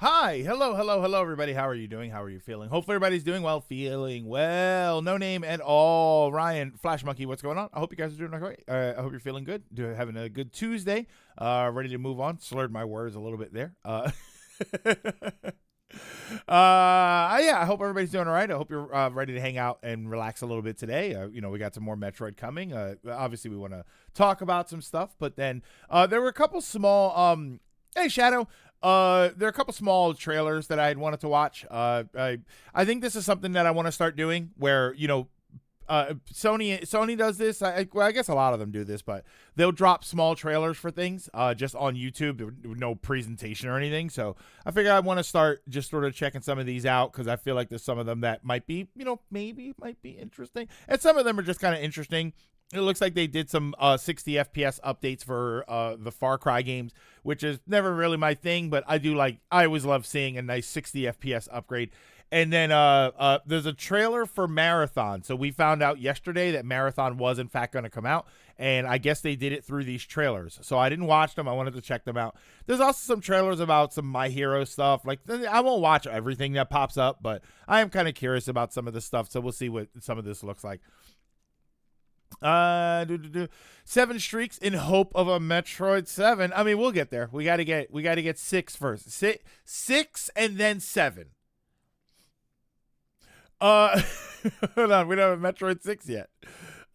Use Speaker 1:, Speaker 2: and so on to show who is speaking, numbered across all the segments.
Speaker 1: Hi, hello, everybody. How are you doing? How are you feeling? Hopefully, everybody's doing well, feeling well. No name at all. Ryan, Flash Monkey, what's going on? I hope you guys are doing okay. I hope you're feeling good. Having a good Tuesday. Ready to move on. Slurred my words a little bit there. Yeah, I hope everybody's doing all right. I hope you're ready to hang out and relax a little bit today. We got some more Metroid coming. Obviously, we want to talk about some stuff, but then there were a couple small. Hey, Shadow. There are a couple small trailers that I had wanted to watch. I think this is something that I want to start doing where, Sony does this. I guess a lot of them do this, but they'll drop small trailers for things just on YouTube with no presentation or anything. So I figure I want to start just sort of checking some of these out because I feel like there's some of them that might be, maybe might be interesting. And some of them are just kind of interesting. It looks like they did some 60 FPS updates for the Far Cry games, which is never really my thing, but I always love seeing a nice 60 FPS upgrade. And then there's a trailer for Marathon. So we found out yesterday that Marathon was in fact going to come out, and I guess they did it through these trailers. So I didn't watch them. I wanted to check them out. There's also some trailers about some My Hero stuff. Like, I won't watch everything that pops up, but I am kind of curious about some of this stuff. So we'll see what some of this looks like. 7 streaks in hope of a Metroid 7. I mean, we'll get there. We got to get 6 first. Six and then 7. Hold on, we don't have Metroid 6 yet.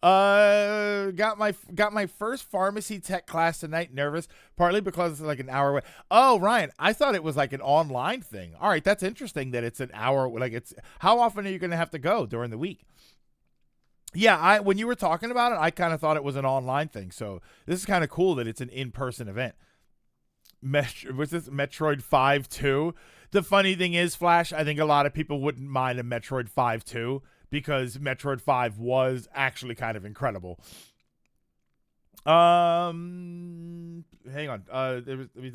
Speaker 1: Got my first pharmacy tech class tonight. Nervous, partly because it's like an hour away. Oh, Ryan, I thought it was like an online thing. All right, that's interesting that it's an hour. Like, it's how often are you going to have to go during the week? Yeah, when you were talking about it, I kind of thought it was an online thing. So this is kind of cool that it's an in-person event. What's this? Metroid 5 2? The funny thing is, Flash, I think a lot of people wouldn't mind a Metroid 5 2 because Metroid 5 was actually kind of incredible. Hang on. Let me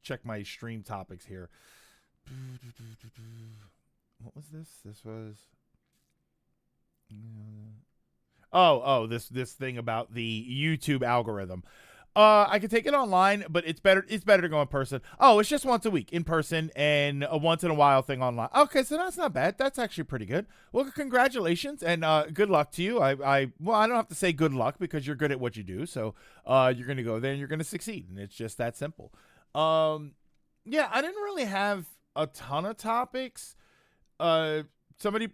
Speaker 1: check my stream topics here. What was this? This was... this thing about the YouTube algorithm. I could take it online, but it's better to go in person. Oh, it's just once a week in person and a once in a while thing online. Okay, so that's not bad. That's actually pretty good. Well, congratulations and good luck to you. I don't have to say good luck because you're good at what you do. So you're gonna go there and you're gonna succeed, and it's just that simple. Yeah, I didn't really have a ton of topics. Somebody.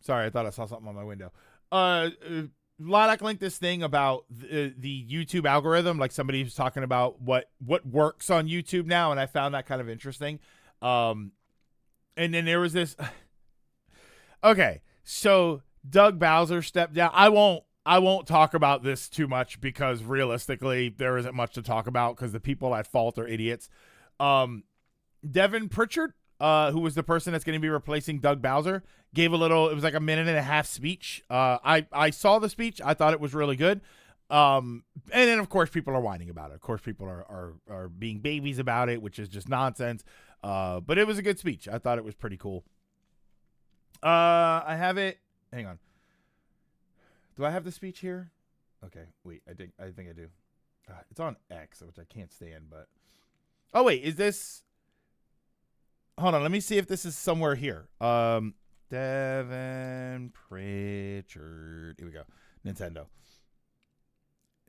Speaker 1: Sorry, I thought I saw something on my window. Lilac linked this thing about the YouTube algorithm. Like, somebody was talking about what works on YouTube now, and I found that kind of interesting. And then there was this. Okay, so Doug Bowser stepped down. I won't talk about this too much because realistically there isn't much to talk about because the people at fault are idiots. Devin Pritchard, who was the person that's going to be replacing Doug Bowser, gave it was like a 1.5-minute speech. I saw the speech. I thought it was really good. And then of course people are whining about it. Of course people are being babies about it, which is just nonsense. But it was a good speech. I thought it was pretty cool. I have it. Hang on. Do I have the speech here? Okay, wait. I think I do. It's on X, which I can't stand, but. Oh wait, is this? Hold on, let me see if this is somewhere here. Devin Pritchard. Here we go. Nintendo.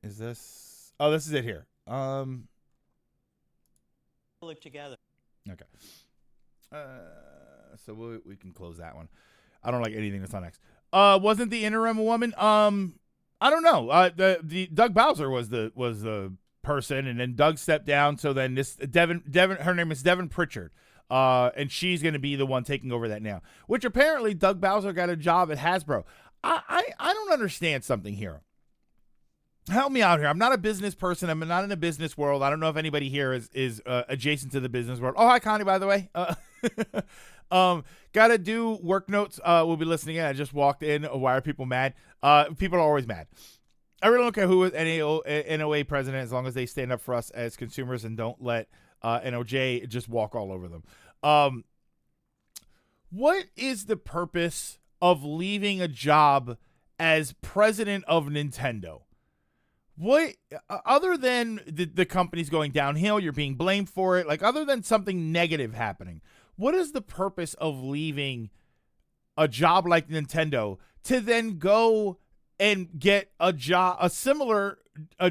Speaker 1: Is this? Oh, this is it here.
Speaker 2: Look together.
Speaker 1: Okay. So we can close that one. I don't like anything that's on X. Wasn't the interim a woman? I don't know. The Doug Bowser was the person, and then Doug stepped down. So then this Devin, her name is Devin Pritchard. And she's going to be the one taking over that now, which apparently Doug Bowser got a job at Hasbro. I don't understand something here. Help me out here. I'm not a business person. I'm not in the business world. I don't know if anybody here is adjacent to the business world. Oh, hi, Connie, by the way. Got to do work notes. We'll be listening in. I just walked in. Why are people mad? People are always mad. I really don't care who is NOA president as long as they stand up for us as consumers and don't let NOJ just walk all over them. What is the purpose of leaving a job as president of Nintendo? what other than the company's going downhill, you're being blamed for it, like other than something negative happening, what is the purpose of leaving a job like Nintendo to then go and get a similar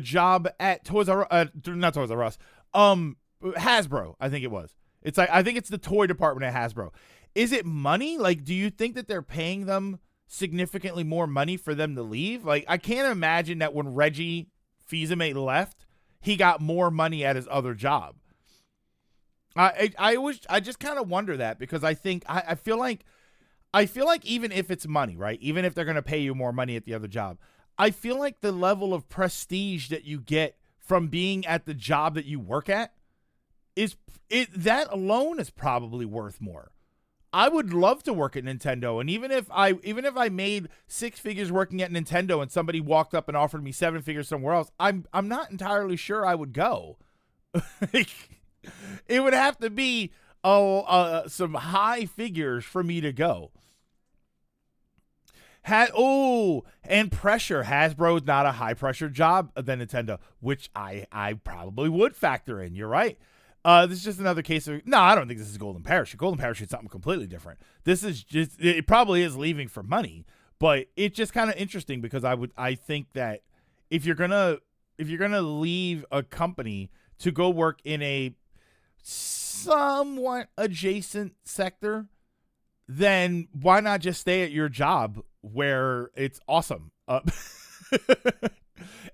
Speaker 1: job at not Toys R Us, Hasbro, I think it was. It's like, I think it's the toy department at Hasbro. Is it money? Like, do you think that they're paying them significantly more money for them to leave? Like, I can't imagine that when Reggie Fils-Aimé left, he got more money at his other job. I just kind of wonder that, because I feel like even if it's money, right? Even if they're going to pay you more money at the other job, I feel like the level of prestige that you get from being at the job that you work at that alone is probably worth more. I would love to work at Nintendo, and even if I made 6 figures working at Nintendo and somebody walked up and offered me 7 figures somewhere else, I'm not entirely sure I would go. It would have to be some high figures for me to go. And pressure. Hasbro is not a high pressure job than Nintendo, which I probably would factor in. You're right. This is just another case of, no, I don't think this is Golden Parachute. Golden Parachute is something completely different. This is just, it probably is leaving for money, but it's just kind of interesting, because I think that if you're gonna leave a company to go work in a somewhat adjacent sector, then why not just stay at your job where it's awesome?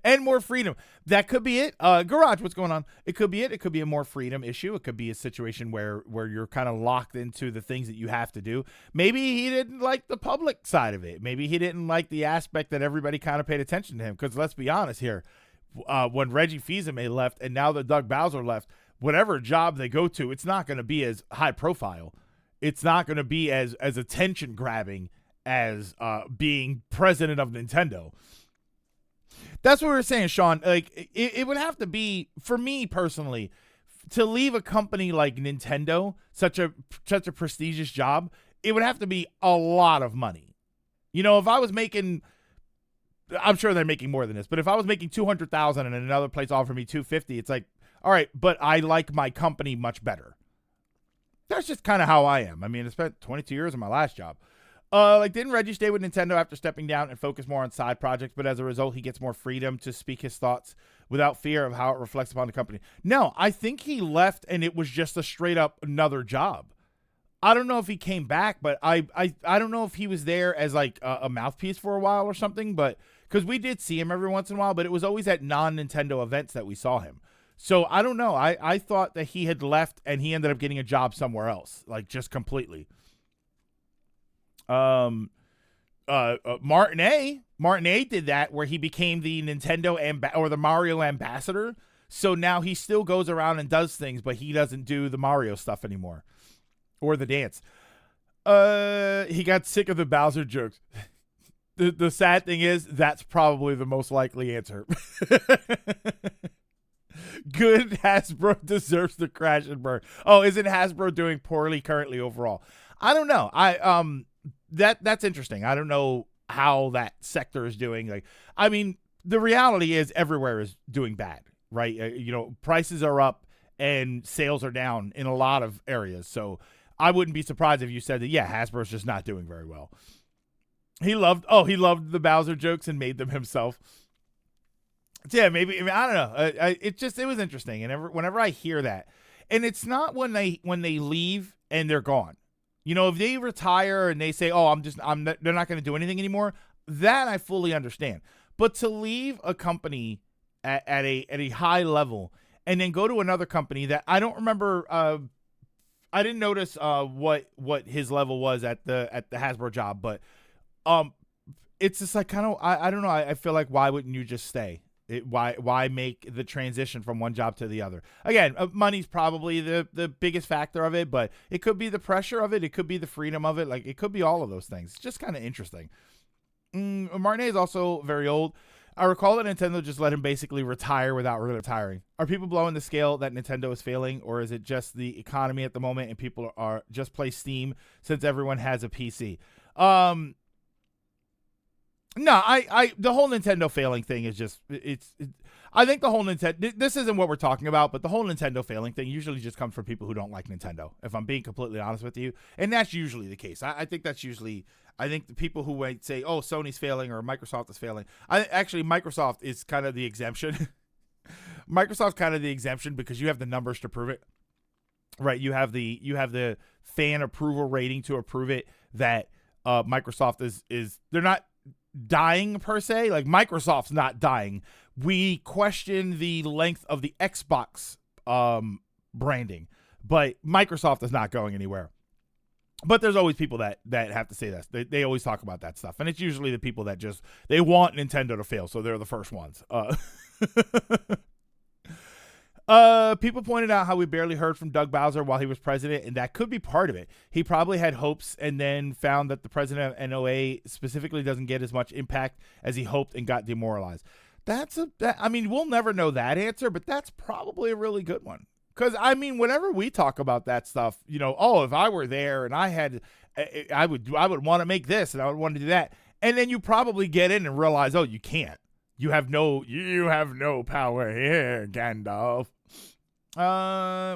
Speaker 1: And more freedom. That could be it. Garage, what's going on? It could be it. It could be a more freedom issue. It could be a situation where you're kind of locked into the things that you have to do. Maybe he didn't like the public side of it. Maybe he didn't like the aspect that everybody kind of paid attention to him. Because let's be honest here. When Reggie Fils-Aimé left and now that Doug Bowser left, whatever job they go to, it's not going to be as high profile. It's not going to be as attention grabbing as being president of Nintendo. That's what we were saying, Sean. Like, it would have to be, for me personally, to leave a company like Nintendo, such a prestigious job, it would have to be a lot of money. You know, if I was making, I'm sure they're making more than this, but if I was making $200,000 and another place offered me $250,000, it's like, all right, but I like my company much better. That's just kind of how I am. I mean, I spent 22 years in my last job. Didn't Reggie stay with Nintendo after stepping down and focus more on side projects, but as a result, he gets more freedom to speak his thoughts without fear of how it reflects upon the company? No, I think he left and it was just a straight up another job. I don't know if he came back, but I don't know if he was there as like a mouthpiece for a while or something, but because we did see him every once in a while, but it was always at non-Nintendo events that we saw him. So I don't know. I thought that he had left and he ended up getting a job somewhere else, like just completely. Martin A did that, where he became the Nintendo or the Mario ambassador. So now he still goes around and does things, but he doesn't do the Mario stuff anymore or the dance. He got sick of the Bowser jokes. The sad thing is that's probably the most likely answer. Good Hasbro deserves to crash and burn. Oh, isn't Hasbro doing poorly currently overall? I don't know. That's interesting. I don't know how that sector is doing. Like, I mean, the reality is everywhere is doing bad, right? Prices are up and sales are down in a lot of areas. So I wouldn't be surprised if you said that, yeah, Hasbro's just not doing very well. He loved the Bowser jokes and made them himself. Yeah, maybe. I mean, I don't know. It was interesting. And whenever I hear that, and it's not when they leave and they're gone. You know, if they retire and they say, "Oh, they're not going to do anything anymore," that I fully understand. But to leave a company at a high level and then go to another company that I don't remember, I didn't notice what his level was at the Hasbro job, but it's just like kind of I don't know. I feel like, why wouldn't you just stay? Why make the transition from one job to the other? Again, money's probably the biggest factor of it, but it could be the pressure of it. It could be the freedom of it. Like, it could be all of those things. It's just kind of interesting. Martinet is also very old. I recall that Nintendo just let him basically retire without really retiring. Are people blowing the scale that Nintendo is failing, or is it just the economy at the moment and people are just play Steam since everyone has a PC? No, the whole Nintendo failing thing is just I think the whole Nintendo. This isn't what we're talking about, but the whole Nintendo failing thing usually just comes from people who don't like Nintendo. If I'm being completely honest with you, and that's usually the case. I think that's usually. I think the people who might say, "Oh, Sony's failing" or Microsoft is failing. Actually Microsoft is kind of the exemption. Microsoft's kind of the exemption because you have the numbers to prove it. Right, you have the fan approval rating to approve it that Microsoft is they're not dying per se. Like Microsoft's not dying. We question the length of the Xbox branding, but Microsoft is not going anywhere. But there's always people that have to say that. They always talk about that stuff, and it's usually the people that just they want Nintendo to fail, so they're the first ones. People pointed out how we barely heard from Doug Bowser while he was president, and that could be part of it. He probably had hopes and then found that the president of NOA specifically doesn't get as much impact as he hoped and got demoralized. I mean, we'll never know that answer, but that's probably a really good one. Because, I mean, whenever we talk about that stuff, you know, oh, if I were there and I had, I would want to make this and I would want to do that. And then you probably get in and realize, oh, you can't. You have no power here, Gandalf.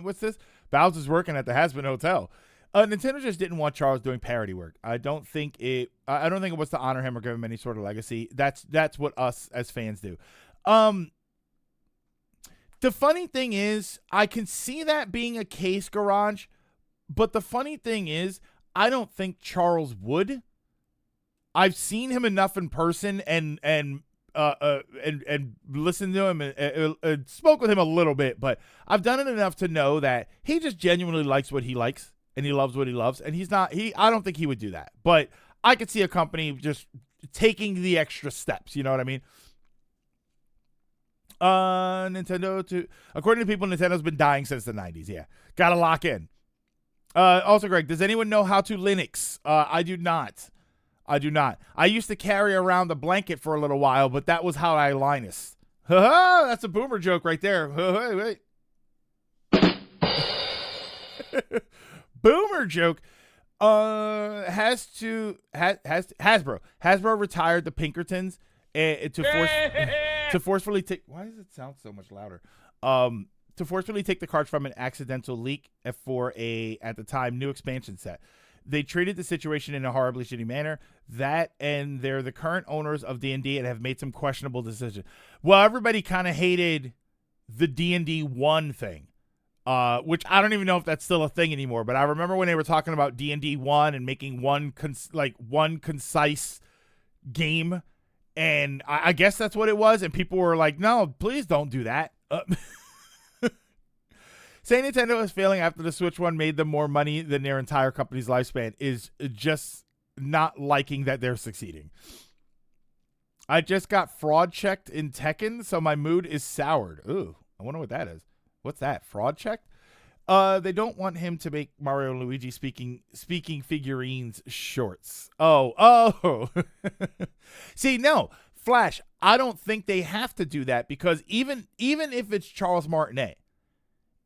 Speaker 1: What's this? Bowser's working at the Has-Been Hotel. Nintendo just didn't want Charles doing parody work. I don't think it was to honor him or give him any sort of legacy. That's what us as fans do. The funny thing is, I can see that being a case, Garage, but the funny thing is, I don't think Charles would. I've seen him enough in person and listened to him and spoke with him a little bit, but I've done it enough to know that he just genuinely likes what he likes and he loves what he loves, and I don't think he would do that, but I could see a company just taking the extra steps, you know what I mean? According to people, Nintendo's been dying since the 90s. Yeah, gotta lock in. Also, Greg, does anyone know how to Linux? I do not. I used to carry around a blanket for a little while, but that was how I Linus. That's a boomer joke right there. Wait. Boomer joke. Hasbro retired the Pinkertons to forcefully take. Why does it sound so much louder? To forcefully take the cards from an accidental leak for at the time, new expansion set. They treated the situation in a horribly shitty manner. That, and they're the current owners of D&D and have made some questionable decisions. Well, everybody kind of hated the D&D 1 thing, which I don't even know if that's still a thing anymore. But I remember when they were talking about D&D 1 and making one concise game, and I guess that's what it was. And people were like, "No, please don't do that." Saying Nintendo is failing after the Switch one made them more money than their entire company's lifespan is just not liking that they're succeeding. I just got fraud checked in Tekken, so my mood is soured. Ooh, I wonder what that is. What's that? Fraud checked? They don't want him to make Mario and Luigi speaking figurines shorts. Oh. See, no, Flash, I don't think they have to do that because even if it's Charles Martinet,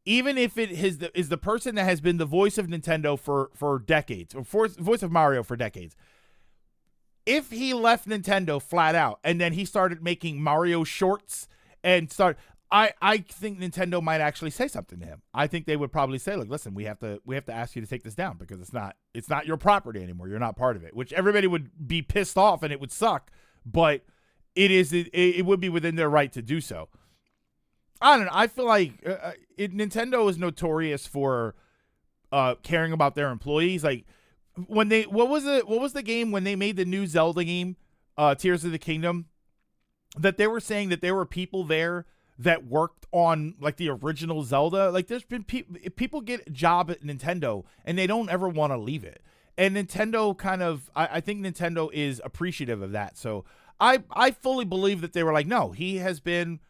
Speaker 1: even if it is the person that has been the voice of Nintendo for decades, or voice of Mario for decades, if he left Nintendo flat out and then he started making Mario shorts and I think Nintendo might actually say something to him. I think they would probably say, "Look, listen, we have to ask you to take this down because it's not your property anymore. You're not part of it." Which everybody would be pissed off and it would suck, but it would be within their right to do so. I don't know. I feel like Nintendo is notorious for caring about their employees. Like when what was the game when they made the new Zelda game, Tears of the Kingdom, that they were saying that there were people there that worked on like the original Zelda. Like there's been people get a job at Nintendo and they don't ever want to leave it. And Nintendo I think Nintendo is appreciative of that. So I fully believe that they were like, no, he has been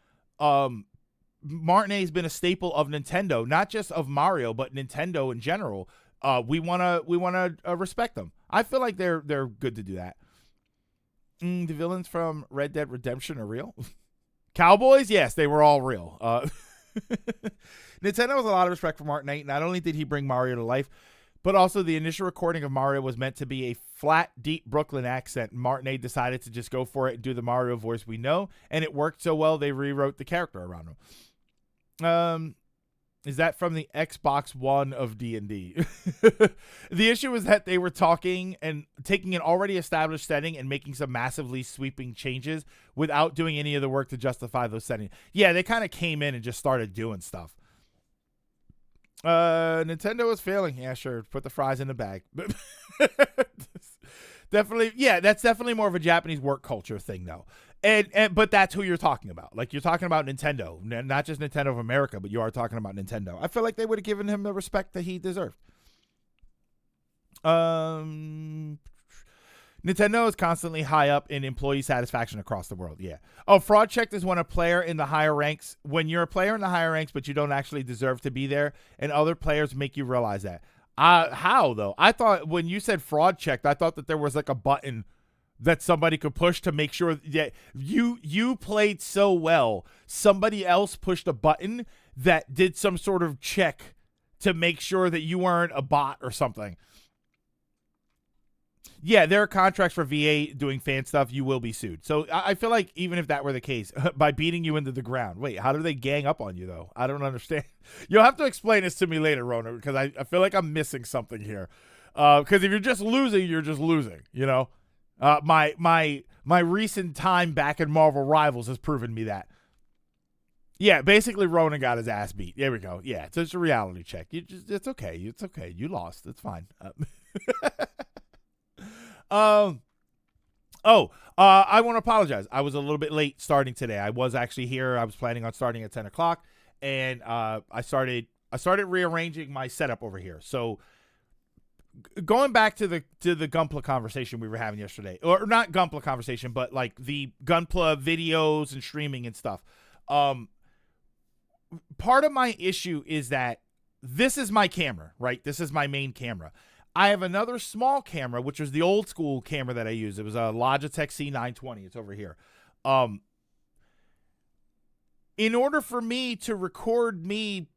Speaker 1: Martinet's been a staple of Nintendo, not just of Mario, but Nintendo in general. We wanna respect them. I feel like they're good to do that. The villains from Red Dead Redemption are real. Cowboys, yes, they were all real. Nintendo has a lot of respect for Martinet. Not only did he bring Mario to life, But also, the initial recording of Mario was meant to be a flat, deep Brooklyn accent. Martinet decided to just go for it and do the Mario voice we know, and it worked so well they rewrote the character around him. Is that from the Xbox One of D&D? The issue was that they were talking and taking an already established setting and making some massively sweeping changes without doing any of the work to justify those settings. Yeah, they kind of came in and just started doing stuff. Nintendo is failing. Yeah, sure. Put the fries in the bag. Definitely. Yeah, that's definitely more of a Japanese work culture thing, though. But that's who you're talking about. Like, you're talking about Nintendo, not just Nintendo of America, but you are talking about Nintendo. I feel like they would have given him the respect that he deserved. Nintendo is constantly high up in employee satisfaction across the world. Yeah. Oh, fraud checked is when a player in the higher ranks, when you're a player in the higher ranks, but you don't actually deserve to be there, and other players make you realize that. How though? I thought when you said fraud checked, I thought that there was like a button that somebody could push to make sure that you played so well. Somebody else pushed a button that did some sort of check to make sure that you weren't a bot or something. Yeah, there are contracts for VA doing fan stuff. You will be sued. So I feel like even if that were the case, by beating you into the ground. Wait, how do they gang up on you, though? I don't understand. You'll have to explain this to me later, Rona, because I feel like I'm missing something here. Because if you're just losing, you're just losing, you know? My recent time back in Marvel Rivals has proven me that. Yeah, basically Ronan got his ass beat. There we go. Yeah, it's just a reality check. It's okay. It's okay. You lost. It's fine. I want to apologize. I was a little bit late starting today. I was actually here. I was planning on starting at 10 o'clock, and I started rearranging my setup over here. So going back to the Gunpla conversation we were having yesterday, or not Gunpla conversation, but like the Gunpla videos and streaming and stuff. Part of my issue is that this is my camera, right? This is my main camera. I have another small camera, which was the old school camera that I used. It was a Logitech C920. It's over here. In order for me to record me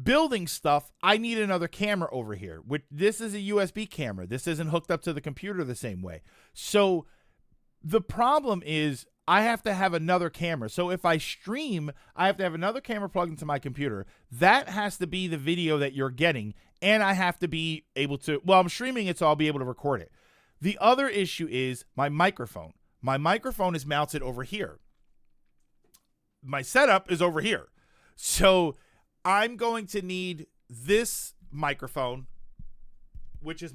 Speaker 1: building stuff, I need another camera over here. This is a USB camera. This isn't hooked up to the computer the same way. So the problem is I have to have another camera. So if I stream, I have to have another camera plugged into my computer. That has to be the video that you're getting. And I have to be able to, well, I'm streaming it, so I'll be able to record it. The other issue is my microphone. My microphone is mounted over here. My setup is over here. So I'm going to need this microphone, which is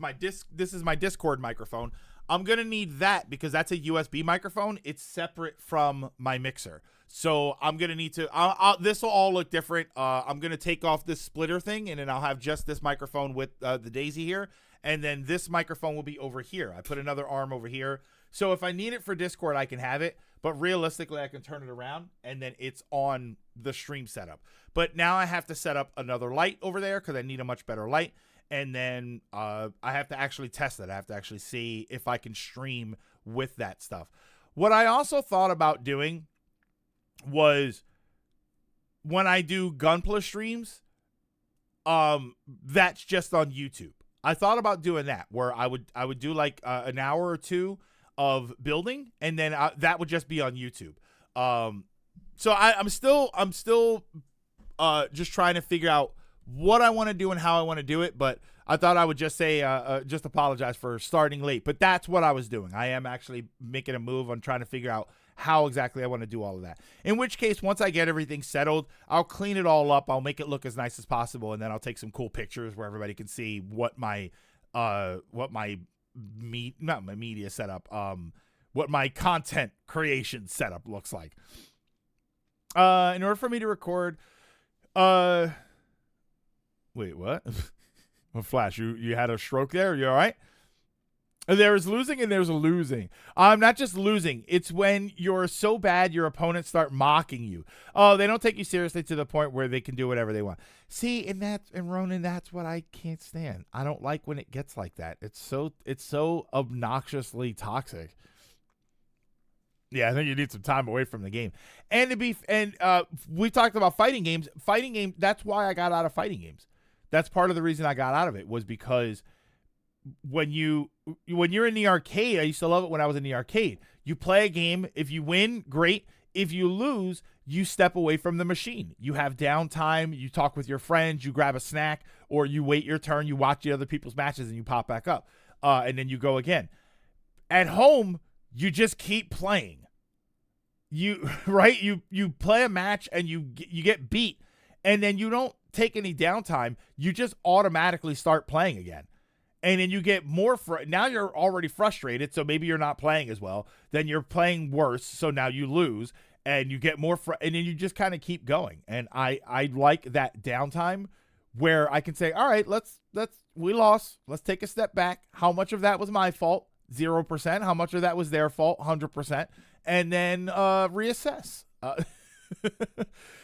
Speaker 1: this is my Discord microphone. I'm going to need that because that's a USB microphone. It's separate from my mixer. So I'm going to need to, this will all look different. I'm going to take off this splitter thing, and then I'll have just this microphone with the Daisy here. And then this microphone will be over here. I put another arm over here. So if I need it for Discord, I can have it. But realistically, I can turn it around, and then it's on the stream setup. But now I have to set up another light over there because I need a much better light. And then I have to actually test it. I have to actually see if I can stream with that stuff. What I also thought about doing was when I do Gunpla streams, that's just on YouTube. I thought about doing that where I would do like an hour or two of building, and then that would just be on YouTube. So I'm still just trying to figure out what I want to do and how I want to do it, but I thought I would just say, just apologize for starting late, but that's what I was doing. I am actually making a move on trying to figure out how exactly I want to do all of that. In which case, once I get everything settled, I'll clean it all up. I'll make it look as nice as possible, and then I'll take some cool pictures where everybody can see what my media setup, what my content creation setup looks like. In order for me to record, wait, what? Well, Flash, you had a stroke there? Are you all right? There's losing and there's losing. Not just losing. It's when you're so bad your opponents start mocking you. Oh, they don't take you seriously to the point where they can do whatever they want. See, and Ronan, that's what I can't stand. I don't like when it gets like that. It's so obnoxiously toxic. Yeah, I think you need some time away from the game. And we talked about fighting games. Fighting game, that's why I got out of fighting games. That's part of the reason I got out of it, was because when you're in the arcade, I used to love it when I was in the arcade. You play a game. If you win, great. If you lose, you step away from the machine. You have downtime. You talk with your friends. You grab a snack, or you wait your turn. You watch the other people's matches, and you pop back up, and then you go again. At home, you just keep playing. You right? You play a match and you get beat, and then you don't take any downtime. You just automatically start playing again. And then you get more, now you're already frustrated, so maybe you're not playing as well. Then you're playing worse, so now you lose, and you get more, and then you just kind of keep going. And I like that downtime where I can say, all right, we lost. Let's take a step back. How much of that was my fault? 0%. How much of that was their fault? 100%. And then reassess.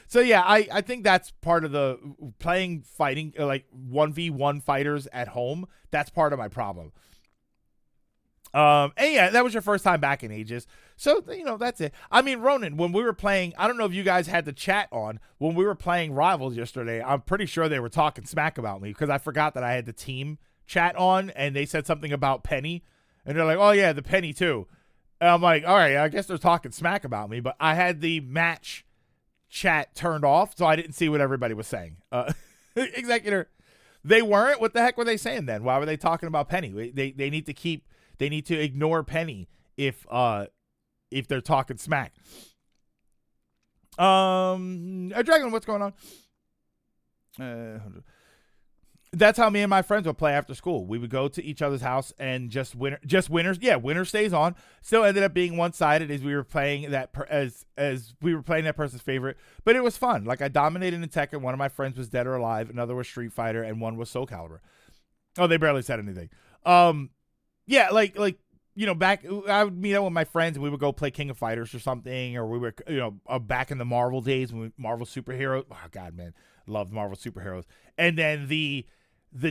Speaker 1: So yeah, I think that's part of the fighting, like 1v1 fighters at home. That's part of my problem. And yeah, that was your first time back in ages. So, that's it. I mean, Ronan, when we were playing, I don't know if you guys had the chat on, when we were playing Rivals yesterday, I'm pretty sure they were talking smack about me because I forgot that I had the team chat on, and they said something about Penny, and they're like, oh yeah, the Penny too. And I'm like, all right, I guess they're talking smack about me, but I had the match chat turned off, so I didn't see what everybody was saying. Executor, they weren't. What the heck were they saying then? Why were they talking about Penny? They need to ignore Penny if they're talking smack. Dragon, what's going on? That's how me and my friends would play after school. We would go to each other's house and just winners. Yeah, winner stays on. Still ended up being one-sided as we were playing as we were playing that person's favorite. But it was fun. Like, I dominated in Tekken. One of my friends was Dead or Alive. Another was Street Fighter, and one was Soul Calibur. Oh, they barely said anything. Yeah, like back, I would meet up with my friends and we would go play King of Fighters or something, or we were back in the Marvel days when Marvel superheroes. Oh God, man, loved Marvel superheroes. And then the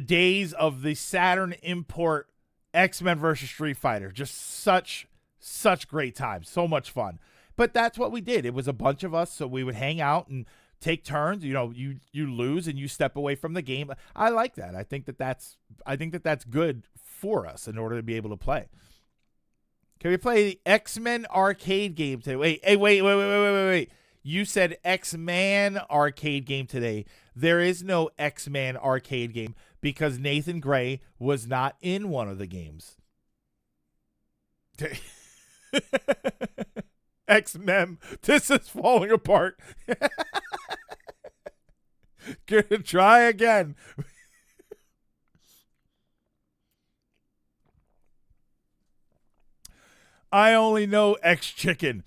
Speaker 1: days of the Saturn import X-Men versus Street Fighter, just such great times, so much fun. But that's what we did. It was a bunch of us, so we would hang out and take turns. You lose and you step away from the game. I like that. I think that's good for us in order to be able to play. Can we play the X-Men arcade game today? Wait. You said X-Man arcade game today. There is no X-Man arcade game because Nathan Gray was not in one of the games. X-Men, this is falling apart. Gonna try again. I only know X-Chicken.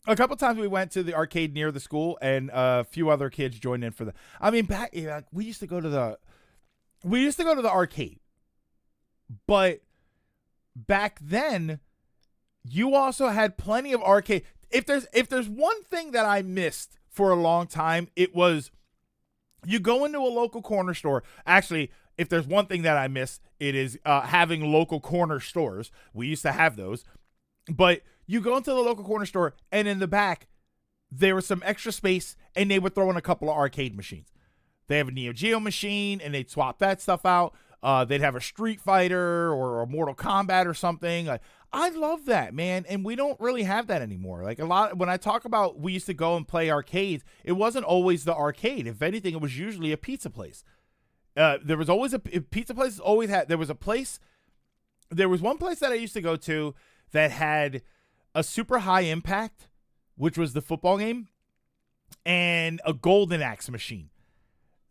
Speaker 1: A couple times we went to the arcade near the school, and a few other kids joined in for the. I mean, we used to go to the arcade, but back then, you also had plenty of arcade. If there's one thing that I missed for a long time, it was you go into a local corner store. Actually, if there's one thing that I missed, it is having local corner stores. We used to have those. But you go into the local corner store, and in the back, there was some extra space, and they would throw in a couple of arcade machines. They have a Neo Geo machine, and they'd swap that stuff out. They'd have a Street Fighter or a Mortal Kombat or something. I love that, man, and we don't really have that anymore. Like, when I talk about we used to go and play arcades, it wasn't always the arcade. If anything, it was usually a pizza place. There was always pizza places always had. There was one place that I used to go to that had a Super High Impact, which was the football game, and a Golden Axe machine.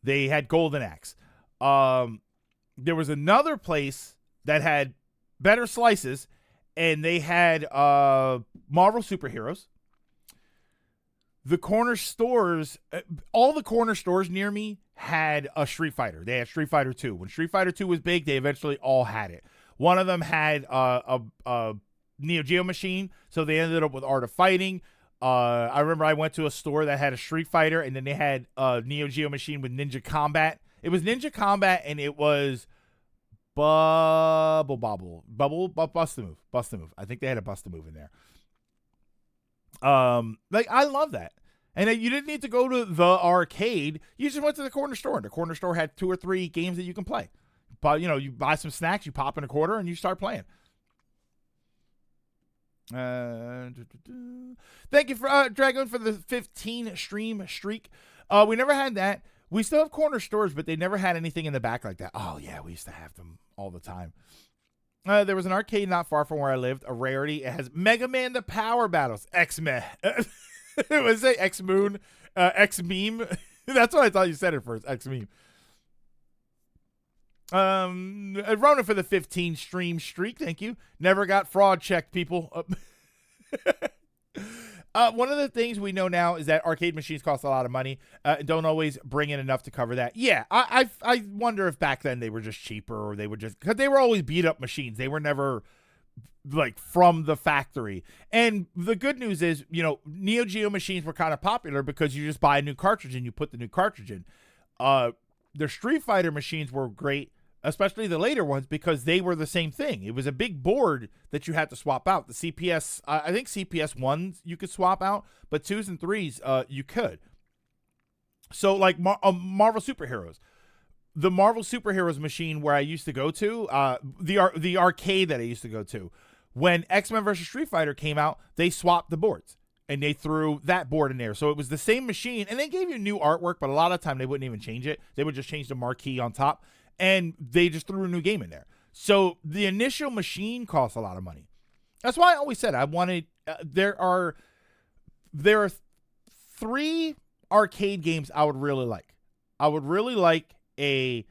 Speaker 1: They had Golden Axe. There was another place that had better slices, and they had Marvel superheroes. The corner stores, all the corner stores near me had a Street Fighter. They had Street Fighter 2. When Street Fighter 2 was big, they eventually all had it. One of them had a Neo Geo machine, so they ended up with Art of Fighting. I remember I went to a store that had a Street Fighter, and then they had a Neo Geo machine with Ninja Combat. It was Ninja Combat, and it was Bust a Move. I think they had a Bust a Move in there. I love that. And then you didn't need to go to the arcade. You just went to the corner store. And the corner store had 2 or 3 games that you can play. But, you buy some snacks, you pop in a quarter, and you start playing. Thank you for Dragon for the 15 stream streak. We never had that. We still have corner stores, but they never had anything in the back like that. Oh, yeah, we used to have them all the time. There was an arcade not far from where I lived, a rarity. It has Mega Man the Power Battles. X-Men. It was say X-Moon, X-Meme. That's what I thought you said it first, X-Meme. Ronan for the 15 stream streak. Thank you. Never got fraud checked, people. One of the things we know now is that arcade machines cost a lot of money. Don't always bring in enough to cover that. Yeah, I wonder if back then they were just cheaper, or they were just, because they were always beat up machines. They were never like from the factory. And the good news is, Neo Geo machines were kind of popular because you just buy a new cartridge and you put the new cartridge in. The Street Fighter machines were great, especially the later ones, because they were the same thing. It was a big board that you had to swap out. The CPS, I think CPS 1s you could swap out, but 2s and 3s you could. So like Marvel Superheroes. The Marvel Superheroes machine where I used to go to, the arcade that I used to go to, when X-Men vs. Street Fighter came out, they swapped the boards. And they threw that board in there. So it was the same machine. And they gave you new artwork, but a lot of the time they wouldn't even change it. They would just change the marquee on top. And they just threw a new game in there. So the initial machine costs a lot of money. That's why I always said I wanted, there are 3 arcade games I would really like. I would really like a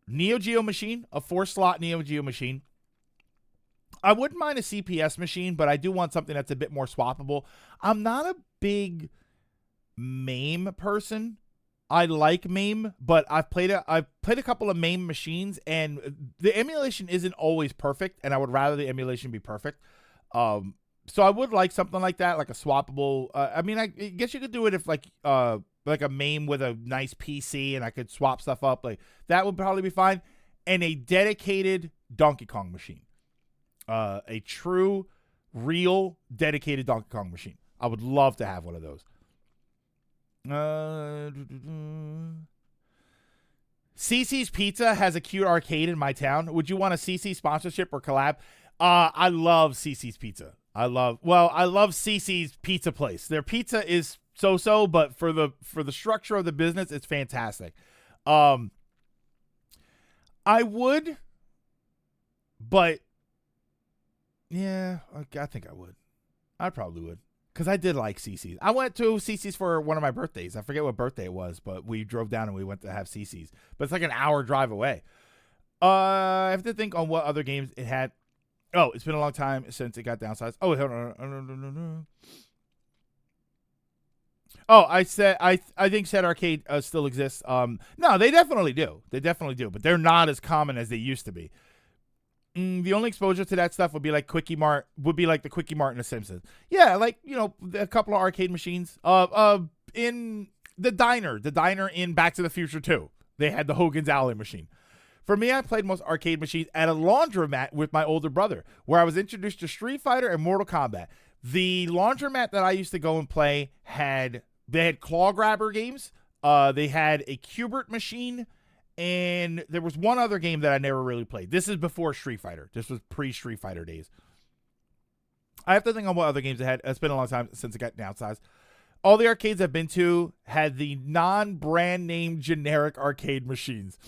Speaker 1: Neo Geo machine, a 4-slot Neo Geo machine. I wouldn't mind a CPS machine, but I do want something that's a bit more swappable. I'm not a big MAME person. I like MAME, but I've played a couple of MAME machines, and the emulation isn't always perfect, and I would rather the emulation be perfect. So I would like something like that, like a swappable. I guess you could do it if like a MAME with a nice PC, and I could swap stuff up. Like that would probably be fine. And a dedicated Donkey Kong machine. A true, real, dedicated Donkey Kong machine. I would love to have one of those. CC's Pizza has a cute arcade in my town. Would you want a CC sponsorship or collab? I love CC's Pizza. I love CC's Pizza place. Their pizza is so-so, but for the structure of the business, it's fantastic. I would, but yeah, I think I would. I probably would. Because I did like CC's. I went to CC's for one of my birthdays. I forget what birthday it was, but we drove down and we went to have CC's. But it's like an hour drive away. I have to think on what other games it had. Oh, it's been a long time since it got downsized. Oh, hold on. Oh, I think Set Arcade still exists. No, they definitely do. But they're not as common as they used to be. The only exposure to that stuff would be like Quickie Mart, would be like the Quickie Mart in The Simpsons. Yeah, like, a couple of arcade machines. In the diner in Back to the Future 2, they had the Hogan's Alley machine. For me, I played most arcade machines at a laundromat with my older brother, where I was introduced to Street Fighter and Mortal Kombat. The laundromat that I used to go and play had claw grabber games. They had a Cubert machine. And there was one other game that I never really played. This is before Street Fighter. This was pre-Street Fighter days. I have to think on what other games it had. It's been a long time since it got downsized. All the arcades I've been to had the non-brand name generic arcade machines.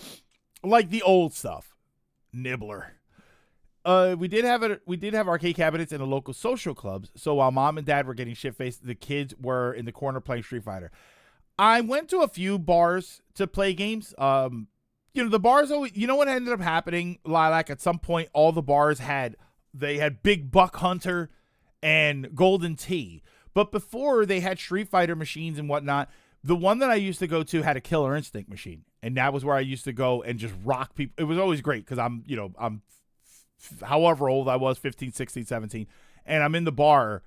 Speaker 1: Like the old stuff. Nibbler. We did have arcade cabinets in the local social clubs. So while mom and dad were getting shit-faced, the kids were in the corner playing Street Fighter. I went to a few bars to play games. The bars always, what ended up happening, Lilac, at some point, all the bars had Big Buck Hunter and Golden Tee. But before they had Street Fighter machines and whatnot, the one that I used to go to had a Killer Instinct machine. And that was where I used to go and just rock people. It was always great because I'm however old I was, 15, 16, 17. And I'm in the bar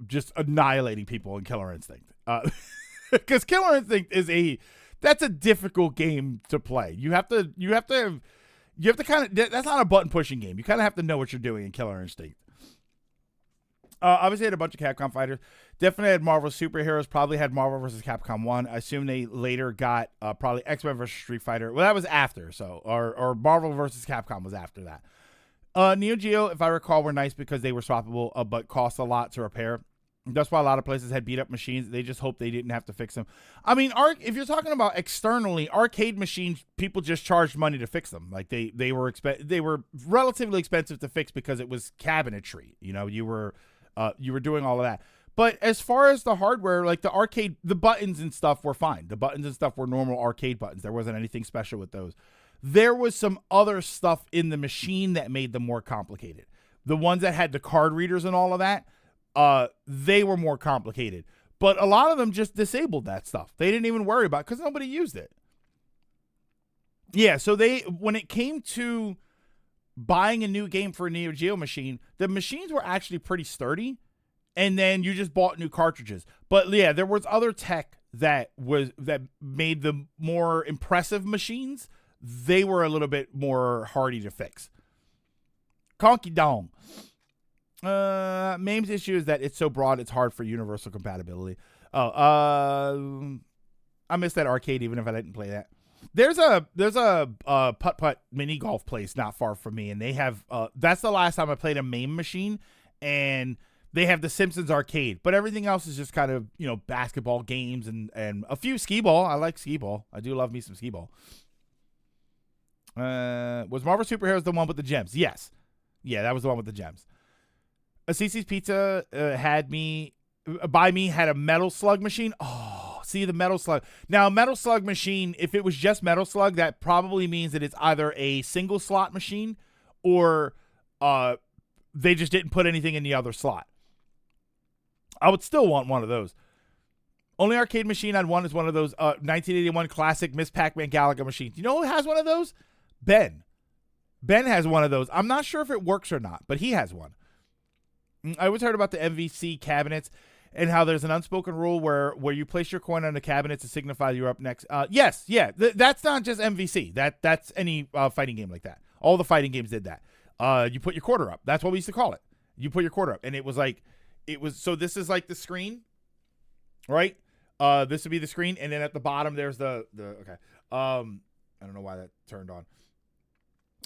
Speaker 1: just annihilating people in Killer Instinct. Because Killer Instinct that's a difficult game to play. You have to kind of, that's not a button pushing game. You kind of have to know what you're doing in Killer Instinct. Obviously had a bunch of Capcom fighters. Definitely had Marvel superheroes. Probably had Marvel versus Capcom 1. I assume they later got probably X-Men versus Street Fighter. Well, that was after. So or Marvel versus Capcom was after that. Neo Geo, if I recall, were nice because they were swappable, but cost a lot to repair. That's why a lot of places had beat up machines. They just hoped they didn't have to fix them. I mean, if you're talking about externally, arcade machines, people just charged money to fix them. Like they were relatively expensive to fix because it was cabinetry. You know, you were doing all of that. But as far as the hardware, like the arcade, the buttons and stuff were fine. The buttons and stuff were normal arcade buttons. There wasn't anything special with those. There was some other stuff in the machine that made them more complicated. The ones that had the card readers and all of that, they were more complicated. But a lot of them just disabled that stuff. They didn't even worry about it because nobody used it. Yeah, so when it came to buying a new game for a Neo Geo machine, the machines were actually pretty sturdy, and then you just bought new cartridges. But yeah, there was other tech that made the more impressive machines. They were a little bit more hardy to fix. Conky Dong. Mame's issue is that it's so broad it's hard for universal compatibility. I missed that arcade even if I didn't play that. There's a putt-putt mini golf place not far from me, and they have that's the last time I played a MAME machine, and they have the Simpsons arcade, but everything else is just kind of, you know, basketball games and a few skee-ball. I like skee-ball. I do love me some skee-ball. Was Marvel Superheroes the one with the gems? Yes. Yeah, that was the one with the gems. CC's Pizza had a Metal Slug machine. Oh, see the Metal Slug. Now, Metal Slug machine, if it was just Metal Slug, that probably means that it's either a single slot machine or they just didn't put anything in the other slot. I would still want one of those. Only arcade machine I'd want is one of those 1981 classic Miss Pac-Man Galaga machines. You know who has one of those? Ben. Ben has one of those. I'm not sure if it works or not, but he has one. I always heard about the MVC cabinets and how there's an unspoken rule where you place your coin on the cabinet to signify you're up next. Yes, yeah. That's not just MVC. That's any fighting game like that. All the fighting games did that. You put your quarter up. That's what we used to call it. You put your quarter up. And so this is like the screen, right? This would be the screen. And then at the bottom, there's okay. I don't know why that turned on.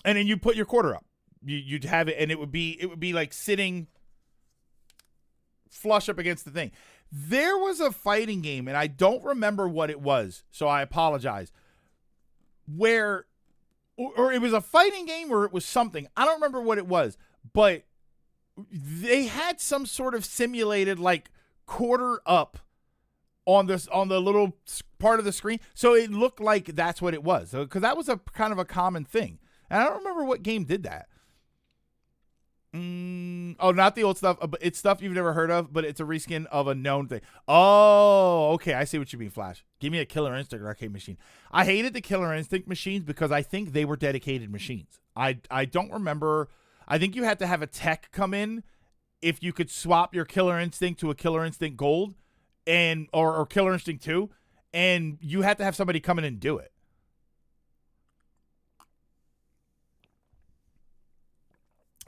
Speaker 1: And then you put your quarter up. You'd have it, and it would be like sitting flush up against the thing. There was a fighting game, and I don't remember what it was, so I apologize. Or it was a fighting game, or it was something. I don't remember what it was, but they had some sort of simulated like quarter up on the little part of the screen, so it looked like that's what it was. Because that was a kind of a common thing. And I don't remember what game did that. Not the old stuff, but it's stuff you've never heard of, but it's a reskin of a known thing. Oh, okay, I see what you mean, Flash. Give me a Killer Instinct arcade machine. I hated the Killer Instinct machines because I think they were dedicated machines. I don't remember. I think you had to have a tech come in if you could swap your Killer Instinct to a Killer Instinct Gold or Killer Instinct 2, and you had to have somebody come in and do it.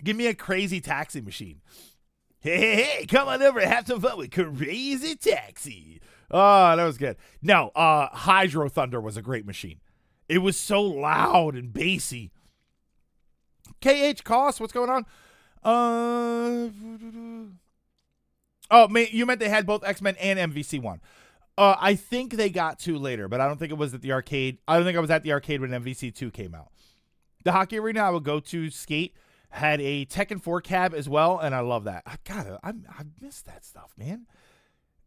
Speaker 1: Give me a Crazy Taxi machine. Hey, come on over and have some fun with Crazy Taxi. Oh, that was good. No, Hydro Thunder was a great machine. It was so loud and bassy. KH Cost, what's going on? You meant they had both X-Men and MVC1. I think they got two later, but I don't think it was at the arcade. I don't think I was at the arcade when MVC2 came out. The hockey arena I would go to skate had a Tekken 4 cab as well, and I love that. I missed that stuff, man.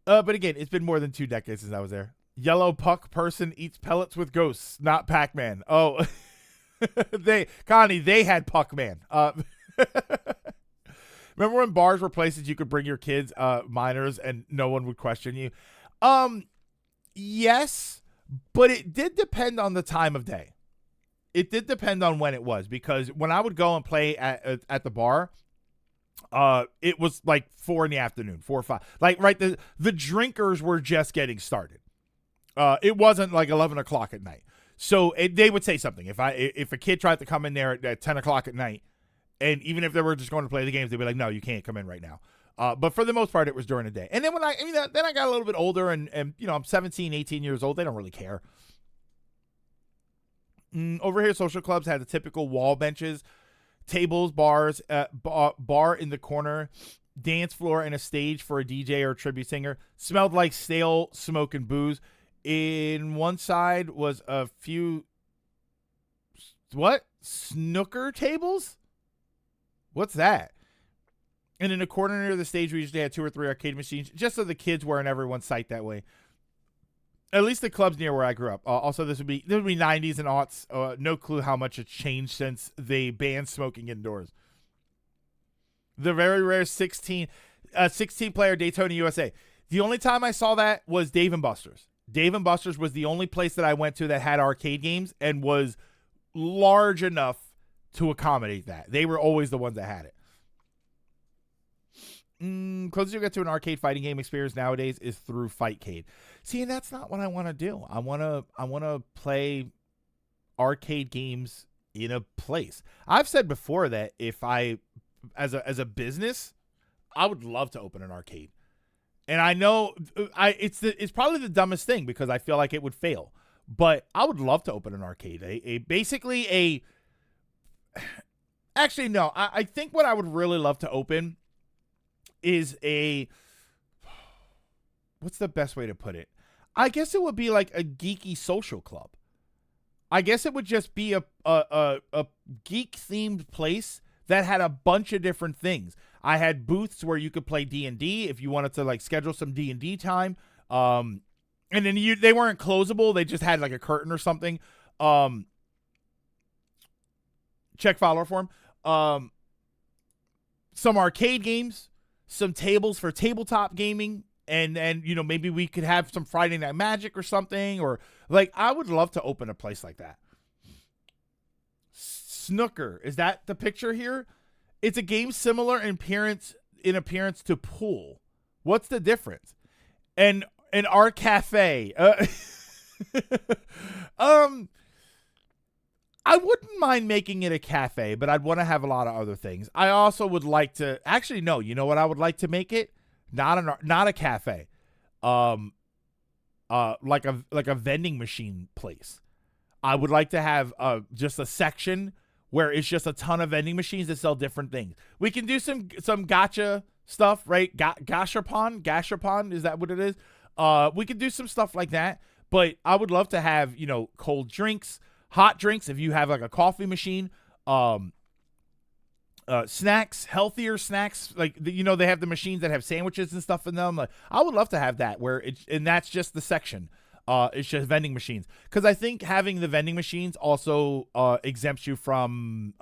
Speaker 1: But again, it's been more than 2 decades since I was there. Yellow puck person eats pellets with ghosts, not Pac-Man. Oh, they had Puck-Man. Remember when bars were places you could bring your kids, minors, and no one would question you? Yes, but it did depend on the time of day. It did depend on when it was, because when I would go and play at the bar, it was like 4 p.m, 4 or 5. Like, right, the drinkers were just getting started. It wasn't like 11 o'clock at night. So they would say something. If a kid tried to come in there at 10 o'clock at night, and even if they were just going to play the games, they'd be like, no, you can't come in right now. But for the most part, it was during the day. And then then I got a little bit older and I'm 17, 18 years old. They don't really care. Over here, social clubs had the typical wall benches, tables, bars, bar in the corner, dance floor, and a stage for a DJ or a tribute singer. Smelled like stale smoke and booze. In one side was a few snooker tables? What's that? And in the corner near the stage, we usually had 2 or 3 arcade machines, just so the kids weren't everyone's sight that way. At least the clubs near where I grew up. Also, this would be 90s and aughts. No clue how much it's changed since they banned smoking indoors. The very rare 16-player Daytona USA. The only time I saw that was Dave & Buster's. Dave & Buster's was the only place that I went to that had arcade games and was large enough to accommodate that. They were always the ones that had it. Closest you get to an arcade fighting game experience nowadays is through Fightcade. See, and that's not what I want to do. I want to play arcade games in a place. I've said before that if I, as a business, I would love to open an arcade. And I know it's probably the dumbest thing because I feel like it would fail. But I would love to open an arcade. Actually, no. I think what I would really love to open is what's the best way to put it? I guess it would be like a geeky social club. I guess it would just be a geek themed place that had a bunch of different things. I had booths where you could play D&D if you wanted to like schedule some D&D time. And then they weren't closable. They just had like a curtain or something. Check follower form. Some arcade games. Some tables for tabletop gaming, and maybe we could have some Friday Night Magic or something, or like I would love to open a place like that. Snooker, is that the picture here? It's a game similar in appearance to pool. What's the difference? And an art cafe. I wouldn't mind making it a cafe, but I'd want to have a lot of other things. I also would like to actually no. You know what I would like to make it? Not a cafe, like a vending machine place. I would like to have just a section where it's just a ton of vending machines that sell different things. We can do some gacha stuff, right? Gashapon, is that what it is? We could do some stuff like that, but I would love to have cold drinks. Hot drinks, if you have like a coffee machine, snacks, healthier snacks, like they have the machines that have sandwiches and stuff in them. Like, I would love to have that and that's just the section. It's just vending machines, because I think having the vending machines also exempts you from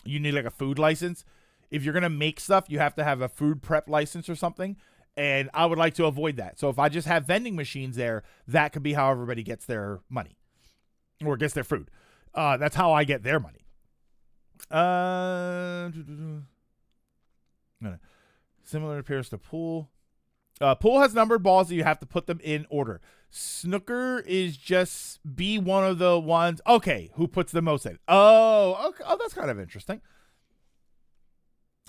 Speaker 1: you need like a food license. If you're gonna make stuff, you have to have a food prep license or something. And I would like to avoid that. So if I just have vending machines there, that could be how everybody gets their money. Or gets their food. That's how I get their money. Similar appears to pool. Pool has numbered balls that you have to put them in order. Snooker is just be one of the ones. Okay, who puts the most in? Oh, okay. Oh, that's kind of interesting.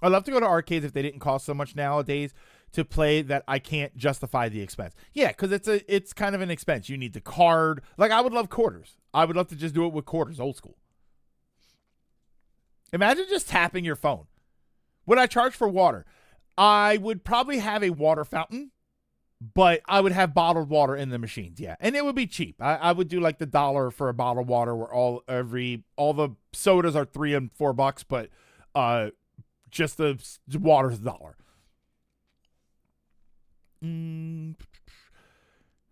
Speaker 1: I'd love to go to arcades if they didn't cost so much nowadays to play that I can't justify the expense. Yeah, because it's kind of an expense. You need the card. Like, I would love quarters. I would love to just do it with quarters, old school. Imagine just tapping your phone. Would I charge for water? I would probably have a water fountain, but I would have bottled water in the machines, yeah. And it would be cheap. I would do like the $1 for a bottle of water where all the sodas are $3 and $4, but just the water's $1.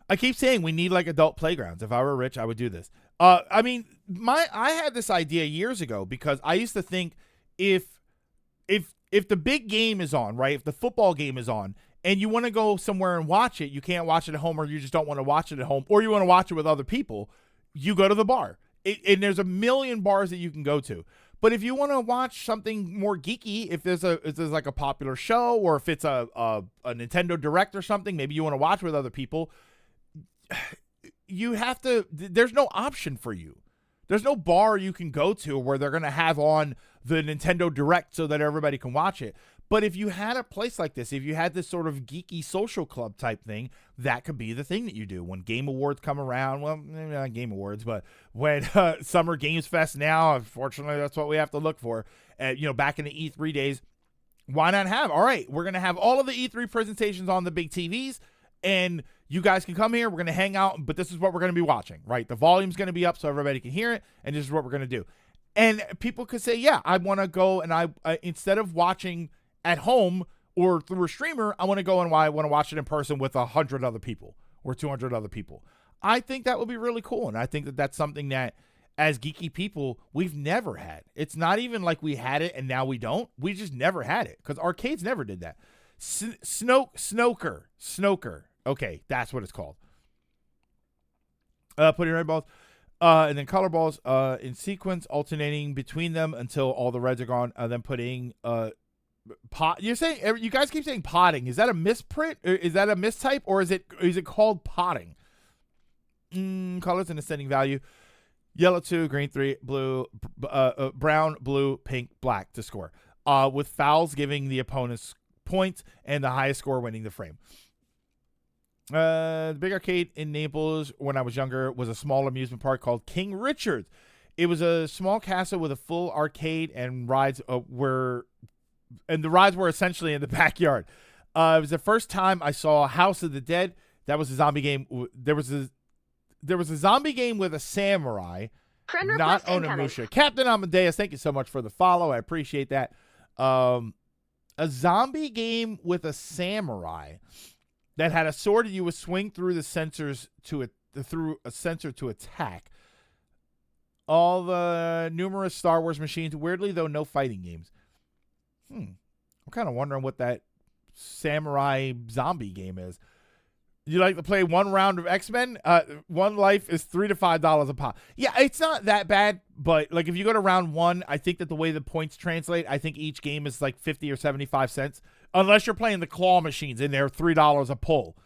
Speaker 1: I keep saying we need like adult playgrounds. If I were rich, I would do this. I had this idea years ago because I used to think if the big game is on, right? If the football game is on and you want to go somewhere and watch it, you can't watch it at home, or you just don't want to watch it at home, or you want to watch it with other people, you go to the bar. And there's a million bars that you can go to. But if you want to watch something more geeky, if there's like a popular show, or if it's a Nintendo Direct or something, maybe you want to watch with other people, you have to, there's no option for you. There's no bar you can go to where they're going to have on the Nintendo Direct so that everybody can watch it. But if you had a place like this, if you had this sort of geeky social club type thing, that could be the thing that you do when Game Awards come around. Well, maybe not Game Awards, but when Summer Games Fest now, unfortunately, that's what we have to look for. Back in the E3 days, why not have, all right, we're going to have all of the E3 presentations on the big TVs, and you guys can come here. We're going to hang out, but this is what we're going to be watching, right? The volume's going to be up so everybody can hear it, and this is what we're going to do. And people could say, yeah, I want to go, and I instead of watching at home or through a streamer, I want to go and I want to watch it in person with 100 other people or 200 other people. I think that would be really cool, and I think that that's something that, as geeky people, we've never had. It's not even like we had it and now we don't. We just never had it because arcades never did that. Snoker. Okay, that's what it's called. Putting red balls. And then color balls in sequence, alternating between them until all the reds are gone. Then putting pot. You're saying, you guys keep saying potting. Is that a misprint? Or is that a mistype? Or is it called potting? Colors in ascending value. Yellow 2, green 3, blue, brown, blue, pink, black to score. With fouls giving the opponent's points and the highest score winning the frame. The big arcade in Naples when I was younger was a small amusement park called King Richard's. It was a small castle with a full arcade and rides the rides were essentially in the backyard. It was the first time I saw House of the Dead. That was a zombie game. There was a zombie game with a samurai, not Onimusha. Captain Amadeus, thank you so much for the follow. I appreciate that. A zombie game with a samurai that had a sword and you would swing through the sensors through a sensor to attack. All the numerous Star Wars machines. Weirdly, though, no fighting games. I'm kind of wondering what that samurai zombie game is. You like to play one round of X-Men? One life is $3 to $5 a pop. Yeah, it's not that bad, but like if you go to round one, I think that the way the points translate, I think each game is like 50 or 75 cents. Unless you're playing the claw machines and they're $3 a pull.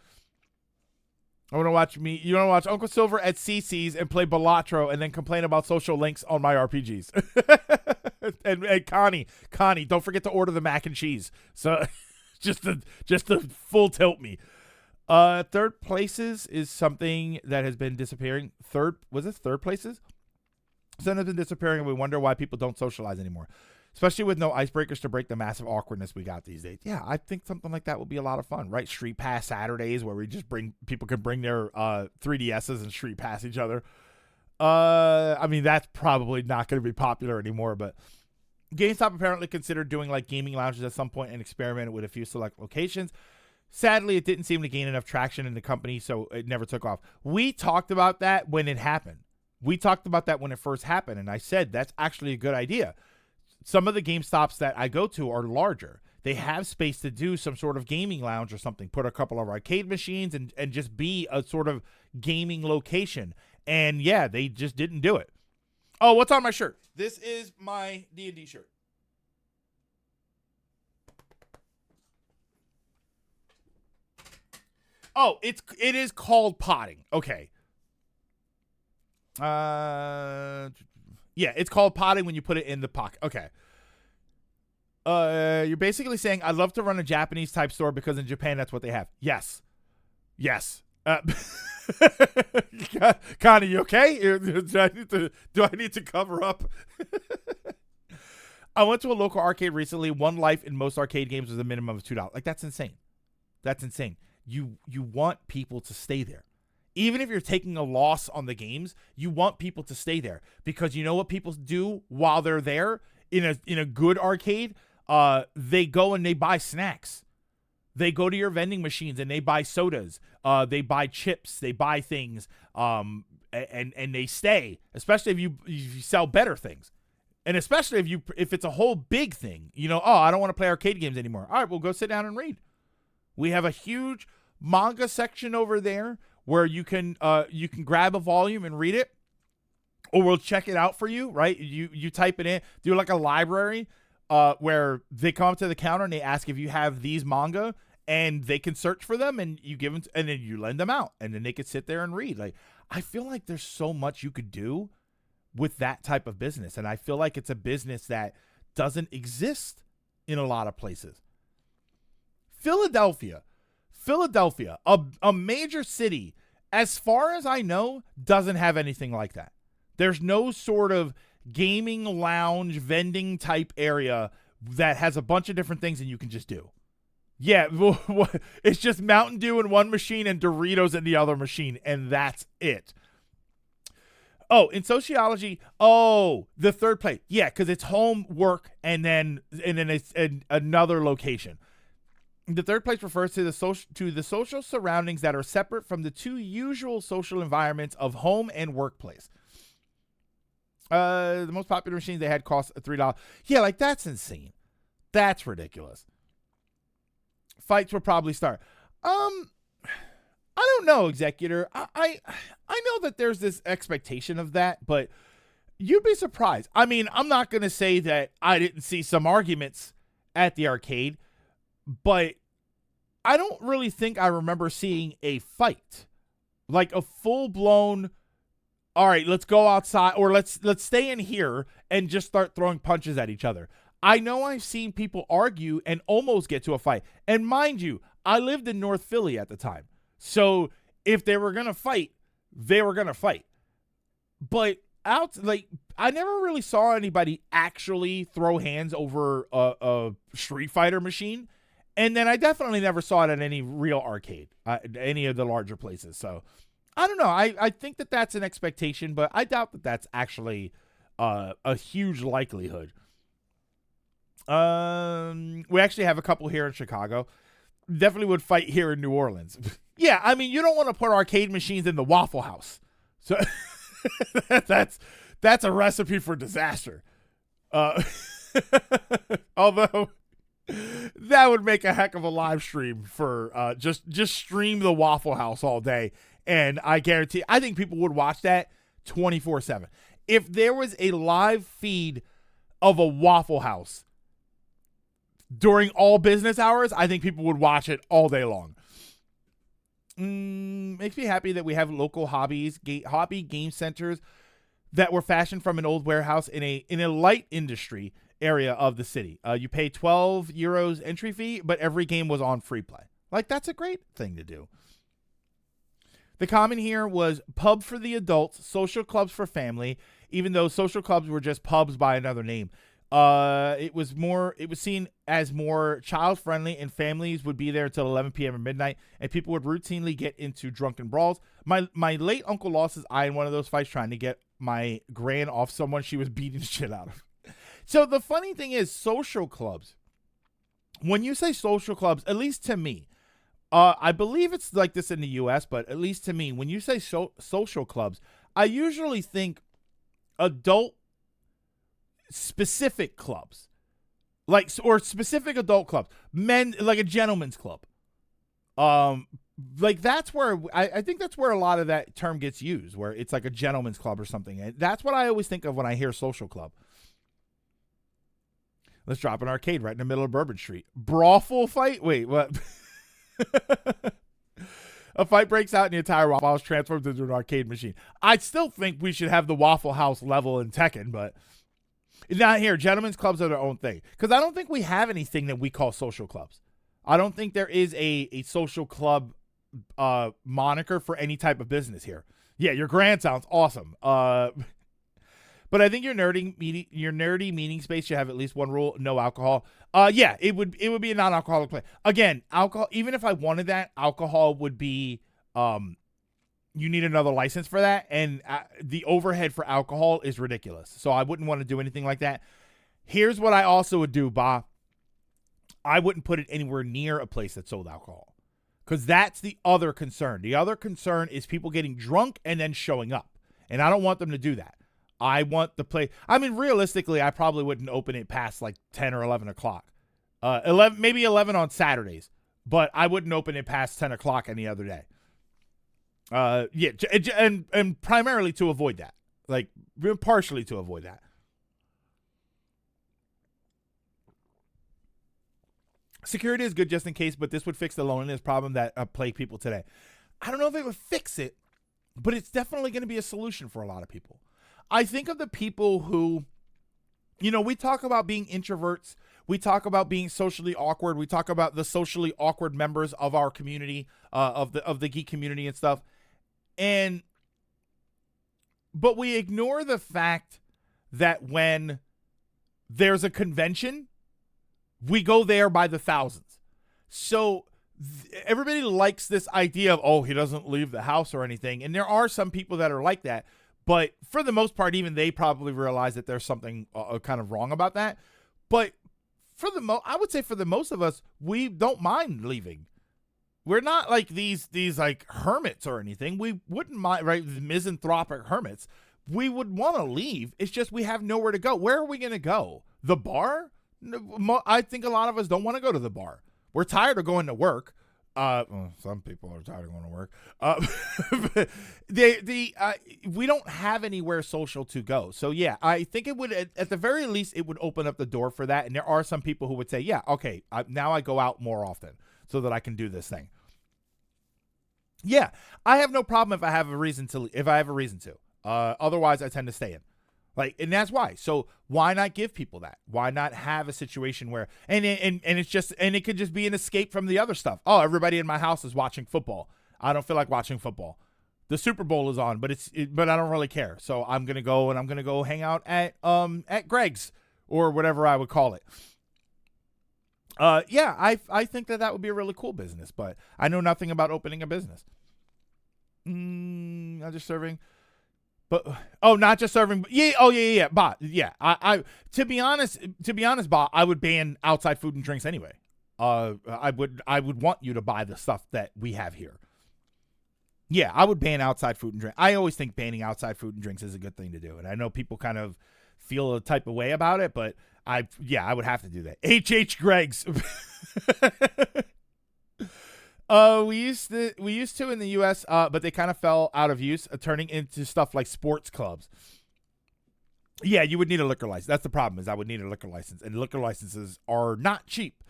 Speaker 1: You want to watch Uncle Silver at CC's and play Balatro and then complain about social links on my RPGs. and Connie, don't forget to order the mac and cheese. So just to full tilt me. Third places is something that has been disappearing. Third places? Something has been disappearing, and we wonder why people don't socialize anymore. Especially with no icebreakers to break the massive awkwardness we got these days. Yeah, I think something like that would be a lot of fun, right? Street Pass Saturdays where we just people can bring their 3DSs and Street Pass each other. I mean, that's probably not going to be popular anymore, but GameStop apparently considered doing like gaming lounges at some point and experimented with a few select locations. Sadly, it didn't seem to gain enough traction in the company, so it never took off. We talked about that when it happened. We talked about that when it first happened, and I said that's actually a good idea. Some of the GameStops that I go to are larger. They have space to do some sort of gaming lounge or something, put a couple of arcade machines and just be a sort of gaming location. And yeah, they just didn't do it. Oh, what's on my shirt? This is my D&D shirt. Oh, it is called potting. Okay. Yeah, it's called potting when you put it in the pocket. Okay. You're basically saying I'd love to run a Japanese type store because in Japan that's what they have. Yes. Connie, you okay? Do I need to cover up? I went to a local arcade recently. One life in most arcade games was a minimum of $2. Like that's insane. That's insane. You want people to stay there. Even if you're taking a loss on the games, you want people to stay there because you know what people do while they're there in a good arcade? They go and they buy snacks. They go to your vending machines and they buy sodas. They buy chips. They buy things. And they stay, especially if you sell better things. And especially if it's a whole big thing, I don't want to play arcade games anymore. All right, we'll go sit down and read. We have a huge manga section over there where you can grab a volume and read it, or we'll check it out for you, right? You type it in, do like a library where they come up to the counter and they ask if you have these manga, and they can search for them, and you give them, and then you lend them out, and then they could sit there and read. Like, I feel like there's so much you could do with that type of business, and I feel like it's a business that doesn't exist in a lot of places. Philadelphia, a major city, as far as I know, doesn't have anything like that. There's no sort of gaming lounge vending type area that has a bunch of different things and you can just do. Yeah, it's just Mountain Dew in one machine and Doritos in the other machine, and that's it. Oh, in sociology, the third place. Yeah, because it's home, work, and then it's another location. The third place refers to the social surroundings that are separate from the two usual social environments of home and workplace. The most popular machines they had cost $3. Yeah, like that's insane. That's ridiculous. Fights will probably start. I don't know, Executor. I know that there's this expectation of that, but you'd be surprised. I mean, I'm not going to say that I didn't see some arguments at the arcade, but I don't really think I remember seeing a fight. Like a full-blown, all right, let's go outside, or let's stay in here and just start throwing punches at each other. I know I've seen people argue and almost get to a fight. And mind you, I lived in North Philly at the time. So if they were going to fight, they were going to fight. But I never really saw anybody actually throw hands over a Street Fighter machine. And then I definitely never saw it at any real arcade, any of the larger places. So I don't know. I think that that's an expectation, but I doubt that that's actually a huge likelihood. We actually have a couple here in Chicago. Definitely would fight here in New Orleans. Yeah, I mean, you don't want to put arcade machines in the Waffle House. So that's a recipe for disaster. Although that would make a heck of a live stream for just stream the Waffle House all day, and I guarantee I think people would watch that 24/7. If there was a live feed of a Waffle House during all business hours, I think people would watch it all day long. Makes me happy that we have local hobby game centers that were fashioned from an old warehouse in a light industry area of the city. You pay 12 euros entry fee, but every game was on free play. Like, that's a great thing to do. The comment here was pub for the adults, social clubs for family, even though social clubs were just pubs by another name. It was seen as more child friendly, and families would be there until 11 p.m. or midnight, and people would routinely get into drunken brawls. My late uncle lost his eye in one of those fights trying to get my gran off someone she was beating the shit out of. So the funny thing is, social clubs, when you say social clubs, at least to me, I believe it's like this in the U.S., but at least to me, when you say social clubs, I usually think adult specific clubs, or specific adult clubs, men, like a gentleman's club. Like that's where I think that's where a lot of that term gets used, where it's like a gentleman's club or something. And that's what I always think of when I hear social club. Let's drop an arcade right in the middle of Bourbon Street. Brothel fight? Wait, what? A fight breaks out and the entire Waffle House transforms into an arcade machine. I still think we should have the Waffle House level in Tekken, but not here. Gentlemen's clubs are their own thing. Because I don't think we have anything that we call social clubs. I don't think there is a social club moniker for any type of business here. Yeah, your grand sounds awesome. But I think your nerdy meeting space should have at least one rule: no alcohol. Yeah, it would be a non-alcoholic play. Again, alcohol. Even if I wanted that, alcohol would be. You need another license for that, and the overhead for alcohol is ridiculous. So I wouldn't want to do anything like that. Here's what I also would do, Ba. I wouldn't put it anywhere near a place that sold alcohol, because that's the other concern. The other concern is people getting drunk and then showing up, and I don't want them to do that. I want the place. I mean, realistically, I probably wouldn't open it past like 10 or 11 o'clock. 11 on Saturdays, but I wouldn't open it past 10 o'clock any other day. Yeah, and primarily to avoid that, like partially to avoid that. Security is good just in case, but this would fix the loneliness problem that plague people today. I don't know if it would fix it, but it's definitely going to be a solution for a lot of people. I think of the people who, we talk about being introverts. We talk about being socially awkward. We talk about the socially awkward members of our community, of the geek community and stuff. But we ignore the fact that when there's a convention, we go there by the thousands. So everybody likes this idea of, oh, he doesn't leave the house or anything. And there are some people that are like that. But for the most part, even they probably realize that there's something kind of wrong about that. But I would say for the most of us, we don't mind leaving. We're not like these like hermits or anything. We wouldn't mind, right? Misanthropic hermits. We would want to leave. It's just we have nowhere to go. Where are we going to go? The bar? I think a lot of us don't want to go to the bar. We're tired of going to work. Some people are tired of going to work. We don't have anywhere social to go. So yeah, I think it would, at the very least, it would open up the door for that. And there are some people who would say, yeah, okay, now I go out more often so that I can do this thing. Yeah, I have no problem if I have a reason to. Otherwise, I tend to stay in. And that's why. So why not give people that? Why not have a situation where and it could just be an escape from the other stuff. Oh, everybody in my house is watching football. I don't feel like watching football. The Super Bowl is on, but but I don't really care. So I'm gonna go hang out at Greg's or whatever I would call it. Yeah, I think that would be a really cool business, but I know nothing about opening a business. I'm just serving. But not just serving. Yeah. But yeah, I to be honest, Bob, I would ban outside food and drinks anyway. I would want you to buy the stuff that we have here. Yeah, I would ban outside food and drink. I always think banning outside food and drinks is a good thing to do, and I know people kind of feel a type of way about it, but I would have to do that. H.H. Greg's. We used to in the U.S., but they kind of fell out of use, turning into stuff like sports clubs. Yeah, you would need a liquor license. That's the problem, is I would need a liquor license, and liquor licenses are not cheap.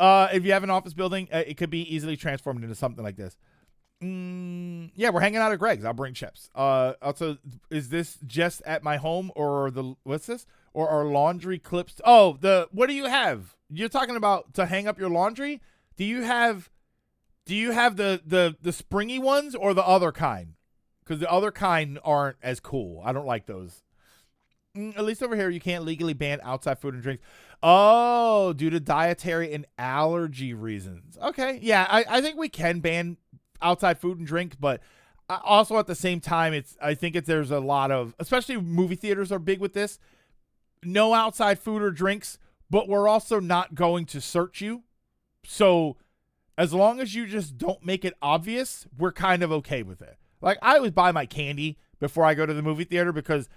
Speaker 1: If you have an office building, it could be easily transformed into something like this. Yeah, we're hanging out at Greg's. I'll bring chips. Also, is this just at my home or what's this? Or are laundry clips? What do you have? You're talking about to hang up your laundry? Do you have the springy ones or the other kind? Because the other kind aren't as cool. I don't like those. At least over here, you can't legally ban outside food and drinks. Oh, due to dietary and allergy reasons. Okay, yeah, I think we can ban outside food and drink, but also at the same time, there's a lot of, especially movie theaters are big with this. No outside food or drinks, but we're also not going to search you. So as long as you just don't make it obvious, we're kind of okay with it. Like, I always buy my candy before I go to the movie theater because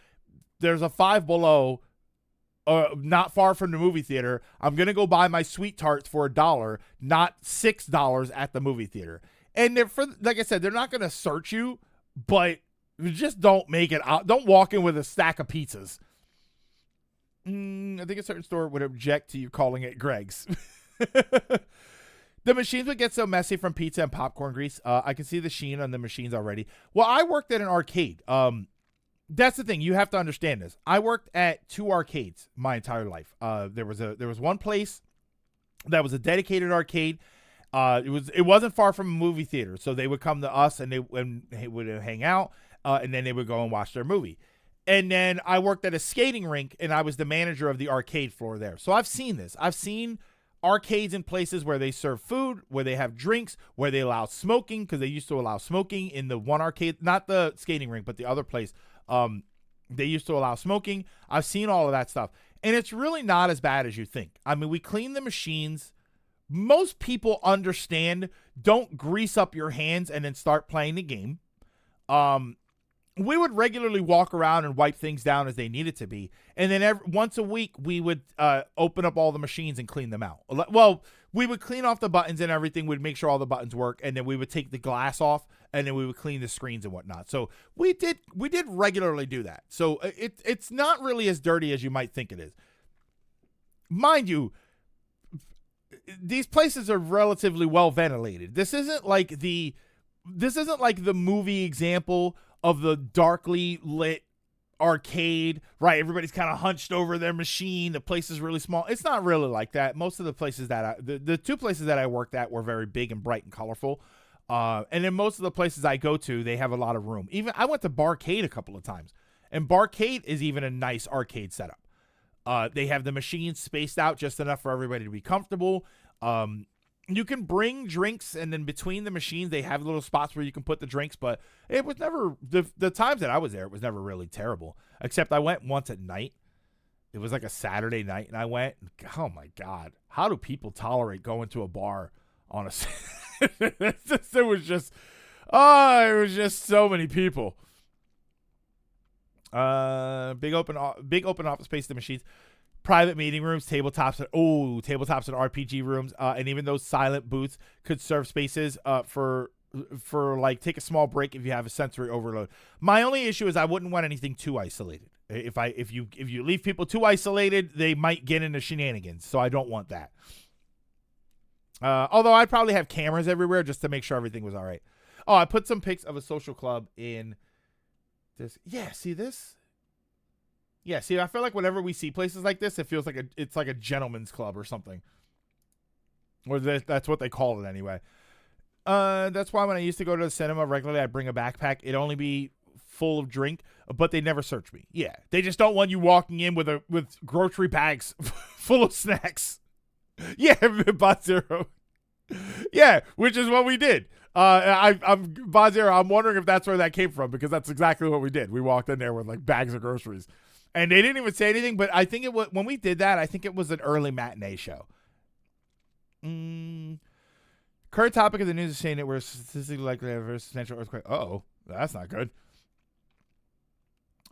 Speaker 1: there's a Five Below not far from the movie theater. I'm going to go buy my Sweet Tarts for $1, not $6 at the movie theater. And like I said, they're not going to search you, but just don't make it out. Don't walk in with a stack of pizzas. I think a certain store would object to you calling it Greg's. The machines would get so messy from pizza and popcorn grease. I can see the sheen on the machines already. Well, I worked at an arcade. That's the thing. You have to understand this. I worked at 2 arcades my entire life. There was one place that was a dedicated arcade. It wasn't far from a movie theater, so they would come to us and they would hang out, and then they would go and watch their movie. And then I worked at a skating rink, and I was the manager of the arcade floor there. So I've seen this. I've seen arcades in places where they serve food, where they have drinks, where they allow smoking, because they used to allow smoking in the one arcade, not the skating rink, but the other place. They used to allow smoking. I've seen all of that stuff, and it's really not as bad as you think. I mean, we clean the machines. Most people understand, don't grease up your hands and then start playing the game. We would regularly walk around and wipe things down as they needed to be. And then once a week, we would open up all the machines and clean them out. Well, we would clean off the buttons and everything. We'd make sure all the buttons work. And then we would take the glass off, and then we would clean the screens and whatnot. So we did regularly do that. So it's not really as dirty as you might think it is. Mind you, these places are relatively well ventilated. This isn't like the movie example of the darkly lit arcade, right? Everybody's kind of hunched over their machine. The place is really small. It's not really like that. Most of the places that the two places that I worked at were very big and bright and colorful. And then most of the places I go to, they have a lot of room. Even I went to Barcade a couple of times, and Barcade is even a nice arcade setup. They have the machines spaced out just enough for everybody to be comfortable. You can bring drinks, and then between the machines, they have little spots where you can put the drinks, but it was never, the times that I was there, it was never really terrible, except I went once at night. It was like a Saturday night, and I went, oh my God, how do people tolerate going to a bar on a, it was just so many people. Big open office space, the machines. Private meeting rooms, tabletops and RPG rooms, and even those silent booths could serve spaces for like take a small break if you have a sensory overload. My only issue is I wouldn't want anything too isolated. If you leave people too isolated, they might get into shenanigans. So I don't want that. Although I'd probably have cameras everywhere just to make sure everything was all right. Oh, I put some pics of a social club in this. Yeah, see this? Yeah, see, I feel like whenever we see places like this, it feels like it's like a gentleman's club or something. Or that's what they call it anyway. That's why when I used to go to the cinema regularly, I'd bring a backpack. It'd only be full of drink, but they never search me. Yeah, they just don't want you walking in with grocery bags full of snacks. Yeah, Bot Zero. Yeah, which is what we did. I'm Bot Zero. I'm wondering if that's where that came from, because that's exactly what we did. We walked in there with like bags of groceries. And they didn't even say anything, but I think it was when we did that. I think it was an early matinee show. Current topic of the news is saying that we're statistically likely to have a substantial earthquake. Oh, that's not good.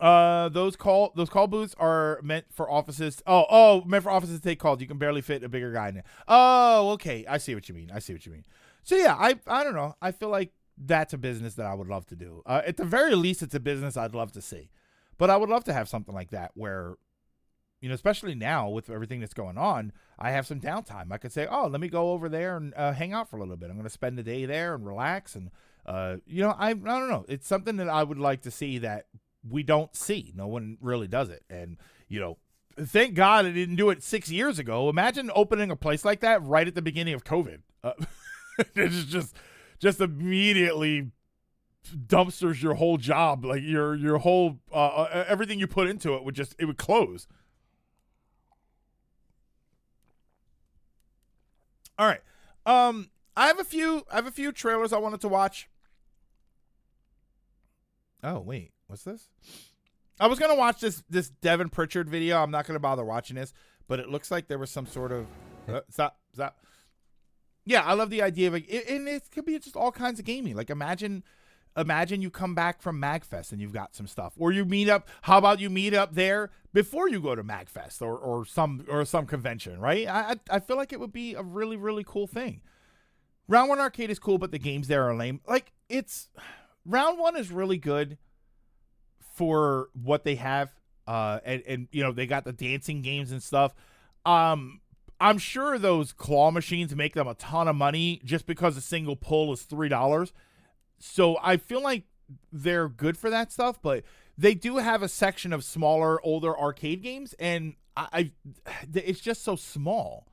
Speaker 1: Those call booths are meant for offices. Meant for offices to take calls. You can barely fit a bigger guy in there. Oh, okay. I see what you mean. So yeah, I don't know. I feel like that's a business that I would love to do. At the very least, it's a business I'd love to see. But I would love to have something like that where, especially now with everything that's going on, I have some downtime. I could say, oh, let me go over there and hang out for a little bit. I'm going to spend the day there and relax. And, I don't know. It's something that I would like to see that we don't see. No one really does it. And, thank God I didn't do it 6 years ago. Imagine opening a place like that right at the beginning of COVID. It's just immediately dumpsters your whole job, like your whole everything you put into it would close. All right, I have a few trailers I wanted to watch. Oh wait, what's this? I was gonna watch this Devin Pritchard video. I'm not gonna bother watching this, but it looks like there was some sort of stop. Yeah, I love the idea of it, and it could be just all kinds of gaming. Like imagine you come back from MagFest and you've got some stuff, or you meet up. How about you meet up there before you go to MagFest or some convention, right? I feel like it would be a really, really cool thing. Round One Arcade is cool, but the games there are lame. Like Round One is really good for what they have, and they got the dancing games and stuff. I'm sure those claw machines make them a ton of money just because a single pull is $3. So I feel like they're good for that stuff, but they do have a section of smaller, older arcade games, and it's just so small.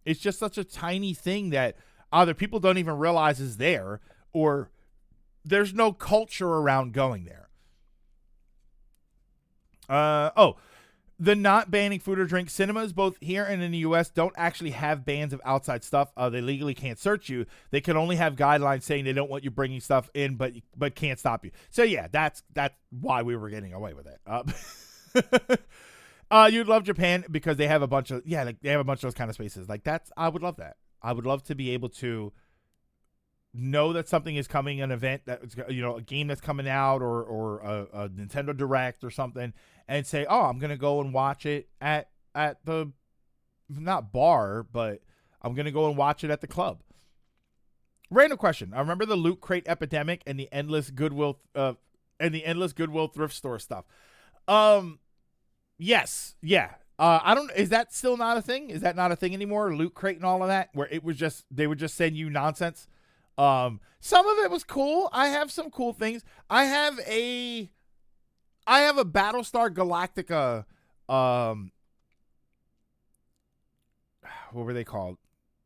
Speaker 1: It's just such a tiny thing that either people don't even realize is there, or there's no culture around going there. The not banning food or drink cinemas, both here and in the U.S., don't actually have bans of outside stuff. They legally can't search you. They can only have guidelines saying they don't want you bringing stuff in, but can't stop you. So yeah, that's why we were getting away with it. You'd love Japan because they have a bunch of those kind of spaces. Like I would love that. I would love to be able to know that something is coming, an event that's a game that's coming out, or a Nintendo Direct or something, and say, oh, I'm gonna go and watch it at the not bar, but I'm gonna go and watch it at the club. Random question: I remember the Loot Crate epidemic and the endless Goodwill thrift store stuff. Yes, yeah. I don't. Is that still not a thing? Is that not a thing anymore? Loot Crate and all of that, where it was just they would just send you nonsense. Some of it was cool. I have some cool things. I have I have a Battlestar Galactica. What were they called?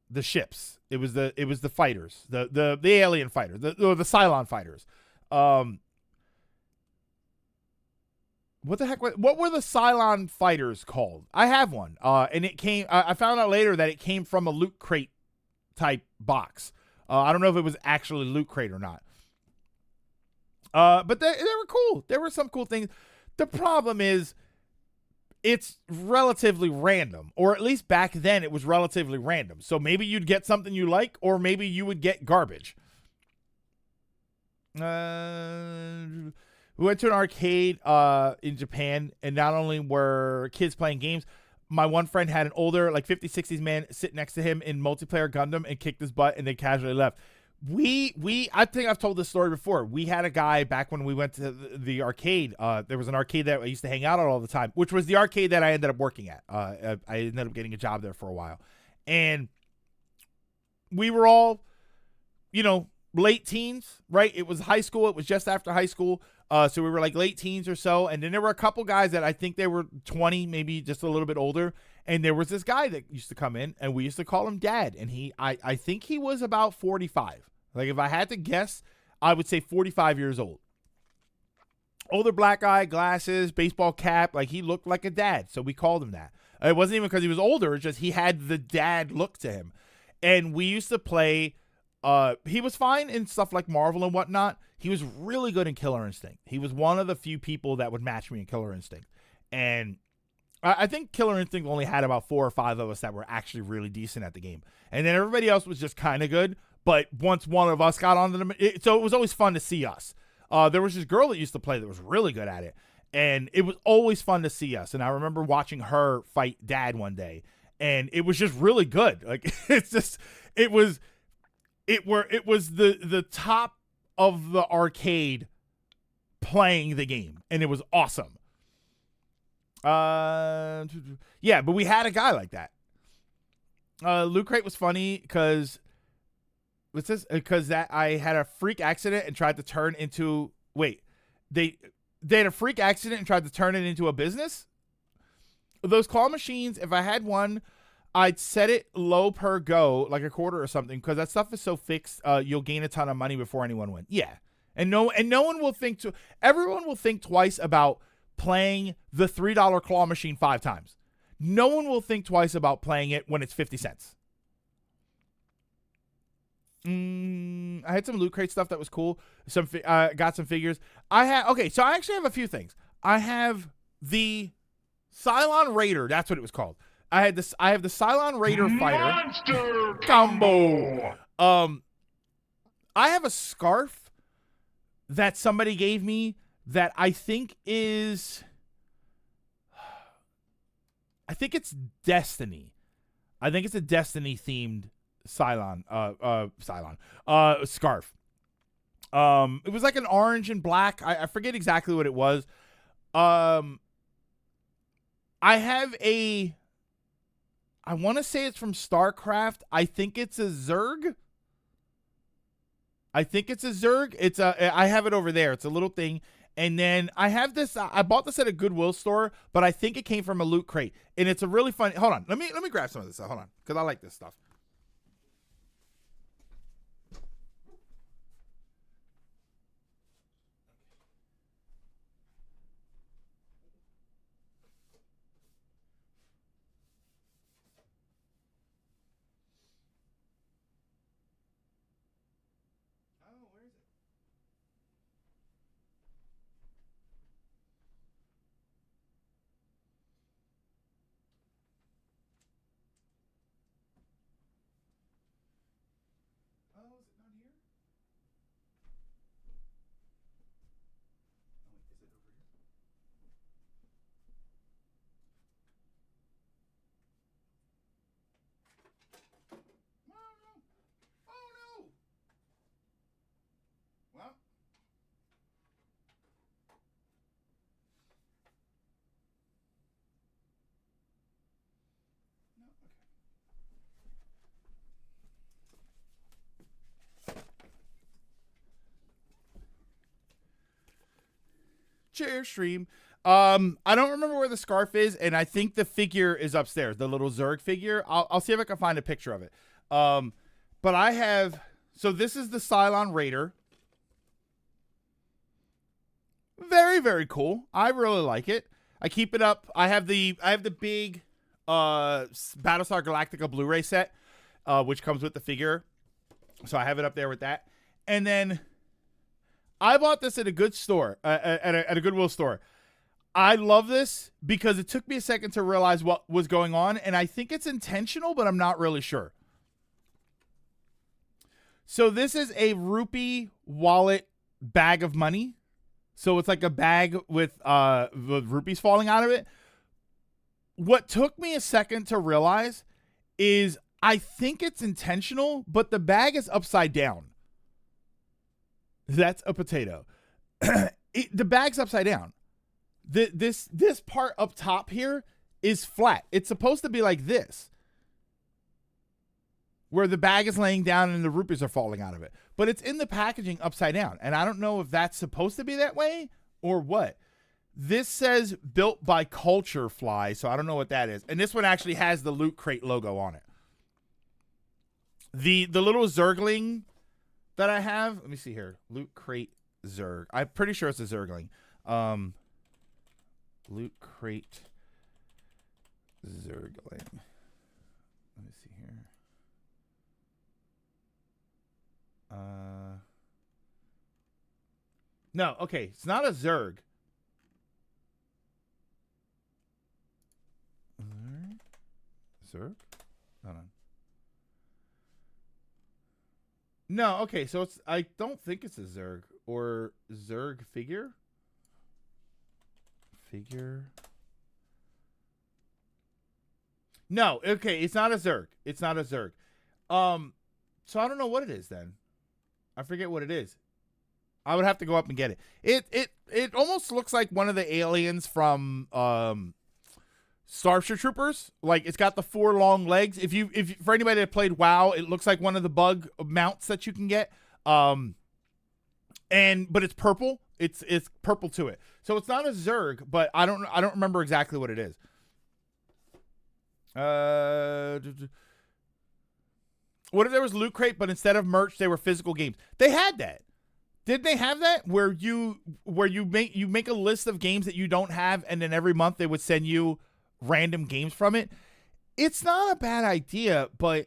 Speaker 1: The ships. It was the fighters, the alien fighters, the Cylon fighters. Um, what the heck? What were the Cylon fighters called? I have one. And it came. I found out later that it came from a Loot Crate type box. I don't know if it was actually Loot Crate or not. But they were cool. There were some cool things. The problem is, it's relatively random, or at least back then it was relatively random. So maybe you'd get something you like, or maybe you would get garbage. We went to an arcade in Japan, and not only were kids playing games, my one friend had an older, like 50s, 60s man sit next to him in multiplayer Gundam and kicked his butt, and they casually left. I think I've told this story before. We had a guy back when we went to the arcade. There was an arcade that I used to hang out at all the time, which was the arcade that I ended up working at. I ended up getting a job there for a while. And we were all, late teens, right? It was high school. It was just after high school. So we were like late teens or so. And then there were a couple guys that I think they were 20, maybe just a little bit older. And there was this guy that used to come in, and we used to call him Dad. And I think he was about 45. Like, if I had to guess, I would say 45 years old. Older black guy, glasses, baseball cap. Like, he looked like a dad. So we called him that. It wasn't even because he was older. It's just he had the dad look to him. And we used to play. He was fine in stuff like Marvel and whatnot. He was really good in Killer Instinct. He was one of the few people that would match me in Killer Instinct. And I think Killer Instinct only had about 4 or 5 of us that were actually really decent at the game. And then everybody else was just kind of good. But once one of us got onto them, so it was always fun to see us. There was this girl that used to play that was really good at it. And it was always fun to see us. And I remember watching her fight Dad one day. And it was just really good. Like, it was the top of the arcade playing the game. And it was awesome. Yeah, but we had a guy like that. Loot Crate was funny because that I had a freak accident and tried to turn into they had a freak accident and tried to turn it into a business. Those claw machines, if I had one, I'd set it low per go, like a quarter or something, because that stuff is so fixed. You'll gain a ton of money before anyone wins. Yeah, and no one will think to. Everyone will think twice about playing the $3 claw machine 5 times. No one will think twice about playing it when it's 50 cents. I had some Loot Crate stuff that was cool. Got some figures. So I actually have a few things. I have the Cylon Raider. That's what it was called. I have the Cylon Raider fighter.
Speaker 2: Monster
Speaker 1: Combo. I have a scarf that somebody gave me that I think it's Destiny. I think it's a Destiny themed Cylon scarf. It was like an orange and black. I forget exactly what it was. I have I want to say it's from StarCraft. I think it's a Zerg. I have it over there. It's a little thing. And then I have this. I bought this at a Goodwill store, but I think it came from a Loot Crate, and it's a really fun. Hold on, let me grab some of this. Hold on, because I like this stuff. Oh, where is it? Share stream. I don't remember where the scarf is, and I think the figure is upstairs. The little Zerg figure. I'll see if I can find a picture of it. But I have. So this is the Cylon Raider. Very, very cool. I really like it. I keep it up. I have the big Battlestar Galactica Blu-ray set, which comes with the figure. So I have it up there with that. And then I bought this at a good store, at a Goodwill store. I love this because it took me a second to realize what was going on, and I think it's intentional, but I'm not really sure. So this is a rupee wallet bag of money. So it's like a bag with rupees falling out of it. What took me a second to realize is I think it's intentional, but the bag is upside down. That's a potato. The bag's upside down. This part up top here is flat. It's supposed to be like this, where the bag is laying down and the rupees are falling out of it. But it's in the packaging upside down. And I don't know if that's supposed to be that way or what. This says built by Culture Fly, so I don't know what that is. And this one actually has the Loot Crate logo on it. The little Zergling that I have, let me see here. Loot Crate Zerg. I'm pretty sure it's a Zergling. Loot Crate Zergling. Let me see here. No, okay, it's not a Zerg. Zerg? Hold on. No, okay, so it's, I don't think it's a Zerg or Zerg figure. No, okay, it's not a Zerg. It's not a Zerg. So I don't know what it is then. I forget what it is. I would have to go up and get it. It almost looks like one of the aliens from Starship Troopers. Like, it's got the 4 long legs. If for anybody that played WoW, it looks like one of the bug mounts that you can get. But it's purple. It's purple to it. So it's not a Zerg, but I don't remember exactly what it is. What if there was Loot Crate, but instead of merch, they were physical games? They had that. Did they have that where you make a list of games that you don't have, and then every month they would send you random games from it? It's not a bad idea, but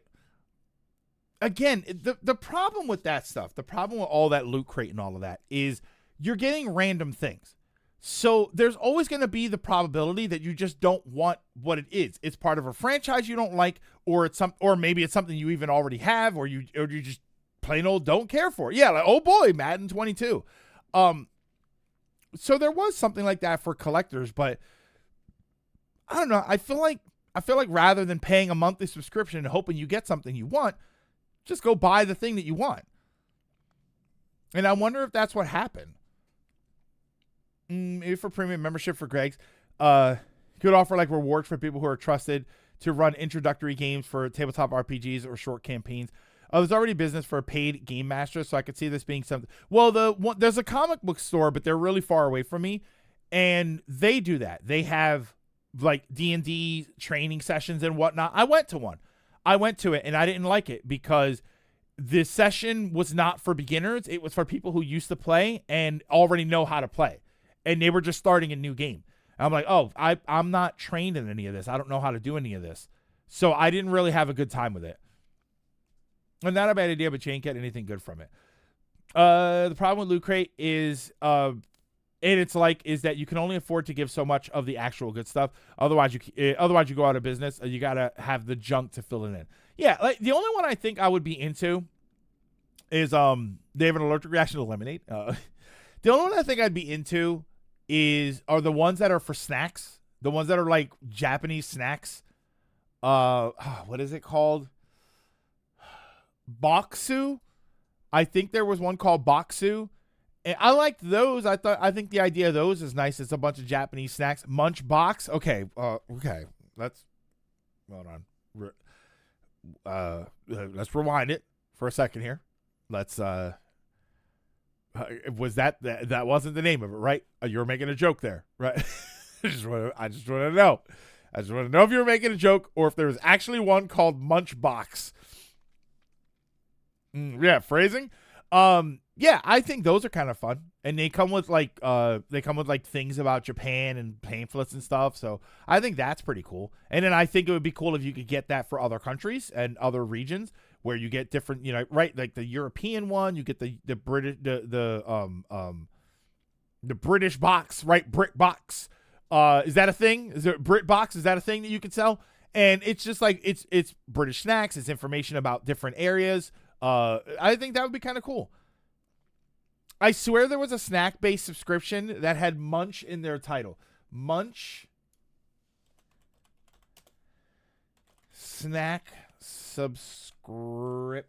Speaker 1: again, the problem with that stuff, the problem with all that Loot Crate and all of that is you're getting random things. So there's always going to be the probability that you just don't want what it is. It's part of a franchise you don't like, or maybe it's something you even already have, or you just plain old don't care for. Yeah, like, oh boy, Madden 22. So there was something like that for collectors, but I don't know. I feel like rather than paying a monthly subscription and hoping you get something you want, just go buy the thing that you want. And I wonder if that's what happened. Maybe for premium membership for Greg's, could offer like rewards for people who are trusted to run introductory games for tabletop RPGs or short campaigns. There's already business for a paid game master, so I could see this being something. Well, there's a comic book store, but they're really far away from me, and they do that. They have like D&D training sessions and whatnot. I went to one. I went to it, and I didn't like it because the session was not for beginners. It was for people who used to play and already know how to play. And they were just starting a new game. And I'm like, oh, I'm not trained in any of this. I don't know how to do any of this. So I didn't really have a good time with it. And not a bad idea, but you ain't getting anything good from it. The problem with Loot Crate is, and it's like, is that you can only afford to give so much of the actual good stuff. Otherwise you go out of business. You got to have the junk to fill it in. Yeah, like the only one I think I would be into is they have an allergic reaction to lemonade. The only one I think I'd be into are the ones that are for snacks. The ones that are like Japanese snacks. What is it called? Boxu. I think there was one called Boxu. And I liked those. I think the idea of those is nice. It's a bunch of Japanese snacks. Munch Box. Okay. Okay. Let's hold on. Let's rewind it for a second here. Let's Was that wasn't the name of it, right? You were making a joke there, right? I just want to know. I just want to know if you were making a joke or if there was actually one called Munchbox. Yeah, phrasing. Yeah, I think those are kind of fun, and they come with like things about Japan and pamphlets and stuff. So I think that's pretty cool. And then I think it would be cool if you could get that for other countries and other regions where you get different, right? Like the European one, you get the British the British box, right? Brit box. Is that a thing? Is there Brit box? Is that a thing that you could sell? And it's just like it's British snacks. It's information about different areas. I think that would be kind of cool. I swear there was a snack-based subscription that had Munch in their title. Munch snack subscription.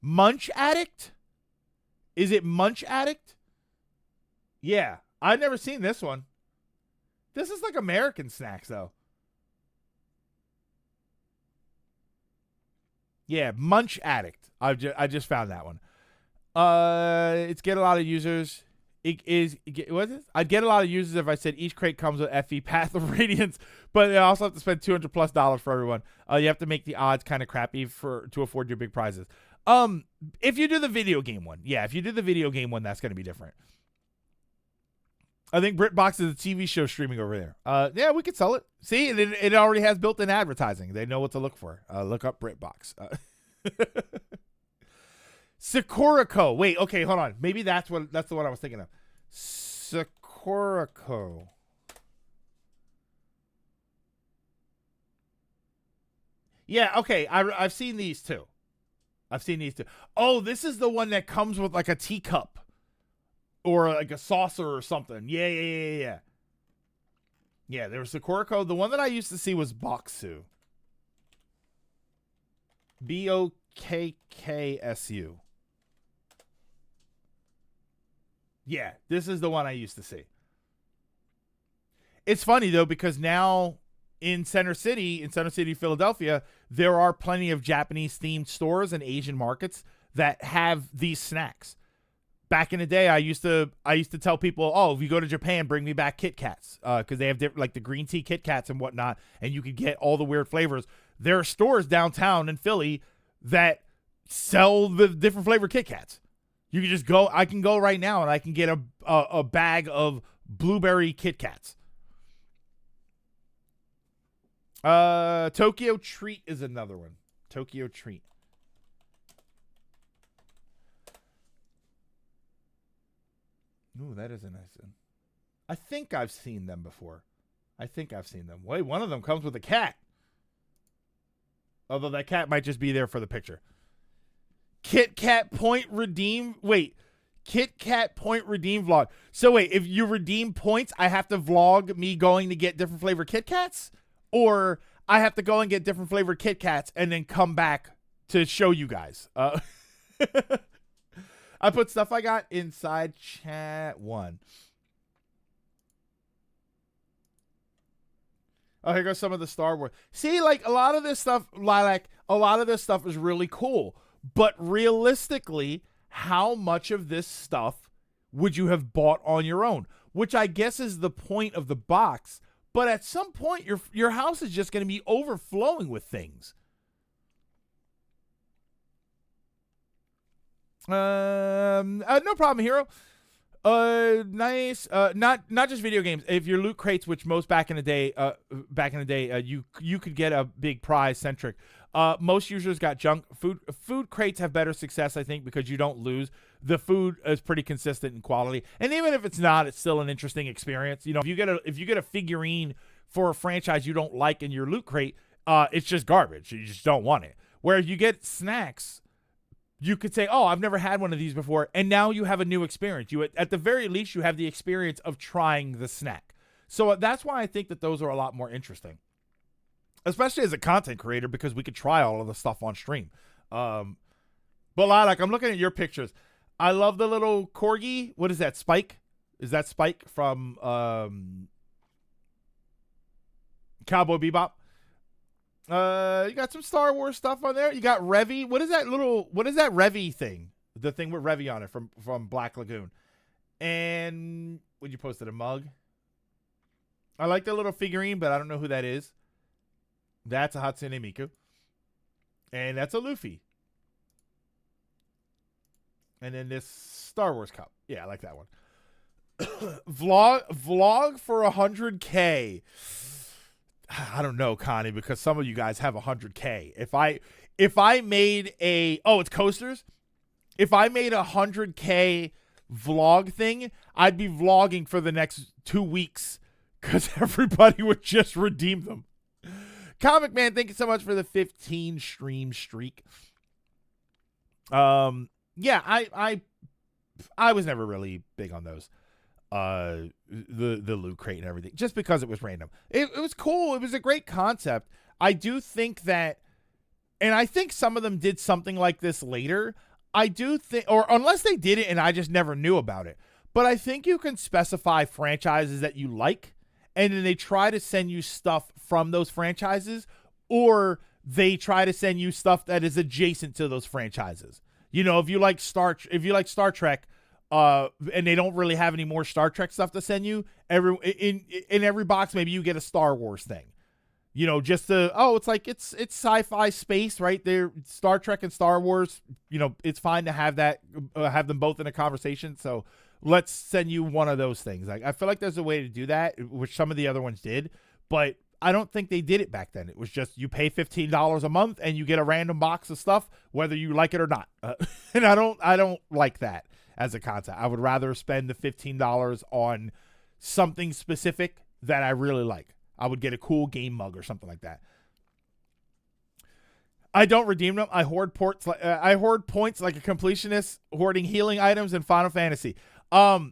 Speaker 1: Munch Addict? Is it Munch Addict? Yeah, I've never seen this one. This is like American snacks, though. Yeah, Munch Addict. I just found that one. It's get a lot of users. What is it? I'd get a lot of users if I said each crate comes with FE Path of Radiance, but I also have to spend $200+ for everyone. You have to make the odds kind of crappy to afford your big prizes. If you do the video game one, if you do the video game one, that's going to be different. I think BritBox is a TV show streaming over there. Yeah, we could sell it. See, it already has built-in advertising. They know what to look for. Look up BritBox. Sakuraco. Wait, okay, hold on. Maybe that's the one I was thinking of. Sakuraco. Yeah, okay. I've seen these too. Oh, this is the one that comes with like a teacup. Or like a saucer or something. Yeah. Yeah, there was Sakuraco. The one that I used to see was Bokksu. Bokksu. Yeah, this is the one I used to see. It's funny, though, because now in Center City, Philadelphia, there are plenty of Japanese-themed stores and Asian markets that have these snacks. Back in the day, I used to tell people, oh, if you go to Japan, bring me back Kit Kats, because they have like the green tea Kit Kats and whatnot, and you could get all the weird flavors. There are stores downtown in Philly that sell the different flavor Kit Kats. You can just go. I can go right now and I can get a bag of blueberry Kit Kats. Tokyo Treat is another one. Tokyo Treat. Ooh, that is a nice one. I think I've seen them before. Wait, one of them comes with a cat. Although that cat might just be there for the picture. Kit Kat Point Redeem. Wait. Kit Kat Point Redeem vlog. So wait, if you redeem points, I have to vlog me going to get different flavor Kit Kats? Or I have to go and get different flavor Kit Kats and then come back to show you guys? I put stuff I got inside chat 1. Oh, here goes some of the Star Wars. See, like a lot of this stuff, is really cool. But realistically, how much of this stuff would you have bought on your own? Which I guess is the point of the box. But at some point, your house is just going to be overflowing with things. No problem, Hero. Nice. Not just video games. If your loot crates, which most back in the day, you could get a big prize centric. Most users got junk. Food crates have better success, I think, because you don't lose. The food is pretty consistent in quality, and even if it's not, it's still an interesting experience. You know, if you get a figurine for a franchise you don't like in your loot crate, it's just garbage. You just don't want it. Where you get snacks, you could say, oh, I've never had one of these before, and now you have a new experience. At the very least, you have the experience of trying the snack. So that's why I think that those are a lot more interesting, especially as a content creator, because we could try all of the stuff on stream. But like I'm looking at your pictures. I love the little corgi. What is that, Spike? Is that Spike from Cowboy Bebop? You got some Star Wars stuff on there. You got Revy. What is that Revy thing? The thing with Revy on it from Black Lagoon. And would you posted a mug? I like the little figurine, but I don't know who that is. That's a Hatsune Miku. And that's a Luffy. And then this Star Wars cup. Yeah, I like that one. Vlog for 100K. I don't know, Connie, because some of you guys have 100K. If I made it's coasters. If I made 100K vlog thing, I'd be vlogging for the next 2 weeks because everybody would just redeem them. Comic Man, thank you so much for the 15 stream streak. Yeah, I was never really big on those. The loot crate and everything, just because it was random. It was cool. It was a great concept. I do think that, and I think some of them did something like this later. I do think, or unless they did it and I just never knew about it. But I think you can specify franchises that you like, and then they try to send you stuff from those franchises, or they try to send you stuff that is adjacent to those franchises. You know, if you like Star Trek, and they don't really have any more Star Trek stuff to send you, in every box, maybe you get a Star Wars thing. You know, just to, it's like, it's sci-fi space, right? There, Star Trek and Star Wars, you know, it's fine to have that, have them both in a conversation. So let's send you one of those things. Like, I feel like there's a way to do that, which some of the other ones did, but I don't think they did it back then. It was just, you pay $15 a month and you get a random box of stuff, whether you like it or not. And I don't like that as a concept. I would rather spend the $15 on something specific that I really like. I would get a cool game mug or something like that. I don't redeem them. I hoard points like a completionist, hoarding healing items in Final Fantasy. Gold.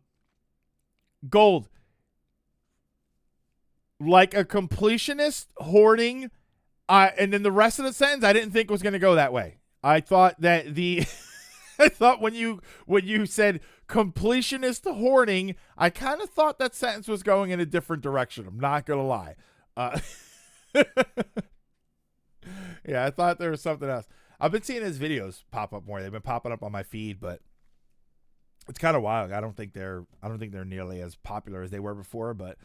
Speaker 1: Like a completionist, hoarding, and then the rest of the sentence I didn't think was going to go that way. I thought that I thought when you said completionist hoarding, I kind of thought that sentence was going in a different direction. I'm not going to lie. Yeah, I thought there was something else. I've been seeing his videos pop up more. They've been popping up on my feed, but it's kind of wild. I don't think they're nearly as popular as they were before, but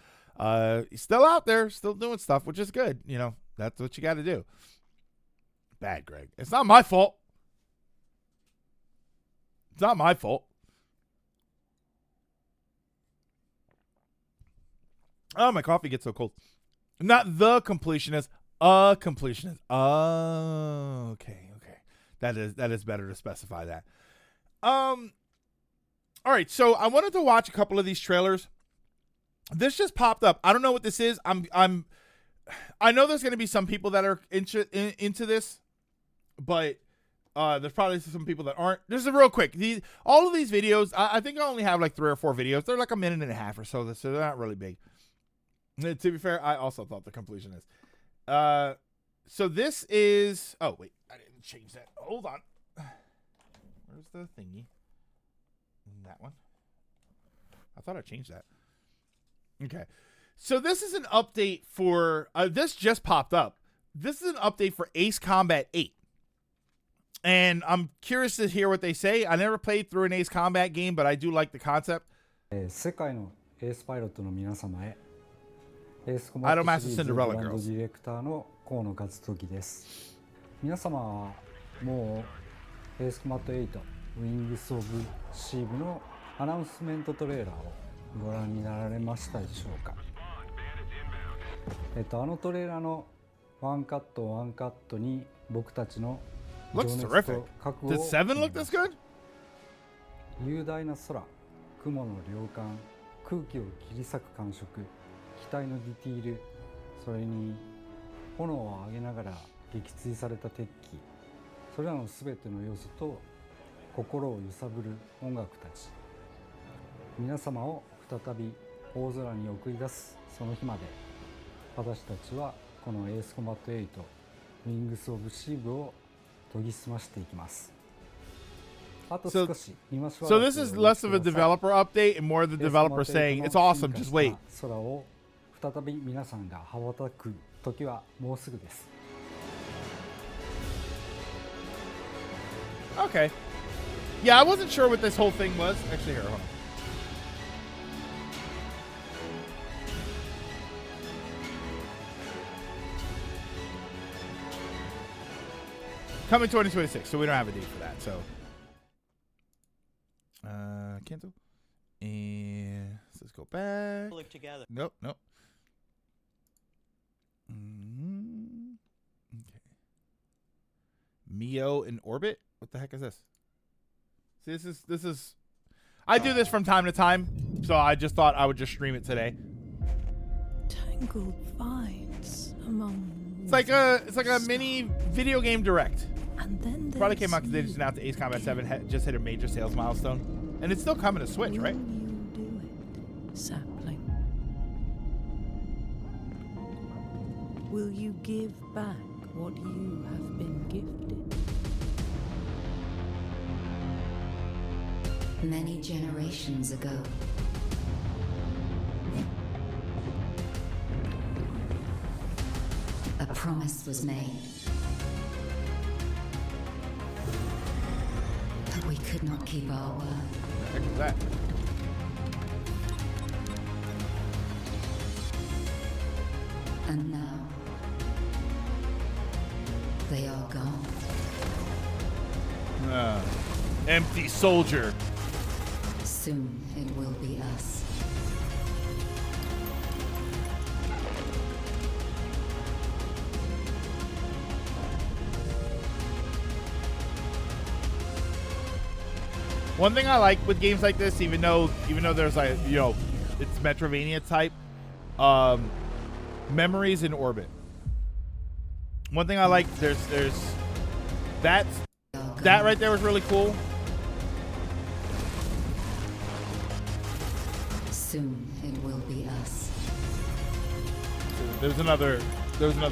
Speaker 1: he's still out there, still doing stuff, which is good. You know, that's what you got to do. Bad, Greg. It's not my fault. It's not my fault. Oh, my coffee gets so cold. Not the completionist, a completionist. Oh, okay. That is better to specify that. All right, so I wanted to watch a couple of these trailers. This just popped up. I don't know what this is. I know there's going to be some people that are into this, but there's probably some people that aren't. This is real quick. All of these videos, I think I only have like 3 or 4 videos. They're like a minute and a half or so, so they're not really big. To be fair, I also thought the completion is. So this is. Oh wait, I didn't change that. Hold on. Where's the thingy? That one. I thought I changed that. Okay. So this is an update for. This just popped up. This is an update for Ace Combat 8. And I'm curious to hear what they say. I never played through an Ace Combat game, but I do like the concept.
Speaker 2: 世界のエースパイロットの皆様へ、エースコマ
Speaker 1: I
Speaker 2: ッ
Speaker 1: don't
Speaker 2: ト
Speaker 1: master
Speaker 2: シリーズ
Speaker 1: Cinderella
Speaker 2: ブランド
Speaker 1: girls.
Speaker 2: ディレクターの河野和時です。皆様はもうエースコマット8ウィングスオブシーブのアナウンスメントトレーラーをご覧になられましたでしょうか。あのトレーラーのワンカットに僕たちの情
Speaker 1: Looks
Speaker 2: 熱
Speaker 1: terrific.
Speaker 2: と覚悟
Speaker 1: Did
Speaker 2: を
Speaker 1: 7 look this good?
Speaker 2: 雄大な空、雲の量感、空気を切り裂く感触、機体のディティール、それに炎を上げながら撃墜された鉄器、それらの全ての要素と心を揺さぶる音楽たち、皆様を再び大空に送り出すその日まで、私たちはこのエースコンバット8ウィングスオブシーブを研ぎ澄ましていきます。あと
Speaker 1: So-
Speaker 2: 少し今しば
Speaker 1: So
Speaker 2: らく
Speaker 1: this is
Speaker 2: お待
Speaker 1: less
Speaker 2: ち
Speaker 1: of a
Speaker 2: ください
Speaker 1: developer update and more of the
Speaker 2: レースマ
Speaker 1: developer
Speaker 2: テイ
Speaker 1: saying
Speaker 2: ト
Speaker 1: it's
Speaker 2: の
Speaker 1: awesome.
Speaker 2: 進
Speaker 1: Just
Speaker 2: 化
Speaker 1: wait.
Speaker 2: した空を再び皆さんが羽ばたく時はもうすぐです
Speaker 1: Okay. Yeah, I wasn't sure what this whole thing was. Actually, here, hold on. Coming 2026, so we don't have a date for that. So, cancel. And let's go back.
Speaker 3: Live together.
Speaker 1: Nope, nope. Okay. Mio in orbit? What the heck is this? See, this is. I do this from time to time, so I just thought I would just stream it today.
Speaker 4: Tangled vines among.
Speaker 1: It's like a mini video game direct.
Speaker 4: And then
Speaker 1: Probably came out
Speaker 4: there's
Speaker 1: because they just announced Ace Combat 7 just hit a major sales milestone, and it's still coming to Switch,
Speaker 4: Will
Speaker 1: right?
Speaker 4: you do it, sapling? Will you give back what you have been gifted?
Speaker 5: Many generations ago, a promise was made. But we could not keep our word.
Speaker 1: What the heck is that?
Speaker 5: And now, they are gone.
Speaker 1: Empty soldier.
Speaker 5: Soon it will be us.
Speaker 1: One thing I like with games like this, even though there's like, you know, it's Metrovania type, memories in orbit. One thing I like, there's that right there was really cool.
Speaker 5: Soon it will be us.
Speaker 1: There was another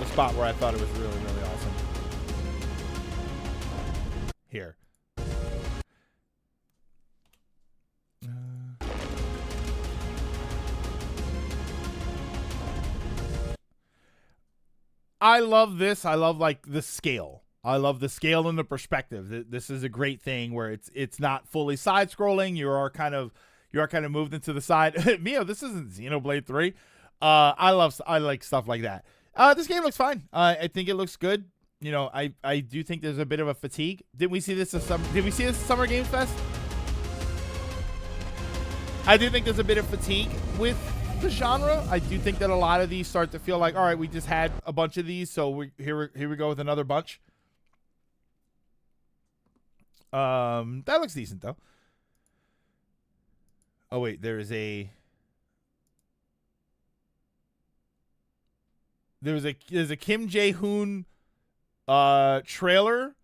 Speaker 1: spot where I thought it was really, really awesome. Here. I love this. I love like the scale. I love the scale and the perspective. This is a great thing where it's not fully side scrolling. You are kind of moved into the side. Mio, this isn't Xenoblade 3. I like stuff like that. This game looks fine. I think it looks good. You know, I do think there's a bit of a fatigue. Did we see this at Summer Games Fest? I do think there's a bit of fatigue with the genre. I do think that a lot of these start to feel like, all right, we just had a bunch of these, so here we go with another bunch. That looks decent though. Oh wait, there's a Kim Jae-hoon trailer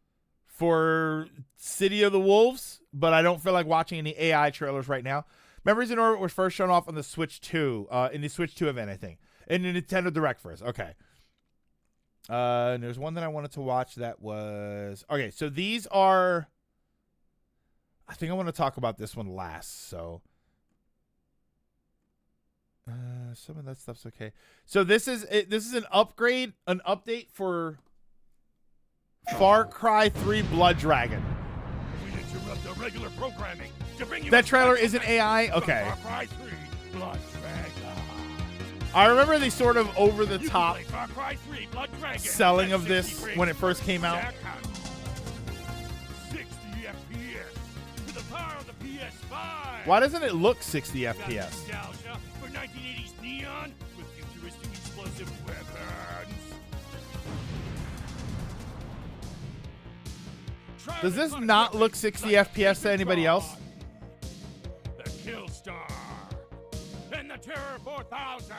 Speaker 1: for City of the Wolves, but I don't feel like watching any AI trailers right now. Memories in Orbit was first shown off on the Switch 2, in the Switch 2 event, I think. In the Nintendo Direct first. Okay. And there's one that I wanted to watch that was... Okay, so these are... I think I want to talk about this one last, so... some of that stuff's okay. So this is an upgrade, an update for Far Cry 3 Blood Dragon.
Speaker 6: We interrupt our regular programming to bring you
Speaker 1: That trailer isn't AI? Okay.
Speaker 6: Far Cry 3 Blood Dragon.
Speaker 1: I remember the sort of over the
Speaker 6: You
Speaker 1: top
Speaker 6: can play Far Cry 3 Blood Dragon
Speaker 1: selling
Speaker 6: at
Speaker 1: of
Speaker 6: 60
Speaker 1: this
Speaker 6: frames
Speaker 1: when it first
Speaker 6: per
Speaker 1: came out.
Speaker 6: second. 60 FPS with the power of the PS5.
Speaker 1: Why doesn't it look 60
Speaker 6: Got
Speaker 1: FPS?
Speaker 6: nostalgia for 1980s neon with futuristic explosive weapons. Try
Speaker 1: Does
Speaker 6: the
Speaker 1: this
Speaker 6: fun
Speaker 1: not
Speaker 6: weapons
Speaker 1: look 60
Speaker 6: like
Speaker 1: FPS to anybody else?
Speaker 6: The Killstar and the Terror 4000.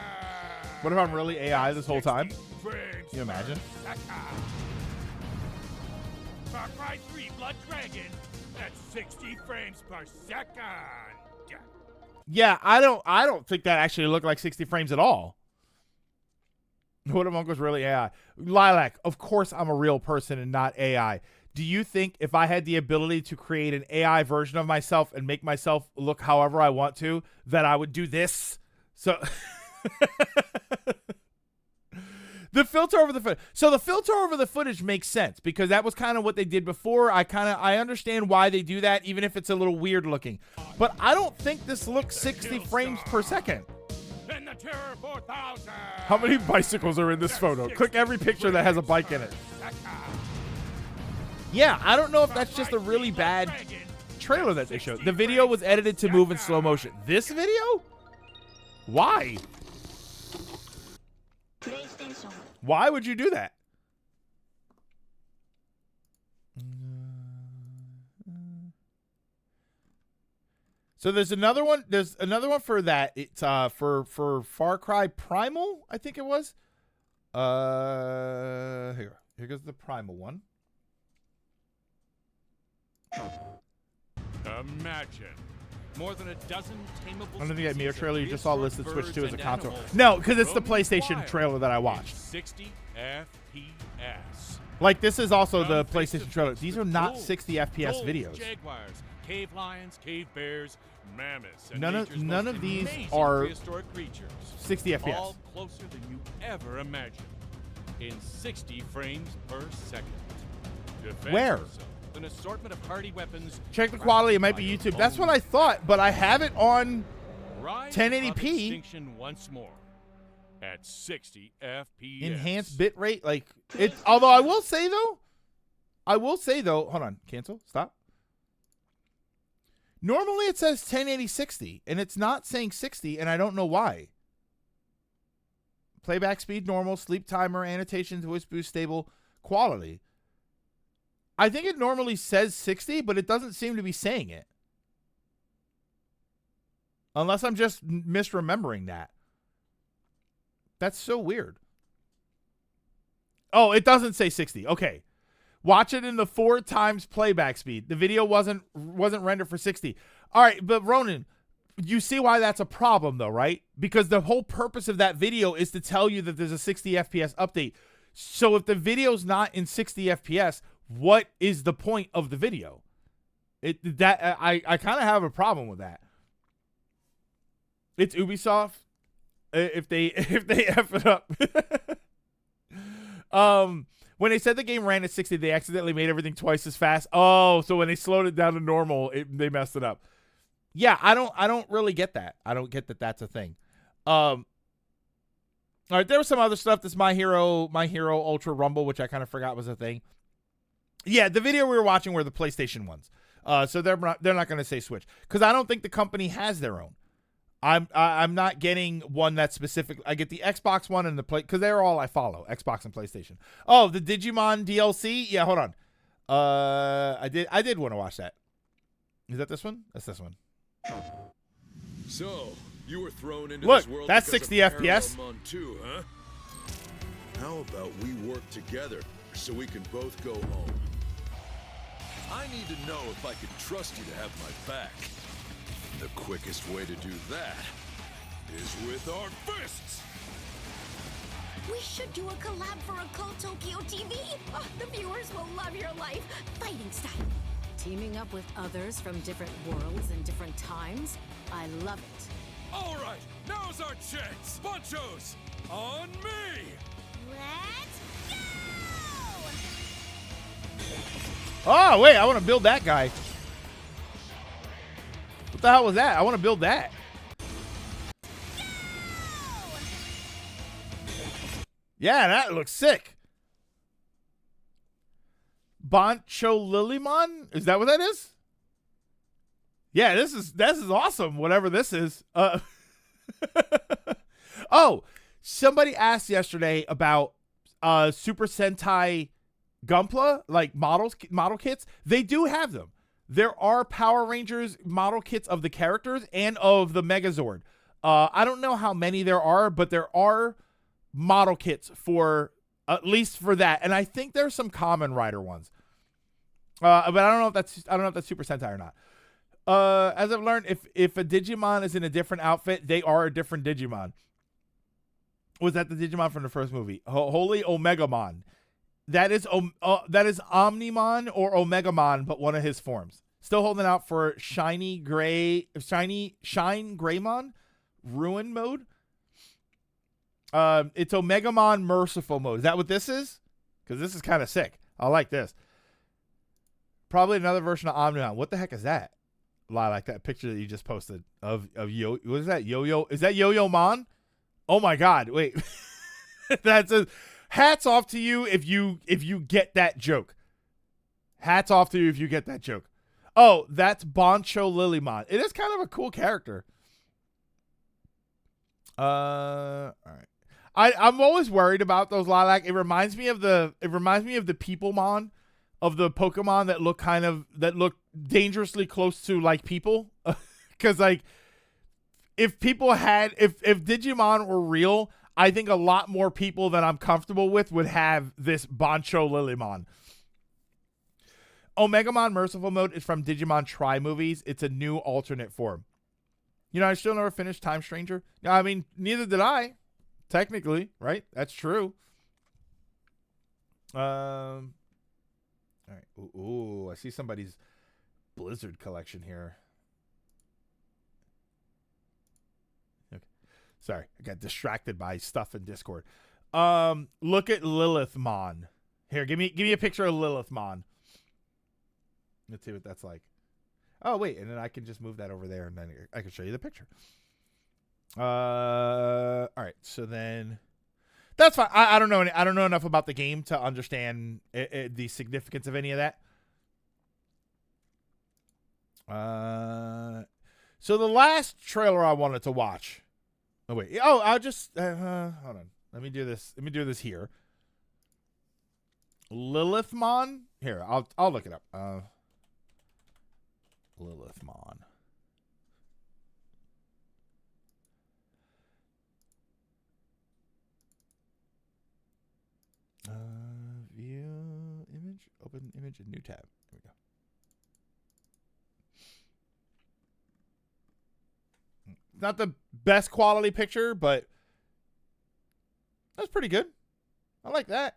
Speaker 1: What if I'm really AI this whole time?
Speaker 6: 60 frames
Speaker 1: Can you imagine?
Speaker 6: per second. Far Cry 3 Blood Dragon at 60 frames per second.
Speaker 1: Yeah, I don't think that actually looked like 60 frames at all. What if Uncle's really AI? Lilac, of course I'm a real person and not AI. do you think if I had the ability to create an AI version of myself and make myself look however I want to, that I would do this? So the filter over the footage. So the filter over the footage makes sense because that was kind of what they did before. I understand why they do that, even if it's a little weird looking. But I don't think this looks 60 frames per second.
Speaker 6: And the Terror 4000.
Speaker 1: How many bicycles are in this photo? Click every picture that has a bike in it. Yeah, I don't know if that's just a really bad trailer that they showed. The video was edited to move in slow motion. This video? Why? Why would you do that? So there's another one. There's another one for that. It's for Far Cry Primal, I think it was. Here goes the Primal one.
Speaker 6: Imagine more than a dozen tameable.
Speaker 1: I don't think that mirror trailer you just saw listed Switch 2 as a console.
Speaker 6: animals
Speaker 1: No, because it's the
Speaker 6: roaming
Speaker 1: PlayStation
Speaker 6: wild
Speaker 1: trailer that I
Speaker 6: in
Speaker 1: watched.
Speaker 6: 60 FPS.
Speaker 1: Like, this is also the
Speaker 6: Come face to
Speaker 1: PlayStation trailer.
Speaker 6: face
Speaker 1: These
Speaker 6: with
Speaker 1: are not
Speaker 6: wolves,
Speaker 1: 60 FPS
Speaker 6: wolves,
Speaker 1: videos.
Speaker 6: Jaguars, cave lions, cave bears, mammoths, and
Speaker 1: None
Speaker 6: nature's
Speaker 1: of
Speaker 6: most
Speaker 1: these
Speaker 6: amazing
Speaker 1: are
Speaker 6: prehistoric creatures.
Speaker 1: 60 FPS.
Speaker 6: All closer than you ever imagined. In 60 frames per second. Defend
Speaker 1: Where?
Speaker 6: yourself with an assortment of hardy weapons.
Speaker 1: Check the quality. It might be YouTube. That's what I thought, but I have it on
Speaker 6: Rise
Speaker 1: 1080p.
Speaker 6: above extinction once more at 60 FPS.
Speaker 1: enhanced bit rate. Like, it. Although I will say though, hold on, cancel, stop. Normally it says 1080 60, and it's not saying 60, and I don't know why. Playback speed normal, sleep timer, annotations, voice boost stable, quality. I think it normally says 60, but it doesn't seem to be saying it. Unless I'm just misremembering that. That's so weird. Oh, it doesn't say 60. Okay. Watch it in the 4 times playback speed. The video wasn't rendered for 60. All right, but Ronan, you see why that's a problem though, right? Because the whole purpose of that video is to tell you that there's a 60 FPS update. So if the video's not in 60 FPS, what is the point of the video? I kind of have a problem with that. It's Ubisoft. If they F it up. When they said the game ran at 60, they accidentally made everything twice as fast. Oh, so when they slowed it down to normal, they messed it up. Yeah, I don't really get that. I don't get that that's a thing. All right, there was some other stuff. This My Hero Ultra Rumble, which I kind of forgot was a thing. Yeah, the video we were watching were the PlayStation ones. So they're not going to say Switch because I don't think the company has their own. I'm not getting one that's specific. I get the Xbox one and the play because they're all I follow, Xbox and PlayStation. Oh, the Digimon DLC. Yeah, hold on. I did want to watch that. Is that this one? That's this one.
Speaker 3: So you were thrown into
Speaker 1: Look,
Speaker 3: this world
Speaker 1: that's
Speaker 3: because
Speaker 1: 60
Speaker 3: of
Speaker 1: FPS.
Speaker 3: Parallel Mon 2, huh? How about we work together so we can both go home? I need to know if I can trust you to have my back. The quickest way to do that is with our fists.
Speaker 7: We should do a collab for a Cult Tokyo TV. Oh, the viewers will love your life. Fighting style.
Speaker 8: Teaming up with others from different worlds and different times? I love it.
Speaker 6: All right, now's our chance. Bunchos, on me.
Speaker 7: Let's go!
Speaker 1: Oh, wait, I want to build that guy. What the hell was that? I want to build that. Yeah, that looks sick. Boncho Lilymon? Is that what that is? Yeah, this is awesome, whatever this is. Oh, somebody asked yesterday about Super Sentai Gunpla, like model kits. They do have them. There are Power Rangers model kits of the characters and of the Megazord. I don't know how many there are, but there are model kits for at least for that. And I think there's some Kamen Rider ones. But I don't know if that's Super Sentai or not. As I've learned, if a Digimon is in a different outfit, they are a different Digimon. Was that the Digimon from the first movie? Holy Omegamon. That is Omnimon or Omegamon, but one of his forms. Still holding out for Shine Greymon Ruin mode. It's Omegamon Merciful mode. Is that what this is? Because this is kind of sick. I like this. Probably another version of Omnimon. What the heck is that? Like that picture that you just posted of Yo. What is that? Yo-Yo? Is that Yo-Yo Mon? Oh my God! Wait, that's a. Hats off to you if you get that joke. Hats off to you if you get that joke. Oh, that's Boncho Lilymon. It is kind of a cool character. All right. I'm always worried about those Lilac. It reminds me of the Peoplemon, of the Pokemon that look dangerously close to like people. Cause like if Digimon were real, I think a lot more people than I'm comfortable with would have this Boncho Lilymon. Omegamon Merciful Mode is from Digimon Tri-Movies. It's a new alternate form. You know, I still never finished Time Stranger. I mean, neither did I. Technically, right? That's true. All right. Ooh, I see somebody's Blizzard collection here. Sorry, I got distracted by stuff in Discord. Look at Lilithmon. Here, give me a picture of Lilithmon. Let's see what that's like. Oh wait, and then I can just move that over there, and then I can show you the picture. All right, so then that's fine. I don't know. I don't know enough about the game to understand the significance of any of that. So the last trailer I wanted to watch. Oh wait. Oh, I'll just hold on. Let me do this here. Lilithmon. Here, I'll look it up. Lilithmon. View image. Open image. A new tab. There we go. Not the best quality picture, but that's pretty good. I like that.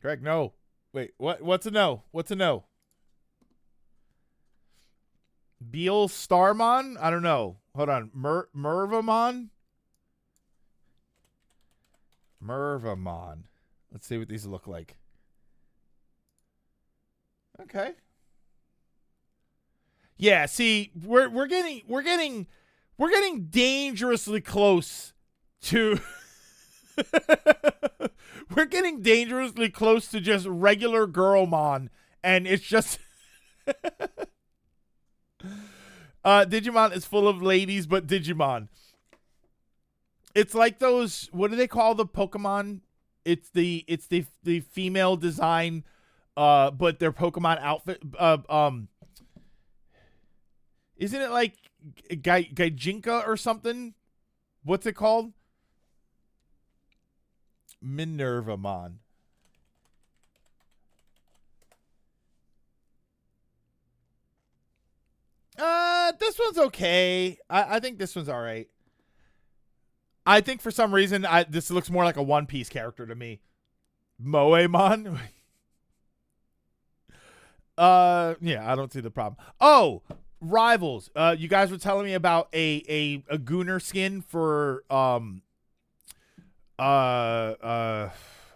Speaker 1: Greg, no. Wait, what? What's a no? What's a no? Beal Starmon? I don't know. Hold on. Mervamon? Mervamon. Let's see what these look like. Okay. Yeah, see, we're getting dangerously close to we're getting dangerously close to just regular Girlmon, and it's just Digimon is full of ladies, but Digimon. It's like those, what do they call the Pokemon? It's the female design, but their Pokemon outfit. Isn't it like Gaijinka or something? What's it called? Minervamon. This one's okay. I think this one's all right. I think for some reason this looks more like a One Piece character to me. Moemon. Yeah, I don't see the problem. Oh, Rivals. You guys were telling me about a Gooner skin for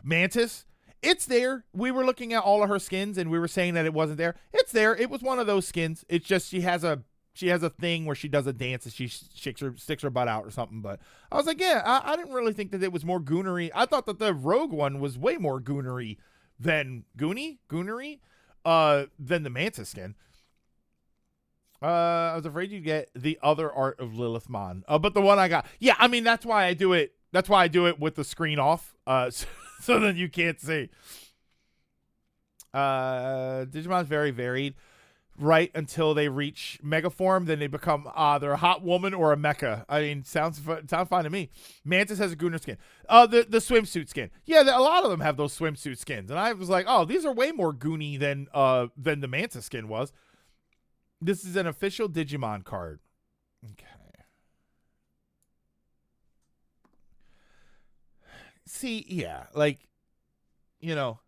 Speaker 1: Mantis. It's there. We were looking at all of her skins and we were saying that it wasn't there. It's there. It was one of those skins. It's just she has a thing where she does a dance and she sticks her butt out or something. But I was like, yeah, I didn't really think that it was more goonery. I thought that the Rogue one was way more goonery than goonery than the Mantis skin. I was afraid you'd get the other art of Lilithmon. But the one I got, yeah, I mean that's why I do it. That's why I do it with the screen off. So then you can't see. Digimon's very varied, right until they reach Mega Form. Then they become either a hot woman or a mecha. I mean, sounds fine to me. Mantis has a Gooner skin. The swimsuit skin. Yeah, a lot of them have those swimsuit skins, and I was like, oh, these are way more goony than the Mantis skin was. This is an official Digimon card. Okay. see, yeah, like, you know,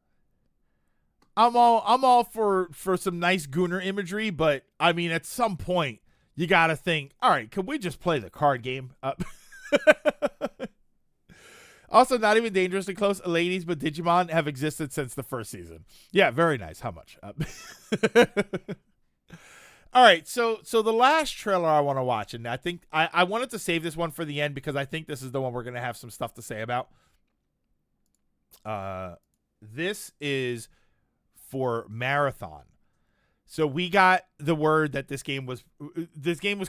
Speaker 1: I'm all for some nice Gooner imagery, but I mean, at some point, you got to think, all right, can we just play the card game? Also, not even dangerously close. Ladies, but Digimon have existed since the first season. Yeah, very nice. How much? All right, so the last trailer I want to watch, and I think I wanted to save this one for the end because I think this is the one we're going to have some stuff to say about. This is for Marathon. So we got the word that this game was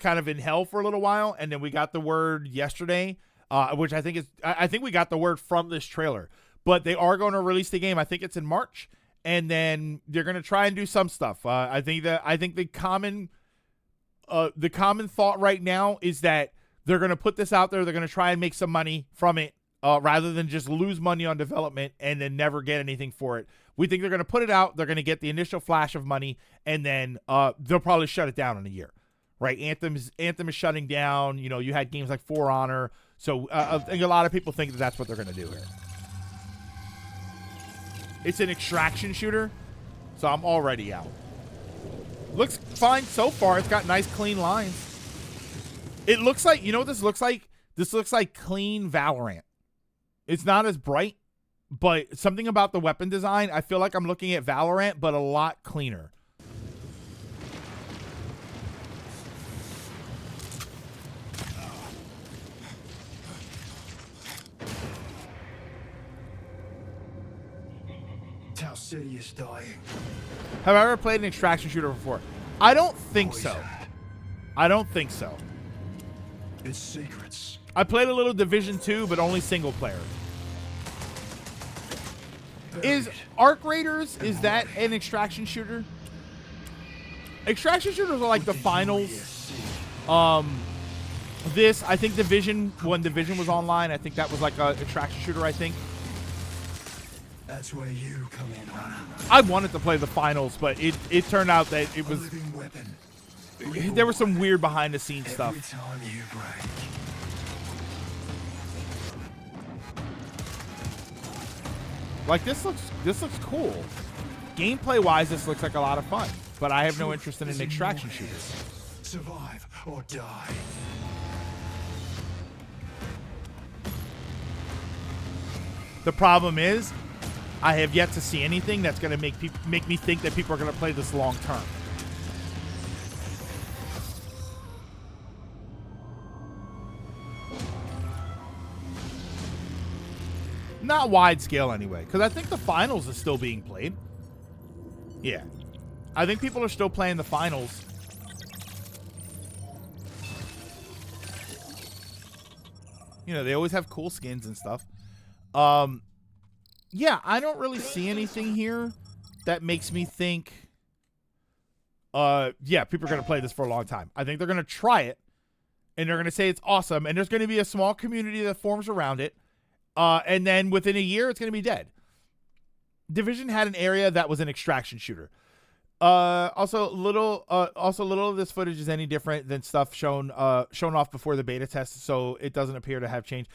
Speaker 1: kind of in hell for a little while, and then we got the word yesterday, which I think we got the word from this trailer. But they are going to release the game. I think it's in March, and then they're going to try and do some stuff. I think the common thought right now is that they're going to put this out there. They're going to try and make some money from it, rather than just lose money on development and then never get anything for it. We think they're going to put it out. They're going to get the initial flash of money, and then they'll probably shut it down in a year, right? Anthem is shutting down. You know, you had games like For Honor. So I think a lot of people think that that's what they're going to do here. It's an extraction shooter, so I'm already out. Looks fine so far. It's got nice, clean lines. It looks like, you know what this looks like? This looks like clean Valorant. It's not as bright, but something about the weapon design, I feel like I'm looking at Valorant, but a lot cleaner.
Speaker 9: Tau City is dying.
Speaker 1: Have I ever played an extraction shooter before? I don't think so. I don't think so.
Speaker 9: It's secrets.
Speaker 1: I played a little Division 2, but only single player. Is Arc Raiders, is that an extraction shooter? Extraction shooters are like the finals. This, I think Division, when Division was online, I think that was like an extraction shooter, I think.
Speaker 9: That's where you come in, Runner.
Speaker 1: I wanted to play the finals, but it turned out that it was, there was some weird behind the scenes stuff.
Speaker 9: Every time you break.
Speaker 1: Like, this looks cool. Gameplay wise, this looks like a lot of fun, but I have no interest in an extraction shooter.
Speaker 9: Survive or die.
Speaker 1: The problem is, I have yet to see anything that's going to make me think that people are going to play this long term. Not wide scale anyway, because I think the finals is still being played. Yeah. I think people are still playing the finals. You know, they always have cool skins and stuff. Yeah, I don't really see anything here that makes me think, yeah, people are going to play this for a long time. I think they're going to try it, and they're going to say it's awesome, and there's going to be a small community that forms around it. And then within a year, it's going to be dead. Division had an area that was an extraction shooter. Also, little of this footage is any different than stuff shown off before the beta test, so it doesn't appear to have changed.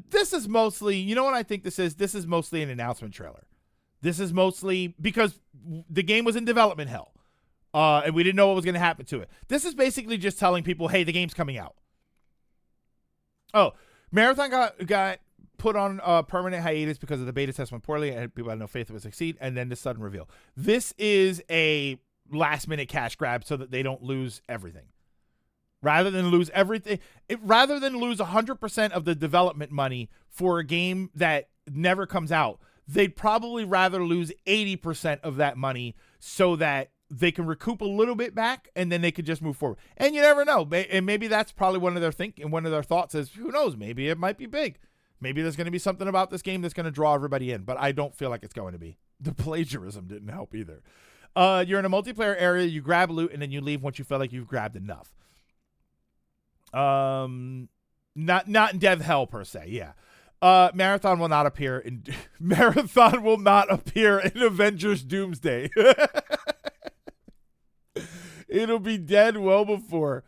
Speaker 1: This is mostly, you know what I think this is? This is mostly an announcement trailer. This is mostly because the game was in development hell, and we didn't know what was going to happen to it. This is basically just telling people, hey, the game's coming out. Oh, Marathon got put on a permanent hiatus because of the beta test went poorly and people had no faith it would succeed, and then the sudden reveal. This is a last-minute cash grab so that they don't lose everything. Rather than lose everything, rather than lose 100% of the development money for a game that never comes out, they'd probably rather lose 80% of that money so that they can recoup a little bit back and then they could just move forward. And you never know. And maybe that's probably one of their thoughts is, who knows, maybe it might be big. Maybe there's going to be something about this game that's going to draw everybody in, but I don't feel like it's going to be. The plagiarism didn't help either. You're in a multiplayer area, you grab loot, and then you leave once you feel like you've grabbed enough. Not in dev hell per se, yeah. Marathon will not appear in Avengers Doomsday. It'll be dead well before.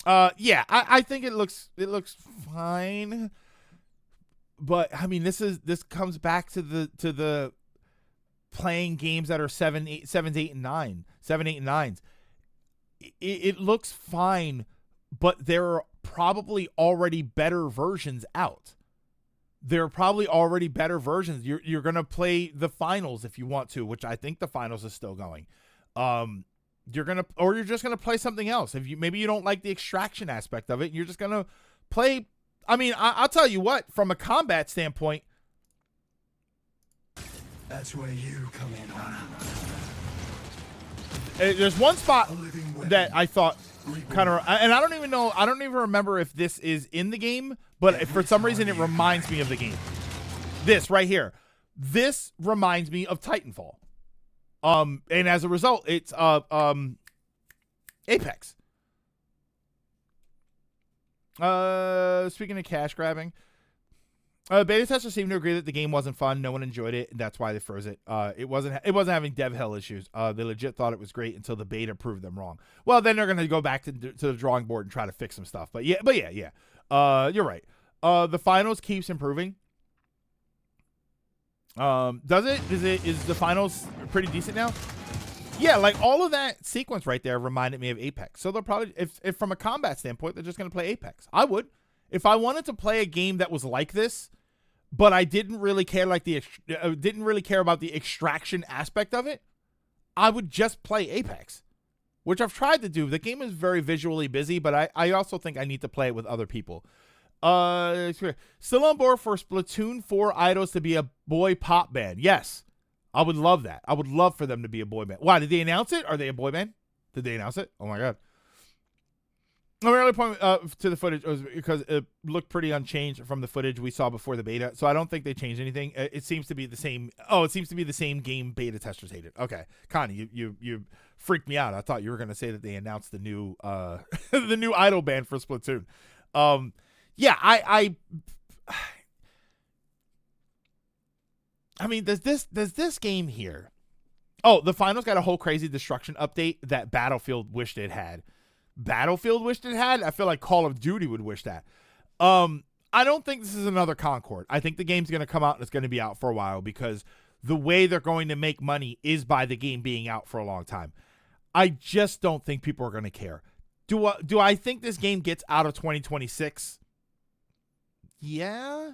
Speaker 1: Yeah, I think it looks fine. But I mean, this comes back to the playing games that are 7, 8, 7, 8, and 9, 7, 8, and 9s. It looks fine, but there are probably already better versions out. There are probably already better versions. You're gonna play the finals if you want to, which I think the finals is still going. You're just gonna play something else. If maybe you don't like the extraction aspect of it, you're just gonna play. I mean, I'll tell you what, from a combat standpoint,
Speaker 9: That's where you come in, Honor.
Speaker 1: there's one spot that I thought kind of, and I don't even remember if this is in the game, but for some reason it reminds me of the game. This right here, this reminds me of Titanfall. And as a result, it's Apex. Speaking of cash grabbing, beta testers seem to agree that the game wasn't fun. No one enjoyed it, and that's why they froze it. It wasn't having dev hell issues. They legit thought it was great until the beta proved them wrong. Well, then they're gonna go back to the drawing board and try to fix some stuff. But yeah. You're right. The finals keeps improving. Does it? Is the finals pretty decent now? Yeah, like all of that sequence right there reminded me of Apex. So they'll probably, if from a combat standpoint, they're just going to play Apex. I would. If I wanted to play a game that was like this, but I didn't really care about the extraction aspect of it, I would just play Apex, which I've tried to do. The game is very visually busy, but I also think I need to play it with other people. Still on board for Splatoon 4 Idols to be a boy pop band. Yes. I would love that. I would love for them to be a boy band. Why, did they announce it? Are they a boy band? Did they announce it? Oh my god. My early point to the footage was because it looked pretty unchanged from the footage we saw before the beta. So I don't think they changed anything. It seems to be the same. Oh, it seems to be the same game beta testers hated. Okay. Connie, you freaked me out. I thought you were going to say that they announced the new the new idol band for Splatoon. Yeah, I mean, does this game here? Oh, the finals got a whole crazy destruction update that Battlefield wished it had. Battlefield wished it had? I feel like Call of Duty would wish that. I don't think this is another Concord. I think the game's going to come out and it's going to be out for a while because the way they're going to make money is by the game being out for a long time. I just don't think people are going to care. Do I think this game gets out of 2026? Yeah.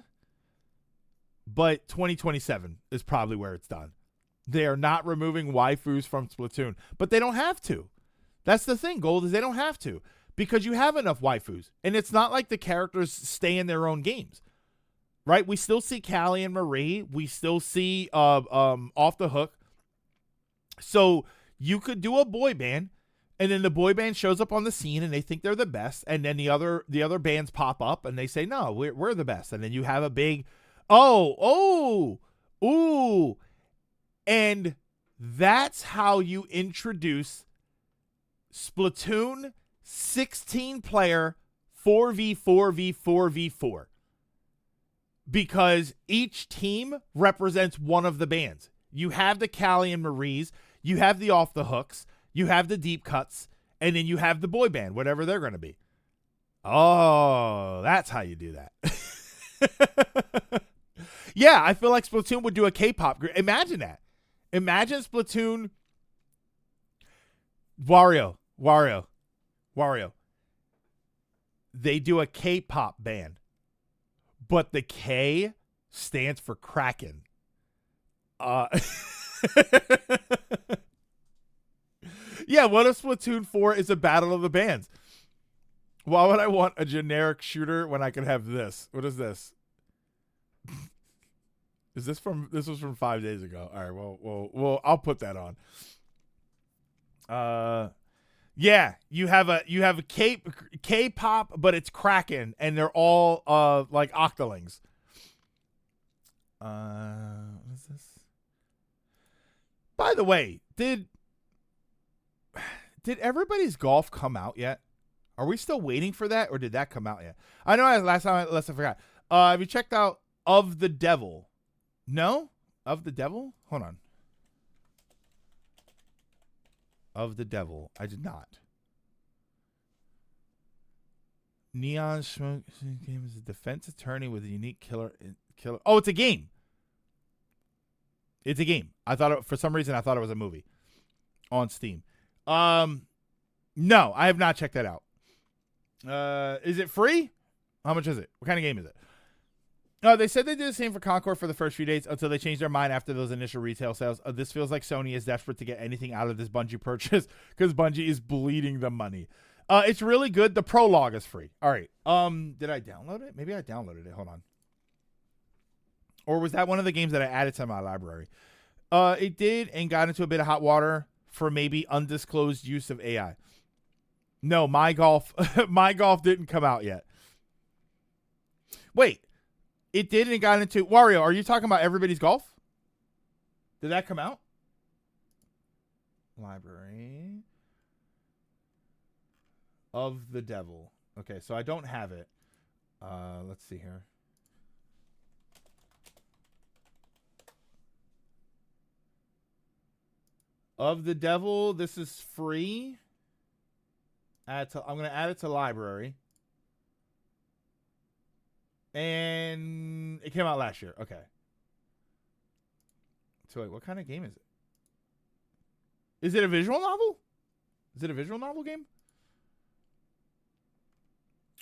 Speaker 1: But 2027 is probably where it's done. They are not removing waifus from Splatoon, but they don't have to. That's the thing, Gold, is they don't have to because you have enough waifus, and it's not like the characters stay in their own games, right? We still see Callie and Marie. We still see Off the Hook. So you could do a boy band, and then the boy band shows up on the scene, and they think they're the best, and then the other bands pop up, and they say, no, we're the best, and then you have a big ooh. And that's how you introduce Splatoon 16-player 4v4v4v4. Because each team represents one of the bands. You have the Callie and Marie's, you have the Off the Hooks, you have the Deep Cuts, and then you have the boy band, whatever they're going to be. Oh, that's how you do that. Yeah, I feel like Splatoon would do a K-pop group. Imagine that. Imagine Splatoon. Wario. They do a K-pop band, but the K stands for Kraken. Yeah, what if Splatoon 4 is a battle of the bands? Why would I want a generic shooter when I could have this? What is this? This was from 5 days ago. All right, well, I'll put that on. Yeah, you have a K-pop, but it's Kraken, and they're all like octolings. What is this? By the way, did Everybody's Golf come out yet? Are we still waiting for that, or did that come out yet? I know last time, unless I forgot. Have you checked out Of the Devil? No? Of the Devil? Hold on. Of the Devil. I did not. Neon Smoke game is a defense attorney with a unique Killer. Oh, it's a game. It's a game. For some reason I thought it was a movie on Steam. No, I have not checked that out. Is it free? How much is it? What kind of game is it? They said they did the same for Concord for the first few days until they changed their mind after those initial retail sales. This feels like Sony is desperate to get anything out of this Bungie purchase because Bungie is bleeding the money. It's really good. The prologue is free. All right. Did I download it? Maybe I downloaded it. Hold on. Or was that one of the games that I added to my library? It did and got into a bit of hot water for maybe undisclosed use of AI. No, my golf didn't come out yet. Wait. It did and it got into... Wario, are you talking about Everybody's Golf? Did that come out? Library of the Devil. Okay, so I don't have it. Let's see here. Of the Devil, this is free. I'm going to add it to library. And it came out last year. Okay. So wait, what kind of game is it? Is it a visual novel? Is it a visual novel game?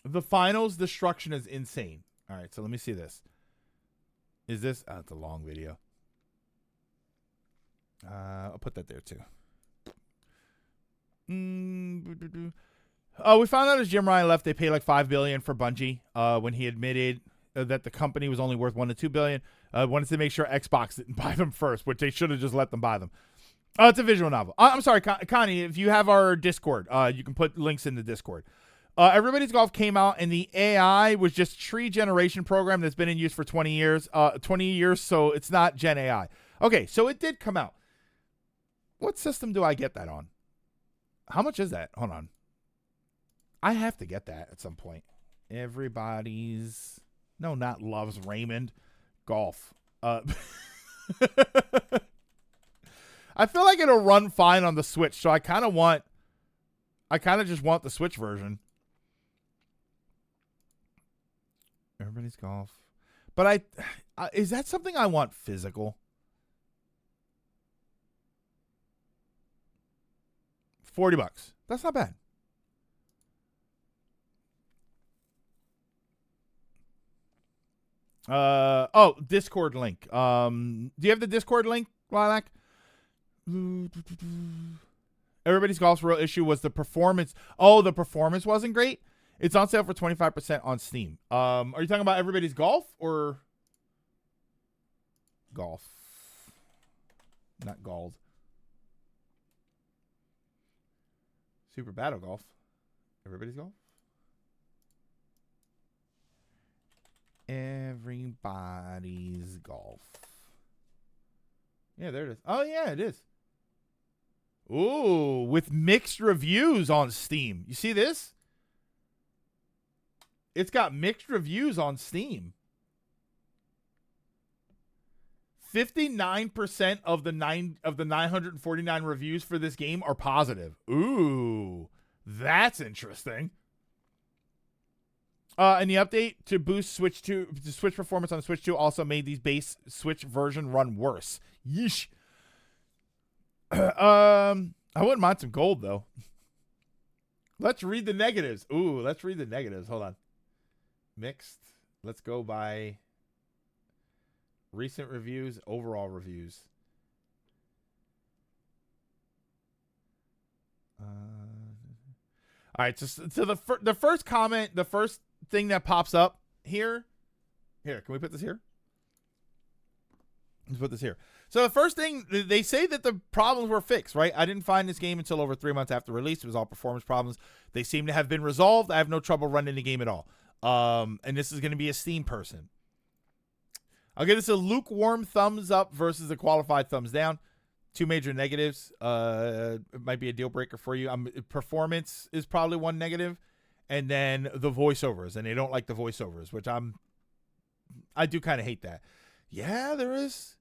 Speaker 1: The final's destruction is insane. All right, so let me see this. Is this... Oh, it's a long video. I'll put that there too. We found out as Jim Ryan left, they paid like $5 billion for Bungie when he admitted that the company was only worth $1 to $2 billion. Wanted to make sure Xbox didn't buy them first, which they should have just let them buy them. It's a visual novel. I'm sorry, Connie, if you have our Discord, you can put links in the Discord. Everybody's Golf came out, and the AI was just tree generation program that's been in use for 20 years. 20 years, so it's not Gen AI. Okay, so it did come out. What system do I get that on? How much is that? Hold on. I have to get that at some point. Everybody's... No, not Loves Raymond. Golf. I feel like it'll run fine on the Switch, so I kind of just want the Switch version. Everybody's Golf. But is that something I want physical? $40. That's not bad. Discord link. Do you have the Discord link, Lilac? Everybody's Golf's real issue was the performance. Oh, the performance wasn't great. It's on sale for 25% on Steam. Are you talking about Everybody's Golf or Golf? Not Gald. Super Battle Golf. Everybody's Golf. Everybody's Golf. Yeah, there it is. Oh, yeah, it is. Ooh, with mixed reviews on Steam. You see this? It's got mixed reviews on Steam. 59% of the 949 reviews for this game are positive. Ooh, that's interesting. And the update to boost Switch performance on Switch 2 also made the base Switch version run worse. Yeesh. I wouldn't mind some gold though. Let's read the negatives. Ooh, let's read the negatives. Hold on. Mixed. Let's go by recent reviews, overall reviews. All right, so the first comment, the first thing that pops up here. Here, can we put this here? Let's put this here. So the first thing, they say that the problems were fixed, right? I didn't find this game until over 3 months after release. It was all performance problems. They seem to have been resolved. I have no trouble running the game at all. And this is going to be a Steam person. I'll give this a lukewarm thumbs up versus a qualified thumbs down. Two major negatives. It might be a deal breaker for you. Performance is probably one negative. And then the voiceovers. And they don't like the voiceovers, which I do kind of hate that. Yeah, there is.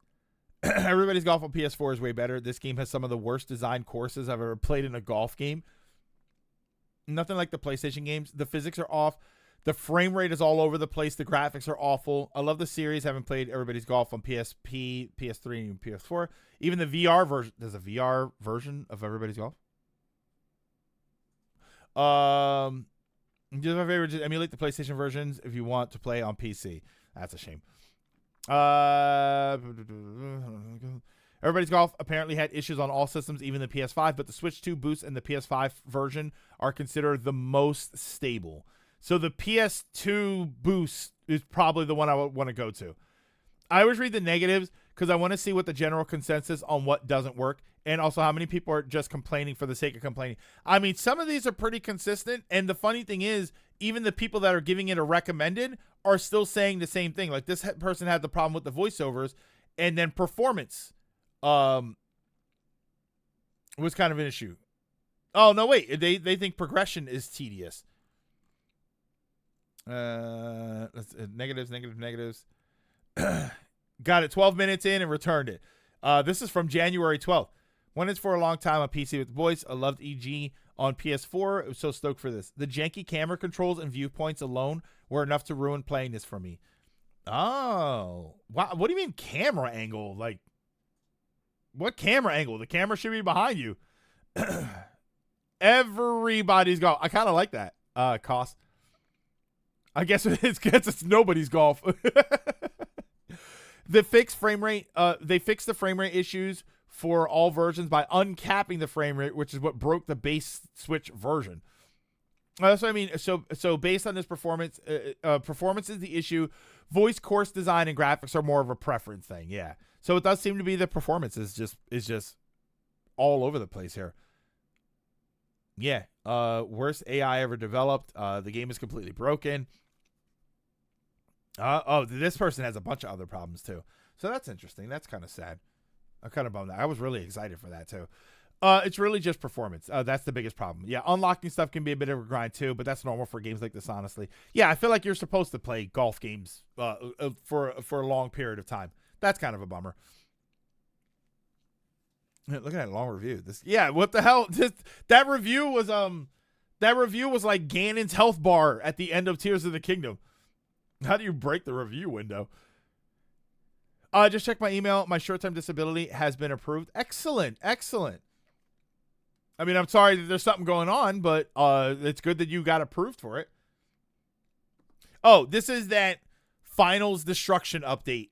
Speaker 1: Everybody's Golf on PS4 is way better. This game has some of the worst designed courses I've ever played in a golf game. Nothing like the PlayStation games. The physics are off. The frame rate is all over the place. The graphics are awful. I love the series. Haven't played Everybody's Golf on PSP, PS3, and PS4. Even the VR version. There's a VR version of Everybody's Golf. Just my favorite. Just emulate the PlayStation versions if you want to play on PC. That's a shame. Everybody's Golf apparently had issues on all systems, even the PS5, but the Switch 2 boost and the PS5 version are considered the most stable. So the PS2 boost is probably the one I would want to go to. I always read the negatives because I want to see what the general consensus on what doesn't work, and also how many people are just complaining for the sake of complaining. I mean, some of these are pretty consistent, and the funny thing is, even the people that are giving it a recommended are still saying the same thing. Like, this person had the problem with the voiceovers, and then performance was kind of an issue. Oh, no, wait. They think progression is tedious. Negatives. Got it 12 minutes in and returned it. This is from January 12th. Wanted it for a long time on PC with the voice. I loved EG on PS4. I was so stoked for this. The janky camera controls and viewpoints alone were enough to ruin playing this for me. Oh. Wow. What do you mean camera angle? Like, what camera angle? The camera should be behind you. Everybody's golf. I kind of like that. Cost. I guess it's nobody's golf. The fixed frame rate. They fixed the frame rate issues for all versions by uncapping the frame rate, which is what broke the base Switch version. That's what I mean. So based on this performance, performance is the issue. Voice course design and graphics are more of a preference thing. Yeah. So it does seem to be the performance is just all over the place here. Yeah. Worst AI ever developed. The game is completely broken. This person has a bunch of other problems too. So that's interesting. That's kind of sad. I'm kind of bummed out. I was really excited for that too. It's really just performance. That's the biggest problem. Yeah, unlocking stuff can be a bit of a grind too, but that's normal for games like this, honestly. Yeah, I feel like you're supposed to play golf games for a long period of time. That's kind of a bummer. Look at that long review. What the hell? That review was like Ganon's health bar at the end of Tears of the Kingdom. How do you break the review window? Just check my email. My short-term disability has been approved. Excellent. I mean, I'm sorry that there's something going on, but it's good that you got approved for it. Oh, this is that Finals Destruction update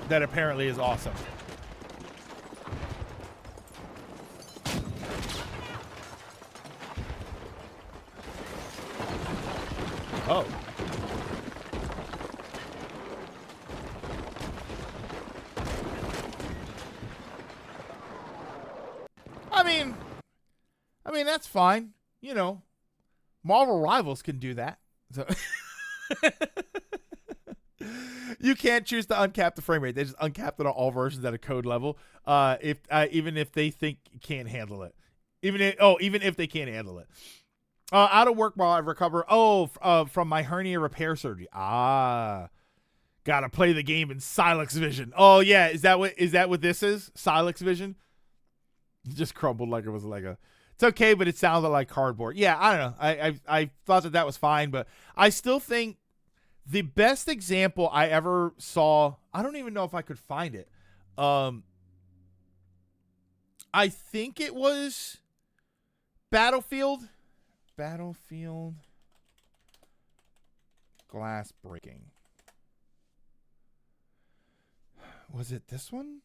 Speaker 1: that apparently is awesome. Oh. I mean, that's fine. You know, Marvel Rivals can do that. So you can't choose to uncap the frame rate. They just uncapped it on all versions at a code level. Even if they think you can't handle it. Even if they can't handle it. Out of work while I recover. From my hernia repair surgery. Gotta play the game in Silex Vision. Oh yeah, is that what this is? Silex Vision? It just crumbled like it was like a. It's okay, but it sounded like cardboard. Yeah, I don't know. I thought that was fine, but I still think the best example I ever saw. I don't even know if I could find it. I think it was Battlefield glass breaking. Was it this one?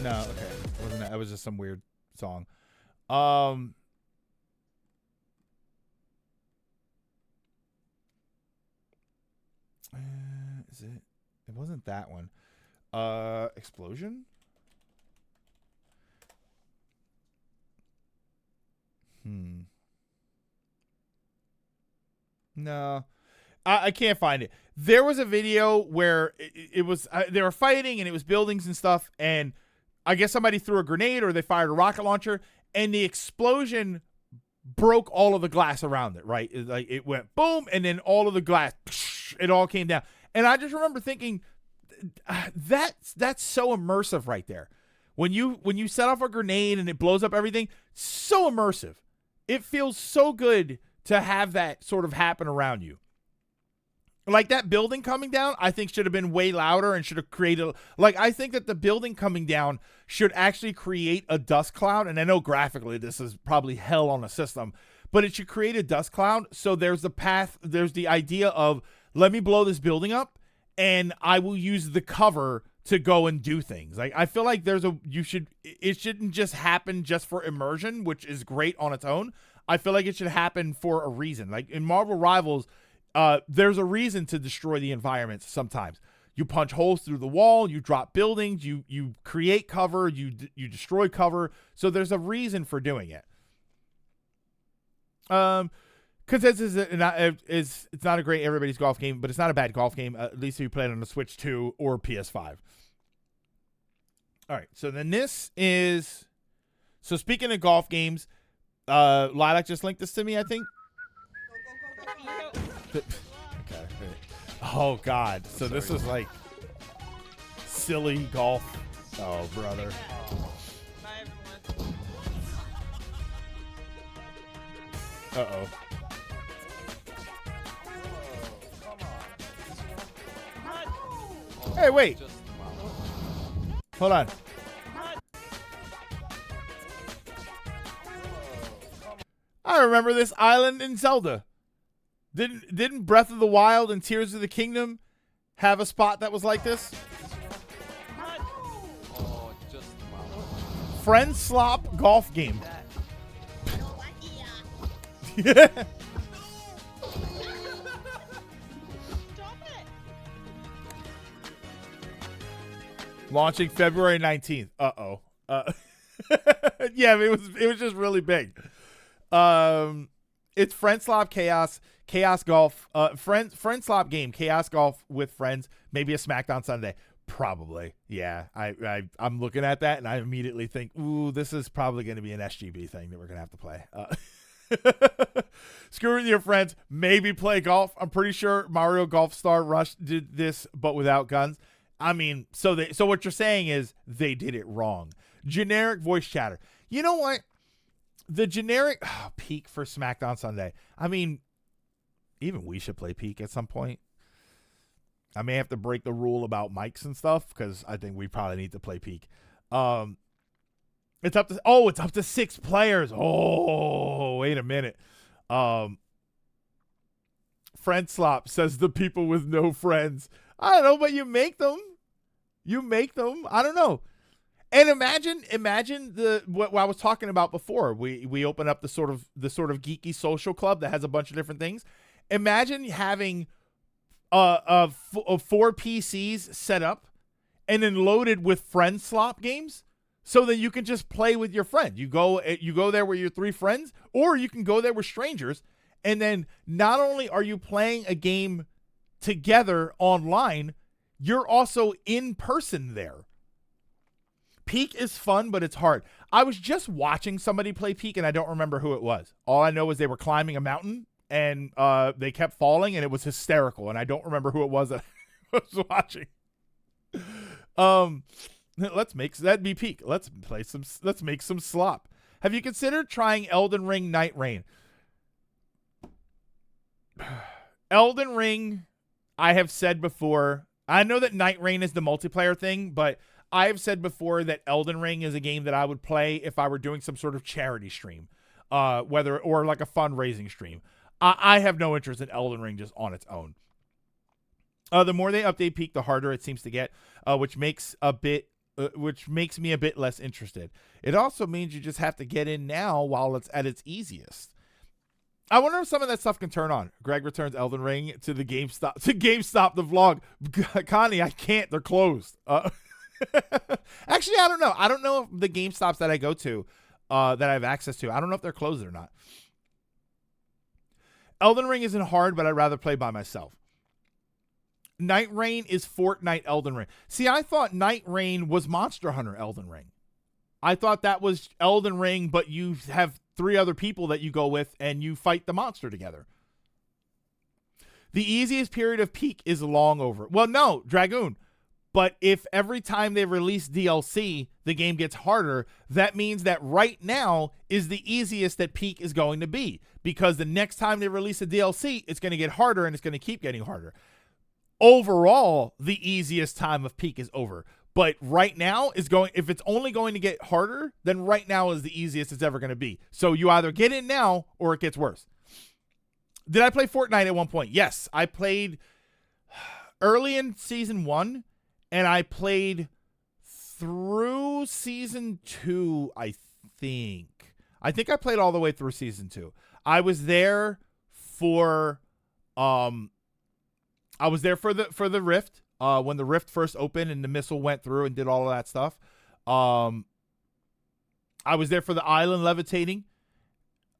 Speaker 1: No, okay. It wasn't that. It was just some weird song. Is it? It wasn't that one. Explosion? No. I can't find it. There was a video where it was they were fighting and it was buildings and stuff, and I guess somebody threw a grenade or they fired a rocket launcher, and the explosion broke all of the glass around it, right? It went boom, and then all of the glass, it all came down. And I just remember thinking, that's so immersive right there. When you set off a grenade and it blows up everything, so immersive. It feels so good to have that sort of happen around you. Like that building coming down, I think should have been way louder and should have created, like, I think that the building coming down should actually create a dust cloud. And I know graphically this is probably hell on a system, but it should create a dust cloud. So there's the path, there's the idea of, let me blow this building up and I will use the cover to go and do things. Like, I feel like it shouldn't just happen just for immersion, which is great on its own. I feel like it should happen for a reason. Like in Marvel Rivals, there's a reason to destroy the environments sometimes. You punch holes through the wall, you drop buildings, you create cover, you destroy cover. So there's a reason for doing it. Consensus is it's not a great everybody's golf game, but it's not a bad golf game, at least if you play it on the Switch 2 or PS5. All right, so then this is... So speaking of golf games, Lilac just linked this to me, I think. Okay. Oh, God. So this is like silly golf. Oh, brother. Uh-oh. Hey, wait. Hold on. I remember this island in Zelda. Didn't Breath of the Wild and Tears of the Kingdom have a spot that was like this? Friend slop golf game. Yeah. Launching February 19th. Uh-oh. Yeah, it was just really big. It's Friend Slop Chaos Golf, Friend Slop game, Chaos Golf with friends, maybe a SmackDown Sunday. Probably. Yeah. I'm looking at that and I immediately think, ooh, this is probably going to be an SGB thing that we're going to have to play. Screw with your friends, maybe play golf. I'm pretty sure Mario Golf Star Rush did this, but without guns. I mean, so what you're saying is they did it wrong. Generic voice chatter. You know what? The generic Peak for SmackDown Sunday. I mean, even we should play Peak at some point. I may have to break the rule about mics and stuff because I think we probably need to play Peak. It's up to 6 players. Oh, wait a minute. Friend Slop says the people with no friends. I don't know, but you make them. I don't know. And imagine what I was talking about before. We open up the sort of geeky social club that has a bunch of different things. Imagine having 4 PCs set up and then loaded with Friend Slop games so that you can just play with your friend. You go there with your 3 friends, or you can go there with strangers, and then not only are you playing a game together online, you're also in person there. Peak is fun, but it's hard. I was just watching somebody play Peak, and I don't remember who it was. All I know is they were climbing a mountain, and they kept falling, and it was hysterical, and I don't remember who it was that I was watching. That'd be Peak. Let's make some slop. Have you considered trying Elden Ring Night Rain? Elden Ring, I have said before, I know that Night Rain is the multiplayer thing, but I have said before that Elden Ring is a game that I would play if I were doing some sort of charity stream, or like a fundraising stream. I have no interest in Elden Ring just on its own. The more they update Peak, the harder it seems to get, which makes me a bit less interested. It also means you just have to get in now while it's at its easiest. I wonder if some of that stuff can turn on. Greg returns Elden Ring to the GameStop the vlog. Connie, I can't. They're closed. Actually, I don't know. I don't know if the GameStops that I go to, that I have access to, I don't know if they're closed or not. Elden Ring isn't hard, but I'd rather play by myself. Night Rain is Fortnite Elden Ring. See, I thought Night Rain was Monster Hunter Elden Ring. I thought that was Elden Ring, but you have 3 other people that you go with and you fight the monster together. The easiest period of Peak is long over. Well, no, Dragoon. But if every time they release DLC, the game gets harder, that means that right now is the easiest that peak is going to be. Because the next time they release a DLC, it's going to get harder and it's going to keep getting harder. Overall, the easiest time of peak is over. But right now is going, if it's only going to get harder, then right now is the easiest it's ever going to be. So you either get in now or it gets worse. Did I play Fortnite at one point? Yes, I played early in season 1. And I played through season 2, I think. I think I played all the way through season 2. I was there for the Rift, when the Rift first opened and the missile went through and did all of that stuff. I was there for the island levitating.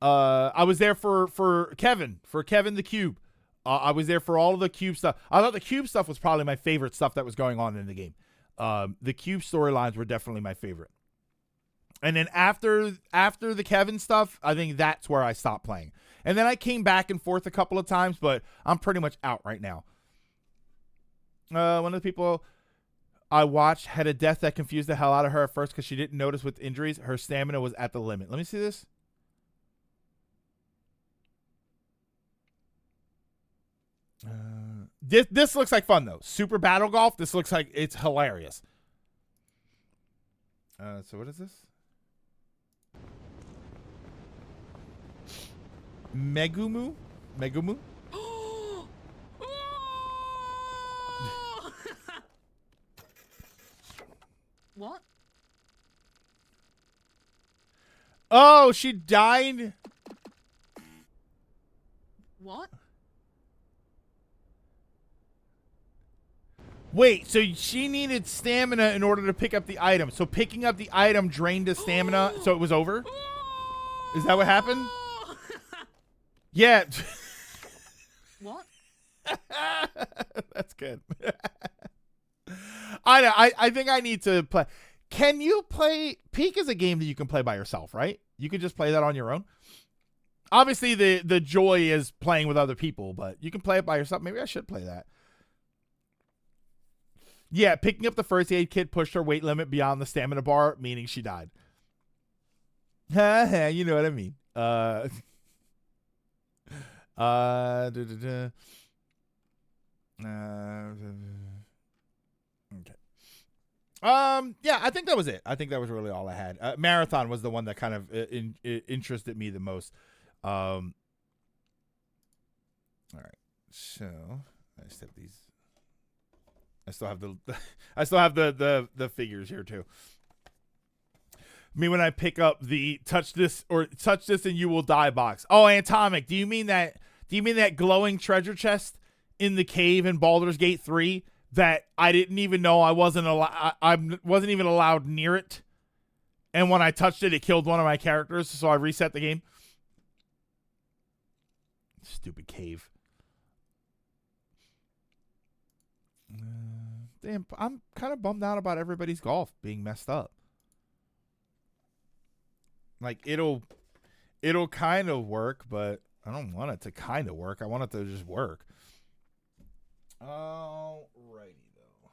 Speaker 1: I was there for Kevin the Cube. I was there for all of the Cube stuff. I thought the Cube stuff was probably my favorite stuff that was going on in the game. The Cube storylines were definitely my favorite. And then after the Kevin stuff, I think that's where I stopped playing. And then I came back and forth a couple of times, but I'm pretty much out right now. One of the people I watched had a death that confused the hell out of her at first because she didn't notice with injuries. Her stamina was at the limit. Let me see this. This looks like fun though. Super Battle Golf. This looks like it's hilarious. So what is this? Megumu?
Speaker 7: What?
Speaker 1: Oh, she died.
Speaker 7: What?
Speaker 1: Wait, so she needed stamina in order to pick up the item. So picking up the item drained the stamina, so it was over? Is that what happened? Yeah.
Speaker 7: What?
Speaker 1: That's good. I think I need to play. Can you play? Peak is a game that you can play by yourself, right? You can just play that on your own. Obviously, the joy is playing with other people, but you can play it by yourself. Maybe I should play that. Yeah, picking up the first aid kit pushed her weight limit beyond the stamina bar, meaning she died. You know what I mean. Okay. Yeah, I think that was it. I think that was really all I had. Marathon was the one that kind of interested me the most. All right. So I just have these. I still have the figures here too. Me when I pick up the touch this and you will die box. Oh, Atomic. Do you mean that glowing treasure chest in the cave in Baldur's Gate 3 that I didn't even know I wasn't even allowed near it? And when I touched it, it killed one of my characters, so I reset the game. Stupid cave. Damn, I'm kind of bummed out about everybody's golf being messed up. Like, it'll kind of work, but I don't want it to kind of work. I want it to just work. Alrighty, though.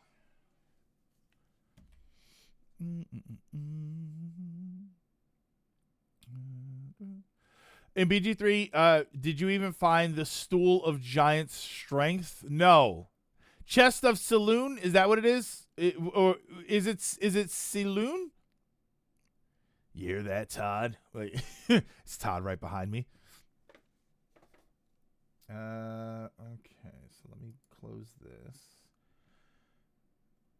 Speaker 1: In BG3, did you even find the Stool of Giant Strength? No. Chest of Saloon, is that what it is? Or is it Saloon? You hear that, Todd? Wait, it's Todd right behind me. Okay, so let me close this.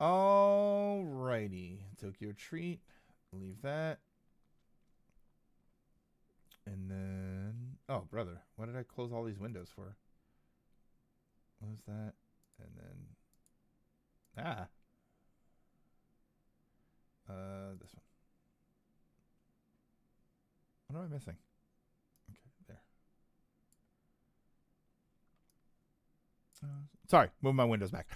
Speaker 1: Alrighty, Tokyo Treat, leave that. And then, oh, brother, what did I close all these windows for? What was that? And then, this one. What am I missing? Okay, there. Sorry, move my windows back.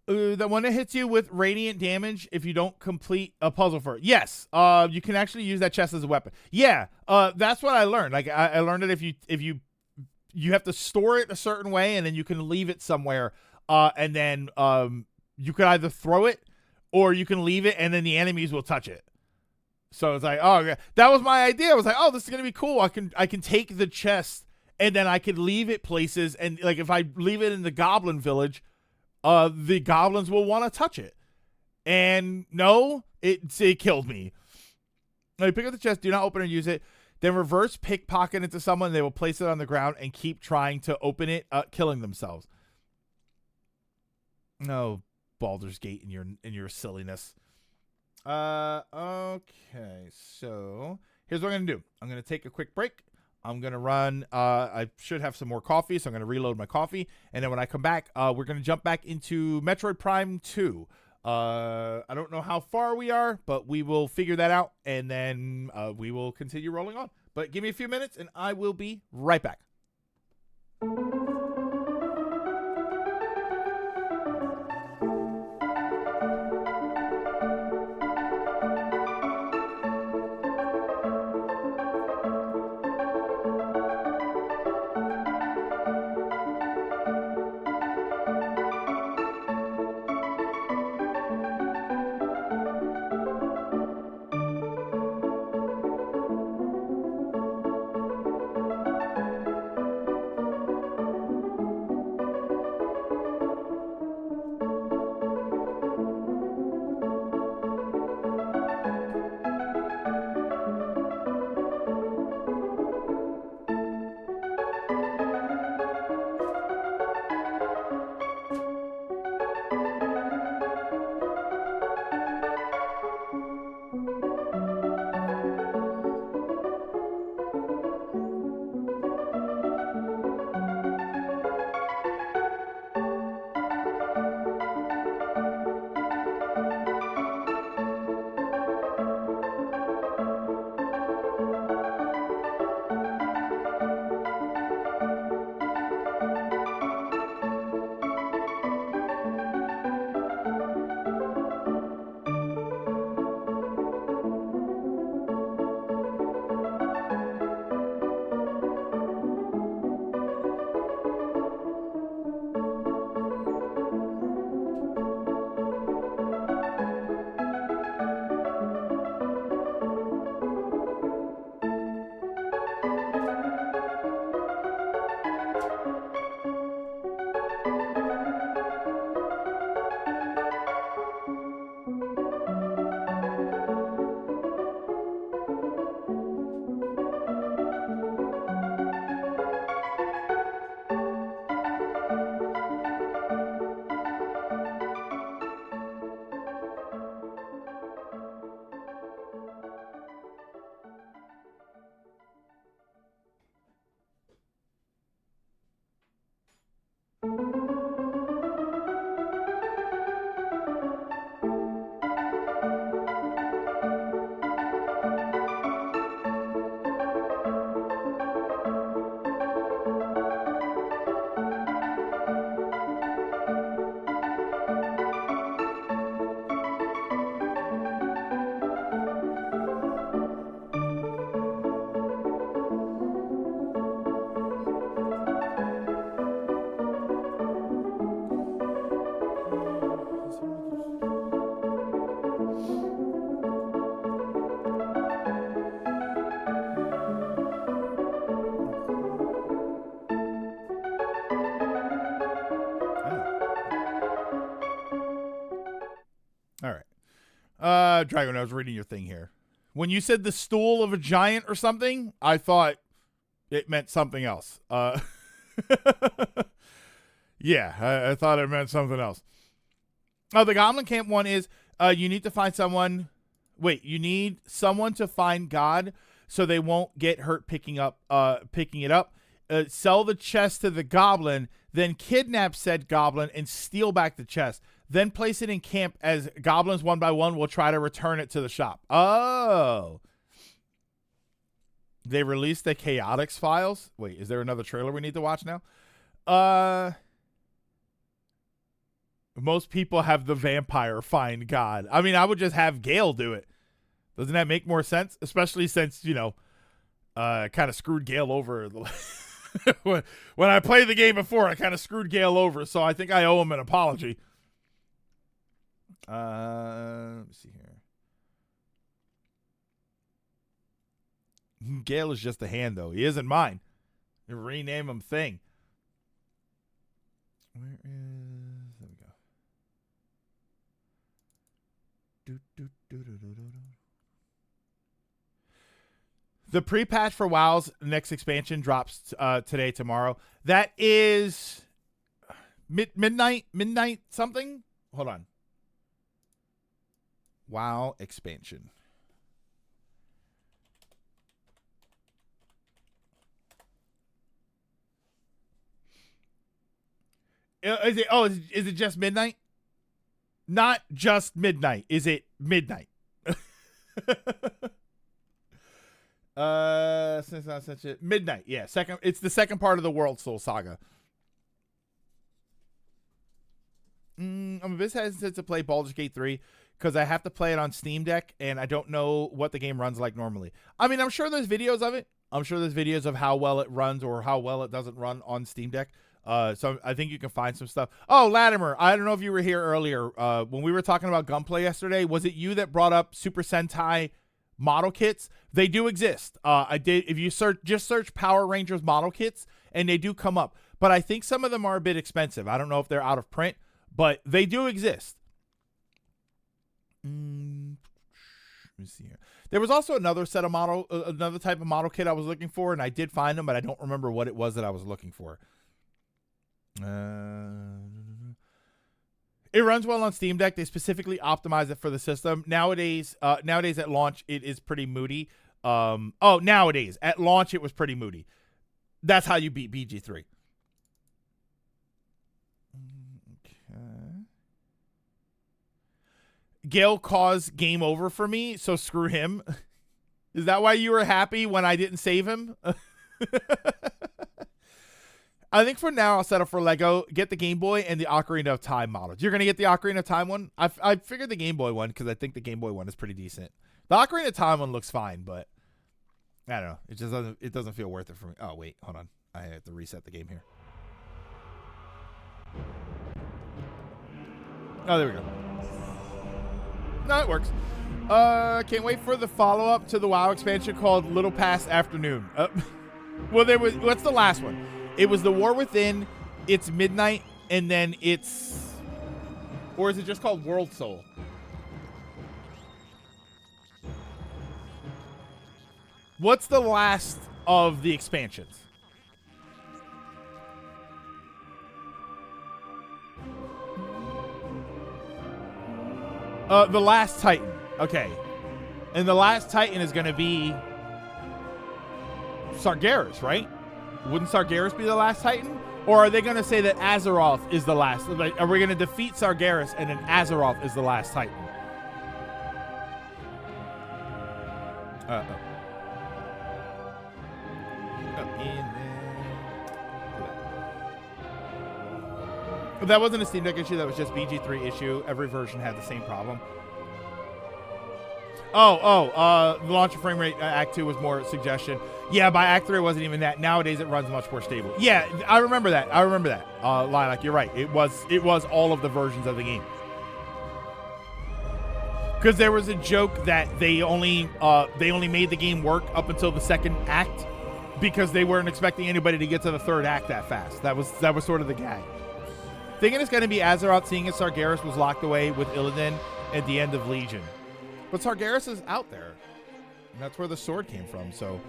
Speaker 1: The one that hits you with radiant damage if you don't complete a puzzle for it. Yes, you can actually use that chest as a weapon. Yeah, that's what I learned. Like I learned that if you have to store it a certain way and then you can leave it somewhere. And then you could either throw it or you can leave it and then the enemies will touch it. So it's like, oh, okay. That was my idea. I was like, oh, this is going to be cool. I can take the chest and then I could leave it places. And like, if I leave it in the goblin village, the goblins will want to touch it. And no, it killed me. Now you pick up the chest, do not open or use it. Then reverse pickpocket into someone. They will place it on the ground and keep trying to open it, killing themselves. No, Baldur's Gate in your silliness. Okay, so here's what I'm gonna do. I'm gonna take a quick break. I'm gonna run. I should have some more coffee, so I'm gonna reload my coffee, and then when I come back, we're gonna jump back into Metroid Prime 2. I don't know how far we are, but we will figure that out, and then we will continue rolling on. But give me a few minutes, and I will be right back. All right. Dragon, I was reading your thing here. When you said the stool of a giant or something, I thought it meant something else. Yeah, I thought it meant something else. Oh, the Goblin Camp one is you need to find someone. Wait, you need someone to find God so they won't get hurt picking it up. Sell the chest to the goblin, then kidnap said goblin and steal back the chest. Then place it in camp as goblins one by one will try to return it to the shop. Oh. They released the Chaotix files. Wait, is there another trailer we need to watch now? Most people have the vampire find God. I mean, I would just have Gale do it. Doesn't that make more sense? Especially since, kind of screwed Gale over. When I played the game before, I kind of screwed Gale over, so I think I owe him an apology. Let me see here. Gale is just a hand, though. He isn't mine. You rename him Thing. Where is... There we go. The pre-patch for WoW's next expansion drops today, tomorrow. That is midnight something? Hold on. WoW expansion. Is it just midnight? Not just midnight. Is it midnight? Since not such a midnight. Yeah, second. It's the second part of the World Soul Saga. I'm a bit hesitant to play Baldur's Gate 3 because I have to play it on Steam Deck and I don't know what the game runs like normally. I mean, I'm sure there's videos of it. I'm sure there's videos of how well it runs or how well it doesn't run on Steam Deck. So I think you can find some stuff. Oh, Latimer, I don't know if you were here earlier when we were talking about gunplay yesterday. Was it you that brought up Super Sentai model kits? They do exist. I did. If you search Power Rangers model kits, and they do come up. But I think some of them are a bit expensive. I don't know if they're out of print, but they do exist. Let me see here. There was also another set of another type of model kit I was looking for, and I did find them, but I don't remember what it was that I was looking for. It runs well on Steam Deck. They specifically optimize it for the system. Nowadays at launch, it is pretty moody. Nowadays at launch, it was pretty moody. That's how you beat BG3. Okay. Gale caused game over for me, so screw him. Is that why you were happy when I didn't save him? I think for now I'll settle for Lego, get the Game Boy and the Ocarina of Time models. You're going to get the Ocarina of Time one? I figured the Game Boy one because I think the Game Boy one is pretty decent. The Ocarina of Time one looks fine, but I don't know. It doesn't feel worth it for me. Oh, wait, hold on. I have to reset the game here. Oh, there we go. No, it works. Can't wait for the follow-up to the WoW expansion called Little Past Afternoon. Well, what's the last one? It was The War Within, it's Midnight, and then it's... Or is it just called World Soul? What's the last of the expansions? The Last Titan. Okay. And the Last Titan is going to be Sargeras, right? Wouldn't Sargeras be the last Titan? Or are they going to say that Azeroth is the last? Like, are we going to defeat Sargeras and then Azeroth is the last Titan? That wasn't a Steam Deck issue. That was just BG3 issue. Every version had the same problem. The launcher frame rate Act 2 was more suggestion. Yeah, by Act 3 it wasn't even that. Nowadays it runs much more stable. Yeah, I remember that. Lilac, you're right. It was all of the versions of the game. Because there was a joke that they only made the game work up until the second act because they weren't expecting anybody to get to the third act that fast. That was sort of the gag. Thinking it's going to be Azeroth, seeing as Sargeras was locked away with Illidan at the end of Legion. But Sargeras is out there. And that's where the sword came from, so...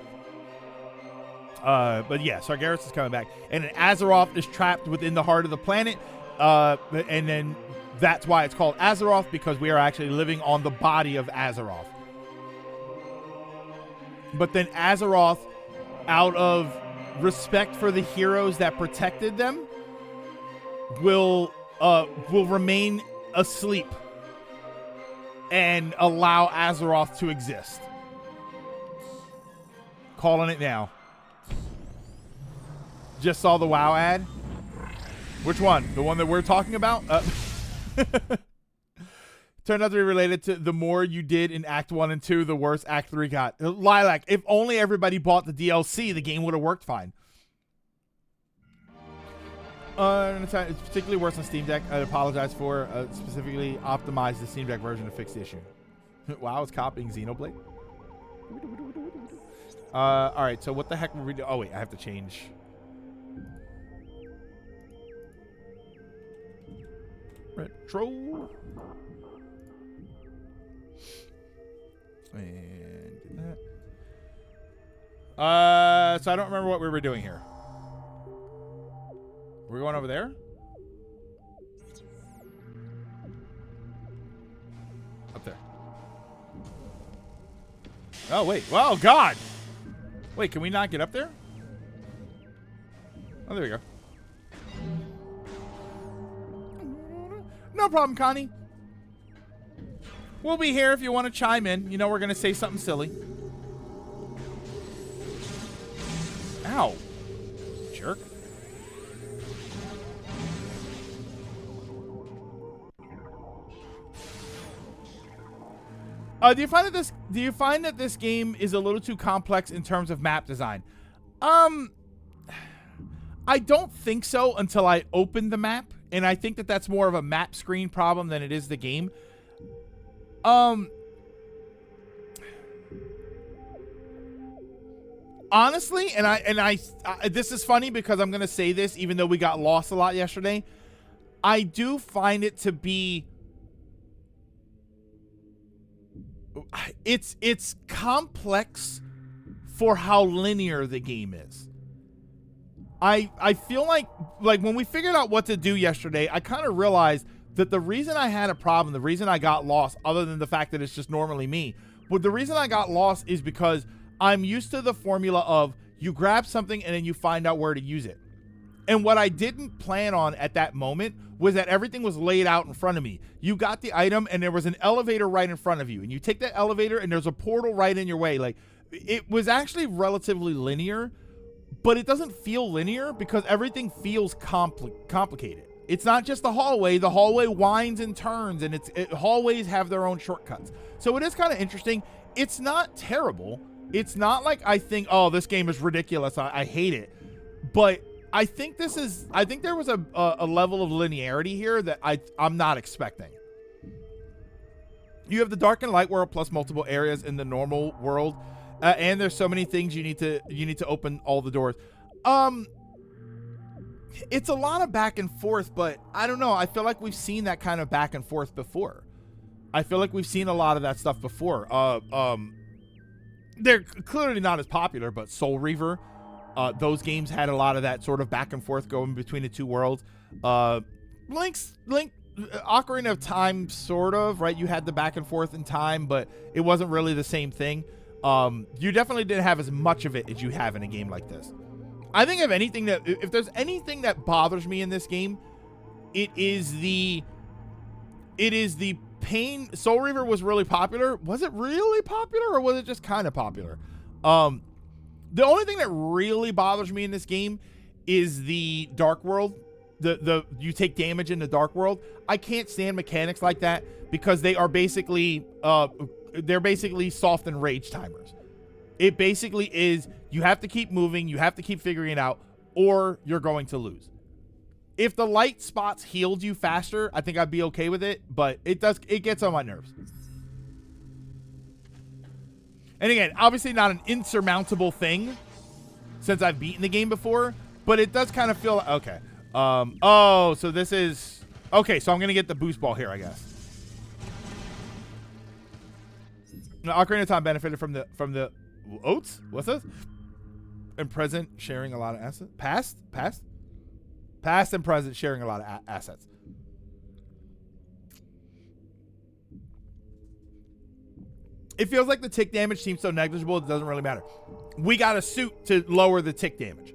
Speaker 1: but yeah, Sargeras is coming back. And then Azeroth is trapped within the heart of the planet. And then that's why it's called Azeroth, because we are actually living on the body of Azeroth. But then Azeroth, out of respect for the heroes that protected them, will remain asleep and allow Azeroth to exist. Calling it now. Just saw the WoW ad. Which one? The one that we're talking about? Turned out to be related to the more you did in Act 1 and 2, the worse Act 3 got. Lilac, if only everybody bought the DLC, the game would have worked fine. And it's particularly worse on Steam Deck. I'd apologize for specifically optimize the Steam Deck version to fix the issue. Wow, it's copying Xenoblade. All right, so what the heck were we doing? Oh wait, I have to change. Retro. And get that. So I don't remember what we were doing here. We're going over there? Up there. Oh, wait. Oh, God. Wait, can we not get up there? Oh, there we go. No problem, Connie. We'll be here if you want to chime in. You know we're going to say something silly. Ow. Jerk. Do you find that this game is a little too complex in terms of map design? I don't think so until I open the map, and I think that that's more of a map screen problem than it is the game. Honestly, and I this is funny because I'm going to say this even though we got lost a lot yesterday. I do find it to be it's complex for how linear the game is. I feel like when we figured out what to do yesterday, I kind of realized that the reason I had a problem, the reason I got lost, other than the fact that it's just normally me, but the reason I got lost is because I'm used to the formula of you grab something and then you find out where to use it. And what I didn't plan on at that moment was that everything was laid out in front of me. You got the item and there was an elevator right in front of you. And you take that elevator and there's a portal right in your way. Like, it was actually relatively linear, but it doesn't feel linear because everything feels complicated. It's not just the hallway. The hallway winds and turns, and hallways have their own shortcuts. So it is kind of interesting. It's not terrible. It's not like I think, oh, this game is ridiculous, I hate it. But I think there was a level of linearity here that I'm not expecting. You have the dark and light world plus multiple areas in the normal world, and there's so many things you need to open all the doors. It's a lot of back and forth, but I don't know. I feel like we've seen that kind of back and forth before. I feel like we've seen a lot of that stuff before. They're clearly not as popular, but Soul Reaver, those games had a lot of that sort of back and forth going between the two worlds. Link, Ocarina of Time, sort of, right? You had the back and forth in time, but it wasn't really the same thing. You definitely didn't have as much of it as you have in a game like this. I think if there's anything that bothers me in this game, it is the pain. Soul Reaver was really popular. Was it really popular or was it just kind of popular? The only thing that really bothers me in this game is the Dark World. You take damage in the Dark World. I can't stand mechanics like that because they are basically soft and rage timers. It basically is you have to keep moving, you have to keep figuring it out, or you're going to lose. If the light spots healed you faster, I think I'd be okay with it, but it gets on my nerves. And again, obviously not an insurmountable thing since I've beaten the game before, but it does kind of feel okay. So this is okay, so I'm gonna get the boost ball here, I guess. Now, Ocarina of Time benefited from the oats? What's this? And present sharing a lot of assets. Past and present sharing a lot of assets. It feels like the tick damage seems so negligible it doesn't really matter. We got a suit to lower the tick damage.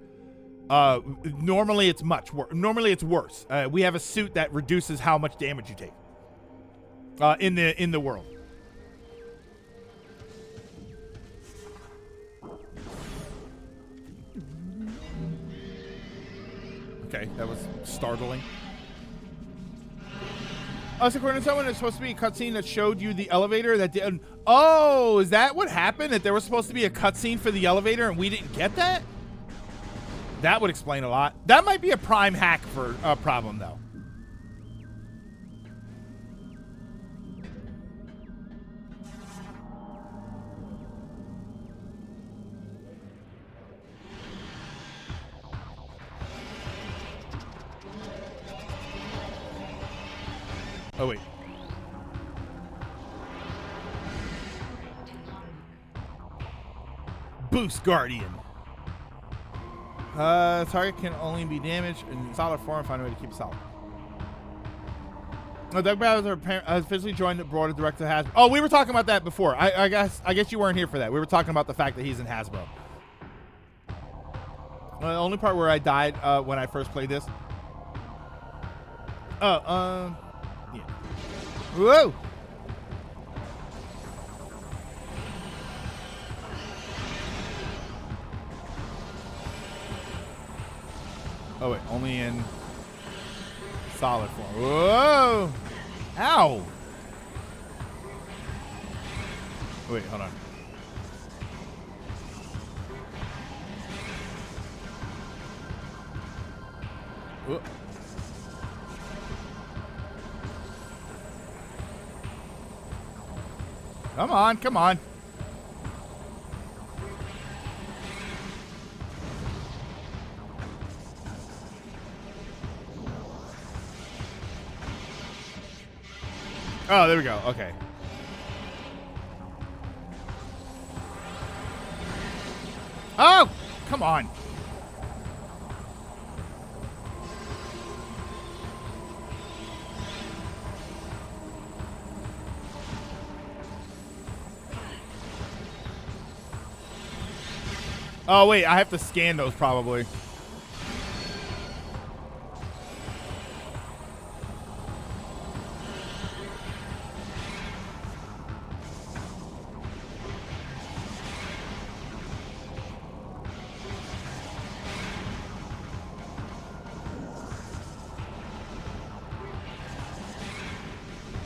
Speaker 1: Normally it's much worse. Normally it's worse. We have a suit that reduces how much damage you take. In the world. Okay, that was startling. So according to someone, it's supposed to be a cutscene that showed you the elevator that did. Oh, is that what happened? That there was supposed to be a cutscene for the elevator and we didn't get that? That would explain a lot. That might be a prime hack for a problem, though. Oh, wait. Boost Guardian. Target can only be damaged in solid form. Find a way to keep it solid. No, Doug Bowser has officially joined the board of director of Hasbro. Oh, we were talking about that before. I guess you weren't here for that. We were talking about the fact that he's in Hasbro. The only part where I died when I first played this. Yeah. Whoa. Oh, wait. Only in solid form. Whoa. Ow. Wait, hold on. Whoa. Come on, come on. Oh, there we go. Okay. Oh, come on. Oh, wait. I have to scan those probably.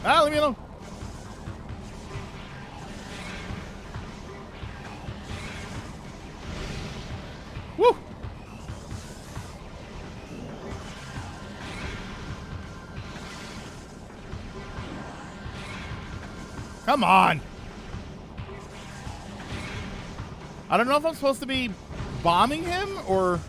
Speaker 1: Ah, leave me alone. Woo! Come on. I don't know if I'm supposed to be bombing him or...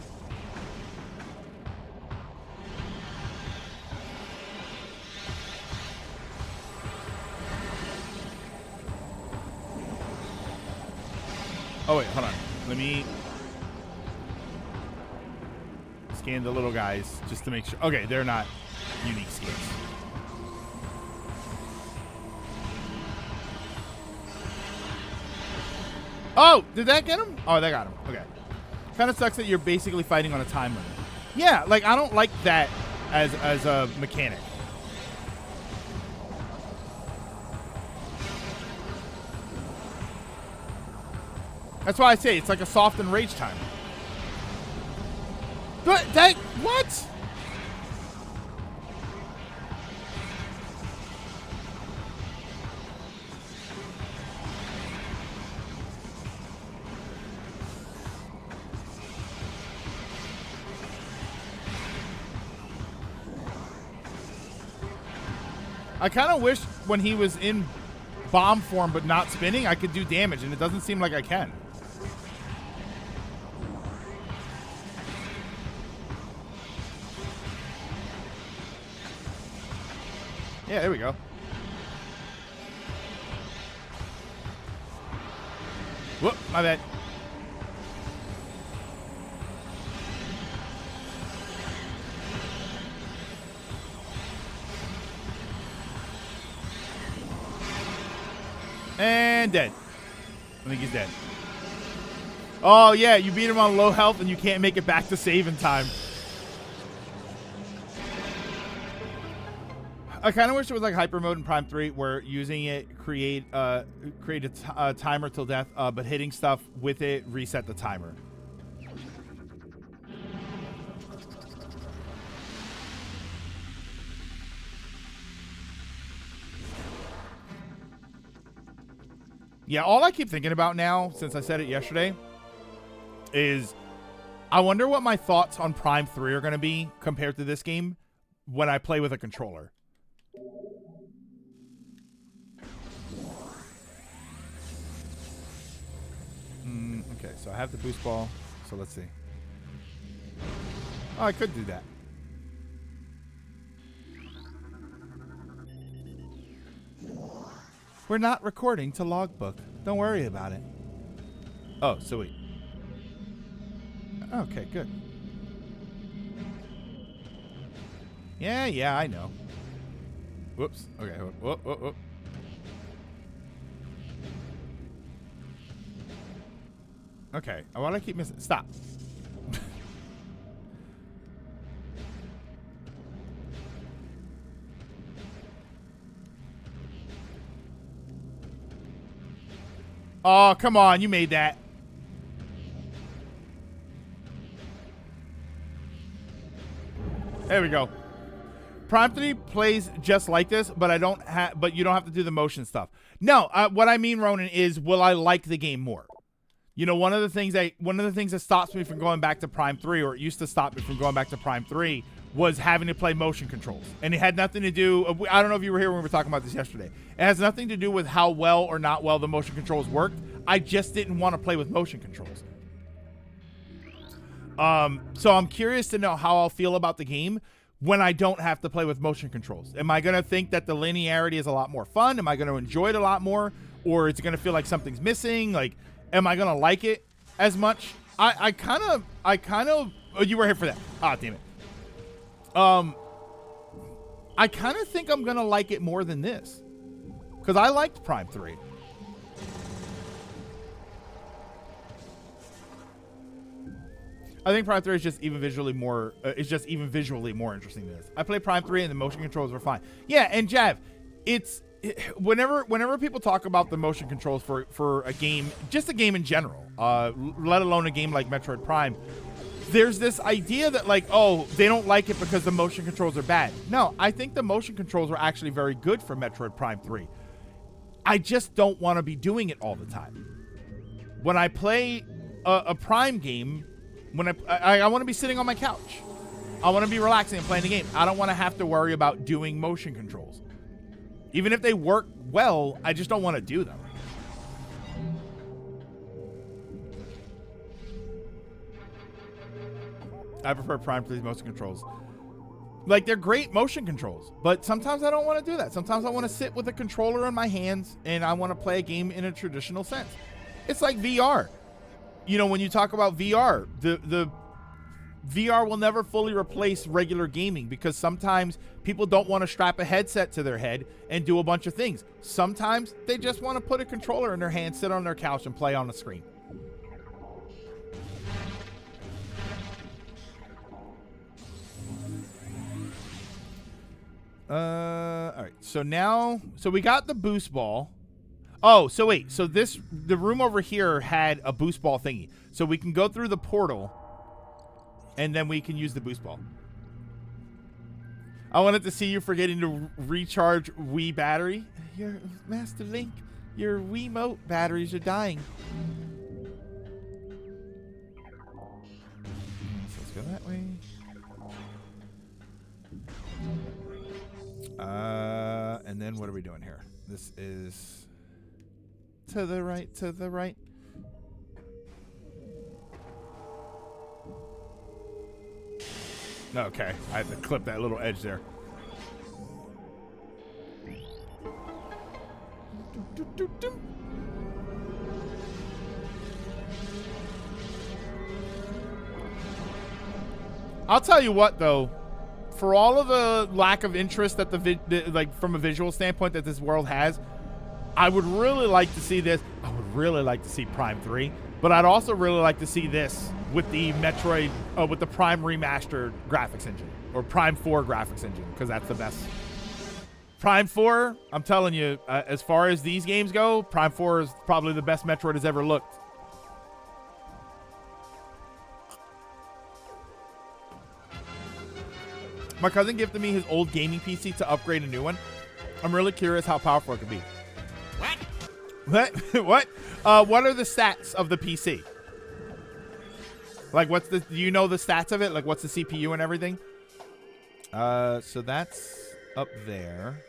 Speaker 1: Oh, wait, hold on. Let me scan the little guys just to make sure. Okay, they're not unique scans. Oh, did that get him? Oh, that got him. Okay. Kind of sucks that you're basically fighting on a time limit. Yeah, like, I don't like that as a mechanic. That's why I say it's like a softened rage timer. But that, what? I kind of wish when he was in bomb form but not spinning, I could do damage, and it doesn't seem like I can. Yeah, there we go. Whoop, my bad. And dead. I think he's dead. Oh, yeah, you beat him on low health and you can't make it back to save in time. I kind of wish it was like hyper mode in Prime 3 where using it create a timer till death, but hitting stuff with it reset the timer. Yeah, all I keep thinking about now, since I said it yesterday, is I wonder what my thoughts on Prime 3 are going to be compared to this game when I play with a controller. Okay, so I have the boost ball. So let's see. Oh, I could do that. We're not recording to logbook. Don't worry about it. Oh, sweet. Okay, good. Yeah, I know. Whoops. Okay. Whoop. Okay. Why do I keep missing? Stop. Oh, come on. You made that. There we go. Prime 3 plays just like this, but I don't have. But you don't have to do the motion stuff. No, what I mean, Ronan, is will I like the game more? You know, one of the things that stops me from going back to Prime 3, or it used to stop me from going back to Prime 3, was having to play motion controls, and it had nothing to do. I don't know if you were here when we were talking about this yesterday. It has nothing to do with how well or not well the motion controls worked. I just didn't want to play with motion controls. So I'm curious to know how I'll feel about the game when I don't have to play with motion controls. Am I going to think that the linearity is a lot more fun? Am I going to enjoy it a lot more? Or is it going to feel like something's missing? Like, am I going to like it as much? I kind of, oh, you were here for that. Ah, damn it. I kind of think I'm going to like it more than this. Because I liked Prime 3. I think Prime 3 is just even visually more interesting than this. I played Prime 3 and the motion controls were fine. Yeah, and Jav, whenever people talk about the motion controls for a game, just a game in general, let alone a game like Metroid Prime, there's this idea that like, oh, they don't like it because the motion controls are bad. No, I think the motion controls are actually very good for Metroid Prime 3. I just don't want to be doing it all the time. When I play a Prime game, when I want to be sitting on my couch. I want to be relaxing and playing the game. I don't want to have to worry about doing motion controls. Even if they work well, I just don't want to do them. I prefer Prime 3's motion controls. Like, they're great motion controls, but sometimes I don't want to do that. Sometimes I want to sit with a controller in my hands and I want to play a game in a traditional sense. It's like VR. You know, when you talk about VR, the VR will never fully replace regular gaming because sometimes people don't want to strap a headset to their head and do a bunch of things. Sometimes they just want to put a controller in their hand, sit on their couch, and play on the screen. All right. So we got the boost ball. Oh, so wait. So the room over here had a boost ball thingy. So we can go through the portal, and then we can use the boost ball. I wanted to see you forgetting to recharge Wii battery. Your Master Link, your Wiimote batteries are dying. So let's go that way. And then what are we doing here? This is to the right, to the right. Okay, I had to clip that little edge there. I'll tell you what, though. For all of the lack of interest that like from a visual standpoint that this world has, I would really like to see this. I would really like to see Prime 3, but I'd also really like to see this with the Metroid, with the Prime remastered graphics engine, or Prime 4 graphics engine, because that's the best. Prime 4, I'm telling you, as far as these games go, Prime 4 is probably the best Metroid has ever looked. My cousin gifted me his old gaming PC to upgrade a new one. I'm really curious how powerful it could be. What? What? What are the stats of the PC? Like, what's the? Do you know the stats of it? Like, what's the CPU and everything? So that's up there.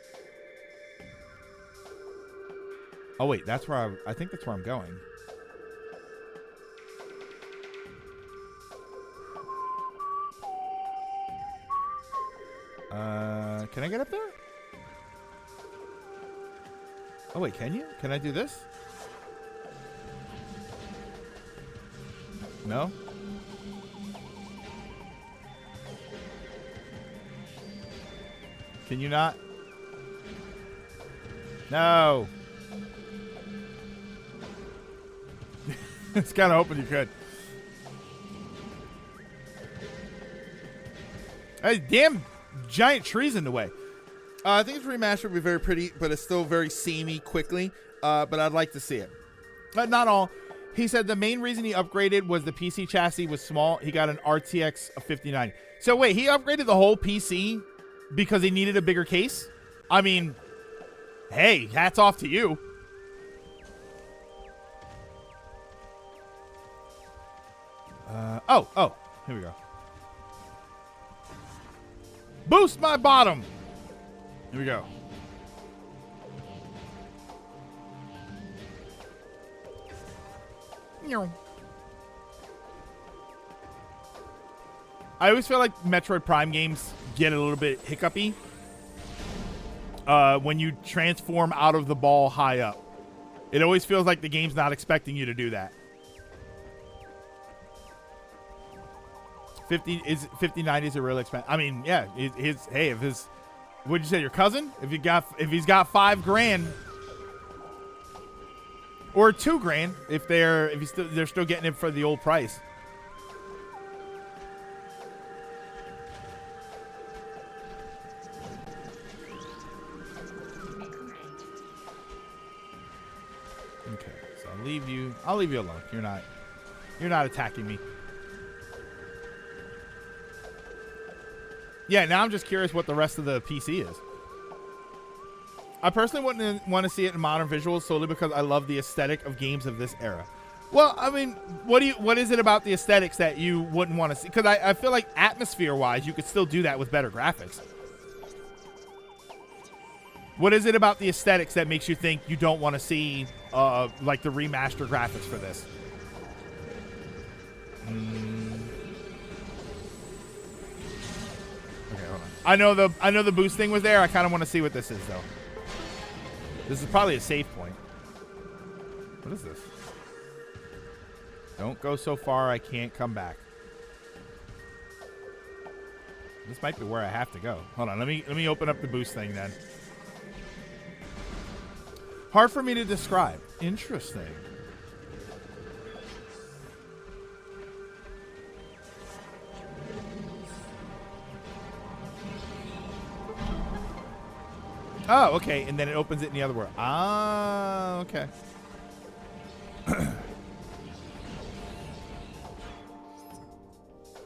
Speaker 1: Oh wait, that's where I think that's where I'm going. Can I get up there? Oh wait, can you? Can I do this? No? Can you not? No. It's kind of hoping you could. Hey, damn giant trees in the way. I think it's remastered would be very pretty, but it's still very samey quickly. But I'd like to see it. But not all. He said the main reason he upgraded was the PC chassis was small. He got an RTX 5090. So wait, he upgraded the whole PC because he needed a bigger case? I mean, hey, hats off to you. Oh, here we go. Boost my bottom. Here we go. I always feel like Metroid Prime games get a little bit hiccupy when you transform out of the ball high up. It always feels like the game's not expecting you to do that. 5090 is a real expense. I mean, yeah, what'd you say, your cousin? If he's got $5,000 or $2,000, if they're still getting it for the old price. Okay, so I'll leave you alone. You're not attacking me. Yeah, now I'm just curious what the rest of the PC is. I personally wouldn't want to see it in modern visuals solely because I love the aesthetic of games of this era. Well, I mean, what is it about the aesthetics that you wouldn't want to see? Because I feel like atmosphere-wise, you could still do that with better graphics. What is it about the aesthetics that makes you think you don't want to see like the remaster graphics for this? Okay, hold on. I know the boost thing was there. I kind of want to see what this is though. This is probably a save point. What is this? Don't go so far I can't come back. This might be where I have to go. Hold on, let me open up the boost thing then. Hard for me to describe. Interesting. Oh, okay, and then it opens it in the other world. Ah, okay.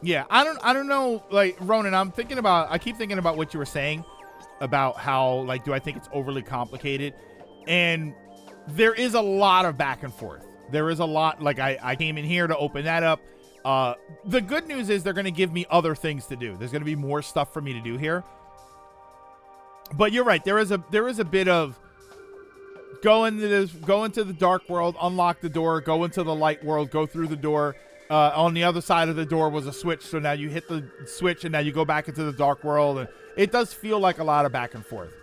Speaker 1: Yeah, I don't know, like, Ronan, I keep thinking about what you were saying about how, like, do I think it's overly complicated? And there is a lot of back and forth. There is a lot, like, I came in here to open that up. The good news is they're going to give me other things to do. There's going to be more stuff for me to do here. But you're right. There is a bit of go into the dark world, unlock the door, go into the light world, go through the door. On the other side of the door was a switch, so now you hit the switch and now you go back into the dark world, and it does feel like a lot of back and forth.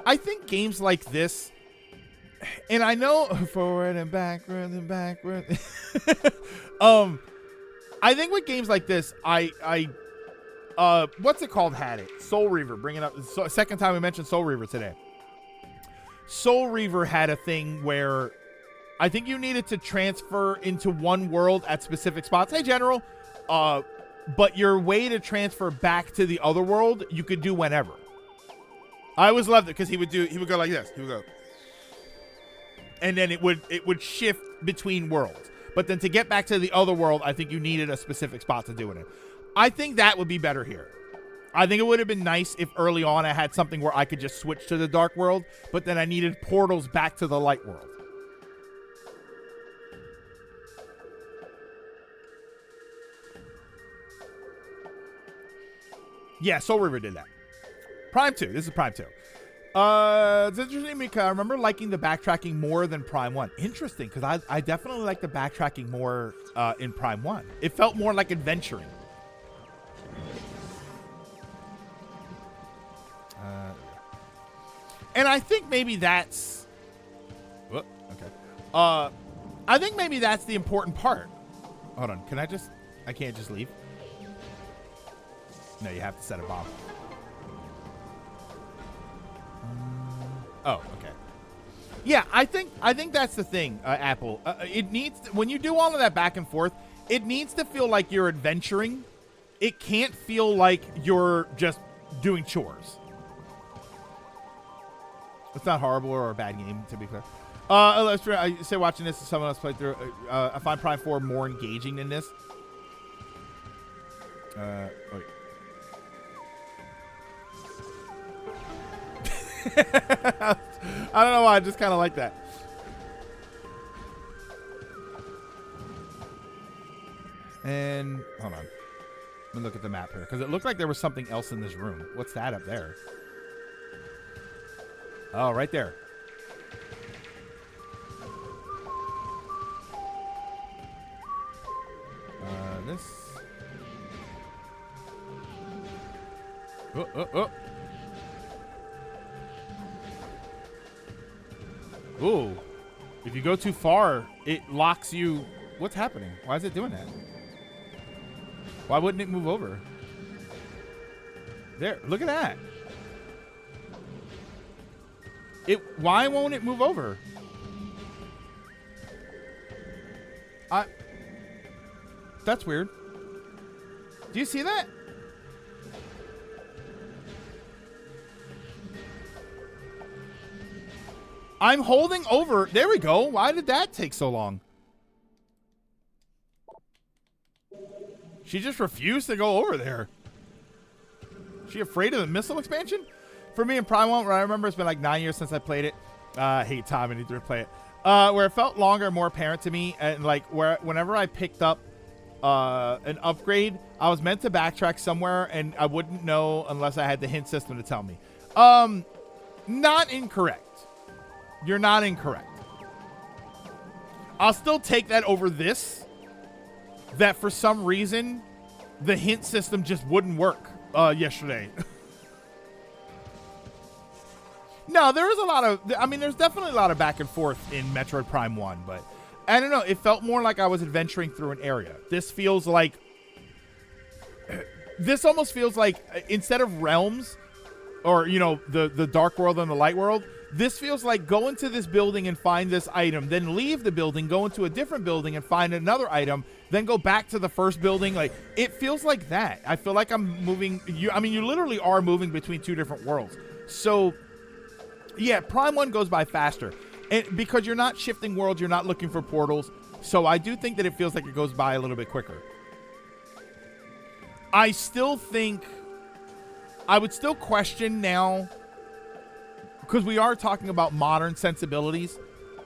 Speaker 1: I think games like this, and I know forward and backward and backward. I think with games like this, what's it called? Had it Soul Reaver, bring it up. Second time we mentioned Soul Reaver today. Soul Reaver had a thing where I think you needed to transfer into one world at specific spots. Hey, General. But your way to transfer back to the other world, you could do whenever. I always loved it because he would go like this. He would go. And then it would shift between worlds. But then to get back to the other world, I think you needed a specific spot to do it in. I think that would be better here. I think it would have been nice if early on I had something where I could just switch to the dark world, but then I needed portals back to the light world. Yeah, Soul River did that. Prime 2. This is Prime 2. It's interesting because I remember liking the backtracking more than Prime 1. Interesting, because I definitely like the backtracking more in Prime 1. It felt more like adventuring. And I think maybe that's... Whoop, okay. I think maybe that's the important part. Hold on, can I just... I can't just leave? No, you have to set a bomb. Oh, okay. Yeah, I think that's the thing, Apple. It needs when you do all of that back and forth, it needs to feel like you're adventuring. It can't feel like you're just doing chores. It's not horrible or a bad game, to be clear. I say watching this, someone else played through. I find Prime 4 more engaging than this. Wait. I don't know why. I just kind of like that. And hold on. Let me look at the map here because it looked like there was something else in this room. What's that up there? Oh, right there. This. Oh. Ooh. If you go too far, it locks you. What's happening? Why is it doing that? Why wouldn't it move over? There. Look at that. Why won't it move over? That's weird. Do you see that? I'm holding over. There we go. Why did that take so long? She just refused to go over there. She afraid of the missile expansion? For me in Prime 1, where I remember it's been like 9 years since I played it. I hate time. I need to replay it. Where it felt longer and more apparent to me. And like whenever I picked up an upgrade, I was meant to backtrack somewhere and I wouldn't know unless I had the hint system to tell me. Not incorrect. You're not incorrect. I'll still take that over this. That for some reason, the hint system just wouldn't work yesterday. No, there is a lot of... I mean, there's definitely a lot of back and forth in Metroid Prime 1, but... I don't know. It felt more like I was adventuring through an area. This feels like... This almost feels like, instead of realms, or, you know, the dark world and the light world, this feels like go into this building and find this item, then leave the building, go into a different building and find another item, then go back to the first building. Like, it feels like that. I feel like I'm moving... I mean, you literally are moving between two different worlds. So... Yeah, Prime 1 goes by faster. And because you're not shifting worlds, you're not looking for portals. So I do think that it feels like it goes by a little bit quicker. I still think... I would still question now... Because we are talking about modern sensibilities.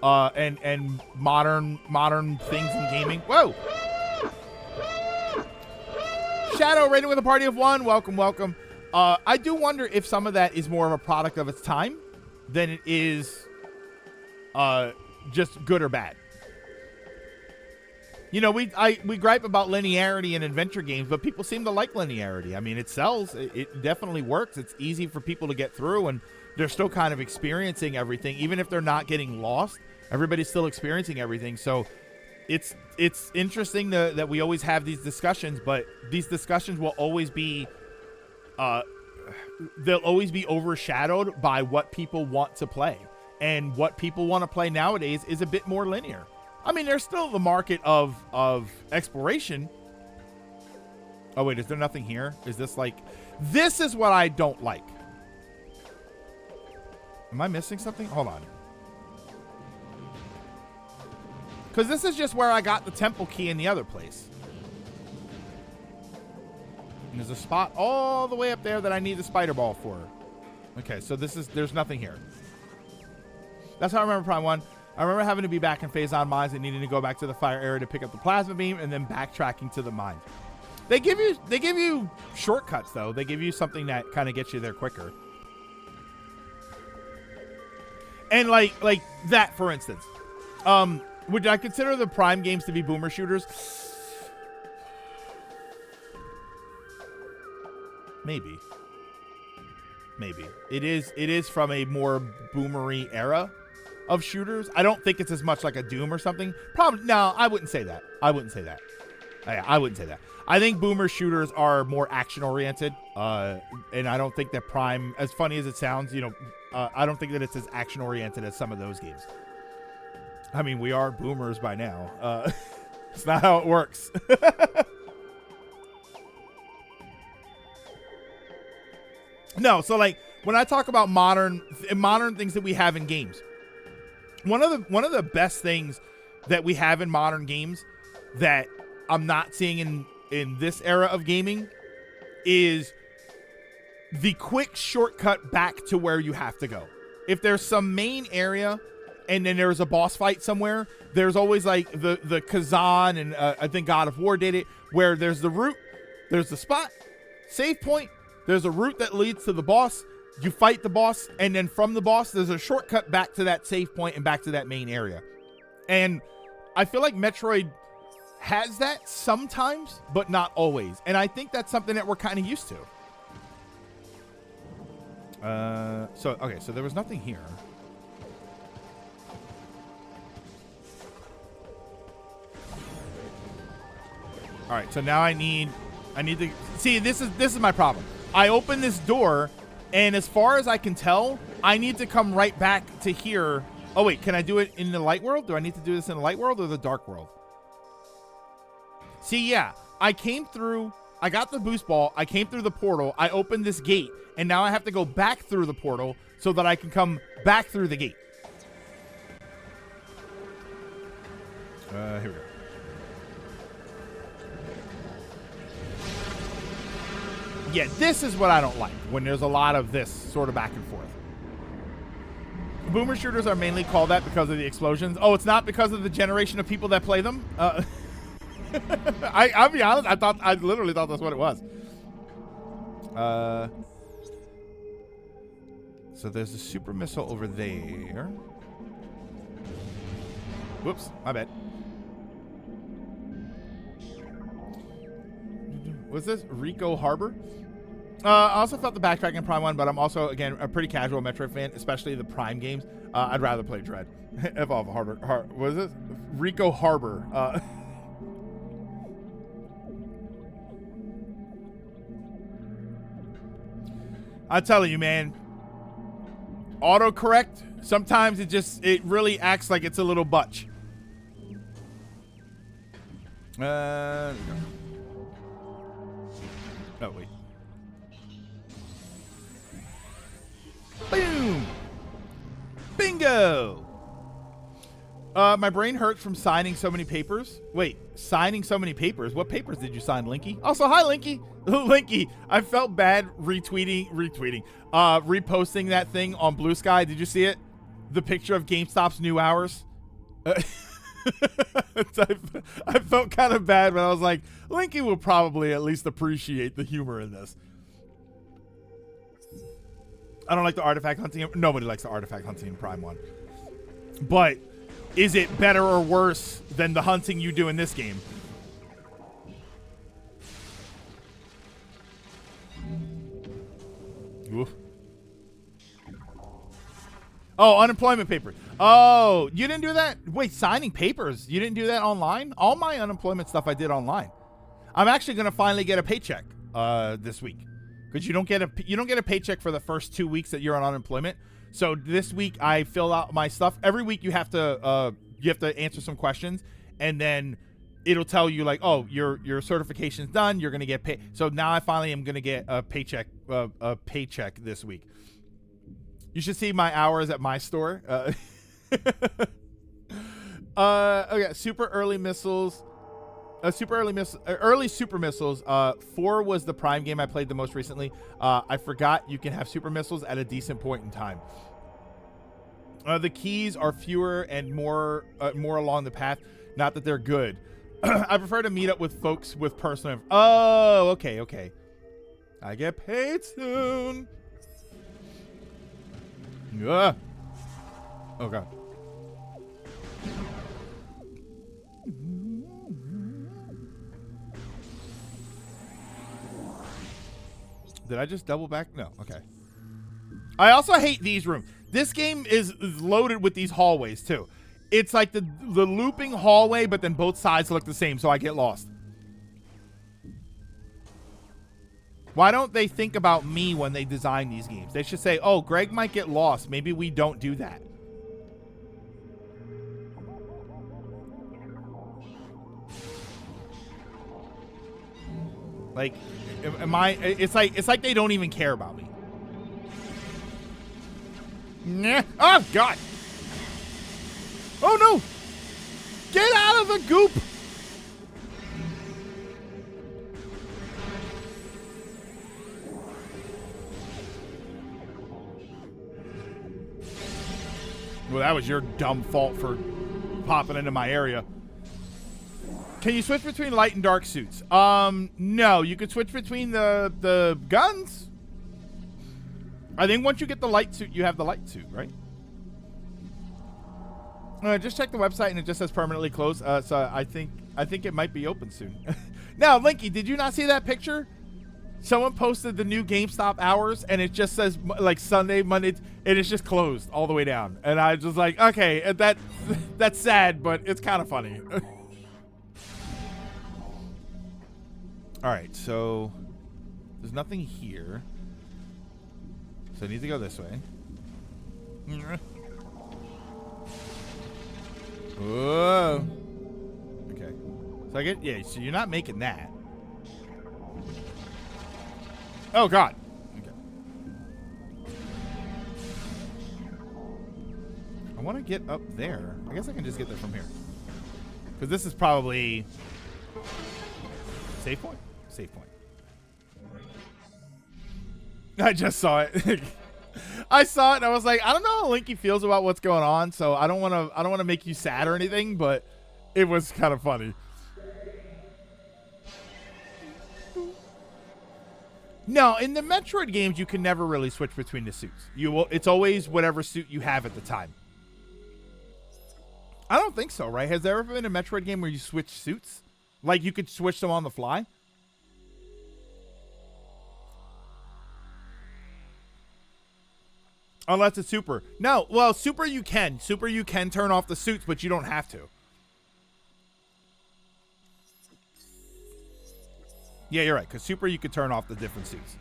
Speaker 1: And modern things in gaming. Whoa! Shadow rating with a party of one. Welcome, welcome. I do wonder if some of that is more of a product of its time than it is just good or bad. You know, we gripe about linearity in adventure games, but people seem to like linearity. I mean, it sells. It definitely works. It's easy for people to get through, and they're still kind of experiencing everything. Even if they're not getting lost, everybody's still experiencing everything. So it's interesting that we always have these discussions, but these discussions will always be... they'll always be overshadowed by what people want to play. And what people want to play nowadays is a bit more linear. I mean, there's still the market of exploration. Oh, wait, is there nothing here? Is this like... This is what I don't like. Am I missing something? Hold on. Because this is just where I got the temple key in the other place. And there's a spot all the way up there that I need the spider ball for. Okay, so there's nothing here. That's how I remember Prime 1. I remember having to be back in Phazon Mines and needing to go back to the fire area to pick up the plasma beam and then backtracking to the mines. They give you shortcuts though. They give you something that kind of gets you there quicker. And like that, for instance, would I consider the Prime games to be boomer shooters? Maybe. It is from a more boomery era of shooters. I don't think it's as much like a Doom or something. Probably no, I wouldn't say that. I wouldn't say that. I think boomer shooters are more action oriented, and I don't think that Prime, as funny as it sounds, I don't think that it's as action oriented as some of those games. I mean, we are boomers by now. It's not how it works. No, so like when I talk about modern things that we have in games, one of the best things that we have in modern games that I'm not seeing in this era of gaming is the quick shortcut back to where you have to go. If there's some main area and then there's a boss fight somewhere, there's always like the Kazan and I think God of War did it, where there's the route, there's the spot, save point, there's a route that leads to the boss, you fight the boss, and then from the boss, there's a shortcut back to that save point and back to that main area. And I feel like Metroid has that sometimes, but not always. And I think that's something that we're kind of used to. So there was nothing here. All right, so now I need to see, this is my problem. I open this door, and as far as I can tell, I need to come right back to here. Oh wait, can I do it in the light world? Do I need to do this in the light world or the dark world? See, yeah, I came through, I got the boost ball, I came through the portal, I opened this gate, and now I have to go back through the portal so that I can come back through the gate. Here we go. Yeah, this is what I don't like, when there's a lot of this sort of back and forth. Boomer shooters are mainly called that because of the explosions. Oh, it's not because of the generation of people that play them? I'll be honest, I literally thought that's what it was. So there's a super missile over there. Whoops, my bad. Was this Rico Harbor? I also felt the backtracking in Prime 1, but I'm also, again, a pretty casual Metroid fan, especially the Prime games. I'd rather play Dread. Evolve Harbor. What is this? Rico Harbor. I'm telling you, man. Autocorrect, sometimes it really acts like it's a little butch. Oh, wait. Boom! Bingo! My brain hurts from signing so many papers. Wait, signing so many papers? What papers did you sign, Linky? Also, hi, Linky. Linky, I felt bad reposting that thing on Blue Sky. Did you see it? The picture of GameStop's new hours. I felt kind of bad, but I was like, Linky will probably at least appreciate the humor in this. I don't like the artifact hunting. Nobody likes the artifact hunting in Prime 1. But is it better or worse than the hunting you do in this game? Oof. Oh, unemployment papers. Oh, you didn't do that? Wait, signing papers. You didn't do that online? All my unemployment stuff I did online. I'm actually going to finally get a paycheck this week. Because you don't get a paycheck for the first 2 weeks that you're on unemployment. So this week I fill out my stuff. Every week you have to answer some questions, and then it'll tell you like, oh, your certification's done. You're gonna get paid. So now I finally am gonna get a paycheck this week. You should see my hours at my store. Okay, super early missiles. Early super missiles. 4 was the Prime game I played the most recently. I forgot you can have super missiles at a decent point in time. The keys are fewer and more along the path. Not that they're good. I prefer to meet up with folks with personal. Oh, okay, okay. I get paid soon. Oh god. Did I just double back? No. Okay. I also hate these rooms. This game is loaded with these hallways too. It's like the looping hallway, but then both sides look the same, so I get lost. Why don't they think about me when they design these games? They should say, oh, Greg might get lost. Maybe we don't do that. Like, it's like they don't even care about me. Nah. Oh, God. Oh, no. Get out of the goop. Well, that was your dumb fault for popping into my area. Can you switch between light and dark suits? No. You could switch between the guns. I think once you get the light suit, you have the light suit, right? Just check the website and it just says permanently closed. So I think it might be open soon. Now, Linky, did you not see that picture? Someone posted the new GameStop hours and it just says like Sunday, Monday, and it's just closed all the way down. And I was just like, okay, that's sad, but it's kind of funny. All right, so there's nothing here. So I need to go this way. Whoa. Okay. So I get, yeah, so you're not making that. Oh, God. Okay. I want to get up there. I guess I can just get there from here. Because this is probably... Save point? Save point. I just saw it. I saw it and I was like, I don't know how Linky feels about what's going on, so I don't want to make you sad or anything, but it was kind of funny. No, in the Metroid games, you can never really switch between the suits. It's always whatever suit you have at the time. I don't think so, right? Has there ever been a Metroid game where you switch suits? Like you could switch them on the fly? Unless it's Super. No, well, Super you can. Super you can turn off the suits, but you don't have to. Yeah, you're right, because Super you could turn off the different suits.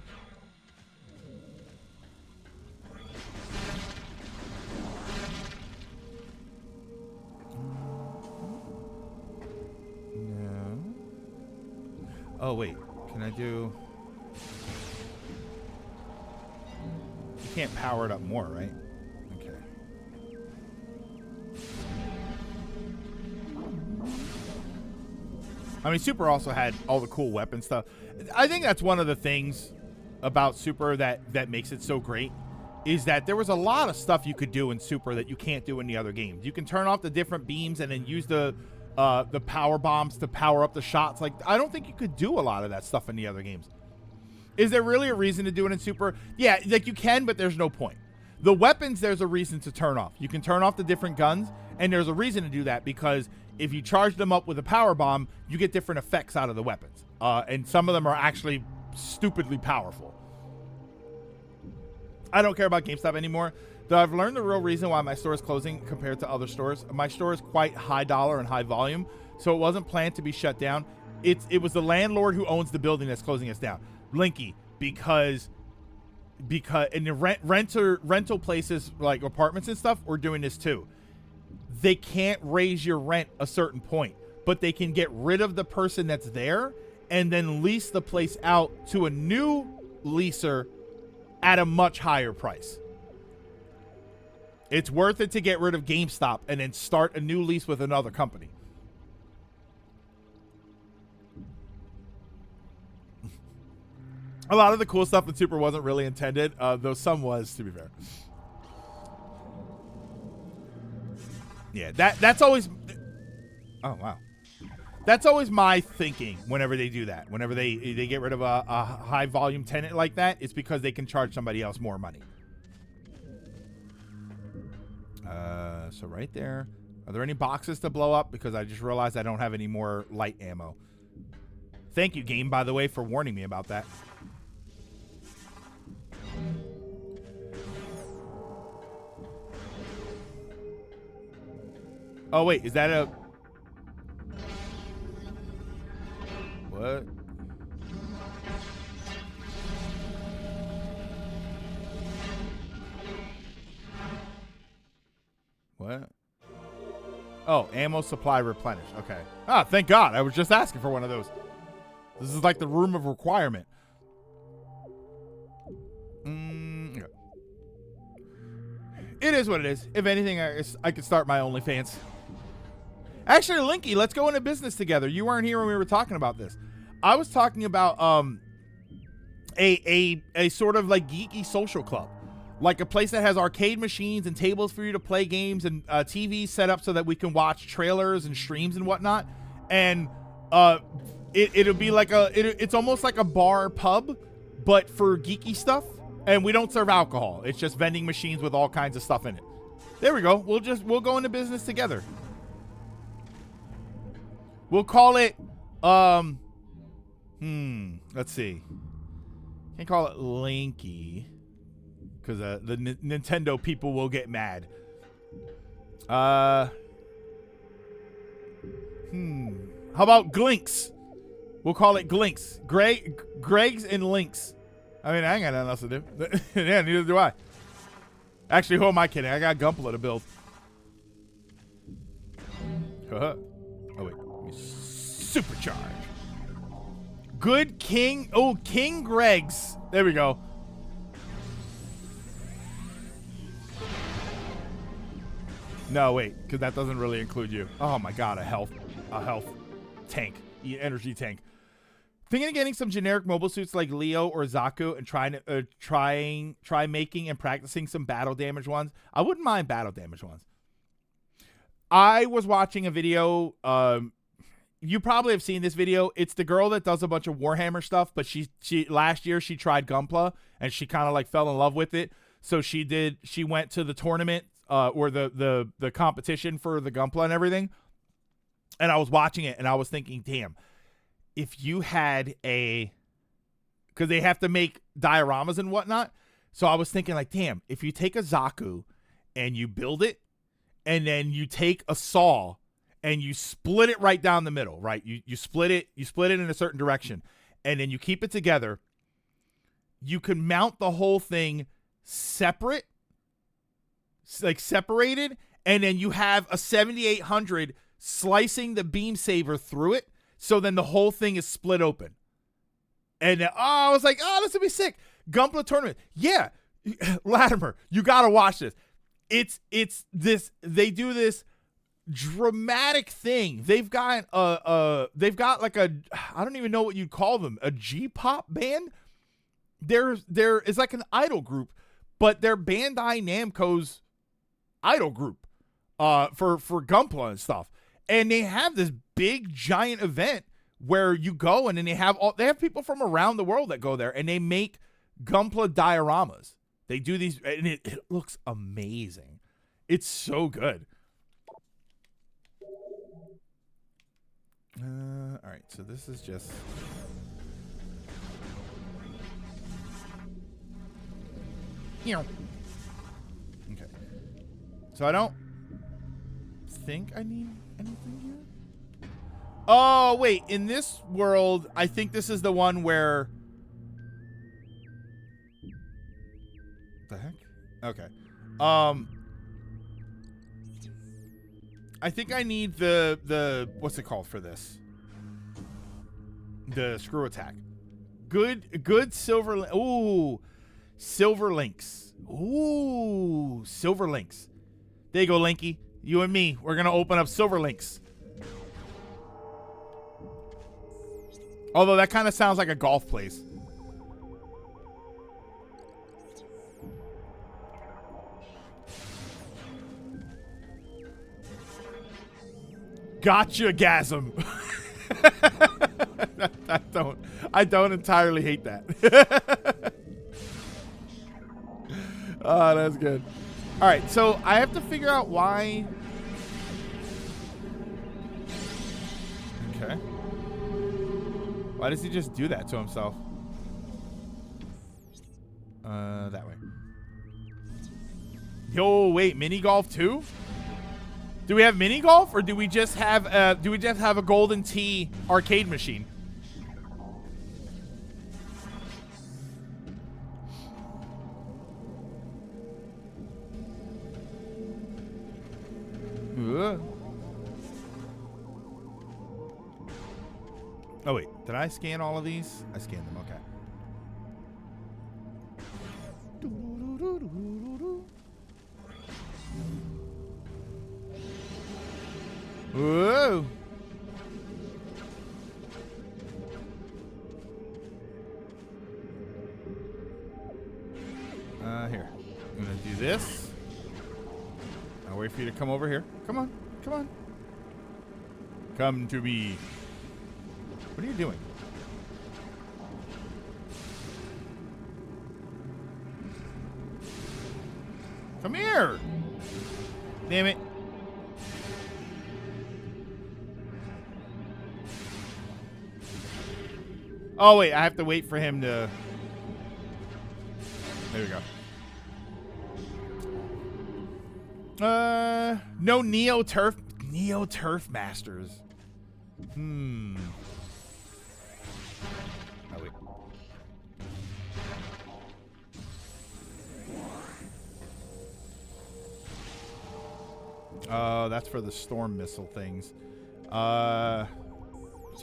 Speaker 1: No. Oh, wait. Can I do... You can't power it up more, right? Okay. I mean, Super also had all the cool weapon stuff. I think that's one of the things about Super that makes it so great is that there was a lot of stuff you could do in Super that you can't do in the other games. You can turn off the different beams and then use the power bombs to power up the shots. Like, I don't think you could do a lot of that stuff in the other games. Is there really a reason to do it in Super? Yeah, like you can, but there's no point. The weapons, there's a reason to turn off. You can turn off the different guns, and there's a reason to do that because if you charge them up with a power bomb, you get different effects out of the weapons. And some of them are actually stupidly powerful. I don't care about GameStop anymore. Though I've learned the real reason why my store is closing compared to other stores. My store is quite high dollar and high volume, so it wasn't planned to be shut down. It was the landlord who owns the building that's closing us down. Linky, because in the rental places like apartments and stuff, we're doing this too. They can't raise your rent a certain point, but they can get rid of the person that's there and then lease the place out to a new leaser at a much higher price. It's worth it to get rid of GameStop and then start a new lease with another company. A lot of the cool stuff in Super wasn't really intended, though some was, to be fair. Yeah, that's always... Oh, wow. That's always my thinking whenever they do that. Whenever they get rid of a high volume tenant like that, it's because they can charge somebody else more money. So right there. Are there any boxes to blow up? Because I just realized I don't have any more light ammo. Thank you, game, by the way, for warning me about that. Oh, wait. Is that a... What? What? Oh, ammo supply replenished. Okay. Ah, thank God. I was just asking for one of those. This is like the room of requirement. Yeah. It is what it is. If anything, I could start my OnlyFans. Actually, Linky, let's go into business together. You weren't here when we were talking about this. I was talking about a sort of like geeky social club. Like a place that has arcade machines and tables for you to play games and TV set up so that we can watch trailers and streams and whatnot. And it'll be like it's almost like a bar pub, but for geeky stuff. And we don't serve alcohol. It's just vending machines with all kinds of stuff in it. There we go. We'll go into business together. We'll call it let's see. Can't call it Linky. Because the Nintendo people will get mad. How about Glinks? We'll call it Glinks. Greg's and Links. I mean, I ain't got nothing else to do. Yeah, neither do I. Actually, who am I kidding? I got Gunpla to build. Oh, wait. Let me supercharge. Good King. Oh, King Greg's. There we go. No, wait, because that doesn't really include you. Oh my God, a health tank, energy tank. Thinking of getting some generic mobile suits like Leo or Zaku and try making and practicing some battle damage ones. I wouldn't mind battle damage ones. I was watching a video. You probably have seen this video. It's the girl that does a bunch of Warhammer stuff, but she last year she tried Gunpla and she kind of like fell in love with it. So she went to the tournament. Or the competition for the Gunpla and everything. And I was watching it and I was thinking, damn, if you had because they have to make dioramas and whatnot. So I was thinking like, damn, if you take a Zaku and you build it and then you take a saw and you split it right down the middle, right? You split it in a certain direction and then you keep it together. You can mount the whole thing separate, like separated, and then you have a 7800 slicing the beam saber through it, so then the whole thing is split open. And I was like, oh, this would be sick. Gunpla tournament. Yeah, Latimer, you gotta watch this. It's this. They do this dramatic thing. They've got like a, I don't even know what you'd call them, a G-pop band. There is like an idol group, but they're Bandai Namco's idol group for Gunpla and stuff. And they have this big giant event where you go and then they have people from around the world that go there and they make Gunpla dioramas. They do these and it looks amazing. It's so good. All right, so this is just okay. So I don't think I need anything here. Oh, wait. In this world, I think this is the one where... The heck? Okay. I think I need the what's it called for this? The screw attack. Good silver... Ooh. Silver links. Ooh. Silver links. There you go, Linky. You and me. We're going to open up silver links. Although that kind of sounds like a golf place. Gotcha, gasm. I don't entirely hate that. Oh, that's good. All right, so I have to figure out why. Okay. Why does he just do that to himself? That way. Yo, wait, mini golf too? Do we have mini golf, or do we just have a Golden Tee arcade machine? Oh wait, did I scan all of these? I scanned them, okay. Whoa! Here. I'm gonna do this. I'll wait for you to come over here. Come on, come on. Come to me. What are you doing? Come here! Damn it. Oh, wait. I have to wait for him to... There we go. No Neo Turf Masters. Oh, wait. That's for the storm missile things. So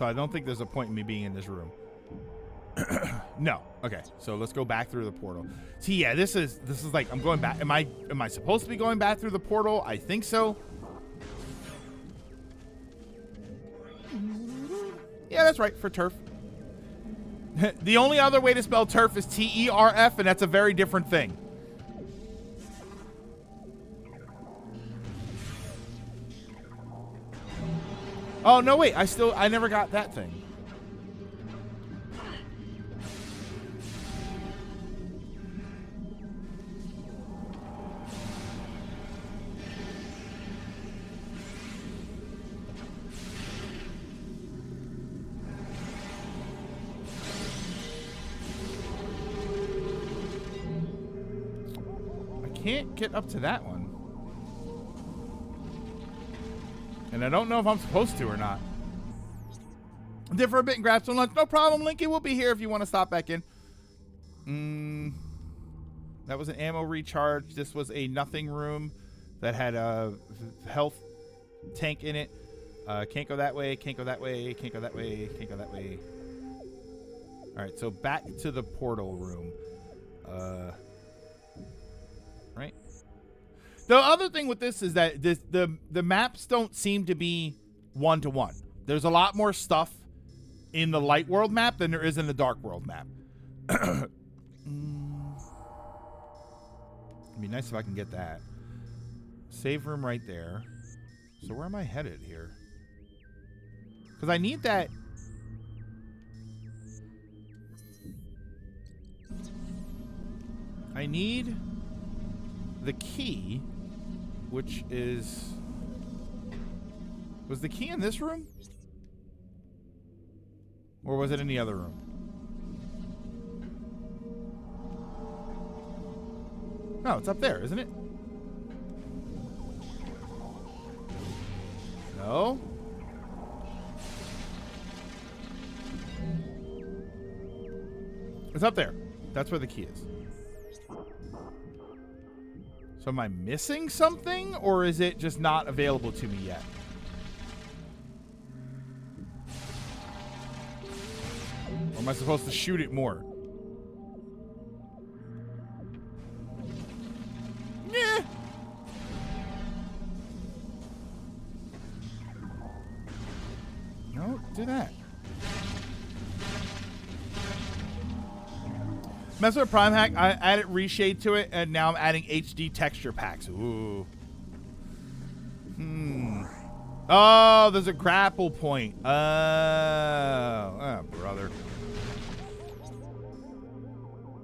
Speaker 1: I don't think there's a point in me being in this room. No. Okay. So let's go back through the portal. See, yeah, this is like I'm going back. Am I supposed to be going back through the portal? I think so. Yeah, that's right, for turf. The only other way to spell turf is T-E-R-F, and that's a very different thing. Oh, no, wait. I never got that thing. Can't get up to that one. And I don't know if I'm supposed to or not. I did for a bit and grab some lunch. No problem, Linky. We'll be here if you want to stop back in. That was an ammo recharge. This was a nothing room that had a health tank in it. Can't go that way. Can't go that way. Can't go that way. Can't go that way. All right, so back to the portal room. Right. The other thing with this is that the maps don't seem to be one-to-one. There's a lot more stuff in the light world map than there is in the dark world map. It'd be nice if I can get that. Save room right there. So where am I headed here? Because I need that. I need the key, which is... Was the key in this room? Or was it in the other room? No, it's up there, isn't it? No? It's up there. That's where the key is. So am I missing something, or is it just not available to me yet? Or am I supposed to shoot it more? Yeah. No, do that. Mess with Prime Hack. I added reshade to it, and now I'm adding HD texture packs. Ooh. Oh, there's a grapple point. Oh, brother.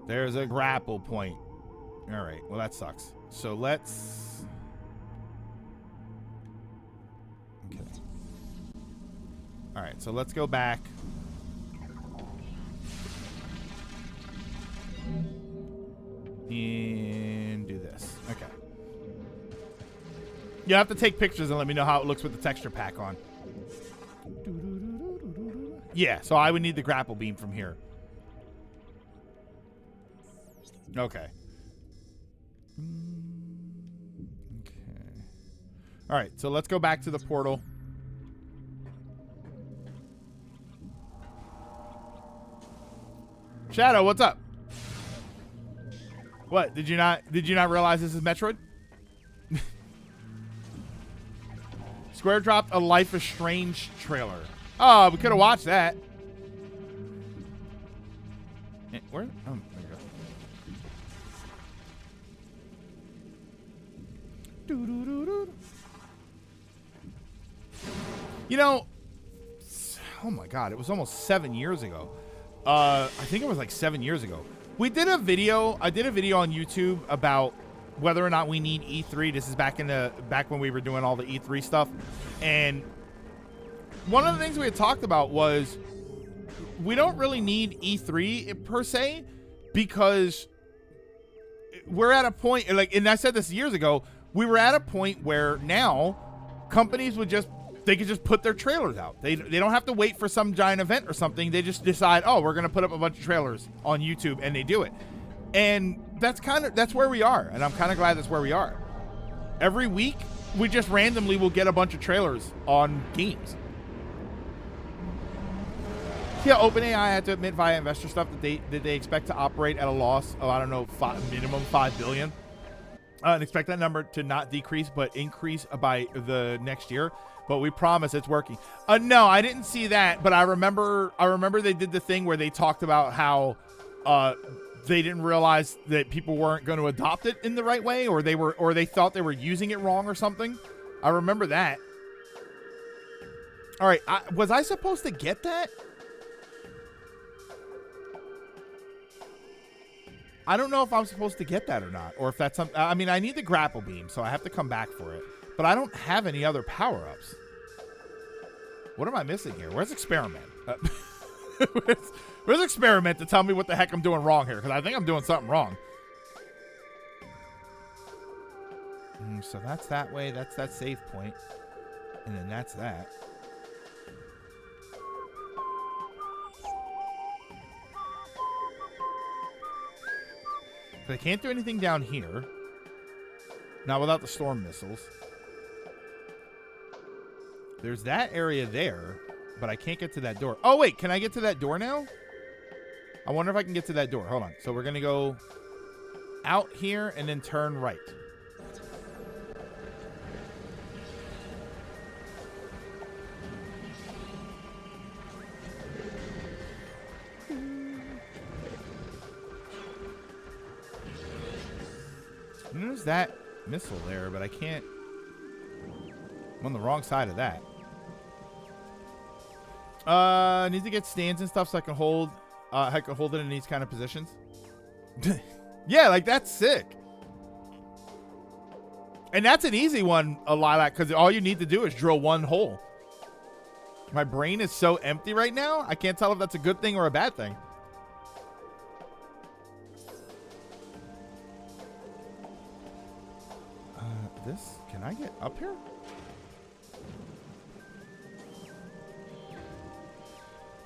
Speaker 1: There's a grapple point. All right. Well, that sucks. So let's... Okay. All right. So let's go back. And do this. Okay. You have to take pictures and let me know how it looks with the texture pack on. Yeah, so I would need the grapple beam from here. Okay. Okay. All right, so let's go back to the portal. Shadow, what's up? What? Did you not realize this is Metroid? Square dropped a Life is Strange trailer. Oh, we could have watched that. Where? Oh, there you go. You know, oh my God, it was almost 7 years ago. I think it was like 7 years ago. We did a video. I did a video on YouTube about whether or not we need E3. This is back when we were doing all the E3 stuff. And one of the things we had talked about was we don't really need E3 per se, because we're at a point, like, and I said this years ago, we were at a point where now companies could just put their trailers out. They don't have to wait for some giant event or something. They just decide, oh, we're going to put up a bunch of trailers on YouTube, and they do it. And that's where we are. And I'm kind of glad that's where we are. Every week, we just randomly will get a bunch of trailers on games. Yeah, OpenAI had to admit via investor stuff that they expect to operate at a loss of, I don't know, minimum $5 billion. And expect that number to not decrease, but increase by the next year. But we promise it's working. No, I didn't see that, but I remember they did the thing where they talked about how they didn't realize that people weren't going to adopt it in the right way, or they thought they were using it wrong or something. I remember that. All right, was I supposed to get that? I don't know if I'm supposed to get that or not, or if that's something. I mean, I need the grapple beam, so I have to come back for it. But I don't have any other power-ups. What am I missing here? Where's Experiment? Where's Experiment to tell me what the heck I'm doing wrong here? Because I think I'm doing something wrong. So that's that way. That's that save point. And then that's that. I can't do anything down here. Not without the storm missiles. There's that area there, but I can't get to that door. Oh, wait. Can I get to that door now? I wonder if I can get to that door. Hold on. So we're going to go out here and then turn right. There's that missile there, but I can't. I'm on the wrong side of that. I need to get stands and stuff so I can hold it in these kind of positions. Yeah, like that's sick. And that's an easy one, a lot of, because all you need to do is drill one hole. My brain is so empty right now, I can't tell if that's a good thing or a bad thing. Can I get up here?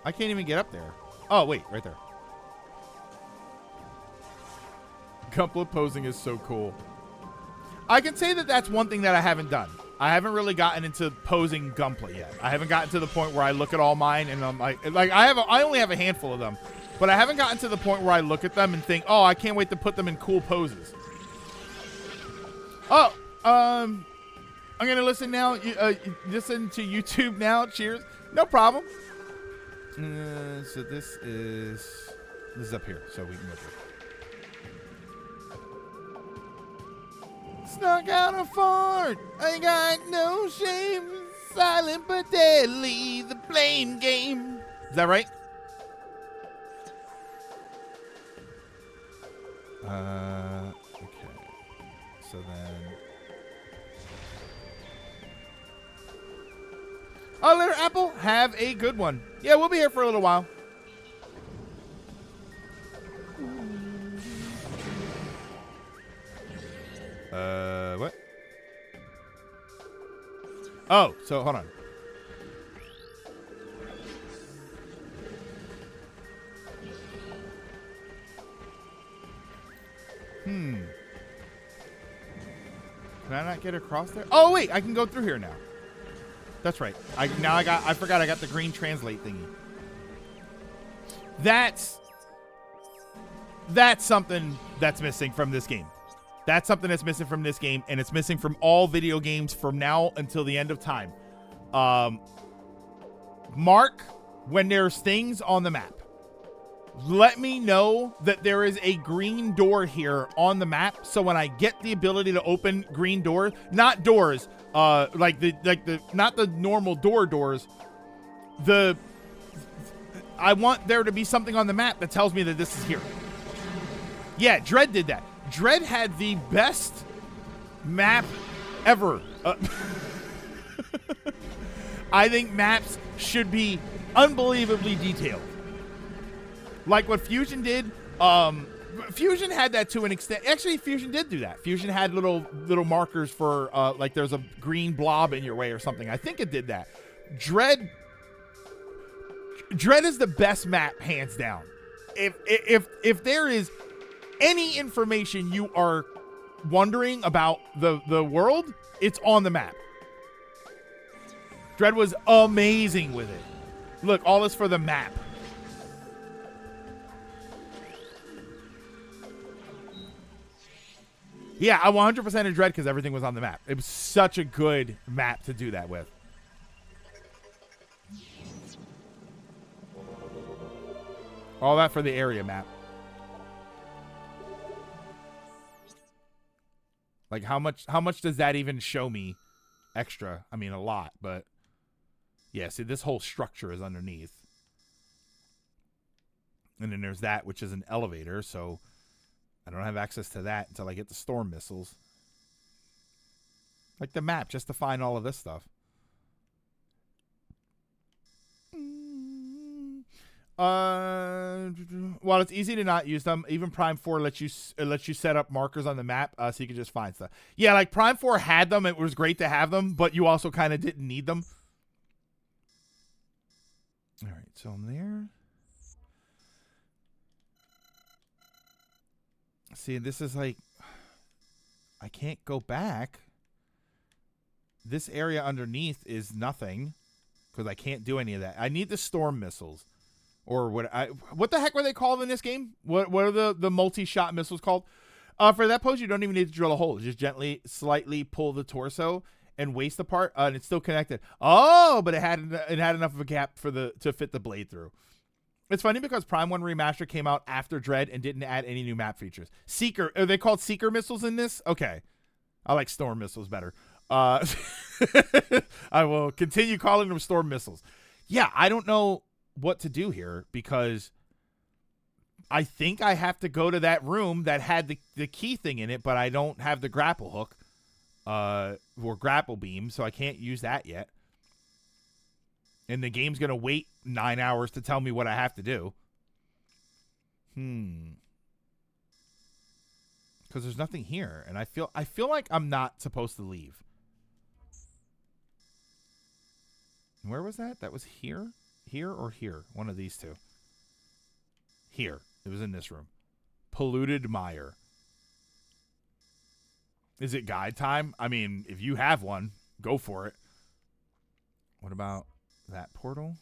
Speaker 1: I can't even get up there. Oh, wait, right there. Gunpla posing is so cool. I can say that that's one thing that I haven't done. I haven't really gotten into posing Gunpla yet. I haven't gotten to the point where I look at all mine and I'm like I only have a handful of them, but I haven't gotten to the point where I look at them and think, oh, I can't wait to put them in cool poses. Oh, I'm gonna listen now. Listen to YouTube now. Cheers. No problem. So this is up here, so we can go through. Snuck out a fart. I got no shame. Silent but deadly, the blame game. Is that right? Okay. So then. Oh, later, Apple. Have a good one. Yeah, we'll be here for a little while. What? Oh, so hold on. Can I not get across there? Oh wait, I can go through here now. That's right. I forgot I got the green translate thingy. That's something that's missing from this game. That's something that's missing from this game, and it's missing from all video games from now until the end of time. Mark when there's things on the map. Let me know that there is a green door here on the map, so when I get the ability to open green doors, not doors, like the not the normal doors, I want there to be something on the map that tells me that this is here. Yeah, Dread did that. Dread had the best map ever. I think maps should be unbelievably detailed. Like what Fusion did. Fusion had that to an extent. Actually, Fusion did do that. Fusion had little markers for like there's a green blob in your way or something. I think it did that. Dread is the best map, hands down. If there is any information you are wondering about the world, it's on the map. Dread was amazing with it. Look, all this for the map. Yeah, I 100% of Dread because everything was on the map. It was such a good map to do that with. All that for the area map. Like how much does that even show me extra? I mean, a lot, but yeah, see, this whole structure is underneath. And then there's that, which is an elevator, so I don't have access to that until I get the storm missiles. Like the map, just to find all of this stuff. While it's easy to not use them, even Prime 4 lets you set up markers on the map so you can just find stuff. Yeah, like Prime 4 had them. It was great to have them, but you also kind of didn't need them. All right, so I'm there. See, this is like, I can't go back. This area underneath is nothing because I can't do any of that. I need the storm missiles, or what the heck were they called in this game? What are the multi-shot missiles called? For that pose, you don't even need to drill a hole. Just gently, slightly pull the torso and waste the part, and it's still connected. Oh, but it had enough of a gap to fit the blade through. It's funny because Prime 1 Remaster came out after Dread and didn't add any new map features. Seeker, are they called Seeker missiles in this? Okay. I like Storm missiles better. I will continue calling them Storm missiles. Yeah, I don't know what to do here because I think I have to go to that room that had the key thing in it, but I don't have the grapple hook or grapple beam, so I can't use that yet. And the game's going to wait 9 hours to tell me what I have to do. Because there's nothing here. And I feel like I'm not supposed to leave. Where was that? That was here? Here or here? One of these two. Here. It was in this room. Polluted mire. Is it guide time? I mean, if you have one, go for it. What about that portal?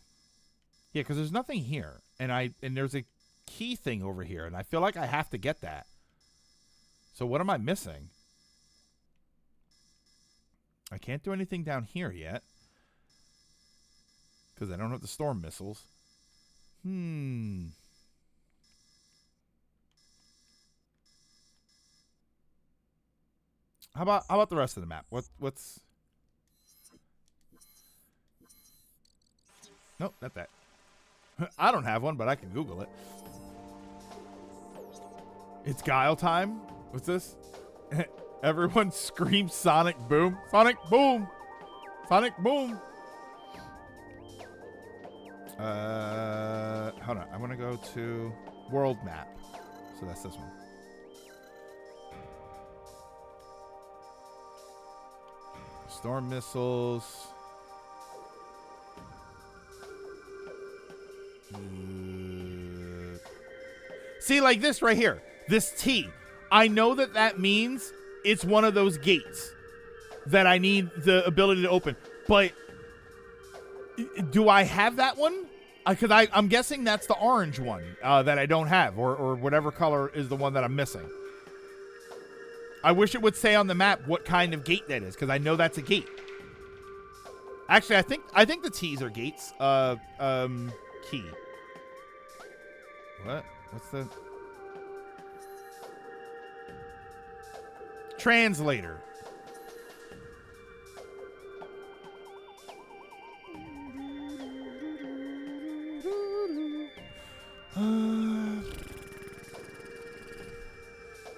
Speaker 1: Yeah, because there's nothing here, and there's a key thing over here, and I feel like I have to get that. So what am I missing? I can't do anything down here yet because I don't have the storm missiles. How about the rest of the map? What's Nope, not that. I don't have one, but I can Google it. It's Guile time. What's this? Everyone screams Sonic Boom. Sonic Boom. Sonic Boom. Hold on. I want to go to world map. So that's this one. Storm missiles. See, like this right here. This T. I know that that means it's one of those gates that I need the ability to open. But do I have that one? Because I'm guessing that's the orange one that I don't have, or whatever color is the one that I'm missing. I wish it would say on the map what kind of gate that is, because I know that's a gate. Actually, I think the T's are gates. Key. What? What's the translator?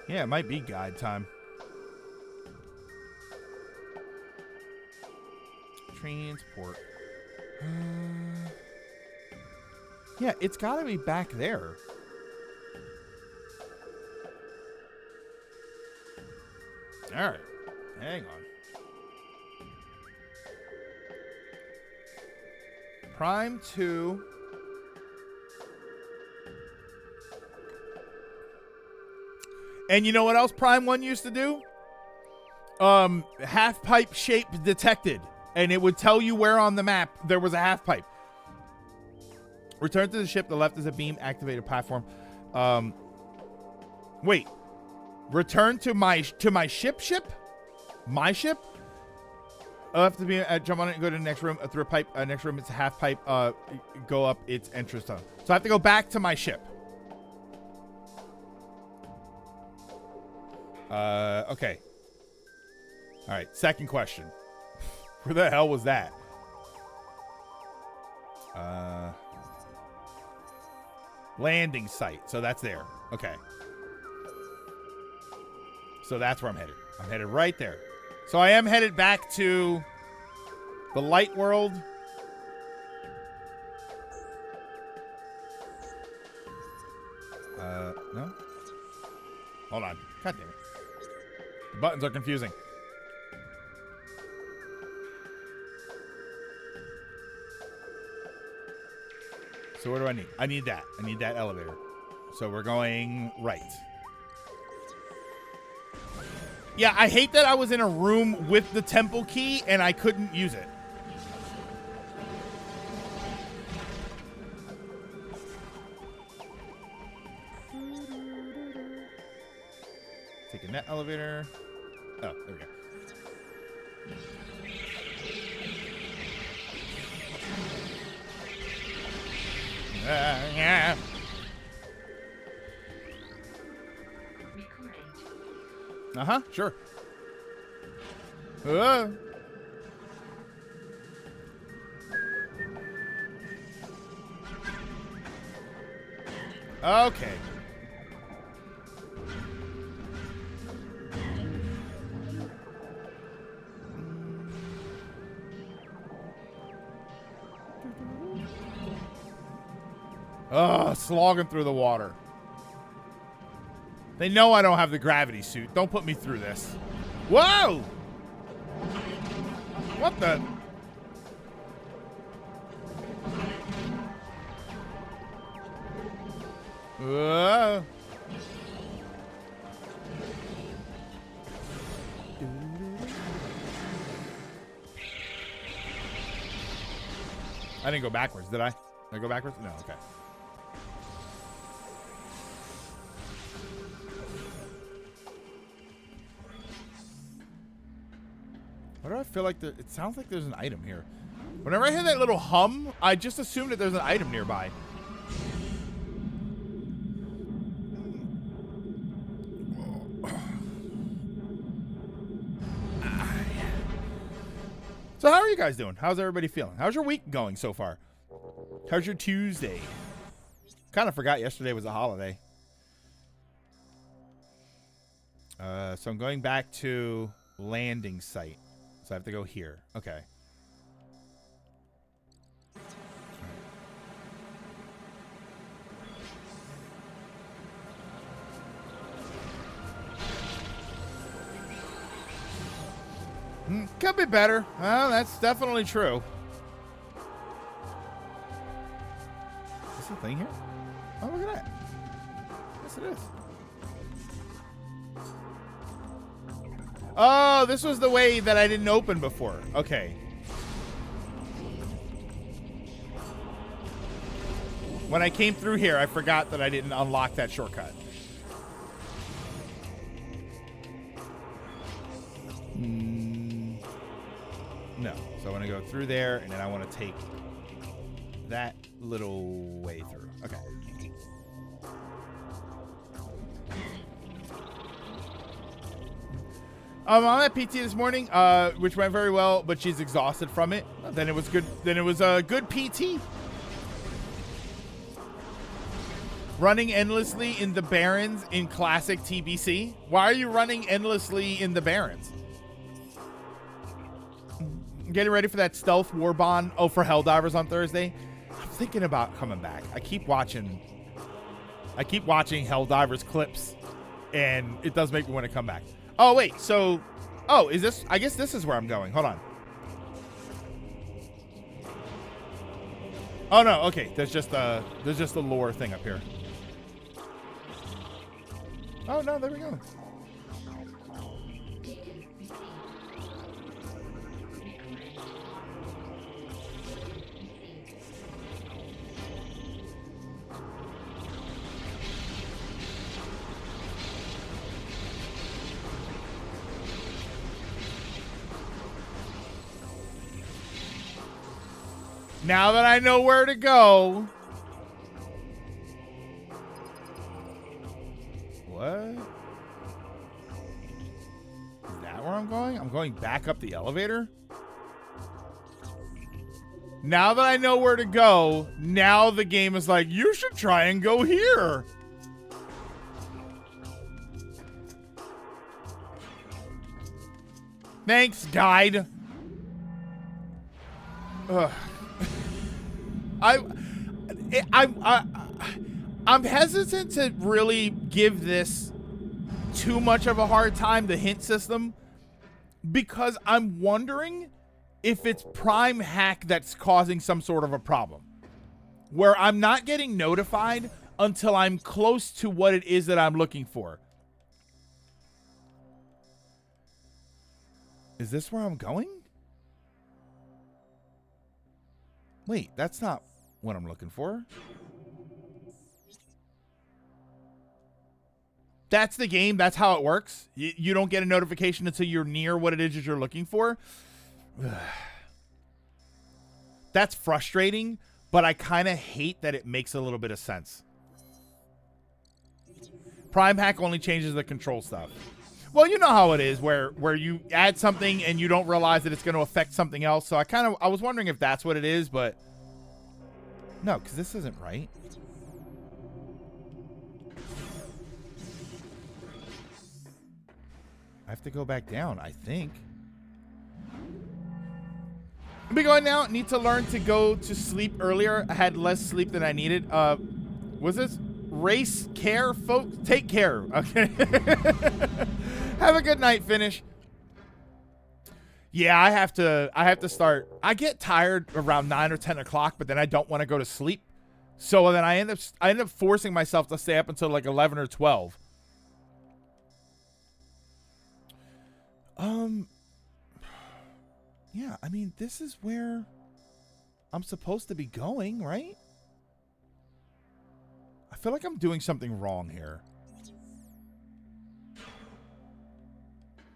Speaker 1: Yeah, it might be guide time. Transport. Yeah, it's got to be back there. All right. Hang on. Prime 2. And you know what else Prime 1 used to do? Half pipe shape detected. And it would tell you where on the map there was a half pipe. Return to the ship. The left is a beam. Activated platform. Wait. Return to my ship? My ship? I'll have to be jump on it and go to the next room. Through a pipe. Next room, it's a half pipe. Go up its entrance tunnel. So I have to go back to my ship. Okay. All right. Second question. Where the hell was that? Landing site. So that's there. Okay. So that's where I'm headed. I'm headed right there. So I am headed back to the light world. No? Hold on. God damn it. The buttons are confusing. So what do I need? I need that. I need that elevator. So we're going right. Yeah, I hate that I was in a room with the temple key and I couldn't use it. Taking that elevator. Oh, there we go. Yeah. Uh-huh, sure. Okay. Slogging through the water. They know I don't have the gravity suit. Don't put me through this. Whoa! What the? I didn't go backwards, did I? Did I go backwards? No, okay. Why do I feel like it sounds like there's an item here? Whenever I hear that little hum, I just assume that there's an item nearby. So how are you guys doing? How's everybody feeling? How's your week going so far? How's your Tuesday? Kind of forgot yesterday was a holiday. So I'm going back to landing site. So I have to go here. Okay. Could be better. Well, that's definitely true. Is there a thing here? Oh, look at that. Yes, it is. Oh, this was the way that I didn't open before. Okay. When I came through here, I forgot that I didn't unlock that shortcut. No. So I want to go through there, and then I want to take that little way through. Okay. I'm at PT this morning, which went very well, but she's exhausted from it. Then it was good. Then it was a good PT. Running endlessly in the Barrens in classic TBC. Why are you running endlessly in the Barrens? Getting ready for that stealth warbond. Oh, for Helldivers on Thursday. I'm thinking about coming back. I keep watching Helldivers clips, and it does make me want to come back. Oh, wait. So, oh, is this? I guess this is where I'm going. Hold on. Oh no. Okay. There's just a lore thing up here. Oh no. There we go. Now that I know where to go. What? Is that where I'm going? I'm going back up the elevator? Now that I know where to go, now the game is like, you should try and go here. Thanks, guide. Ugh. I'm hesitant to really give this too much of a hard time, the hint system, because I'm wondering if it's Prime hack that's causing some sort of a problem, where I'm not getting notified until I'm close to what it is that I'm looking for. Is this where I'm going? Wait, that's not what I'm looking for. That's the game. That's how it works. You don't get a notification until you're near what it is that you're looking for. That's frustrating, but I kind of hate that it makes a little bit of sense. Prime hack only changes the control stuff. Well, you know how it is where you add something and you don't realize that it's going to affect something else. So I was wondering if that's what it is, but no, because this isn't right. I have to go back down, I think. I'll be going now. Need to learn to go to sleep earlier. I had less sleep than I needed. Was this race care, folks? Take care. Okay. Have a good night, Finish. Yeah, I have to start. I get tired around 9 or 10 o'clock, but then I don't want to go to sleep. So then I end up forcing myself to stay up until like 11 or 12. Yeah, I mean, this is where I'm supposed to be going, right? I feel like I'm doing something wrong here.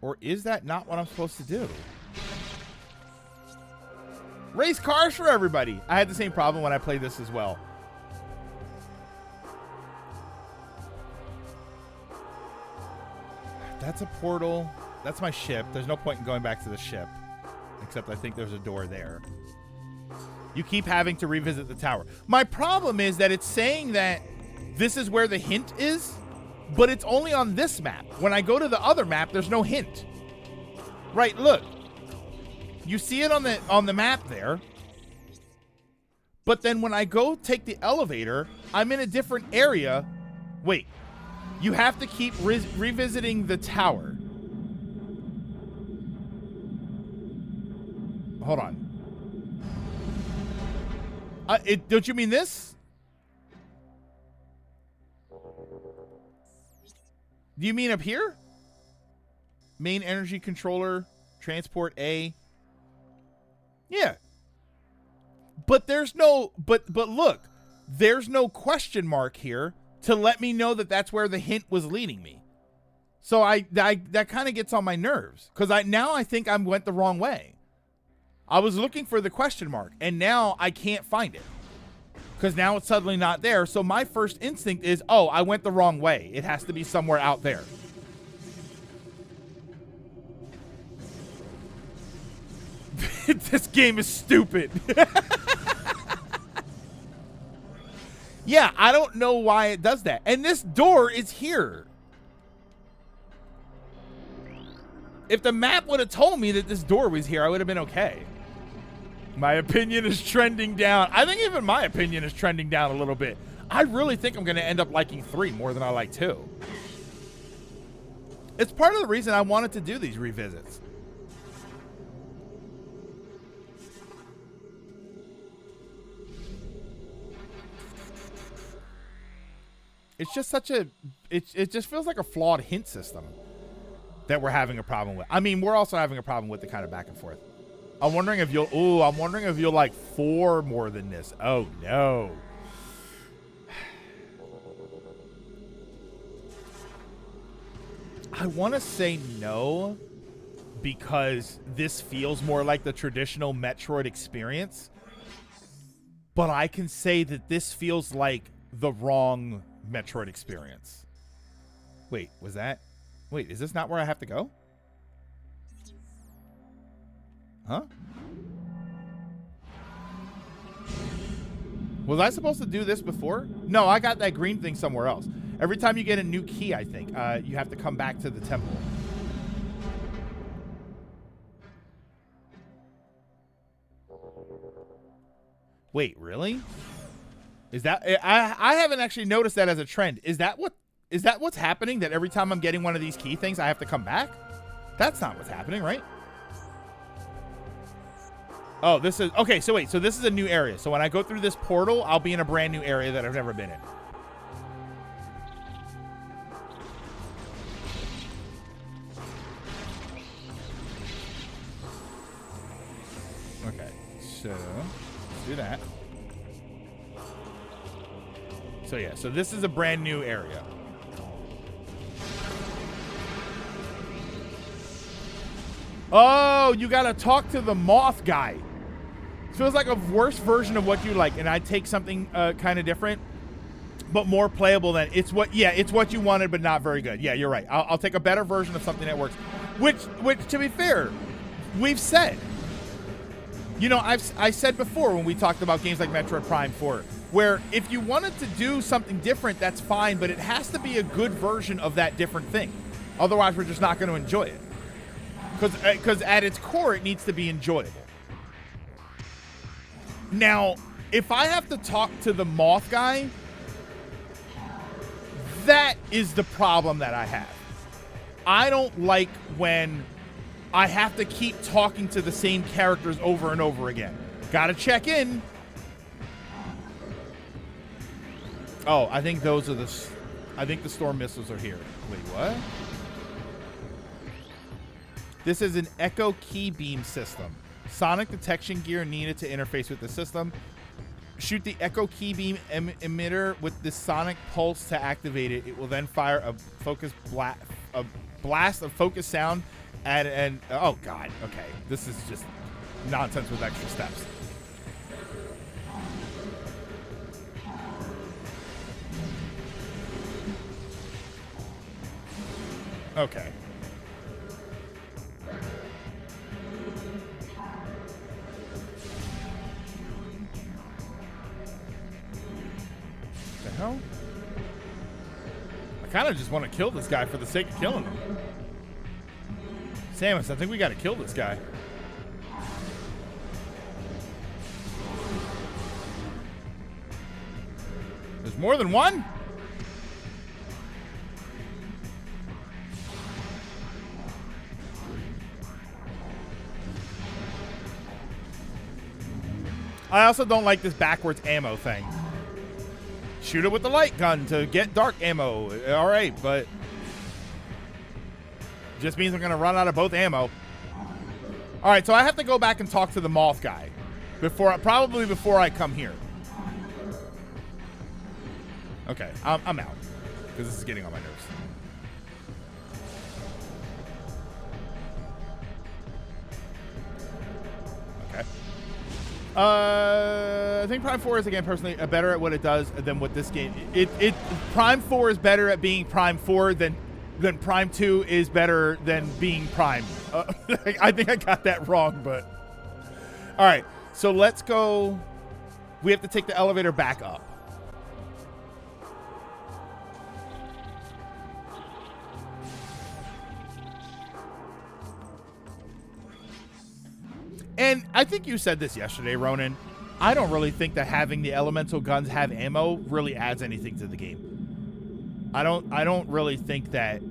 Speaker 1: Or is that not what I'm supposed to do? Race cars for everybody. I had the same problem when I played this as well. That's a portal. That's my ship. There's no point in going back to the ship. Except I think there's a door there. You keep having to revisit the tower. My problem is that it's saying that this is where the hint is, but it's only on this map. When I go to the other map, there's no hint. Right, look. You see it on the map there. But then when I go take the elevator, I'm in a different area. Wait. You have to keep revisiting the tower. Hold on. Don't you mean this? Do you mean up here? Main energy controller, transport A. Yeah. But there's no, but look, there's no question mark here to let me know that that's where the hint was leading me. So that kind of gets on my nerves because now I think I went the wrong way. I was looking for the question mark and now I can't find it because now it's suddenly not there. So my first instinct is, oh, I went the wrong way. It has to be somewhere out there. This game is stupid. Yeah, I don't know why it does that. And this door is here. If the map would have told me that this door was here, I would have been okay. My opinion is trending down. I think even my opinion is trending down a little bit. I really think I'm going to end up liking 3 more than I like 2. It's part of the reason I wanted to do these revisits. It's just such a, it just feels like a flawed hint system that we're having a problem with. I mean, we're also having a problem with the kind of back and forth. I'm wondering if you'll like 4 more than this. Oh no. I want to say no because this feels more like the traditional Metroid experience. But I can say that this feels like the wrong Metroid experience. Wait, is this not where I have to go? Huh? Was I supposed to do this before? No, I got that green thing somewhere else. Every time you get a new key, I think, you have to come back to the temple. Wait, really? Is that I haven't actually noticed that as a trend. Is that what's happening? That every time I'm getting one of these key things, I have to come back? That's not what's happening, right? Oh, this is okay. So wait, so this is a new area. So when I go through this portal, I'll be in a brand new area that I've never been in. Okay, so let's do that. So yeah, so this is a brand new area. Oh, you gotta talk to the moth guy. Feels like a worse version of what you like, and I take something kind of different, but more playable than it's what you wanted, but not very good. Yeah, you're right. I'll take a better version of something that works. Which to be fair, we've said. You know, I said before when we talked about games like Metroid Prime 4, where if you wanted to do something different, that's fine, but it has to be a good version of that different thing. Otherwise, we're just not going to enjoy it. Because at its core, it needs to be enjoyable. Now, if I have to talk to the moth guy, that is the problem that I have. I don't like when I have to keep talking to the same characters over and over again. Gotta check in. Oh, I think those are I think the storm missiles are here. Wait, what? This is an Echo Key Beam system. Sonic detection gear needed to interface with the system. Shoot the Echo Key Beam emitter with the sonic pulse to activate it. It will then fire a blast of focus sound at an... Oh, God. Okay. This is just nonsense with extra steps. Okay. hell? I kind of just want to kill this guy for the sake of killing him. Samus, I think we got to kill this guy. There's more than one? I also don't like this backwards ammo thing. Shoot it with the light gun to get dark ammo. All right, but just means I'm going to run out of both ammo. All right, so I have to go back and talk to the moth guy probably before I come here. Okay, I'm out because this is getting on my nerves. Okay. I think Prime 4 is, again, personally better at what it does than what this game. Prime 4 is better at being Prime 4 than Prime 2 is better than being Prime. I think I got that wrong, but all right. So let's go. We have to take the elevator back up. And I think you said this yesterday, Ronan. I don't really think that having the elemental guns have ammo really adds anything to the game. I don't really think that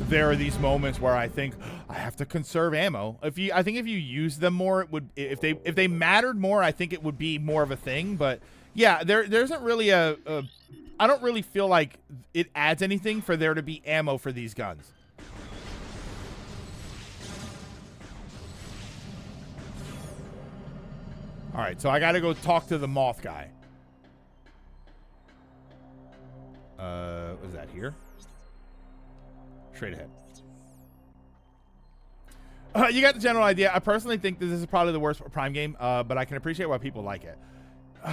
Speaker 1: there are these moments where I think I have to conserve ammo. I think if you use them more, it would. If they mattered more, I think it would be more of a thing. But yeah, there isn't really I don't really feel like it adds anything for there to be ammo for these guns. All right, so I got to go talk to the moth guy. Was that here? Straight ahead. You got the general idea. I personally think that this is probably the worst Prime game, but I can appreciate why people like it.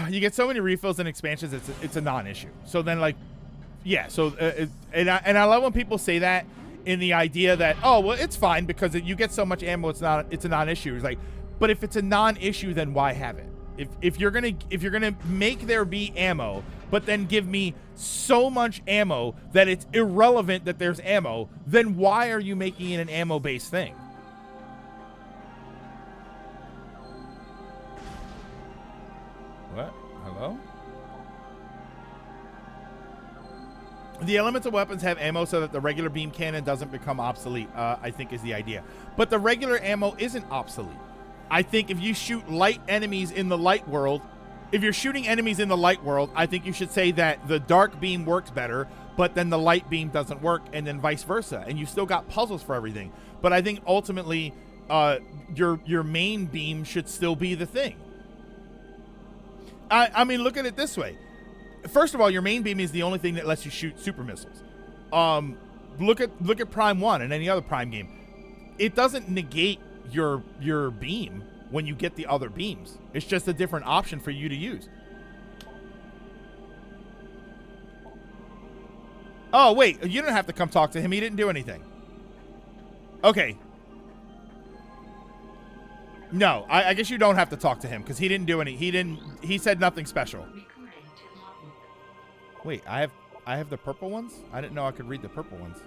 Speaker 1: You get so many refills and expansions, it's a non-issue. So then, like, yeah. So and I love when people say that in the idea that, oh well, it's fine because you get so much ammo, it's a non-issue. It's like, but if it's a non-issue, then why have it? If you're gonna make there be ammo, but then give me so much ammo that it's irrelevant that there's ammo, then why are you making it an ammo-based thing? What? Hello? The elemental weapons have ammo so that the regular beam cannon doesn't become obsolete, I think is the idea. But the regular ammo isn't obsolete. I think if you shoot light enemies in the light world, if you're shooting enemies in the light world, I think you should say that the dark beam works better, but then the light beam doesn't work, and then vice versa. And you still got puzzles for everything. But I think ultimately, your main beam should still be the thing. I mean, look at it this way. First of all, your main beam is the only thing that lets you shoot super missiles. Look at Prime 1 and any other Prime game. It doesn't negate your beam when you get the other beams. It's just a different option for you to use. Oh, wait. You don't have to come talk to him. He didn't do anything. Okay. No, I guess you don't have to talk to him because he didn't do any. He said nothing special. Wait, I have the purple ones? I didn't know I could read the purple ones.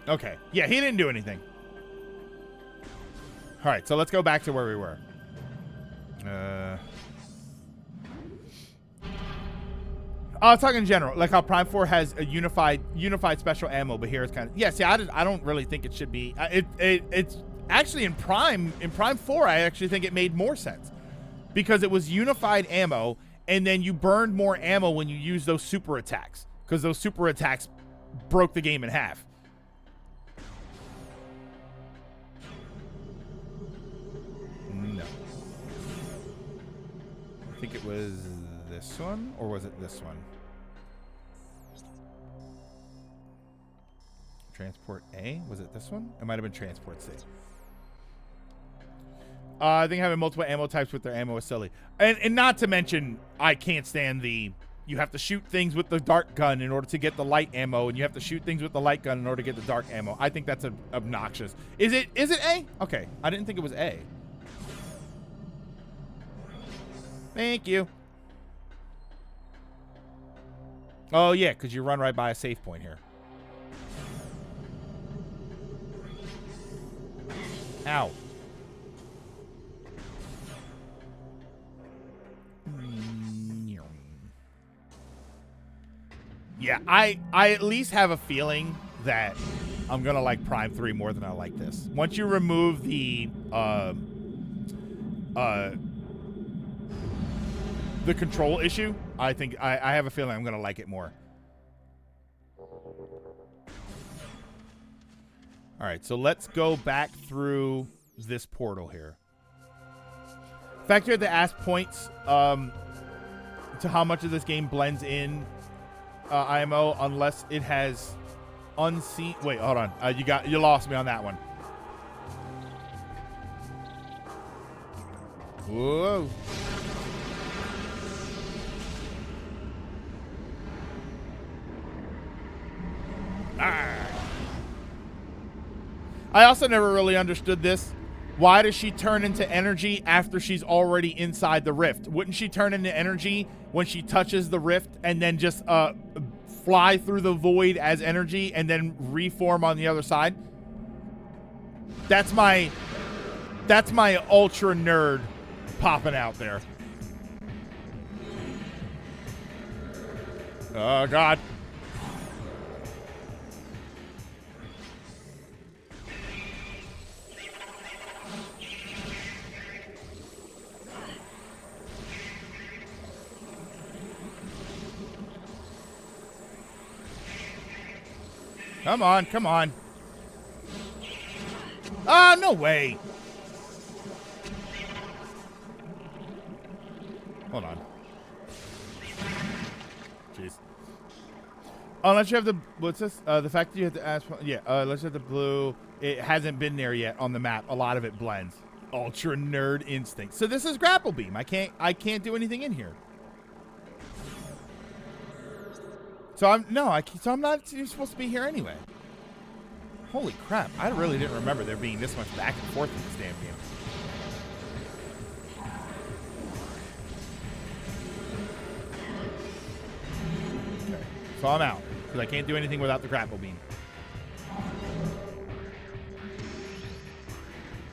Speaker 1: Okay. Yeah, he didn't do anything. All right, so let's go back to where we were. I was talking in general, like how Prime 4 has a unified special ammo, but here it's kind of, yeah. See, I don't really think it should be. It's actually in Prime 4. I actually think it made more sense because it was unified ammo, and then you burned more ammo when you used those super attacks because those super attacks broke the game in half. No. I think it was this one, or was it this one? Transport A? Was it this one? It might have been Transport C. I think having multiple ammo types with their ammo is silly. And not to mention, I can't stand the you have to shoot things with the dark gun in order to get the light ammo, and you have to shoot things with the light gun in order to get the dark ammo. I think that's obnoxious. Is it A? Okay, I didn't think it was A. Thank you. Oh yeah, because you run right by a safe point here. Ow. Yeah, I at least have a feeling that I'm gonna like Prime 3 more than I like this. Once you remove the control issue, I think I have a feeling I'm gonna like it more. All right, so let's go back through this portal here. Factor the ask points to how much of this game blends in IMO, unless it has unseen. Wait, hold on. You lost me on that one. Whoa. I also never really understood this. Why does she turn into energy after she's already inside the rift? Wouldn't she turn into energy when she touches the rift and then just fly through the void as energy and then reform on the other side? That's my ultra nerd popping out there. Oh God. Come on, come on. Ah, no way. Hold on. Jeez. Unless you have the, what's this? The fact that you have to ask, yeah, unless you have the blue, it hasn't been there yet on the map. A lot of it blends. Ultra nerd instinct. So this is grapple beam. I can't do anything in here. So I'm not. You're supposed to be here anyway. Holy crap! I really didn't remember there being this much back and forth in this damn game. Okay, so I'm out because I can't do anything without the grapple beam.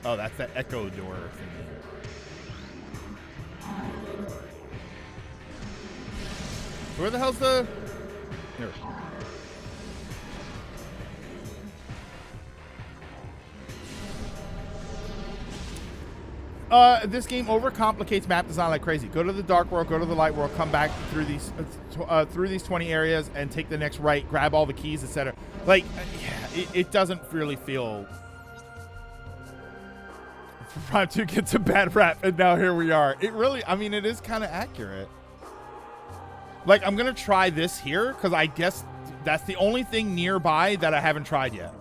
Speaker 1: Oh, that's that echo door thingy. Where the hell's the? Here. This game overcomplicates map design like crazy. Go to the dark world, go to the light world, come back through these 20 areas and take the next right, grab all the keys, etc. Like, it doesn't really feel. Prime 2 gets a bad rap, and now here we are. It really, I mean, it is kind of accurate. Like, I'm going to try this here, because I guess that's the only thing nearby that I haven't tried yet.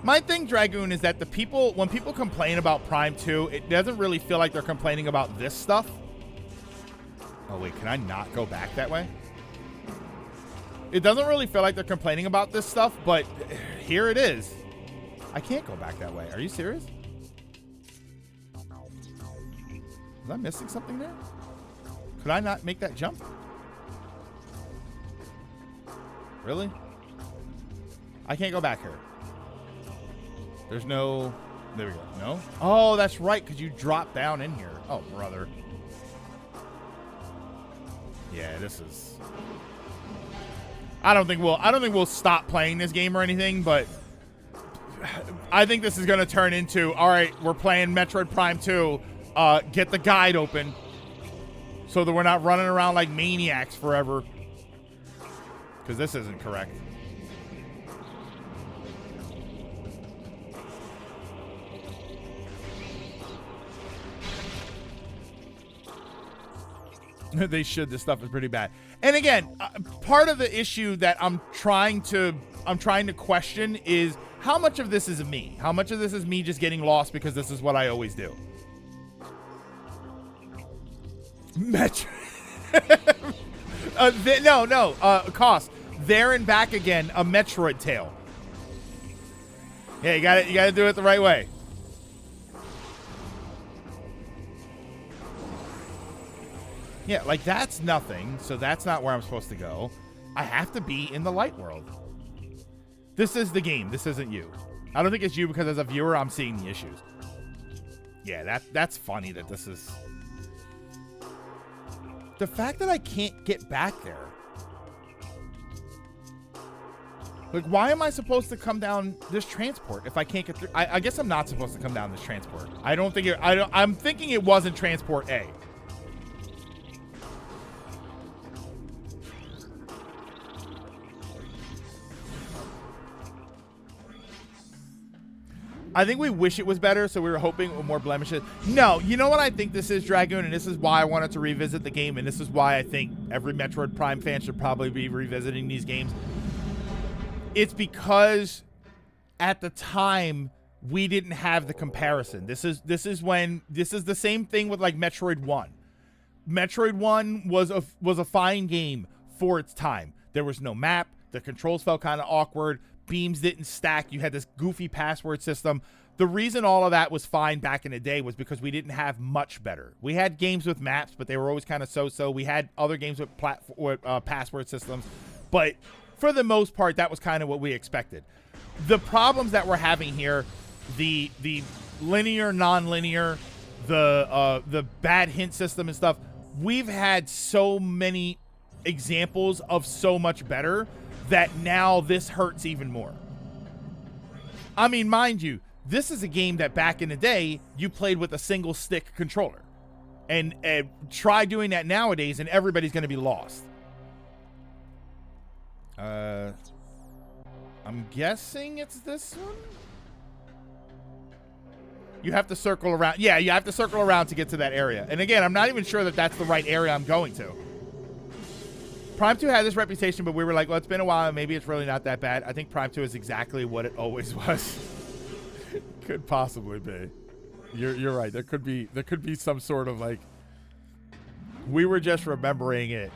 Speaker 1: My thing, Dragoon, is that when people complain about Prime 2, it doesn't really feel like they're complaining about this stuff. Oh, wait, can I not go back that way? It doesn't really feel like they're complaining about this stuff, but here it is. I can't go back that way. Are you serious? Was I missing something there? Could I not make that jump? Really? I can't go back here. There's no... There we go. No? Oh, that's right, because you drop down in here. Oh, brother. Yeah, this is... I don't think we'll stop playing this game or anything, but I think this is going to turn into, all right, we're playing Metroid Prime 2. Get the guide open so that we're not running around like maniacs forever. Because this isn't correct. They should. This stuff is pretty bad. And again, part of the issue that I'm trying to question is how much of this is me? How much of this is me just getting lost because this is what I always do? Metro. Cost. There and back again, a Metroid tale. Yeah, you got to do it the right way. Yeah, like that's nothing, so that's not where I'm supposed to go. I have to be in the light world. This is the game. This isn't you. I don't think it's you because as a viewer, I'm seeing the issues. Yeah, that's funny that this is... The fact that I can't get back there. Like, why am I supposed to come down this transport if I can't get through? I guess I'm not supposed to come down this transport. I don't think it... I'm thinking it wasn't transport A. I think we wish it was better, so we were hoping with more blemishes. No, you know what I think this is, Dragoon, and this is why I wanted to revisit the game, and this is why I think every Metroid Prime fan should probably be revisiting these games. It's because at the time we didn't have the comparison. This is the same thing with like Metroid 1. Metroid 1 was a fine game for its time. There was no map. The controls felt kind of awkward. Beams didn't stack. You had this goofy password system. The reason all of that was fine back in the day was because we didn't have much better. We had games with maps, but they were always kind of so-so. We had other games with password systems, but for the most part, that was kind of what we expected. The problems that we're having here, the linear, non-linear, the bad hint system and stuff, we've had so many examples of so much better that now this hurts even more. I mean, mind you, this is a game that back in the day, you played with a single stick controller. And try doing that nowadays and everybody's going to be lost. I'm guessing it's this one? You have to circle around. Yeah, you have to circle around to get to that area. And again, I'm not even sure that that's the right area I'm going to. Prime 2 had this reputation, but we were like, well, it's been a while, and maybe it's really not that bad. I think Prime 2 is exactly what it always was. Could possibly be. You're right. There could be some sort of like, we were just remembering it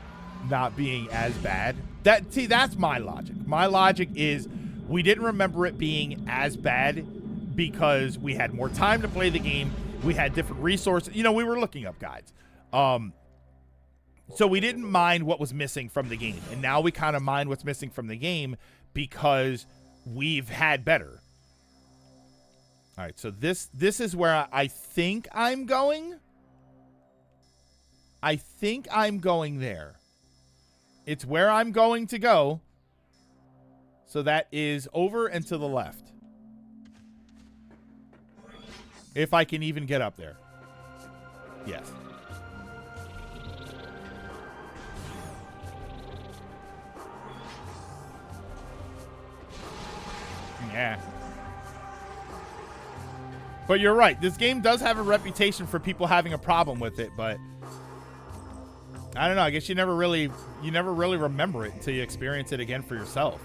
Speaker 1: not being as bad. That's my logic. My logic is we didn't remember it being as bad because we had more time to play the game. We had different resources. You know, we were looking up guides. So we didn't mind what was missing from the game. And now we kind of mind what's missing from the game because we've had better. All right, so this is where I think I'm going. I think I'm going there. It's where I'm going to go. So that is over and to the left. If I can even get up there. Yes. Yeah. But you're right. This game does have a reputation for people having a problem with it, but I don't know. I guess you never really remember it until you experience it again for yourself.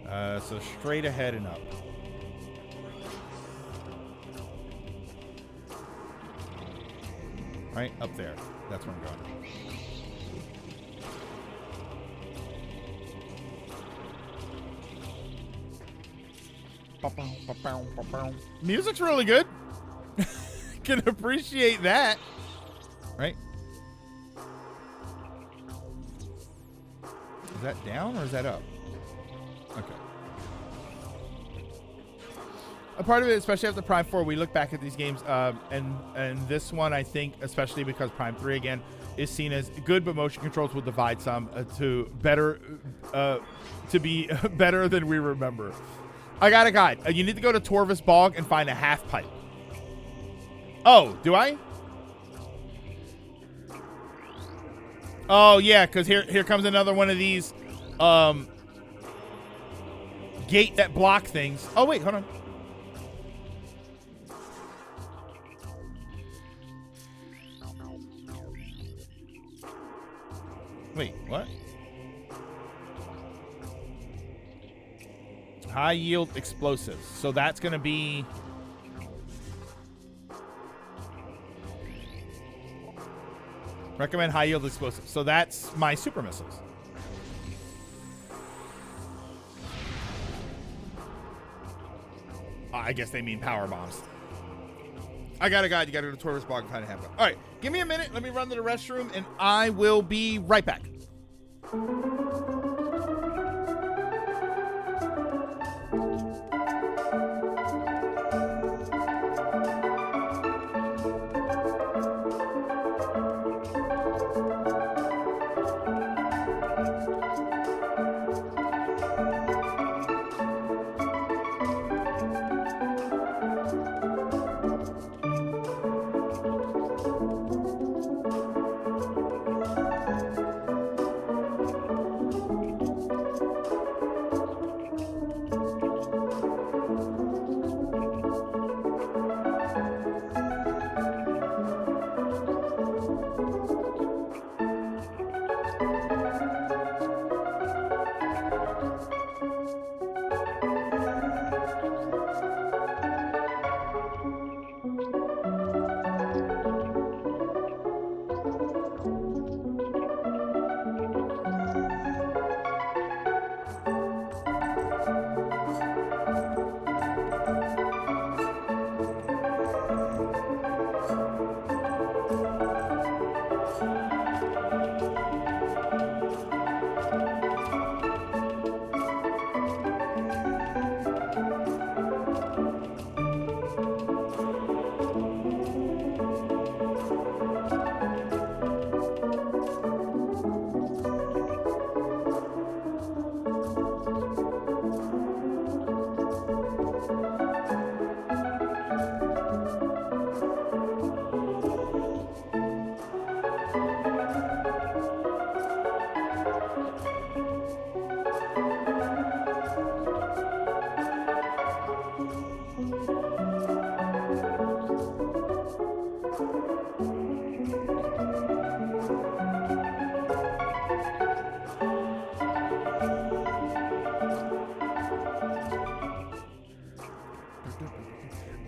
Speaker 1: So straight ahead and up. Right up there. That's where I'm going. Music's really good. Can appreciate that. Right? Is that down or is that up? Okay. A part of it, especially after Prime 4, we look back at these games, and this one, I think, especially because Prime 3, again, is seen as good, but motion controls will divide some to be better than we remember. I got a guide. You need to go to Torvis Bog and find a half pipe. Oh, do I? Oh, yeah, because here comes another one of these gate that block things. Oh, wait, hold on. Wait, what? High yield explosives. So that's going to be... Recommend high yield explosives. So that's my super missiles. I guess they mean power bombs. I got a guide. You got to go to Torvis Bog and find a half. All right, give me a minute. Let me run to the restroom, and I will be right back.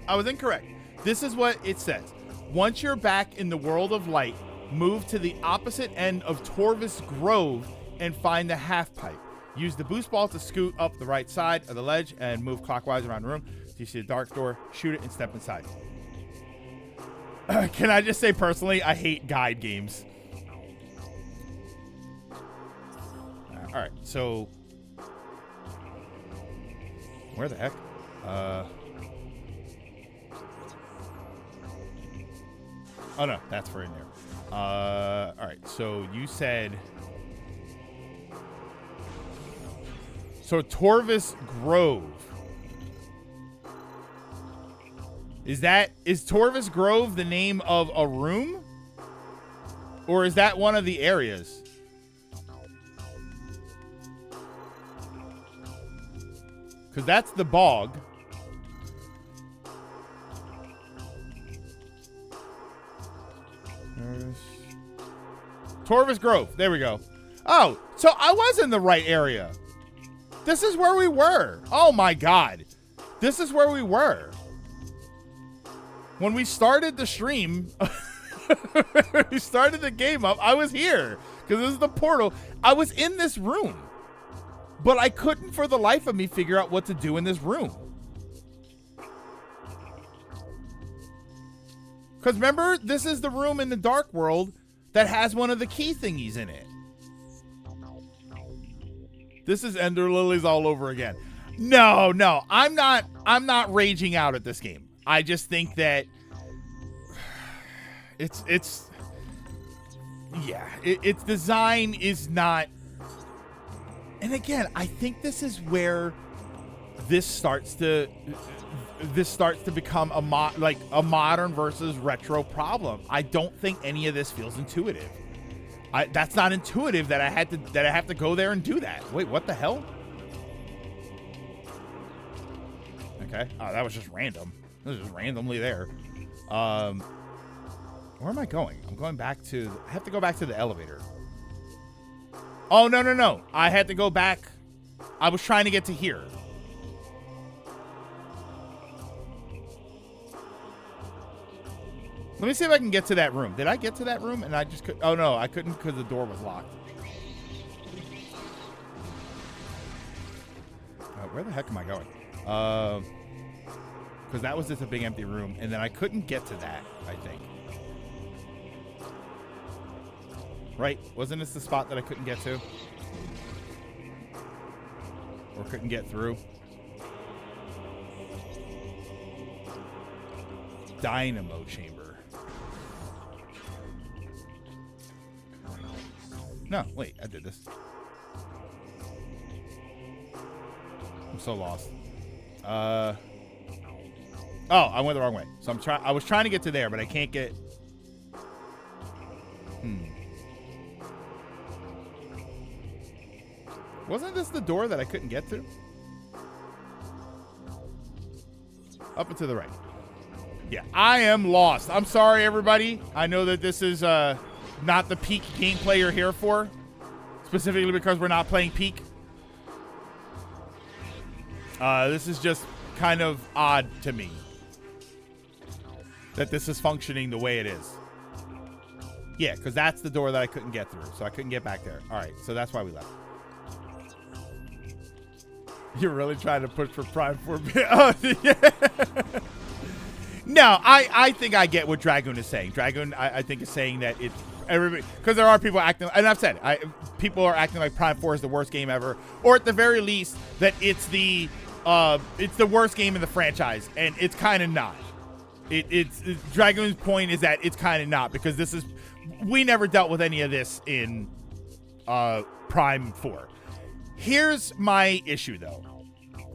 Speaker 1: I was incorrect. This is what it says. Once you're back in the world of light, move to the opposite end of Torvis Grove and find the half pipe. Use the boost ball to scoot up the right side of the ledge and move clockwise around the room. So you see a dark door, shoot it, and step inside. Can I just say personally, I hate guide games. All right, so where the heck? Oh no, that's for in there. All right, so you said Torvis Grove. Is Torvis Grove the name of a room? Or is that one of the areas? Because that's the bog. Torvis Grove. There we go. Oh, so I was in the right area. This is where we were. Oh my God. This is where we were. When we started the stream, we started the game up, I was here. Because this is the portal. I was in this room. But I couldn't for the life of me figure out what to do in this room. Because remember, this is the room in the Dark World that has one of the key thingies in it. This is Ender Lilies all over again. No, I'm not raging out at this game. I just think that its design is not. And again, I think this is where this starts to become a modern versus retro problem. I don't think any of this feels intuitive. That's not intuitive that I have to go there and do that. Wait, what the hell? Okay. Oh, that was just random. It was just randomly there. Where am I going? I'm going back to... I have to go back to the elevator. Oh, no. I had to go back. I was trying to get to here. Let me see if I can get to that room. Did I get to that room? And I just could. Oh no, I couldn't because the door was locked. Where the heck am I going? Because that was just a big empty room, and then I couldn't get to that, I think. Right? Wasn't this the spot that I couldn't get to? Or couldn't get through? Dynamo chamber. No, wait, I did this. I'm so lost. Oh, I went the wrong way. So I was trying to get to there, but I can't get. Wasn't this the door that I couldn't get to? Up and to the right. Yeah, I am lost. I'm sorry, everybody. I know that this is not the peak gameplay you're here for, specifically because we're not playing peak. This is just kind of odd to me that this is functioning the way it is. Yeah, because that's the door that I couldn't get through, so I couldn't get back there. All right, so that's why we left. You're really trying to push for Prime 4. Oh, yeah. No, I think I get what Dragoon is saying. Dragoon, I think, is saying that it's everybody, because there are people acting, and I've said people are acting like Prime 4 is the worst game ever, or at the very least that it's the worst game in the franchise, and it's kind of not. Dragoon's point is that it's kind of not, because we never dealt with any of this in Prime 4. Here's my issue, though,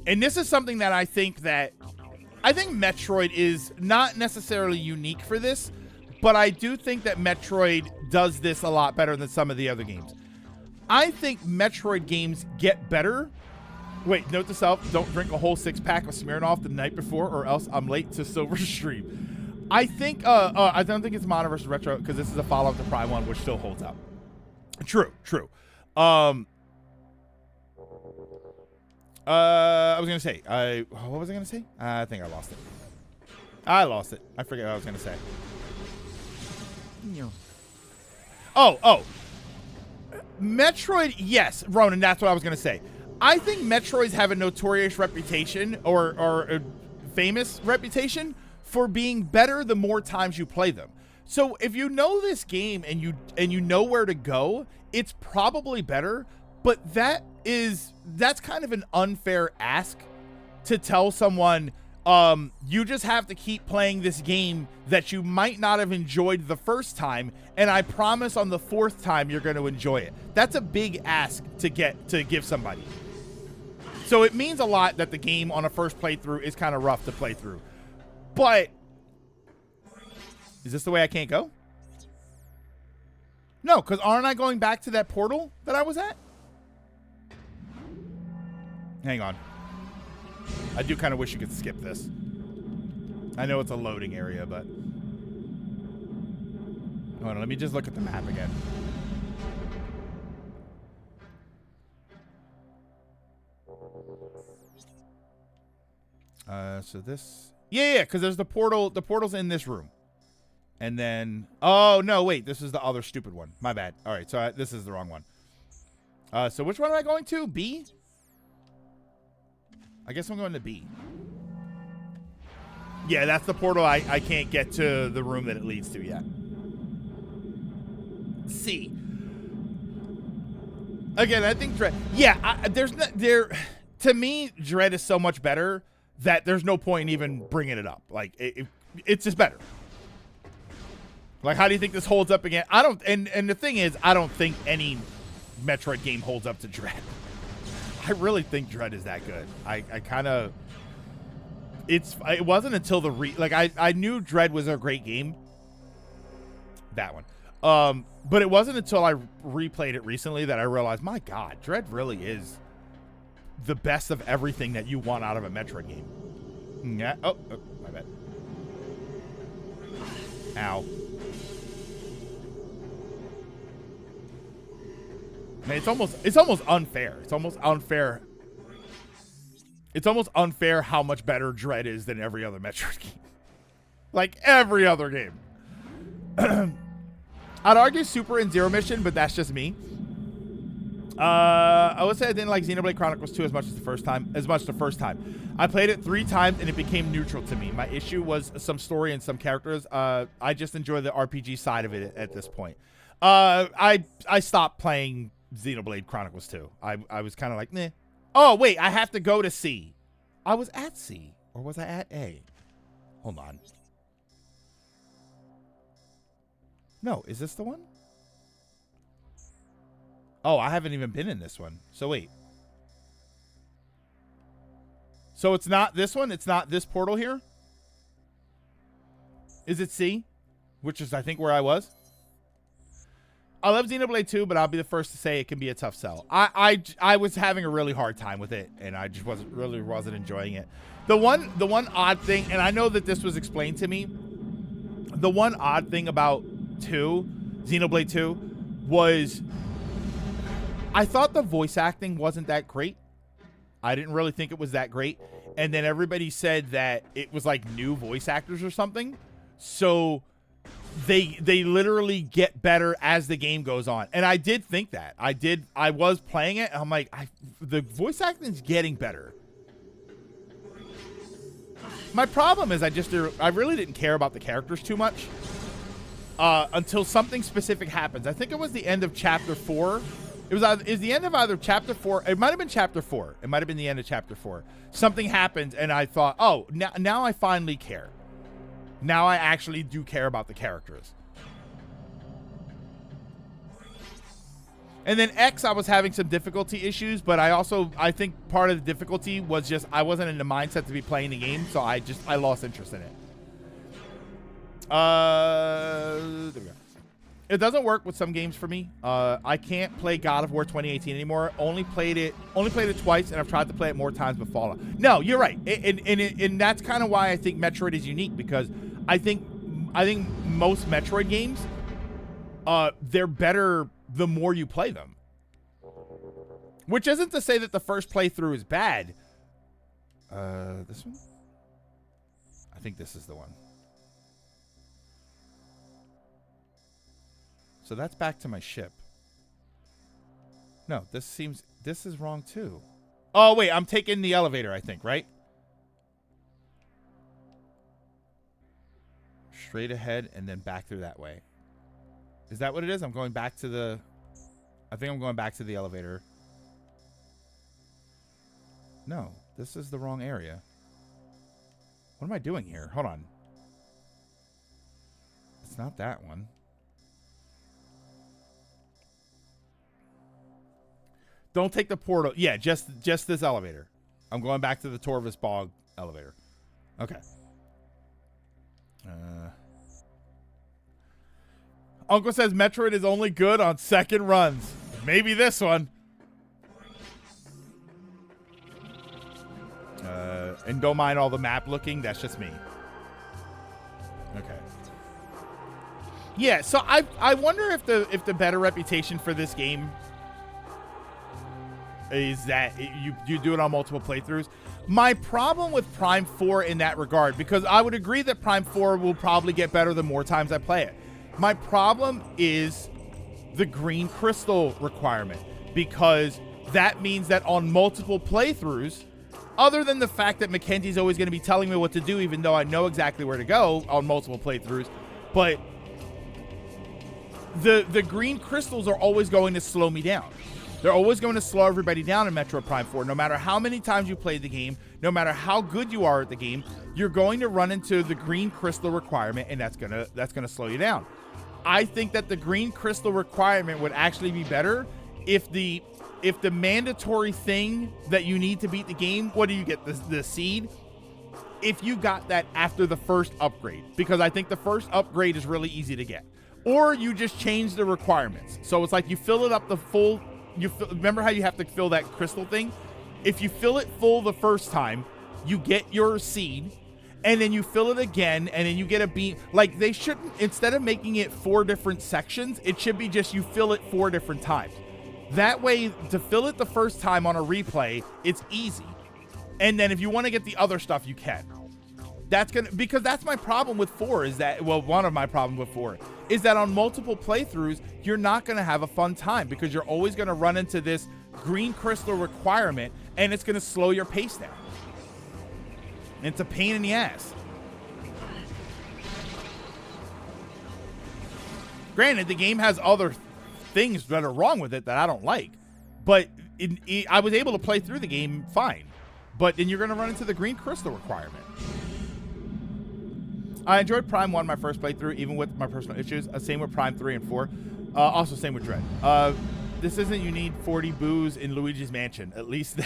Speaker 1: and this is something that I think Metroid is not necessarily unique for this, but I do think that Metroid does this a lot better than some of the other games. I think Metroid games get better. Wait, note to self, don't drink a whole 6-pack of Smirnoff the night before, or else I'm late to Silver Stream. I think, I don't think it's Modern versus Retro, because this is a follow-up to Prime 1, which still holds up. True. I was going to say, what was I going to say? I think I lost it. I forget what I was going to say. Oh. Metroid, yes, Ronan, that's what I was going to say. I think Metroids have a notorious reputation, or a famous reputation, for being better the more times you play them. So if you know this game and you know where to go, it's probably better, but that's kind of an unfair ask to tell someone, you just have to keep playing this game that you might not have enjoyed the first time, and I promise on the 4th time you're going to enjoy it. That's a big ask to give somebody. So it means a lot that the game on a first playthrough is kind of rough to play through. But is this the way I can't go? No, because aren't I going back to that portal that I was at? Hang on. I do kind of wish you could skip this. I know it's a loading area, but... Hold on, let me just look at the map again. So this... Yeah, because there's the portal. The portal's in this room. And then... Oh, no, wait. This is the other stupid one. My bad. All right, so this is the wrong one. So which one am I going to? B? I guess I'm going to B. Yeah, that's the portal I can't get to the room that it leads to yet. C. Again, I think Dread... Yeah, to me, Dread is so much better that there's no point in even bringing it up. Like, it's just better. Like, how do you think this holds up again? I don't... And the thing is, I don't think any Metroid game holds up to Dread. I really think Dread is that good. I kind of... It wasn't until I knew Dread was a great game. That one. But it wasn't until I replayed it recently that I realized, my God, Dread really is the best of everything that you want out of a Metroid game. Yeah. Oh, my bad. Ow. Man, it's almost unfair. It's almost unfair. It's almost unfair how much better Dread is than every other Metroid game. Like every other game. I'd argue Super and Zero Mission, but that's just me. I would say I didn't like Xenoblade Chronicles 2 as much the first time. I played it 3 times and it became neutral to me. My issue was some story and some characters. I just enjoy the RPG side of it at this point. I stopped playing Xenoblade Chronicles 2. I was kind of like, meh. Oh, wait, I have to go to C. I was at C. Or was I at A? Hold on. No, is this the one? Oh, I haven't even been in this one. So wait. So it's not this one? It's not this portal here? Is it C? Which is, I think, where I was. I love Xenoblade 2, but I'll be the first to say it can be a tough sell. I was having a really hard time with it, and I just wasn't enjoying it. The one odd thing, and I know that this was explained to me, the one odd thing about Xenoblade 2, was I thought the voice acting wasn't that great. I didn't really think it was that great. And then everybody said that it was like new voice actors or something. So they literally get better as the game goes on. And I did think that. I was playing it and I'm like, the voice acting is getting better. My problem is I really didn't care about the characters too much until something specific happens. I think it was the end of chapter 4. It was the end of either chapter 4. It might have been chapter 4. It might have been the end of chapter 4. Something happened and I thought, oh, now I finally care. Now I actually do care about the characters. And then X, I was having some difficulty issues, but I think part of the difficulty was just I wasn't in the mindset to be playing the game, so I lost interest in it. There we go. It doesn't work with some games for me. I can't play God of War 2018 anymore. Only played it twice, and I've tried to play it more times with Fallout. No, you're right, and that's kind of why I think Metroid is unique, because I think most Metroid games, they're better the more you play them. Which isn't to say that the first playthrough is bad. This one? I think this is the one. So that's back to my ship. No, this is wrong too. Oh, wait, I'm taking the elevator, I think, right? Straight ahead and then back through that way. Is that what it is? I'm going back to the... I think I'm going back to the elevator. No, this is the wrong area. What am I doing here? Hold on. It's not that one. Don't take the portal. Yeah, just this elevator. I'm going back to the Torvus Bog elevator. Okay. Uncle says Metroid is only good on second runs. Maybe this one. And don't mind all the map looking. That's just me. Okay. Yeah, so I wonder if the better reputation for this game is that you do it on multiple playthroughs. My problem with Prime 4 in that regard, because I would agree that Prime 4 will probably get better the more times I play it. My problem is the green crystal requirement, because that means that on multiple playthroughs, other than the fact that Mackenzie's always going to be telling me what to do, even though I know exactly where to go on multiple playthroughs, but the green crystals are always going to slow me down. They're always going to slow everybody down in Metroid Prime 4. No matter how many times you play the game, no matter how good you are at the game, you're going to run into the green crystal requirement, and that's gonna slow you down. I think that the green crystal requirement would actually be better if the mandatory thing that you need to beat the game, what do you get, the seed? If you got that after the first upgrade, because I think the first upgrade is really easy to get. Or you just change the requirements. So it's like you fill it up the full... remember how you have to fill that crystal thing? If you fill it full the first time, you get your seed, and then you fill it again, and then you get a beam. Like, they shouldn't, instead of making it 4 different sections, it should be just you fill it 4 different times. That way, to fill it the first time on a replay, it's easy. And then if you want to get the other stuff, you can. Because that's my problem with 4, is that, well, one of my problems with 4 is that on multiple playthroughs, you're not going to have a fun time because you're always going to run into this green crystal requirement, and it's going to slow your pace down. And it's a pain in the ass. Granted, the game has other things that are wrong with it that I don't like, but I was able to play through the game fine. But then you're going to run into the green crystal requirement. I enjoyed Prime 1 my first playthrough, even with my personal issues. Same with Prime 3 and 4. Also, same with Dread. This isn't you need 40 boos in Luigi's Mansion. At least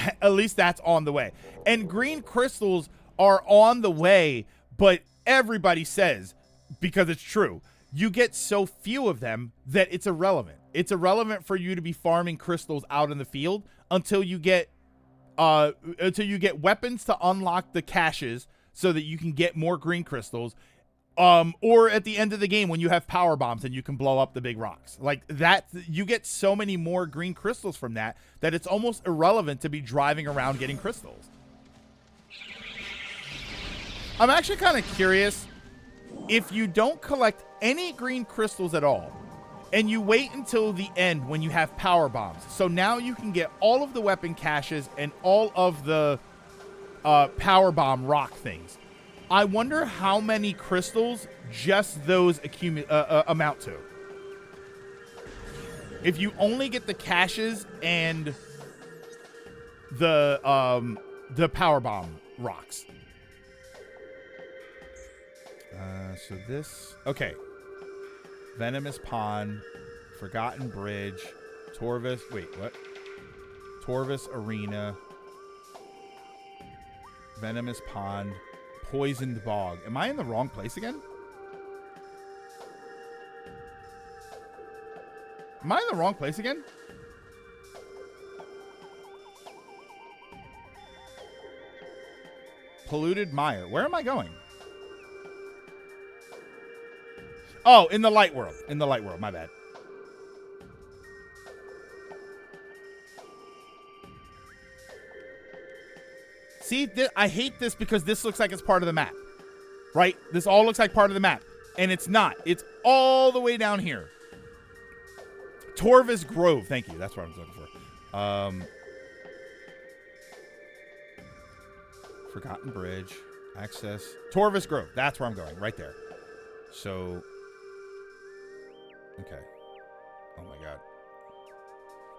Speaker 1: that's on the way. And green crystals are on the way, but everybody says, because it's true, you get so few of them that it's irrelevant. It's irrelevant for you to be farming crystals out in the field until you get weapons to unlock the caches so that you can get more green crystals. Or at the end of the game when you have power bombs and you can blow up the big rocks. Like that, you get so many more green crystals from that it's almost irrelevant to be driving around getting crystals. I'm actually kind of curious if you don't collect any green crystals at all and you wait until the end when you have power bombs. So now you can get all of the weapon caches and all of the power bomb rock things. I wonder how many crystals just those amount to. If you only get the caches and the power bomb rocks. So this, okay. Venomous Pond, Forgotten Bridge, Torvis. Wait, what? Torvis Arena, Venomous Pond. Poisoned Bog. Am I in the wrong place again? Am I in the wrong place again? Polluted Mire. Where am I going? Oh, in the light world. In the light world. My bad. See, I hate this because this looks like it's part of the map, right? This all looks like part of the map, and it's not. It's all the way down here. Torvis Grove. Thank you. That's what I was looking for. Forgotten Bridge. Access. Torvis Grove. That's where I'm going. Right there. So. Okay. Oh, my God.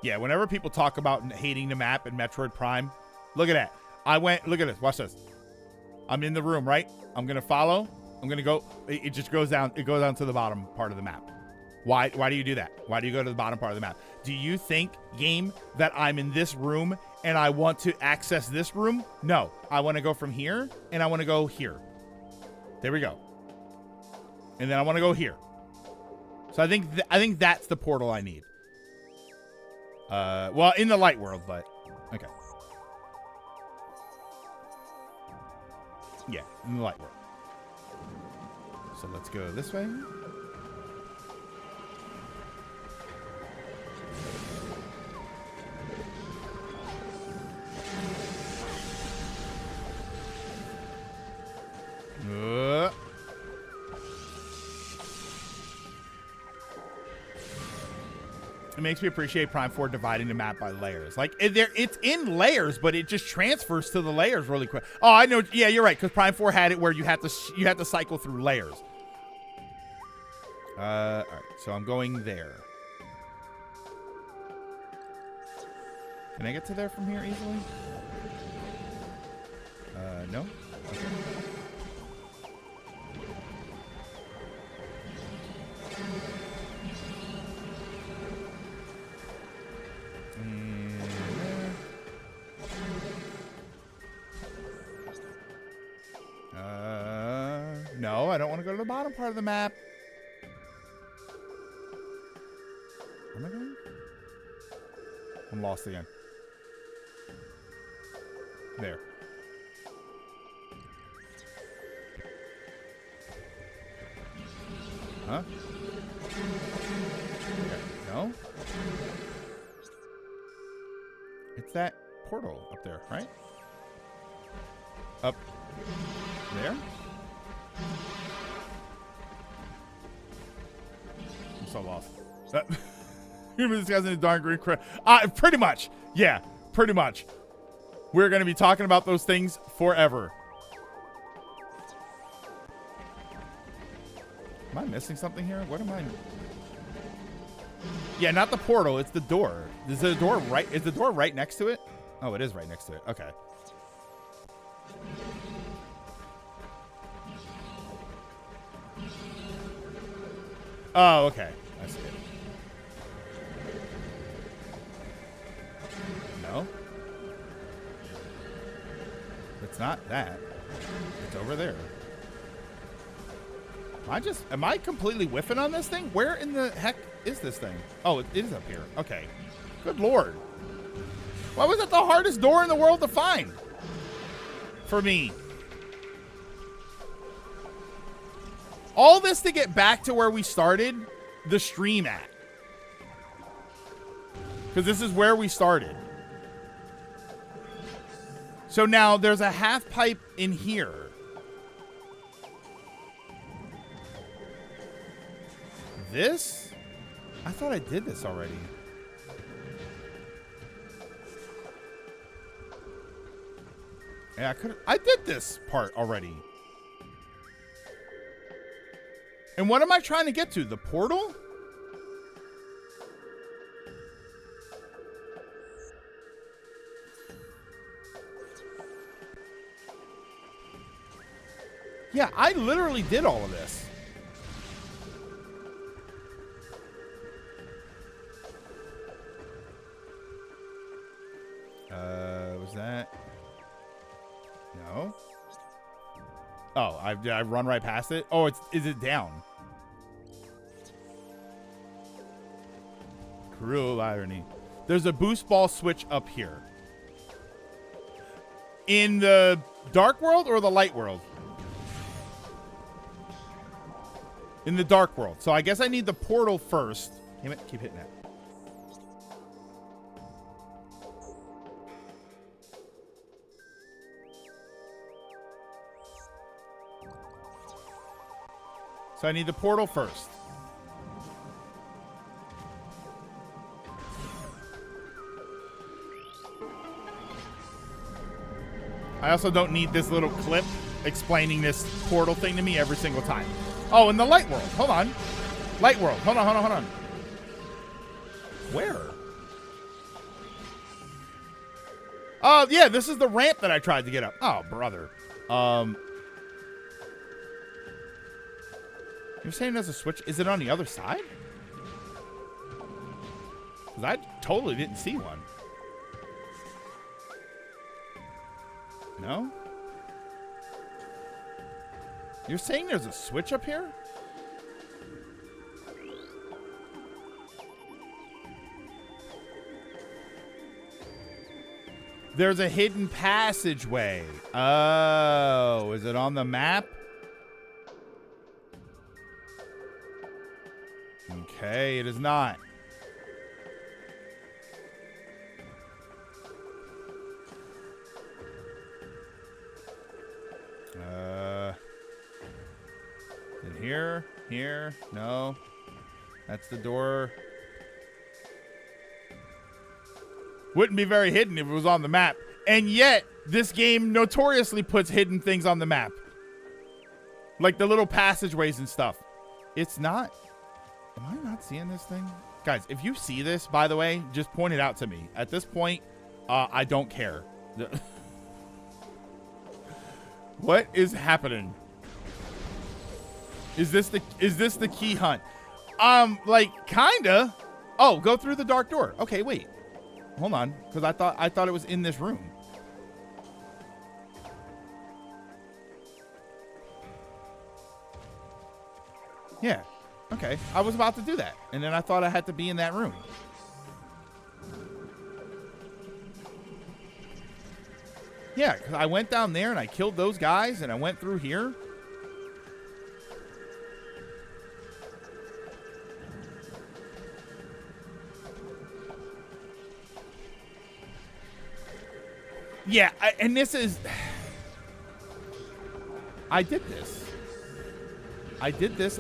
Speaker 1: Yeah, whenever people talk about hating the map in Metroid Prime, look at that. Look at this. Watch this. I'm in the room, right? I'm going to follow. I'm going to go. It just goes down. It goes down to the bottom part of the map. Why do you do that? Why do you go to the bottom part of the map? Do you think, game, that I'm in this room and I want to access this room? No. I want to go from here and I want to go here. There we go. And then I want to go here. So I think that's the portal I need. Well, in the light world, but okay. Yeah, in the light world. So let's go this way. It makes me appreciate Prime 4 dividing the map by layers. Like, it's in layers, but it just transfers to the layers really quick. Oh, I know. Yeah, you're right, because Prime 4 had it where you have to cycle through layers. All right, so I'm going there. Can I get to there from here easily? No? Okay. No, I don't want to go to the bottom part of the map. Where am I going? I'm lost again. There. Huh? Okay. No? It's that portal up there, right? Up there? so lost. This guy's in a darn green crap. Pretty much. Yeah, pretty much. We're going to be talking about those things forever. Am I missing something here? What am I? Yeah, not the portal. It's the door. Is the door right? Is the door right next to it? Oh, it is right next to it. Okay. Oh, okay. I see it. No. It's not that. It's over there. Am I completely whiffing on this thing? Where in the heck is this thing? Oh, it is up here. Okay. Good Lord. Why was it the hardest door in the world to find? For me. All this to get back to where we started the stream at. Because this is where we started. So now there's a half pipe in here. This? I thought I did this already. Yeah, I did this part already. And what am I trying to get to? The portal? Yeah, I literally did all of this. Was that? No. Oh, did I run right past it? Oh, is it down? Cruel irony. There's a boost ball switch up here. In the dark world or the light world? In the dark world. So I guess I need the portal first. Damn it, keep hitting that. So I need the portal first. I also don't need this little clip explaining this portal thing to me every single time. Oh, in the light world. Hold on. Light world. Hold on. Where? Oh, yeah, this is the ramp that I tried to get up. Oh, brother. You're saying there's a switch? Is it on the other side? Because I totally didn't see one. No? You're saying there's a switch up here? There's a hidden passageway. Oh, is it on the map? Okay, it is not. In here, no. That's the door. Wouldn't be very hidden if it was on the map. And yet, this game notoriously puts hidden things on the map. Like the little passageways and stuff. It's not. Am I not seeing this thing? Guys, if you see this, by the way, just point it out to me. At this point, I don't care. What is happening? Is this the key hunt? Like kinda. Oh, go through the dark door. Okay, wait. Hold on, because I thought it was in this room. Yeah. Okay. I was about to do that, and then I thought I had to be in that room. Yeah, because I went down there and I killed those guys, and I went through here. Yeah, and this is... I did this.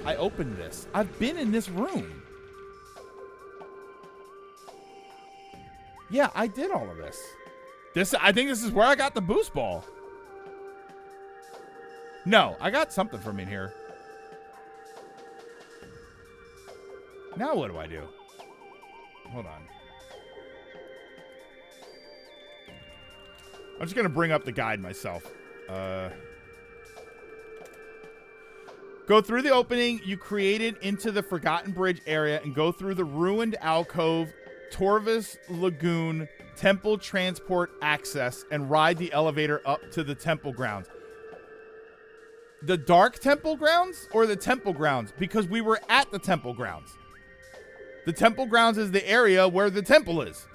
Speaker 1: I opened this. I've been in this room. Yeah, I did all of this. I think this is where I got the boost ball. No, I got something from in here. Now what do I do? Hold on. I'm just going to bring up the guide myself. Go through the opening you created into the Forgotten Bridge area and go through the ruined alcove, Torvus Lagoon, temple transport access, and ride the elevator up to the temple grounds. The Dark Temple grounds or the temple grounds? Because we were at the temple grounds. The temple grounds is the area where the temple is.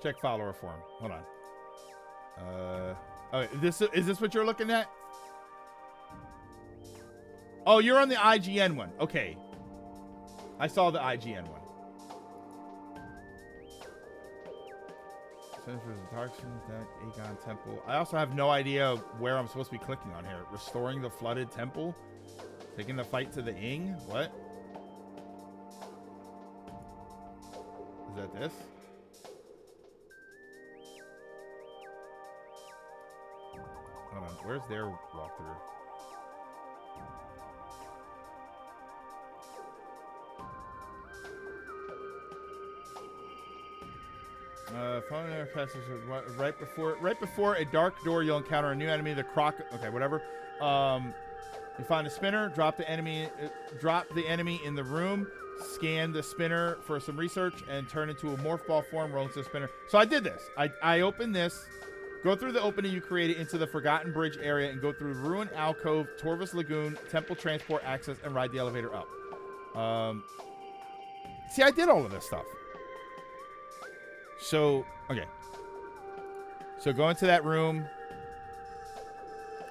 Speaker 1: Check follower form. Hold on. Okay, is this what you're looking at? Oh, you're on the IGN one. Okay. I saw the IGN one. Aegon Temple. I also have no idea where I'm supposed to be clicking on here. Restoring the flooded temple? Taking the fight to the Ing? What? Is that this? Hold on. Where's their walkthrough? Following their passage right before a dark door, you'll encounter a new enemy. The croc. Okay, whatever. You find a spinner. Drop the enemy in the room. Scan the spinner for some research and turn into a morph ball form. Roll into the spinner. So I did this. I opened this. Go through the opening you created into the Forgotten Bridge area and go through Ruined Alcove, Torvus Lagoon, Temple Transport Access, and ride the elevator up. See, I did all of this stuff. So, okay. So go into that room.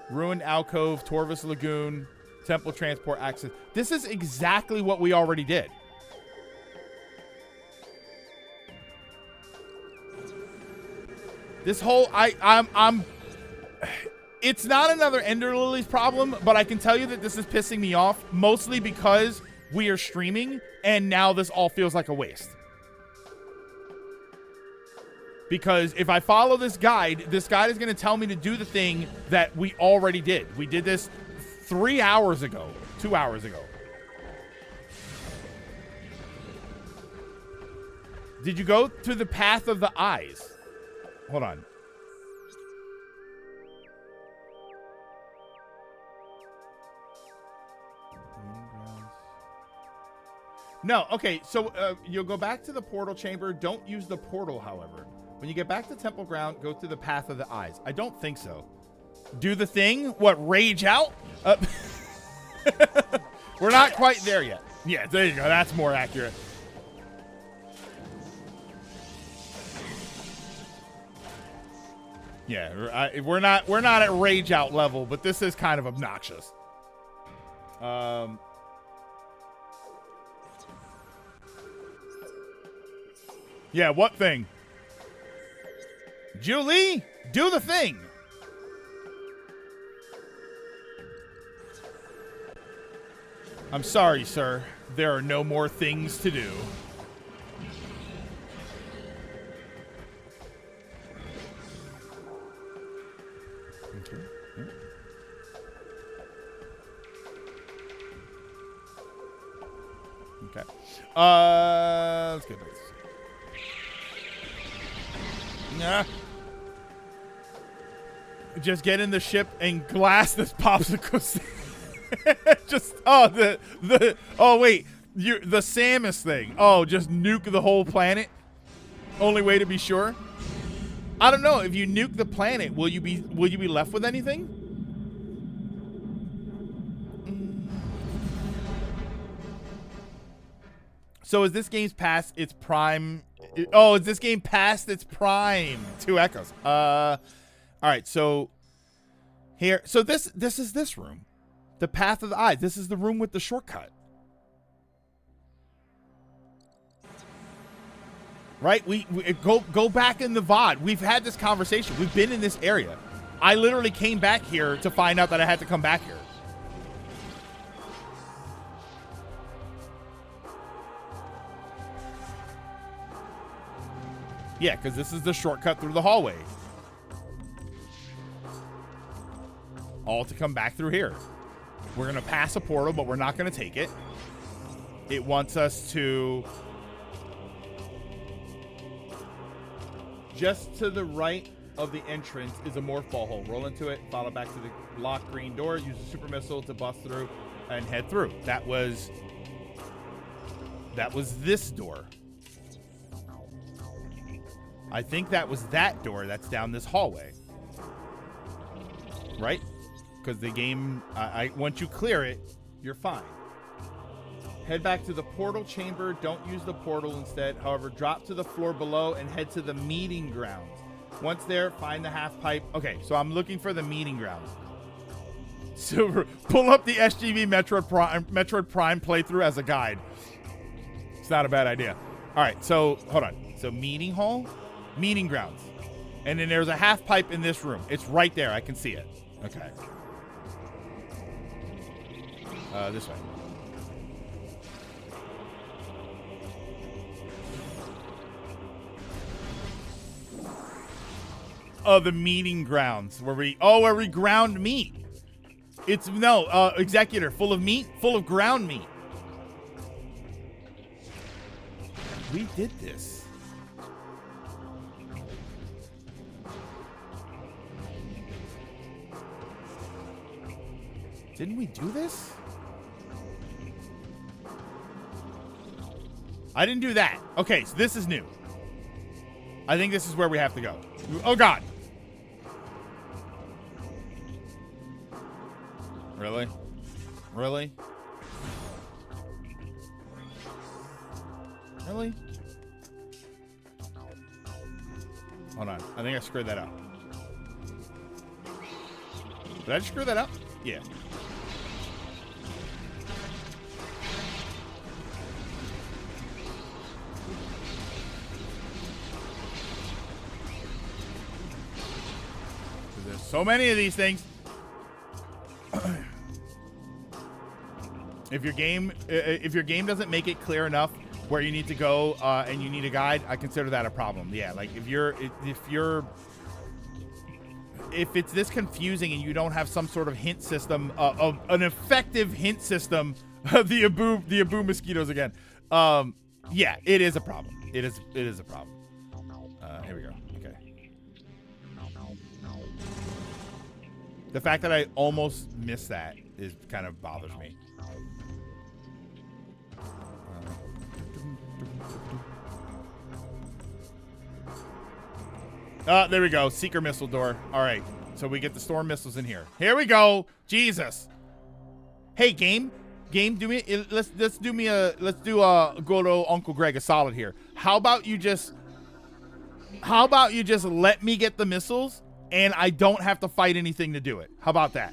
Speaker 1: Ruined Alcove, Torvus Lagoon, Temple Transport Access. This is exactly what we already did. This whole, it's not another Ender Lily's problem, but I can tell you that this is pissing me off, mostly because we are streaming, and now this all feels like a waste. Because if I follow this guide is going to tell me to do the thing that we already did. We did this 3 hours ago, 2 hours ago. Did you go to the Path of the Eyes? Hold on. No, okay, so you'll go back to the portal chamber. Don't use the portal, however. When you get back to Temple Ground, go through the Path of the Eyes. I don't think so. Do the thing? What, rage out? We're not quite there yet. Yeah, there you go. That's more accurate. Yeah, we're not at rage out level, but this is kind of obnoxious. Yeah, what thing? Julie, do the thing. I'm sorry, sir. There are no more things to do. Okay. Let's get this. Nah. Just get in the ship and glass this popsicle stick. Just the Samus thing. Oh, just nuke the whole planet. Only way to be sure. I don't know. If you nuke the planet, will you be left with anything? So is this game's past its prime? Oh, is this game past its prime? 2 echoes. All right. So here. So this is this room, the Path of the Eyes. This is the room with the shortcut. Right? We go back in the VOD. We've had this conversation. We've been in this area. I literally came back here to find out that I had to come back here. Yeah, because this is the shortcut through the hallway. All to come back through here. We're going to pass a portal, but we're not going to take it. It wants us to... Just to the right of the entrance is a morph ball hole. Roll into it, follow back to the locked green door, use a super missile to bust through, and head through. That was this door. I think that was that door that's down this hallway. Right? Because the game, once you clear it, you're fine. Head back to the portal chamber. Don't use the portal instead. However, drop to the floor below and head to the meeting grounds. Once there, find the half pipe. Okay, so I'm looking for the meeting grounds. So pull up the SGV Metroid Prime playthrough as a guide. It's not a bad idea. All right, so hold on. So meeting hall, meeting grounds. And then there's a half pipe in this room. It's right there. I can see it. Okay. This way. The meeting grounds where we ground meat. It's executor full of meat, full of ground meat. We did this. Didn't we do this? I didn't do that. Okay, so this is new. I think this is where we have to go. Oh, God. Really? Really? Really? Hold on. I think I screwed that up. Did I just screw that up? Yeah. There's so many of these things. If your game doesn't make it clear enough where you need to go and you need a guide, I consider that a problem. Yeah, like if it's this confusing and you don't have some sort of hint system, of an effective hint system, the Abu mosquitoes again. Yeah, it is a problem. It is a problem. Here we go. Okay. The fact that I almost missed that is kind of bothers me. There we go. Seeker missile door. All right. So we get the storm missiles in here. Here we go. Jesus. Hey, game, do me. Let's do Goro Uncle Greg a solid here. How about you just let me get the missiles and I don't have to fight anything to do it? How about that?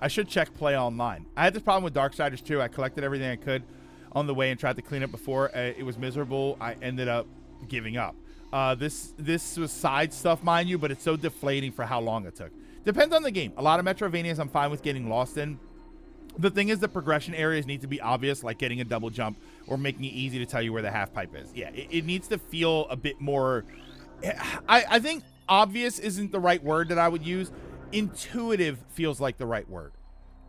Speaker 1: I should check play online. I had this problem with Darksiders 2. I collected everything I could on the way and tried to clean up before. It was miserable. I ended up giving up. This was side stuff, mind you, but it's so deflating for how long it took. Depends on the game. A lot of Metroidvanias I'm fine with getting lost in. The thing is, the progression areas need to be obvious, like getting a double jump or making it easy to tell you where the half pipe is. Yeah, it needs to feel a bit more... I think obvious isn't the right word that I would use. Intuitive feels like the right word.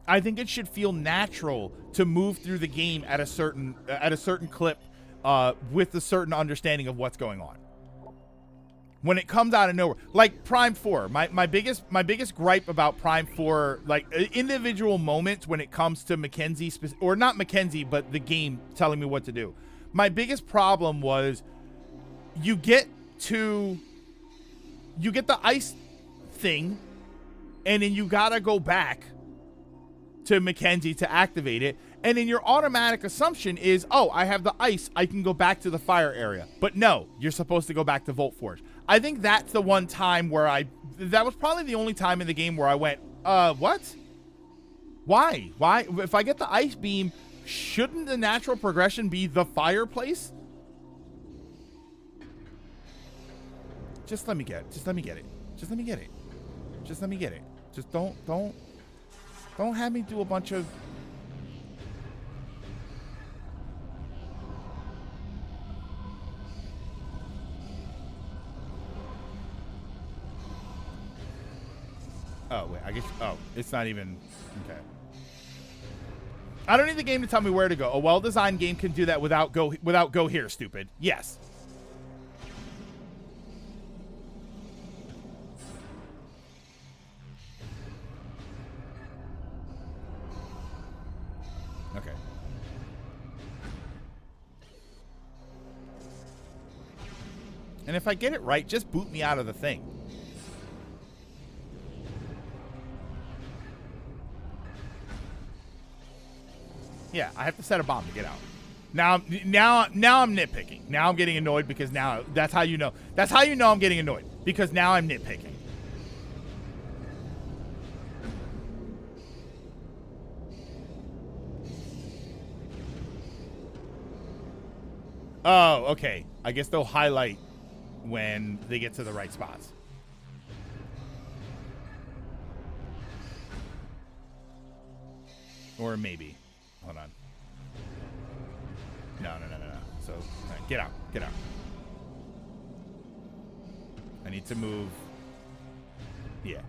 Speaker 1: I think it should feel natural to move through the game at a certain clip with a certain understanding of what's going on. When it comes out of nowhere, like Prime 4, my biggest gripe about Prime 4, like individual moments when it comes to Mackenzie, or not Mackenzie, but the game telling me what to do. My biggest problem was you get the ice thing, and then you gotta go back to Mackenzie to activate it, and then your automatic assumption is, oh, I have the ice, I can go back to the fire area. But no, you're supposed to go back to Volt Forge. I think that's the one time where that was probably the only time in the game where I went, what? Why? If I get the ice beam, shouldn't the natural progression be the fireplace? Just let me get it. Just let me get it. Just let me get it. Just let me get it. Just don't have me do a bunch of... Oh, wait, I guess, oh, it's not even, okay. I don't need the game to tell me where to go. A well-designed game can do that without go here, stupid. Yes. Okay. And if I get it right, just boot me out of the thing. Yeah, I have to set a bomb to get out. Now I'm nitpicking. Now I'm getting annoyed because now that's how you know. That's how you know I'm getting annoyed, because now I'm nitpicking. Oh, okay. I guess they'll highlight when they get to the right spots. Or maybe. Hold on. No. So, right, get out. Get out. I need to move. Yeah.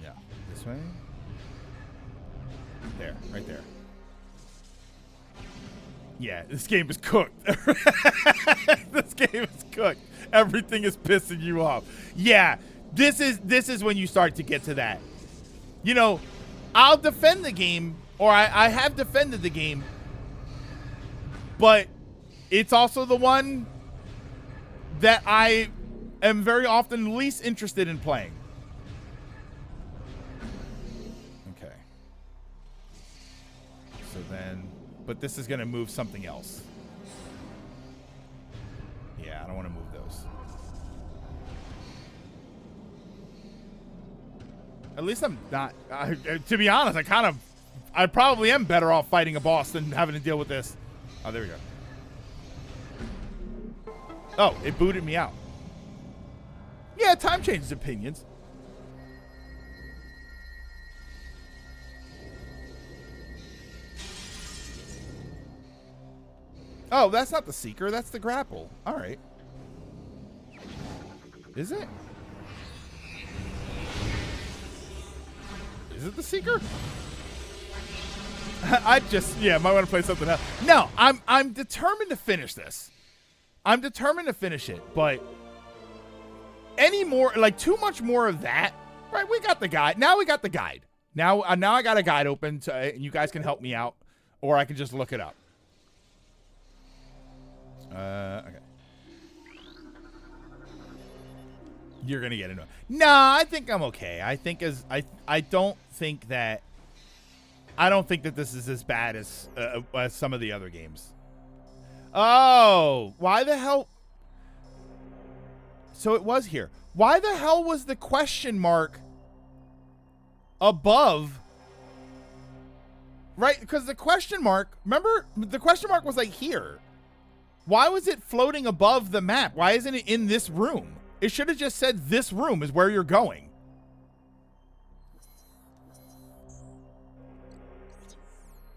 Speaker 1: No. This way? There. Right there. Yeah, this game is cooked. This game is cooked. Everything is pissing you off. Yeah, this is when you start to get to that. You know, I'll defend the game, or I have defended the game, but it's also the one that I am very often least interested in playing. Okay. So then, but this is going to move something else. Yeah, I don't want to move those. At least I'm not, to be honest, I probably am better off fighting a boss than having to deal with this. Oh, there we go. Oh, it booted me out. Yeah, time changes opinions. Oh, that's not the seeker, that's the grapple. All right. Is it? Is it the seeker? I just, yeah, might want to play something else. No, I'm determined to finish this. I'm determined to finish it, but any more, like too much more of that, right? We got the guide. Now we got the guide. Now I got a guide open, and you guys can help me out, or I can just look it up. Okay. You're gonna get annoyed. No, I think I'm okay. I think I don't think that this is as bad as some of the other games. Oh, why the hell? So it was here. Why the hell was the question mark above? Right, because the question mark, remember, the question mark was like here. Why was it floating above the map? Why isn't it in this room? It should have just said this room is where you're going.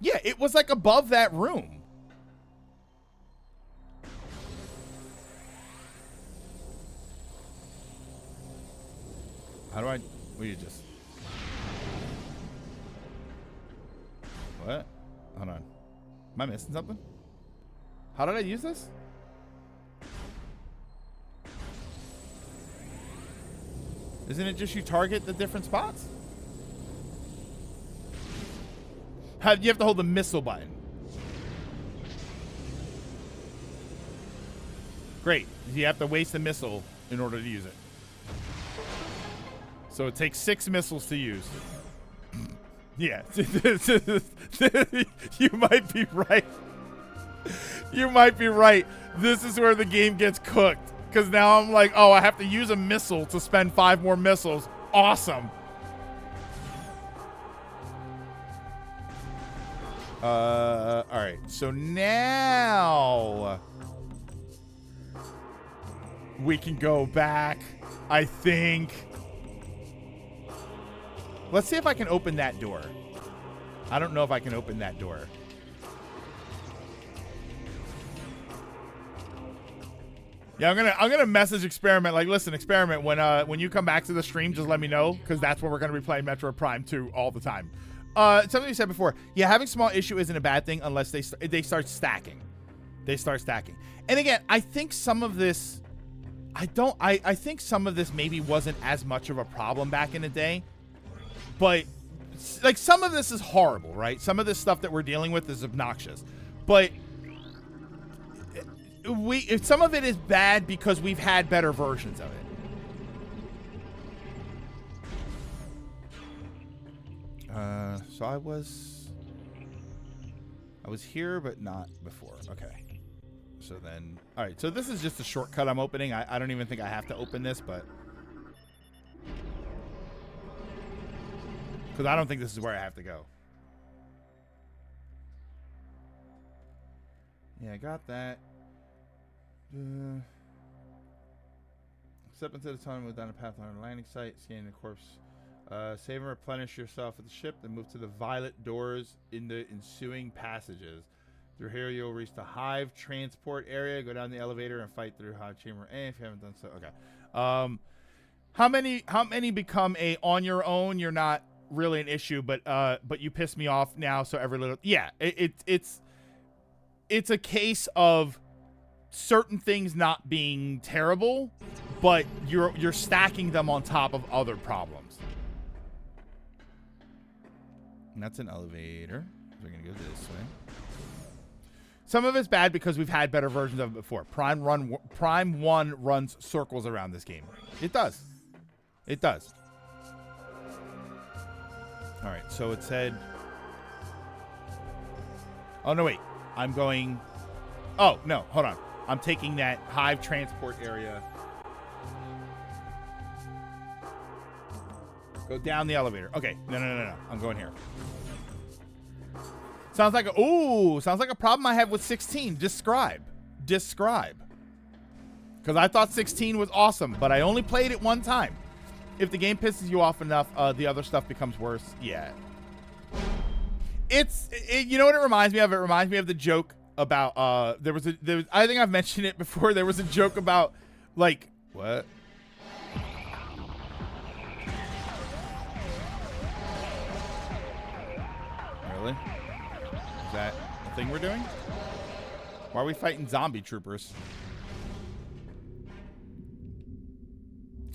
Speaker 1: Yeah, it was like above that room. How do I, will you just, what? Hold on. Am I missing something? How did I use this? Isn't it just you target the different spots? You have to hold the missile button. Great. You have to waste a missile in order to use it. So it takes 6 missiles to use. Yeah. You might be right. You might be right. This is where the game gets cooked. Because now I'm like, oh, I have to use a missile to spend 5 more missiles. Awesome. All right. So now we can go back, I think. Let's see if I can open that door. I don't know if I can open that door. Yeah, I'm gonna message Experiment, like, listen, Experiment, when you come back to the stream, just let me know, because that's when we're gonna be playing Metroid Prime 2 all the time. Something you said before, yeah, having small issue isn't a bad thing unless they start stacking. They start stacking. And again, I think some of this, I think some of this maybe wasn't as much of a problem back in the day, but like some of this is horrible, right? Some of this stuff that we're dealing with is obnoxious, but some of it is bad because we've had better versions of it. So I was here, but not before. Okay. So then, all right. So this is just a shortcut I'm opening. I don't even think I have to open this, but because I don't think this is where I have to go. Yeah, I got that. Step into the tunnel, move down a path on a landing site, scan the corpse. Save and replenish yourself at the ship, then move to the violet doors in the ensuing passages. Through here, you'll reach the Hive transport area. Go down the elevator and fight through Hive Chamber A if you haven't done so. Okay. How many become a on your own? You're not really an issue, but you piss me off now. So every little, yeah, it's a case of certain things not being terrible, but you're stacking them on top of other problems. And that's an elevator. We're gonna go this way. Some of it's bad because we've had better versions of it before. Prime 1 runs circles around this game. It does. It does. All right, so it said, oh no, wait, I'm going, oh no, hold on. I'm taking that Hive transport area. Go down the elevator. Okay, no. I'm going here. Sounds like a problem I have with 16. Describe. Because I thought 16 was awesome, but I only played it one time. If the game pisses you off enough, the other stuff becomes worse. Yeah. You know what it reminds me of? It reminds me of the joke about I think I've mentioned it before. There was a joke about like what? Really? Is that the thing we're doing? Why are we fighting zombie troopers?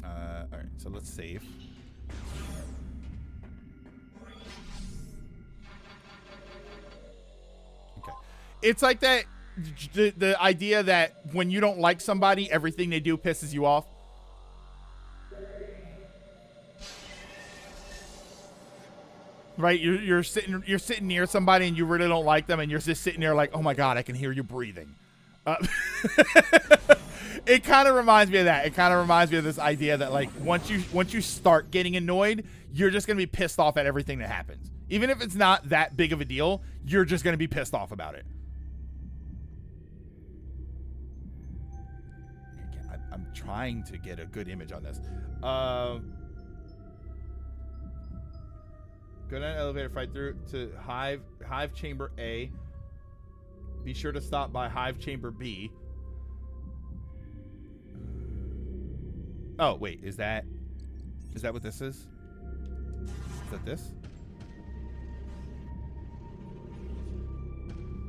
Speaker 1: All right, so let's save. Okay. It's like that, the idea that when you don't like somebody, everything they do pisses you off. Right, you're sitting near somebody and you really don't like them, and you're just sitting there like, oh my god, I can hear you breathing. It kind of reminds me of that. It kind of reminds me of this idea that like once you start getting annoyed, you're just gonna be pissed off at everything that happens, even if it's not that big of a deal. You're just gonna be pissed off about it. I'm trying to get a good image on this. Go down the elevator, fight through to Hive Chamber A. Be sure to stop by Hive Chamber B. Oh, wait, is that what this is? Is that this?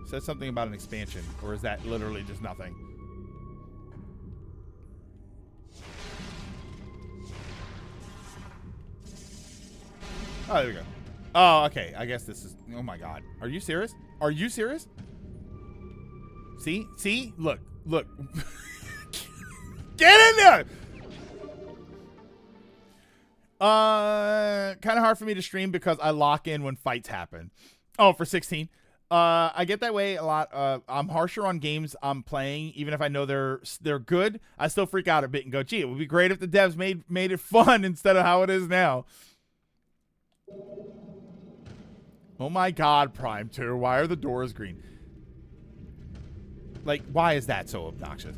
Speaker 1: It says something about an expansion, or is that literally just nothing? Oh, there we go. Oh, okay. I guess this is... Oh, my God. Are you serious? Are you serious? See? See? Look. Look. Get in there! Kind of hard for me to stream because I lock in when fights happen. Oh, for 16. I get that way a lot. I'm harsher on games I'm playing, even if I know they're good. I still freak out a bit and go, gee, it would be great if the devs made it fun instead of how it is now. Oh my god, Prime 2. Why are the doors green? Like, why is that so obnoxious?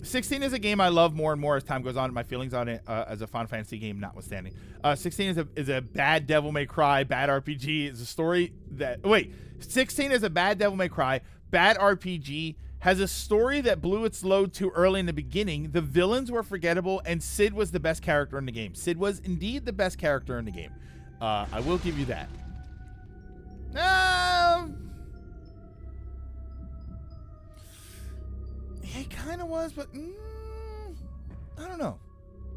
Speaker 1: 16 is a game I love more and more as time goes on. My feelings on it as a Final Fantasy game notwithstanding. 16 is a bad Devil May Cry, bad RPG. It's a story that... Wait. 16 is a bad Devil May Cry, bad RPG, has a story that blew its load too early in the beginning. The villains were forgettable, and Sid was the best character in the game. Sid was indeed the best character in the game. I will give you that. It kind of was, but I don't know.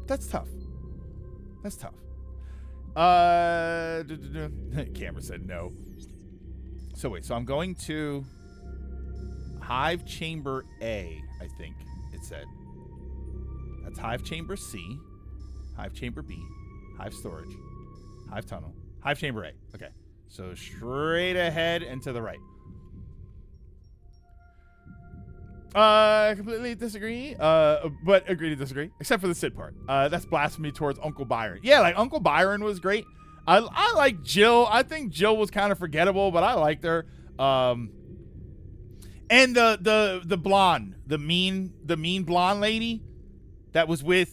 Speaker 1: That's tough. That's tough. Camera said no. So wait, so I'm going to Hive Chamber A, I think it said. That's Hive Chamber C, Hive Chamber B, Hive Storage, Hive Tunnel, Hive Chamber A. Okay, so straight ahead and to the right. Completely disagree, but agree to disagree, except for the Sid part. That's blasphemy towards Uncle Byron. Yeah, like Uncle Byron was great. I like Jill. I think Jill was kind of forgettable, but I liked her. And the blonde, the mean blonde lady that was with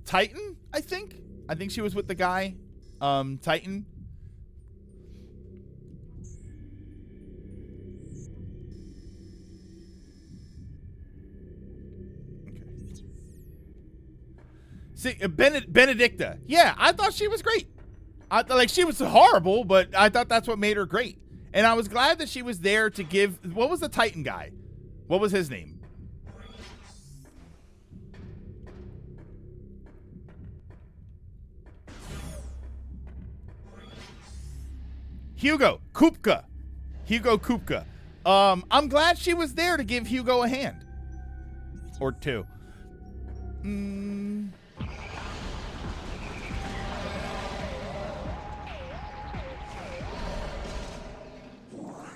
Speaker 1: Titan, I think she was with the guy, Titan. See, Benedicta. Yeah, I thought she was great. She was horrible, but I thought that's what made her great. And I was glad that she was there to give... What was the Titan guy? What was his name? Hugo Kupka. I'm glad she was there to give Hugo a hand. Or two.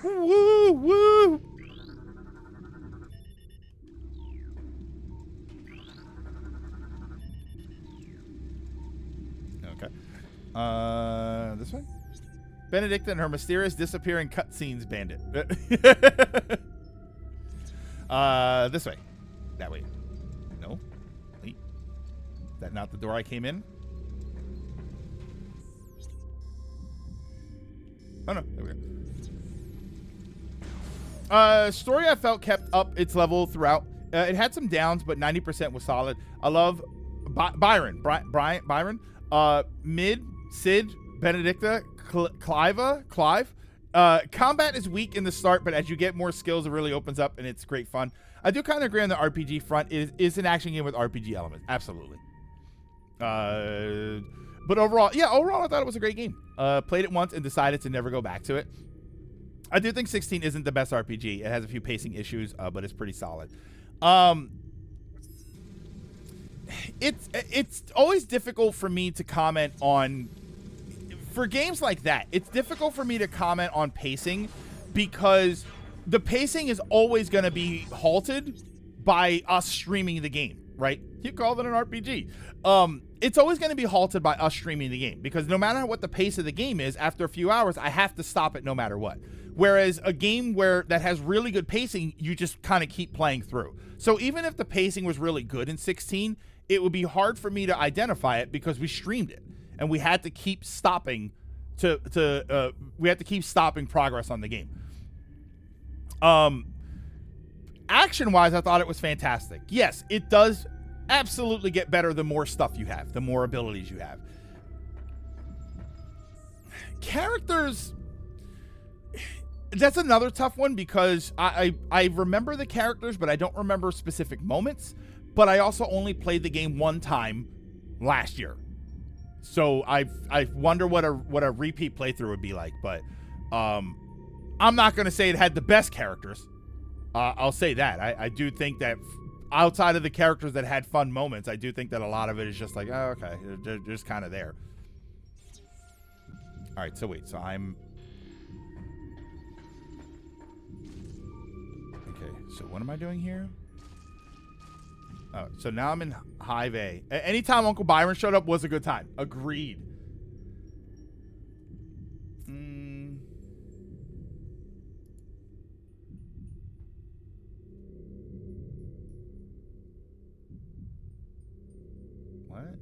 Speaker 1: Woo, woo. Okay. This way? Benedicta and her mysterious disappearing cutscenes bandit. This way. That way. No. Wait. Is that not the door I came in? Oh, no. There we go. Story I felt kept up its level throughout. It had some downs, but 90% was solid. I love Byron. Mid, Sid, Benedicta, Clive. Combat is weak in the start, but as you get more skills, it really opens up, and it's great fun. I do kind of agree on the RPG front. It is an action game with RPG elements. Absolutely. But overall, I thought it was a great game. Played it once and decided to never go back to it. I do think 16 isn't the best RPG. It has a few pacing issues, but it's pretty solid. It's always difficult for me to comment on... For games like that, it's difficult for me to comment on pacing because the pacing is always going to be halted by us streaming the game, right? You called it an RPG. It's always going to be halted by us streaming the game because no matter what the pace of the game is, after a few hours, I have to stop it no matter what. Whereas a game that has really good pacing, you just kind of keep playing through. So even if the pacing was really good in 16, it would be hard for me to identify it because we streamed it and we had to keep stopping progress on the game. Action-wise, I thought it was fantastic. Yes, it does absolutely get better the more stuff you have, the more abilities you have. Characters... That's another tough one because I remember the characters, but I don't remember specific moments. But I also only played the game one time last year, so I wonder what a repeat playthrough would be like. But I'm not going to say it had the best characters. I'll say that I do think that outside of the characters that had fun moments, I do think that a lot of it is just like, oh, okay, they're just kind of there. All right, so wait, so I'm. So what am I doing here? Oh, so now I'm in Hive A. Anytime Uncle Byron showed up was a good time. Agreed. What?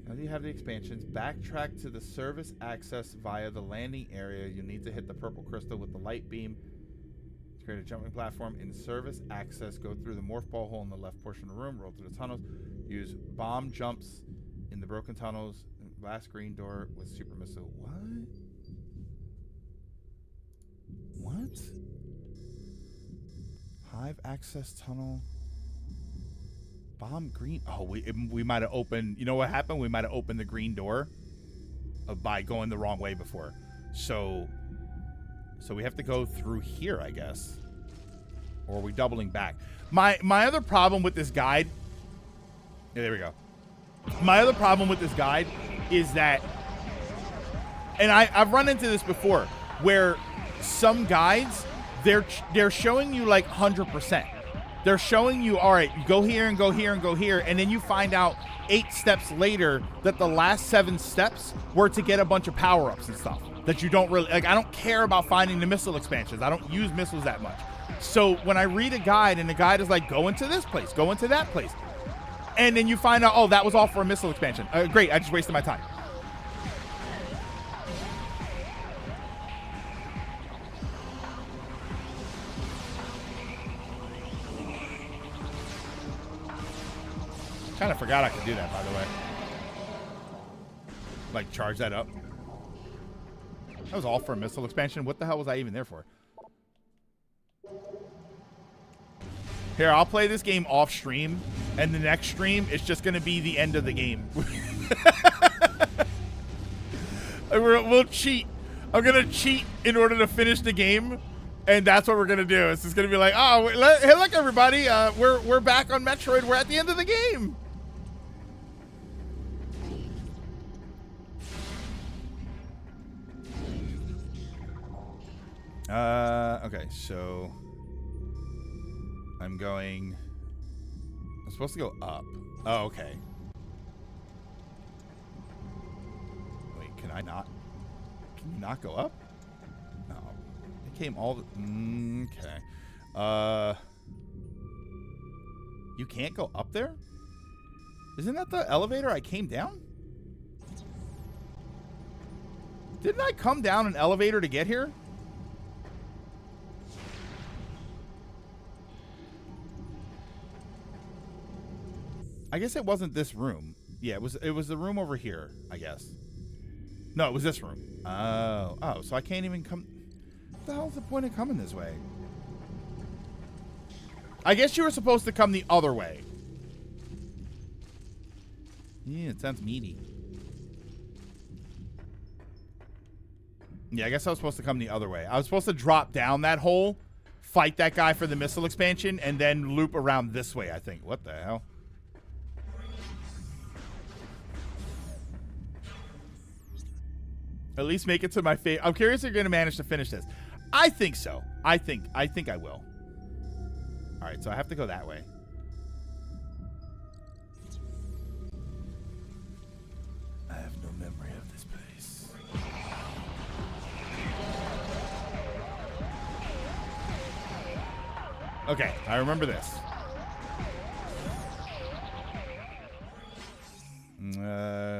Speaker 1: Now that you have the expansions, backtrack to the service access via the landing area. You need to hit the purple crystal with the light beam. Create a jumping platform in service access. Go through the morph ball hole in the left portion of the room. Roll through the tunnels. Use bomb jumps in the broken tunnels. Last green door with super missile. What? Hive access tunnel. Bomb green. Oh, we might have opened. You know what happened? We might have opened the green door by going the wrong way before. So we have to go through here, I guess. Or are we doubling back? My other problem with this guide. Yeah, there we go. My other problem with this guide is that, and I've run into this before, where some guides they're showing you like 100%. They're showing you, all right, you go here and go here and go here, and then you find out 8 steps later that the last 7 steps were to get a bunch of power-ups and stuff that you don't really, like, I don't care about finding the missile expansions. I don't use missiles that much. So when I read a guide and the guide is like, go into this place, go into that place, and then you find out, oh, that was all for a missile expansion. Great, I just wasted my time. Kind of forgot I could do that, by the way. Like, charge that up. That was all for a missile expansion. What the hell was I even there for? Here, I'll play this game off stream, and the next stream is just going to be the end of the game. We'll cheat. I'm going to cheat in order to finish the game, and that's what we're going to do. It's just going to be like, oh, hey, look, everybody. We're back on Metroid. We're at the end of the game. Okay, so I'm supposed to go up. Oh, okay. Wait, can I not? Can you not go up? No. It came all the, okay. You can't go up there? Isn't that the elevator I came down? Didn't I come down an elevator to get here? I guess it wasn't this room. Yeah, it was the room over here, I guess. No, it was this room. Oh, so I can't even come. What the hell's the point of coming this way? I guess you were supposed to come the other way. Yeah, it sounds meaty. Yeah, I guess I was supposed to come the other way. I was supposed to drop down that hole, fight that guy for the missile expansion, and then loop around this way, I think. What the hell? At least make it to my favorite. I'm curious if you're going to manage to finish this. I think so. I think I will. All right, so I have to go that way. I have no memory of this place. Okay, I remember this.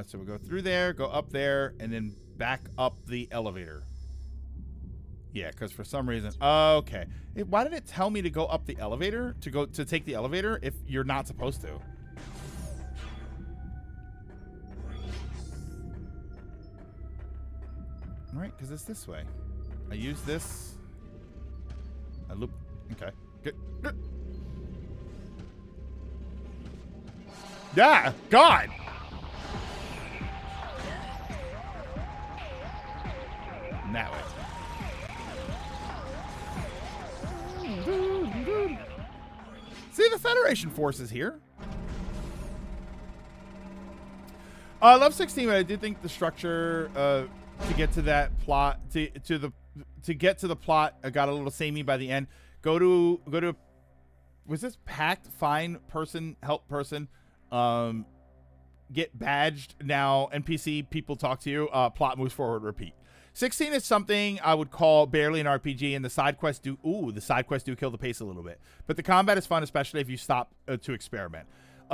Speaker 1: So we go through there, go up there, and then back up the elevator. Yeah, because for some reason, okay. Why did it tell me to go up the elevator, to take the elevator if you're not supposed to? All right, because it's this way. I use this. I loop. Okay, good. Yeah, God. That way. See, the Federation force is here. I love 16, but I did think the structure to get to that plot to get to the plot got a little samey by the end. Go to was this packed? Find person, help person. Get badged now. NPC people talk to you. Plot moves forward. Repeat. 16 is something I would call barely an RPG, and the side quests do kill the pace a little bit. But the combat is fun, especially if you stop to experiment.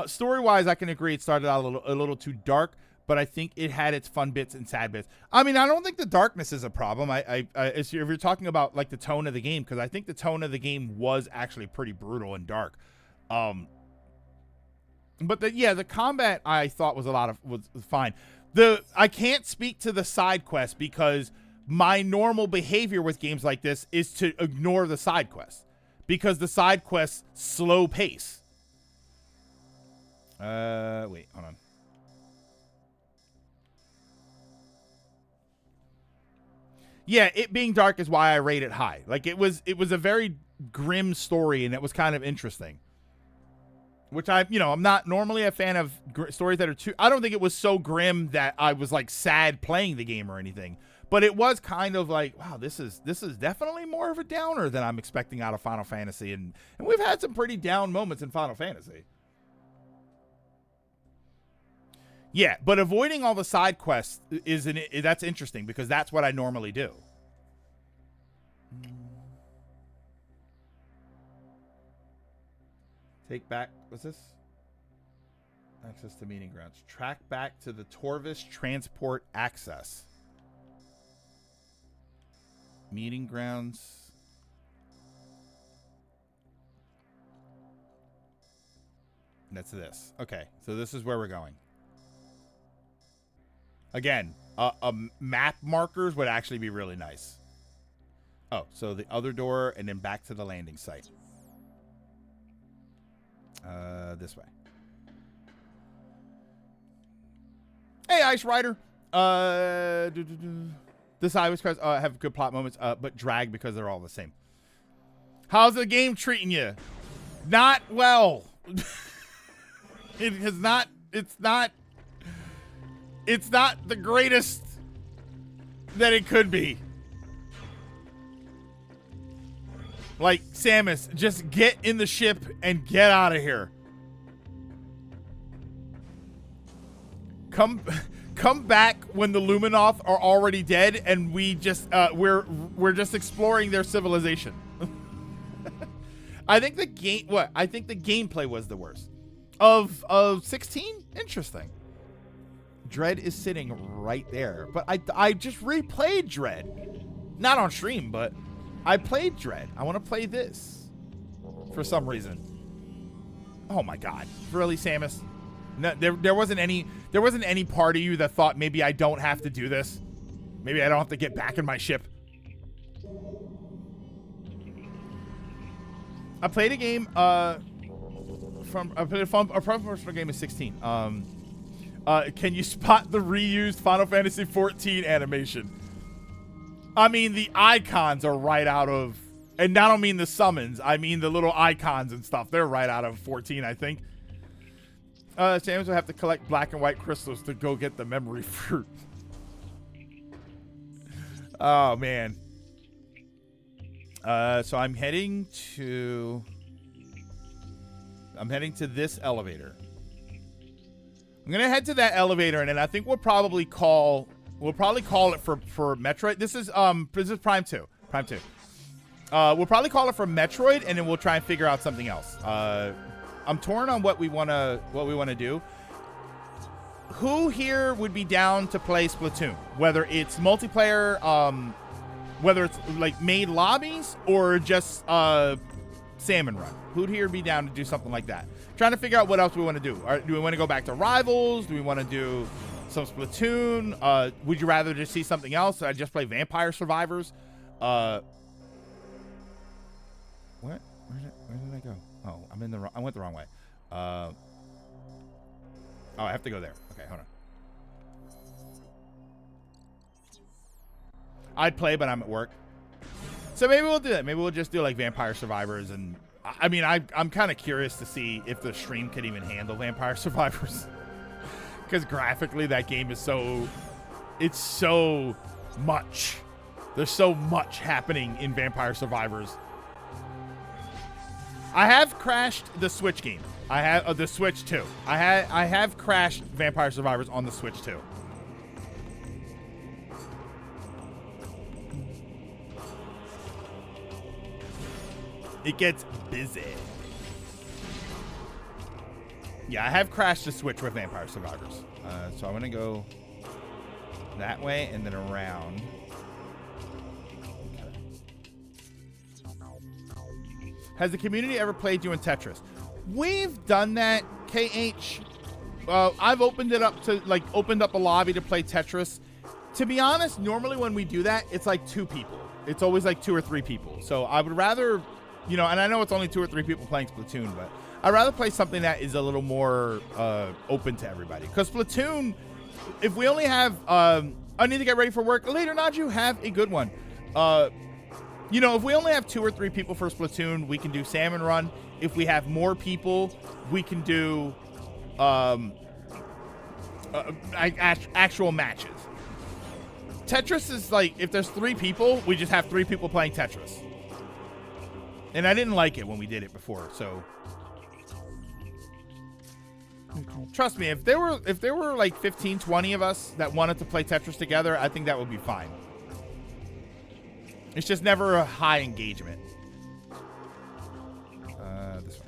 Speaker 1: Story-wise, I can agree it started out a little too dark, but I think it had its fun bits and sad bits. I mean, I don't think the darkness is a problem. If you're talking about like the tone of the game, because I think the tone of the game was actually pretty brutal and dark. But the combat I thought was was fine. I can't speak to the side quests because my normal behavior with games like this is to ignore the side quests because the side quests slow pace. Wait, hold on. Yeah, it being dark is why I rate it high. Like it was a very grim story and it was kind of interesting. Which I'm not normally a fan of stories that are too. I don't think it was so grim that I was like sad playing the game or anything. But it was kind of like, wow, this is definitely more of a downer than I'm expecting out of Final Fantasy, and we've had some pretty down moments in Final Fantasy. Yeah, but avoiding all the side quests that's interesting because that's what I normally do. Take back, what's this? Access to meeting grounds. Track back to the Torvis transport access. Meeting grounds. That's this. Okay, so this is where we're going. Again, map markers would actually be really nice. Oh, so the other door and then back to the landing site. This way. Hey, Ice Rider. This highway cars have good plot moments, but drag because they're all the same. How's the game treating you? Not well. It has not. It's not the greatest that it could be. Like, Samus, just get in the ship and get out of here. Come back when the Luminoth are already dead and we just we're just exploring their civilization. I think the gameplay was the worst. Of 16? Interesting. Dread is sitting right there. But I just replayed Dread. Not on stream, but I played Dread. I want to play this for some reason. Oh my god. Really, Samus? No, there wasn't any part of you that thought maybe I don't have to do this. Maybe I don't have to get back in my ship. I played a game a first-person game is 16. Can you spot the reused Final Fantasy 14 animation? I mean, the icons are right out of, and I don't mean the summons. I mean the little icons and stuff. They're right out of 14, I think. Samus will have to collect black and white crystals to go get the memory fruit. Oh, man. So I'm heading to this elevator. I'm gonna head to that elevator, and then I think we'll probably call it for Metroid. This is Prime 2. We'll probably call it for Metroid, and then we'll try and figure out something else. I'm torn on what we wanna do. Who here would be down to play Splatoon? Whether it's multiplayer, whether it's like made lobbies or just salmon run. Who'd here be down to do something like that? Trying to figure out what else we want to do. Do we want to go back to Rivals? Do we want to do some Splatoon? Would you rather just see something else? I just play Vampire Survivors. What? Where did I go? Oh, I went the wrong way. Oh, I have to go there. Okay, hold on. I'd play, but I'm at work. So maybe we'll do that. Maybe we'll just do like Vampire Survivors. And I mean, I'm kind of curious to see if the stream could even handle Vampire Survivors. Because graphically, that game is it's so much. There's so much happening in Vampire Survivors. I have crashed the Switch game. I have the Switch 2. I have crashed Vampire Survivors on the Switch 2. It gets busy. Yeah, I have crashed the Switch with Vampire Survivors. So I'm going to go that way and then around. Has the community ever played you in Tetris? We've done that, KH. I've opened it up to, like, opened up a lobby to play Tetris. To be honest, normally when we do that, it's like 2 people. It's always like 2 or 3 people. So I would rather, you know, and I know it's only 2 or 3 people playing Splatoon, but I'd rather play something that is a little more open to everybody. Because Splatoon, if we only have, I need to get ready for work. Later, Naju, have a good one. You know, if we only have 2 or 3 people for Splatoon, we can do Salmon Run. If we have more people, we can do actual matches. Tetris is like, if there's 3 people, we just have 3 people playing Tetris. And I didn't like it when we did it before, so trust me, if there were like 15, 20 of us that wanted to play Tetris together, I think that would be fine. It's just never a high engagement. This way.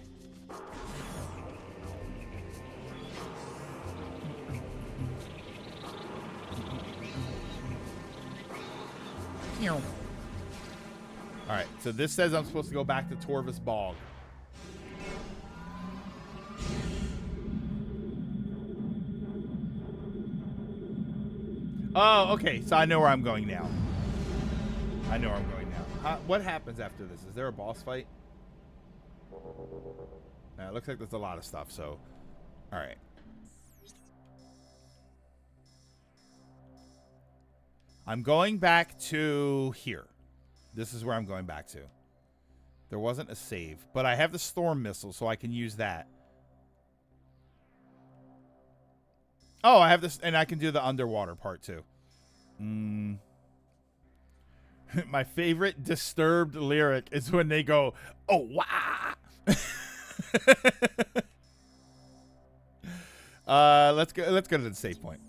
Speaker 1: All right, so this says I'm supposed to go back to Torvus Bog. Oh, okay, so I know where I'm going now. I know where I'm going now. What happens after this? Is there a boss fight? It looks like there's a lot of stuff, so... Alright. I'm going back to here. This is where I'm going back to. There wasn't a save, but I have the storm missile, so I can use that. Oh, I have this, and I can do the underwater part, too. My favorite Disturbed lyric is when they go, "Oh, wow." Let's go to the save point.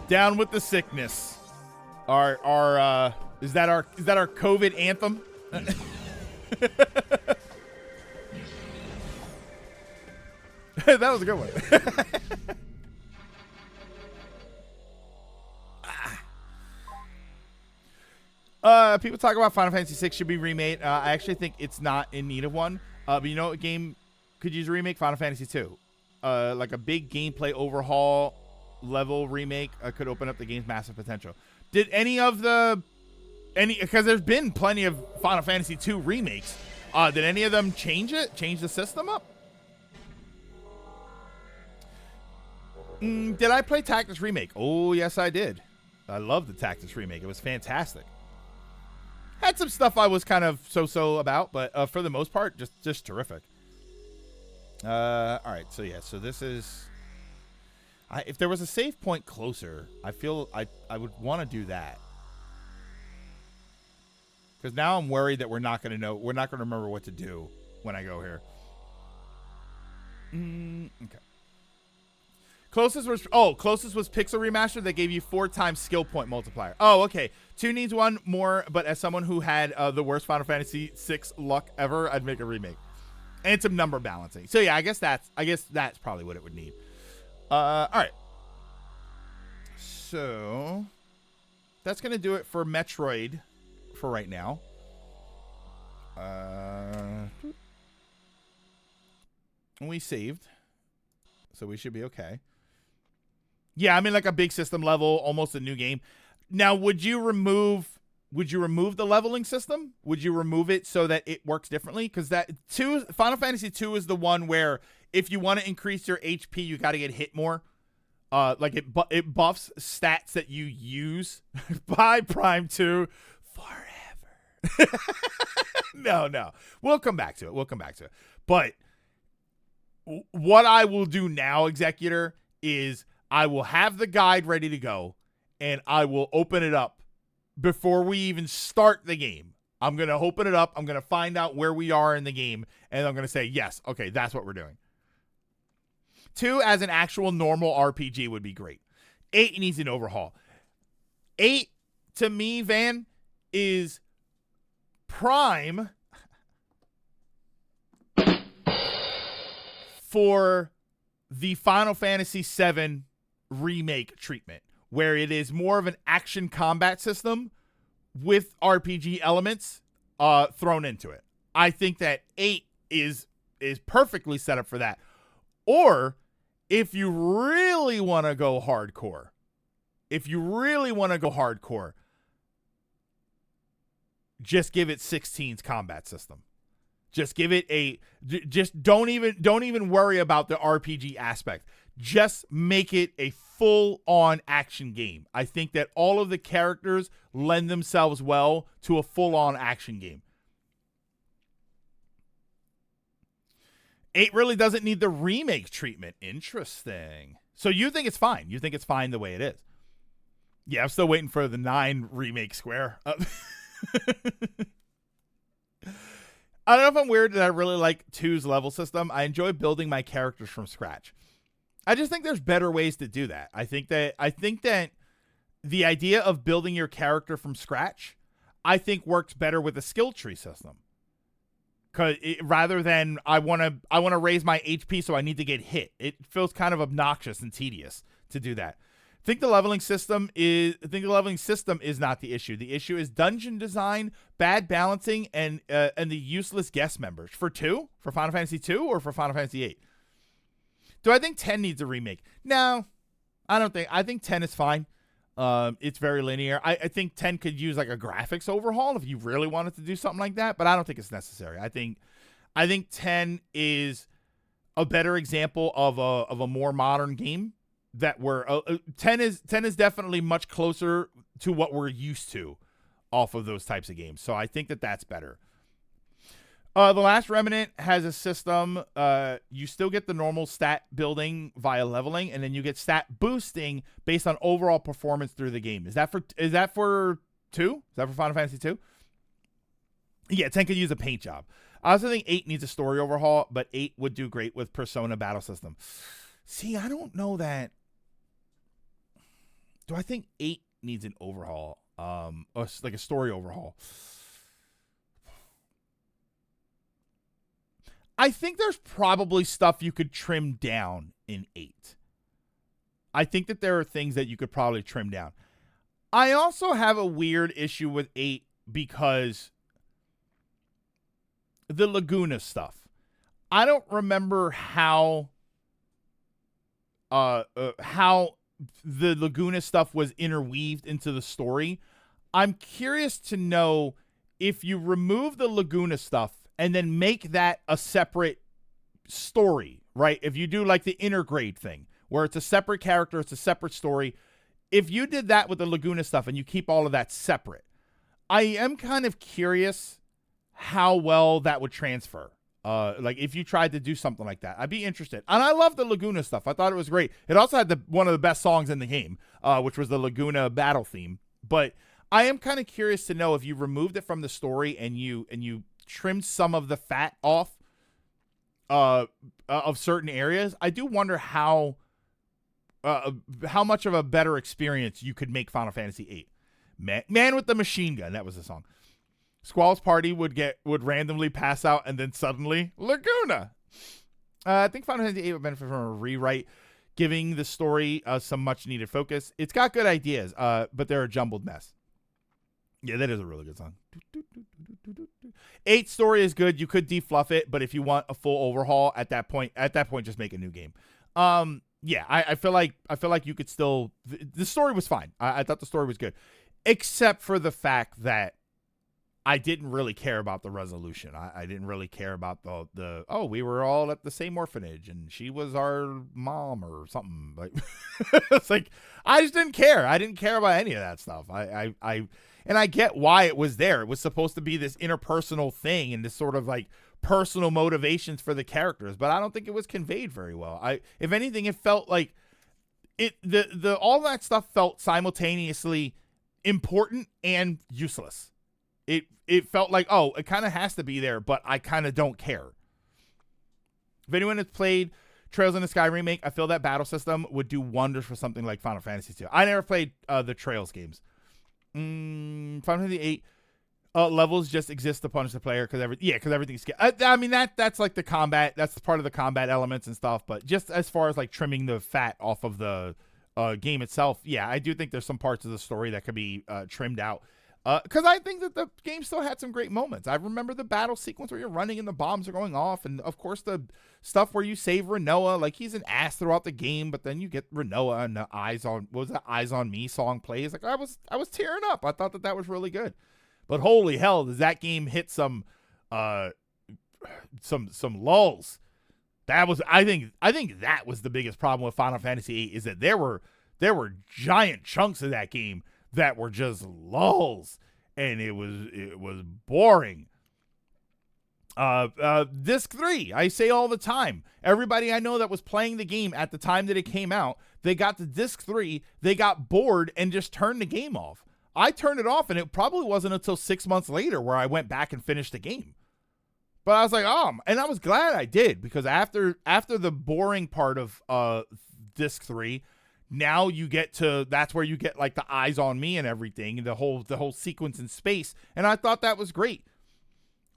Speaker 1: Down with the sickness. Is that our COVID anthem? That was a good one. People talk about Final Fantasy VI should be remade. I actually think it's not in need of one. But you know what game could use a remake? Final Fantasy II. Like a big gameplay overhaul level remake could open up the game's massive potential. Did because there's been plenty of Final Fantasy II remakes. Did any of them change the system up? Did I play Tactics Remake? Oh, yes, I did. I love the Tactics Remake. It was fantastic. Had some stuff I was kind of so-so about, but for the most part, just terrific. All right, so yeah, so this is... if there was a save point closer, I feel I would want to do that. Because now I'm worried that we're not going to remember what to do when I go here. Okay. Closest was Pixel Remaster. They gave you 4 times skill point multiplier. Oh, okay. 2 needs 1 more, but as someone who had the worst Final Fantasy VI luck ever, I'd make a remake. And it's some number balancing. So yeah, I guess that's probably what it would need. All right. So that's gonna do it for Metroid for right now. We saved, so we should be okay. Yeah, I mean, like a big system level, almost a new game. Now, would you remove the leveling system? Would you remove it so that it works differently? Because Final Fantasy II is the one where if you want to increase your HP, you got to get hit more. Like it buffs stats that you use by Prime 2 forever. No. We'll come back to it. But what I will do now, Executor, is I will have the guide ready to go, and I will open it up before we even start the game. I'm going to open it up. I'm going to find out where we are in the game, and I'm going to say, yes, okay, that's what we're doing. 2 as an actual normal RPG would be great. 8 needs an overhaul. 8, to me, Van, is prime for the Final Fantasy VII remake treatment, where it is more of an action combat system with RPG elements thrown into it. I think that 8 is perfectly set up for that. Or if you really want to go hardcore, just give it 16's combat system. Just give it just don't even worry about the RPG aspect. Just make it a full-on action game. I think that all of the characters lend themselves well to a full-on action game. 8 really doesn't need the remake treatment. Interesting. So you think it's fine. You think it's fine the way it is. Yeah, I'm still waiting for the 9 remake square. I don't know if I'm weird that I really like 2's level system. I enjoy building my characters from scratch. I just think there's better ways to do that. I think that the idea of building your character from scratch, I think works better with a skill tree system. Rather than I want to raise my HP, so I need to get hit. It feels kind of obnoxious and tedious to do that. I think the leveling system is not the issue. The issue is dungeon design, bad balancing, and the useless guest members. For Final Fantasy 2 or for Final Fantasy 8? Do I think 10 needs a remake? No, I don't think. I think 10 is fine. It's very linear. I think 10 could use like a graphics overhaul if you really wanted to do something like that, but I don't think it's necessary. I think 10 is a better example of a more modern game that 10 is definitely much closer to what we're used to off of those types of games. So I think that that's better. The Last Remnant has a system. You still get the normal stat building via leveling, and then you get stat boosting based on overall performance through the game. Is that for 2? Is that for Final Fantasy 2? Yeah, 10 could use a paint job. I also think 8 needs a story overhaul, but 8 would do great with Persona battle system. See, I don't know that. Do I think 8 needs an overhaul? Or like a story overhaul? I think there's probably stuff you could trim down in 8. I think that there are things that you could probably trim down. I also have a weird issue with 8 because the Laguna stuff. I don't remember how the Laguna stuff was interweaved into the story. I'm curious to know if you remove the Laguna stuff and then make that a separate story, right? If you do like the Intergrade thing, where it's a separate character, it's a separate story. If you did that with the Laguna stuff and you keep all of that separate, I am kind of curious how well that would transfer. Like if you tried to do something like that, I'd be interested. And I love the Laguna stuff. I thought it was great. It also had one of the best songs in the game, which was the Laguna battle theme. But I am kind of curious to know if you removed it from the story and you trimmed some of the fat off of certain areas. I do wonder how much of a better experience you could make Final Fantasy VIII. Man with the Machine Gun, that was the song. Squall's party would randomly pass out and then suddenly Laguna. I think Final Fantasy VIII would benefit from a rewrite, giving the story some much needed focus. It's got good ideas, but they're a jumbled mess. Yeah, that is a really good song. 8 story is good. You could defluff it, but if you want a full overhaul at that point, just make a new game. Yeah, I feel like you could still. The story was fine. I thought the story was good, except for the fact that I didn't really care about the resolution. I didn't really care about the we were all at the same orphanage and she was our mom or something. Like it's like I just didn't care. I didn't care about any of that stuff. And I get why it was there. It was supposed to be this interpersonal thing and this sort of like personal motivations for the characters, but I don't think it was conveyed very well. If anything, it felt like all that stuff felt simultaneously important and useless. It felt like, it kind of has to be there, but I kind of don't care. If anyone has played Trails in the Sky remake, I feel that battle system would do wonders for something like Final Fantasy 2. I never played the Trails games. Final Fantasy 8 levels just exist to punish the player because everything's. I mean that's like the combat. That's part of the combat elements and stuff. But just as far as like trimming the fat off of the game itself, yeah, I do think there's some parts of the story that could be trimmed out. Because I think that the game still had some great moments. I remember the battle sequence where you're running and the bombs are going off, and of course the stuff where you save Renoa. Like, he's an ass throughout the game, but then you get Renoa and the Eyes on Me song plays. Like, I was tearing up. I thought that was really good. But holy hell, does that game hit some lulls? That was I think that was the biggest problem with Final Fantasy VIII, is that there were giant chunks of that game that were just lulls, and it was boring. Disc 3, I say all the time. Everybody I know that was playing the game at the time that it came out, they got to Disc 3, they got bored and just turned the game off. I turned it off, and it probably wasn't until 6 months later where I went back and finished the game. But I was like, and I was glad I did, because after the boring part of Disc 3, now you get to, that's where you get like the Eyes on Me and everything, the whole sequence in space, and I thought that was great.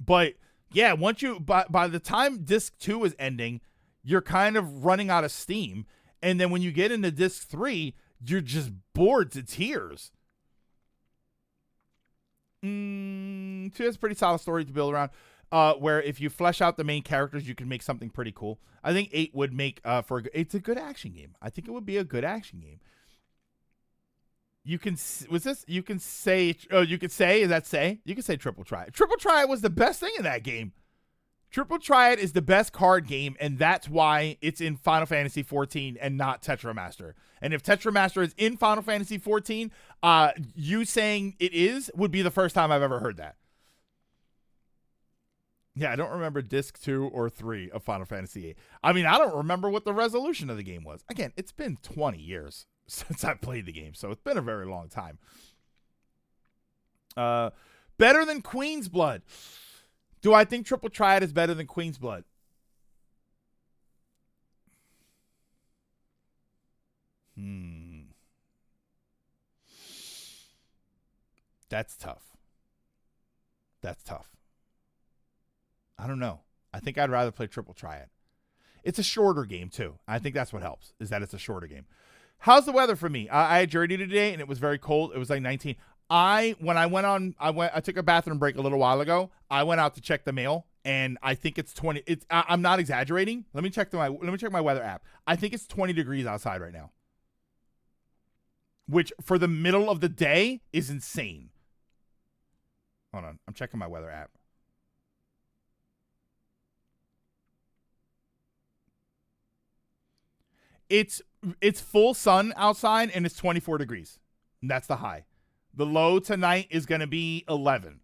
Speaker 1: But yeah, once you by the time Disc 2 is ending, you're kind of running out of steam, and then when you get into Disc 3, you're just bored to tears. 2 has a pretty solid story to build around. Where if you flesh out the main characters, you can make something pretty cool. I think 8 would make it's a good action game. I think it would be a good action game. You can say Triple Triad. Triple Triad was the best thing in that game. Triple Triad is the best card game, and that's why it's in Final Fantasy 14 and not Tetramaster. And if Tetramaster is in Final Fantasy 14, you saying it is would be the first time I've ever heard that. Yeah, I don't remember Disc 2 or 3 of Final Fantasy VIII. I mean, I don't remember what the resolution of the game was. Again, it's been 20 years since I played the game, so it's been a very long time. Better than Queen's Blood. Do I think Triple Triad is better than Queen's Blood? That's tough. I don't know. I think I'd rather play Triple Triad. It's a shorter game, too. I think that's what helps, is that it's a shorter game. How's the weather for me? I had Journey today, and it was very cold. It was like 19. I took a bathroom break a little while ago. I went out to check the mail, and I think it's 20. I'm not exaggerating. Let me check my weather app. I think it's 20 degrees outside right now, which for the middle of the day is insane. Hold on. I'm checking my weather app. It's full sun outside, and it's 24 degrees. And that's the high. The low tonight is going to be 11.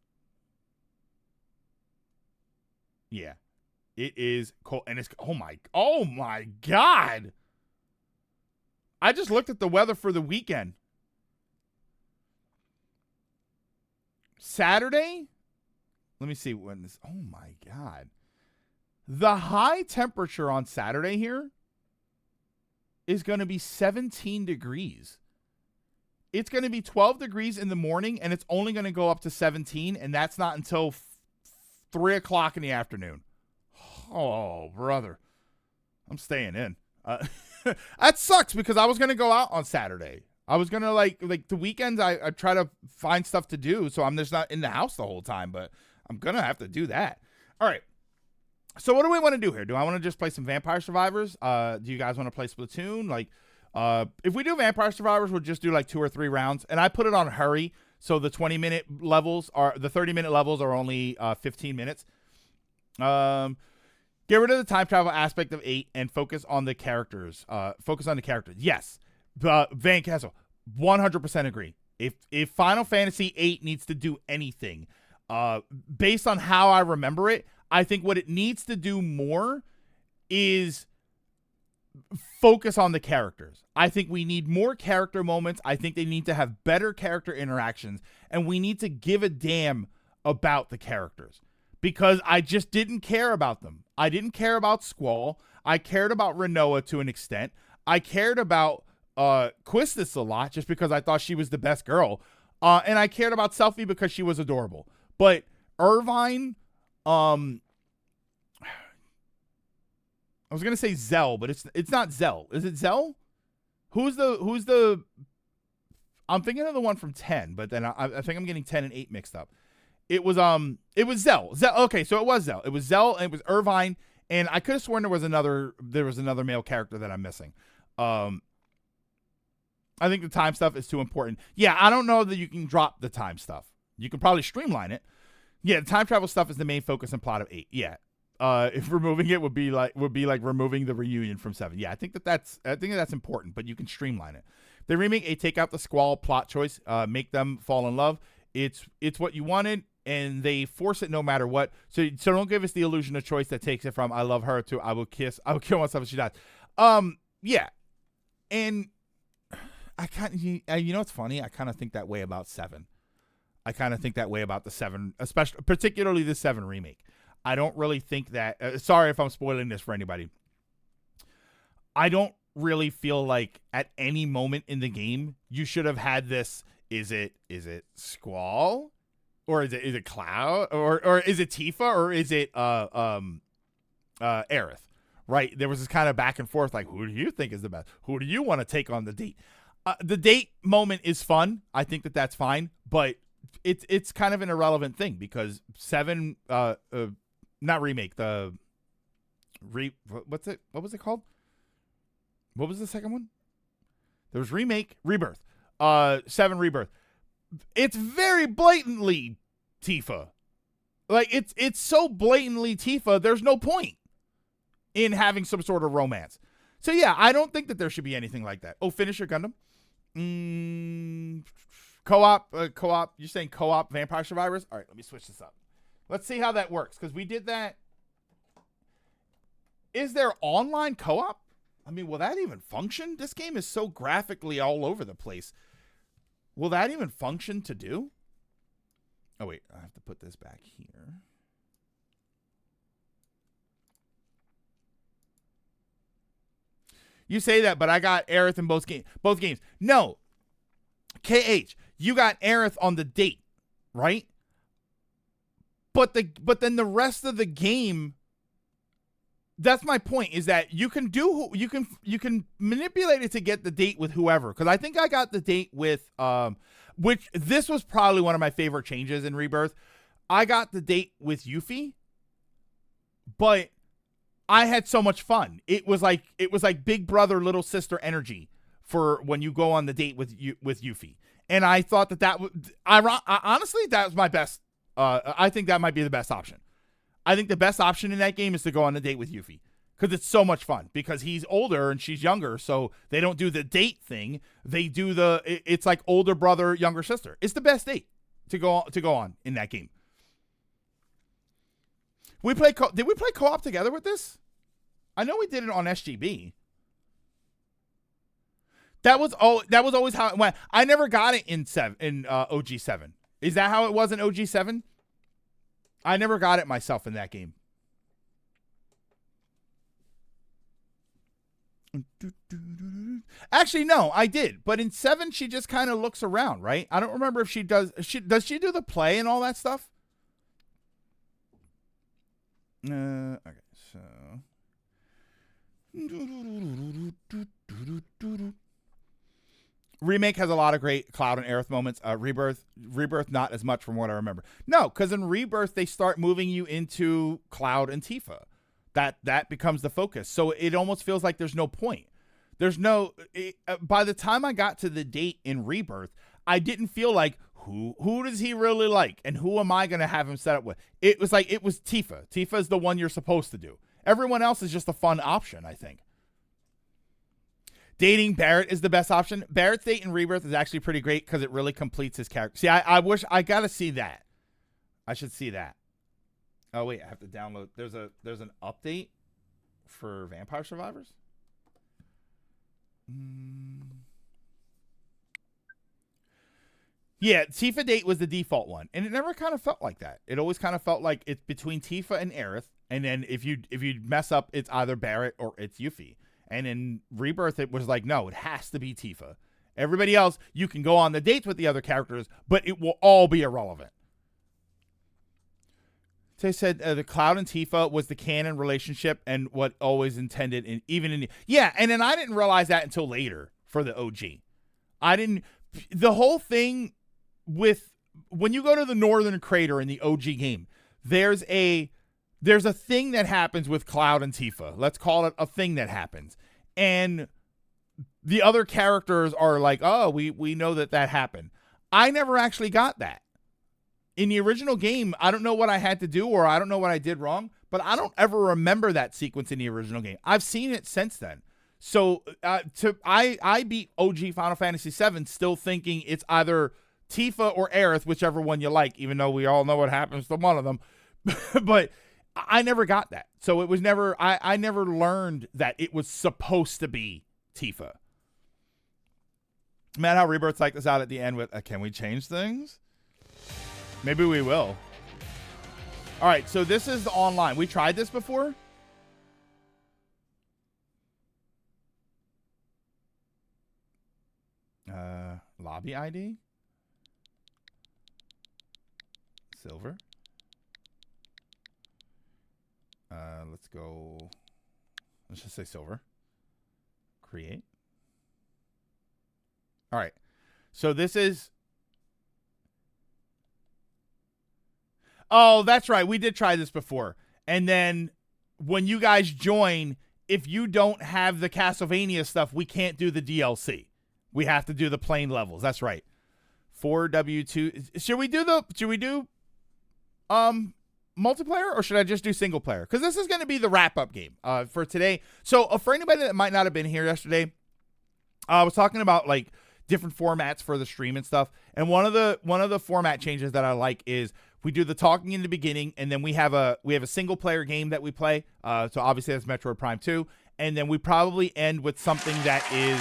Speaker 1: Yeah. It is cold. And it's, oh my God. I just looked at the weather for the weekend. Saturday? Let me see when this, oh my God. The high temperature on Saturday here is going to be 17 degrees. It's going to be 12 degrees in the morning, and it's only going to go up to 17, and that's not until 3 o'clock in the afternoon. Oh, brother. I'm staying in. That sucks, because I was going to go out on Saturday. I was going to, like the weekends, I try to find stuff to do, so I'm just not in the house the whole time, but I'm going to have to do that. All right. So what do we want to do here? Do I want to just play some Vampire Survivors? Do you guys want to play Splatoon? Like, if we do Vampire Survivors, we'll just do like 2 or 3 rounds. And I put it on hurry, so the 30-minute levels are only 15 minutes. Get rid of the time travel aspect of 8 and focus on the characters. Yes. Van Kessel, 100% agree. If Final Fantasy VIII needs to do anything, based on how I remember it, I think what it needs to do more is focus on the characters. I think we need more character moments. I think they need to have better character interactions, and we need to give a damn about the characters, because I just didn't care about them. I didn't care about Squall. I cared about Renoa to an extent. I cared about Quistis a lot just because I thought she was the best girl. And I cared about Selphie because she was adorable. But Irvine, I was gonna say Zell, but it's not Zell. Is it Zell? Who's the I'm thinking of the one from 10, but then I think I'm getting 10 and 8 mixed up. It was Zell. Okay, so it was Zell. It was Zell and it was Irvine, and I could have sworn there was another male character that I'm missing. I think the time stuff is too important. Yeah, I don't know that you can drop the time stuff. You can probably streamline it. Yeah, the time travel stuff is the main focus and plot of 8. Yeah. If removing it would be like removing the reunion from 7. Yeah, I think that's important, but you can streamline it. The remake, take out the Squall plot choice, make them fall in love. It's what you wanted, and they force it no matter what. So don't give us the illusion of choice that takes it from I love her to I will kill myself if she dies. Yeah, and I kind of you know what's funny? I kind of think that way about 7. I kind of think that way about the 7, especially particularly the 7 remake. I don't really think that. Sorry if I'm spoiling this for anybody. I don't really feel like at any moment in the game you should have had this. Is it Squall, or is it Cloud, or is it Tifa, or is it Aerith? Right? There was this kind of back and forth, like, who do you think is the best? Who do you want to take on the date? The date moment is fun. I think that's fine, but it's kind of an irrelevant thing because 7, not remake, what was it called? What was the second one? There was remake, Rebirth. 7 Rebirth. It's very blatantly Tifa. Like it's so blatantly Tifa, there's no point in having some sort of romance. So yeah, I don't think that there should be anything like that. Oh, finish your Gundam. Co-op. You're saying co-op Vampire Survivors? All right, let me switch this up. Let's see how that works, because we did that. Is there online co-op? I mean, will that even function? This game is so graphically all over the place. Will that even function to do? Oh, wait. I have to put this back here. You say that, but I got Aerith in both games. No. KH, you got Aerith on the date, right? But then the rest of the game, that's my point, is that you can manipulate it to get the date with whoever. Because I think I got the date with which this was probably one of my favorite changes in Rebirth. I got the date with Yuffie, but I had so much fun. It was like big brother little sister energy for when you go on the date with Yuffie. And I thought that honestly, that was my best. I think that might be the best option. I think the best option in that game is to go on a date with Yuffie, because it's so much fun, because he's older and she's younger. So they don't do the date thing. They do it's like older brother, younger sister. It's the best date to go on in that game. Did we play co-op together with this? I know we did it on SGB. That was always how it went. I never got it in OG7. Is that how it was in OG7? I never got it myself in that game. Actually, no, I did. But in 7, she just kind of looks around, right? I don't remember if she does. Does she do the play and all that stuff? Okay, so. Remake has a lot of great Cloud and Aerith moments. Rebirth, not as much from what I remember. No, because in Rebirth, they start moving you into Cloud and Tifa. That becomes the focus. So it almost feels like there's no point. By the time I got to the date in Rebirth, I didn't feel like, who does he really like? And who am I going to have him set up with? It was like, it was Tifa. Tifa is the one you're supposed to do. Everyone else is just a fun option, I think. Dating Barrett is the best option. Barrett's date in Rebirth is actually pretty great because it really completes his character. See, I wish I got to see that. I should see that. Oh, wait, I have to download. There's an update for Vampire Survivors. Yeah, Tifa date was the default one, and it never kind of felt like that. It always kind of felt like it's between Tifa and Aerith, And then if you mess up, it's either Barrett or it's Yuffie. And in Rebirth, it was like, no, it has to be Tifa. Everybody else, you can go on the dates with the other characters, but it will all be irrelevant. They said the Cloud and Tifa was the canon relationship and what always intended, and even in and then I didn't realize that until later for the OG. The whole thing with when you go to the Northern Crater in the OG game, there's a thing that happens with Cloud and Tifa. Let's call it a thing that happens. And the other characters are like, oh, we know that happened. I never actually got that. In the original game, I don't know what I had to do or I don't know what I did wrong, but I don't ever remember that sequence in the original game. I've seen it since then. So I beat OG Final Fantasy VII still thinking it's either Tifa or Aerith, whichever one you like, even though we all know what happens to one of them. But I never got that. So it was never, I never learned that it was supposed to be Tifa. Man, how Rebirth psyched us out at the end with, can we change things? Maybe we will. All right, so this is the online. We tried this before. Lobby ID. Silver. Let's go. Let's just say silver. Create. All right. So this is. Oh, that's right. We did try this before. And then when you guys join, if you don't have the Castlevania stuff, we can't do the DLC. We have to do the plain levels. That's right. 4W2. Should we do multiplayer or should I just do single player? Because this is going to be the wrap-up game for today. So for anybody that might not have been here yesterday, I was talking about like different formats for the stream and stuff. And one of the format changes that I like is we do the talking in the beginning, and then we have a single player game that we play. So obviously that's Metroid Prime 2, and then we probably end with something that is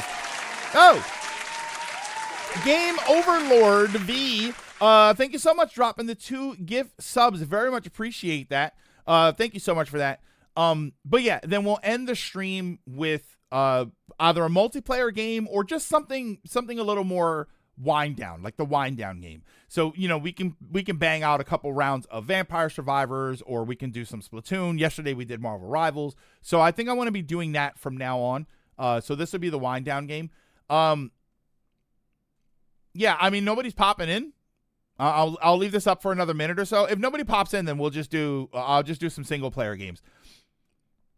Speaker 1: Game Overlord V. Thank you so much dropping the 2 gift subs. Very much appreciate that. Thank you so much for that. But yeah, then we'll end the stream with either a multiplayer game or just something a little more wind down, like the wind down game. So, you know, we can bang out a couple rounds of Vampire Survivors, or we can do some Splatoon. Yesterday we did Marvel Rivals. So I think I want to be doing that from now on. So this will be the wind down game. Yeah, I mean, nobody's popping in. I'll leave this up for another minute or so. If nobody pops in, then I'll just do some single player games.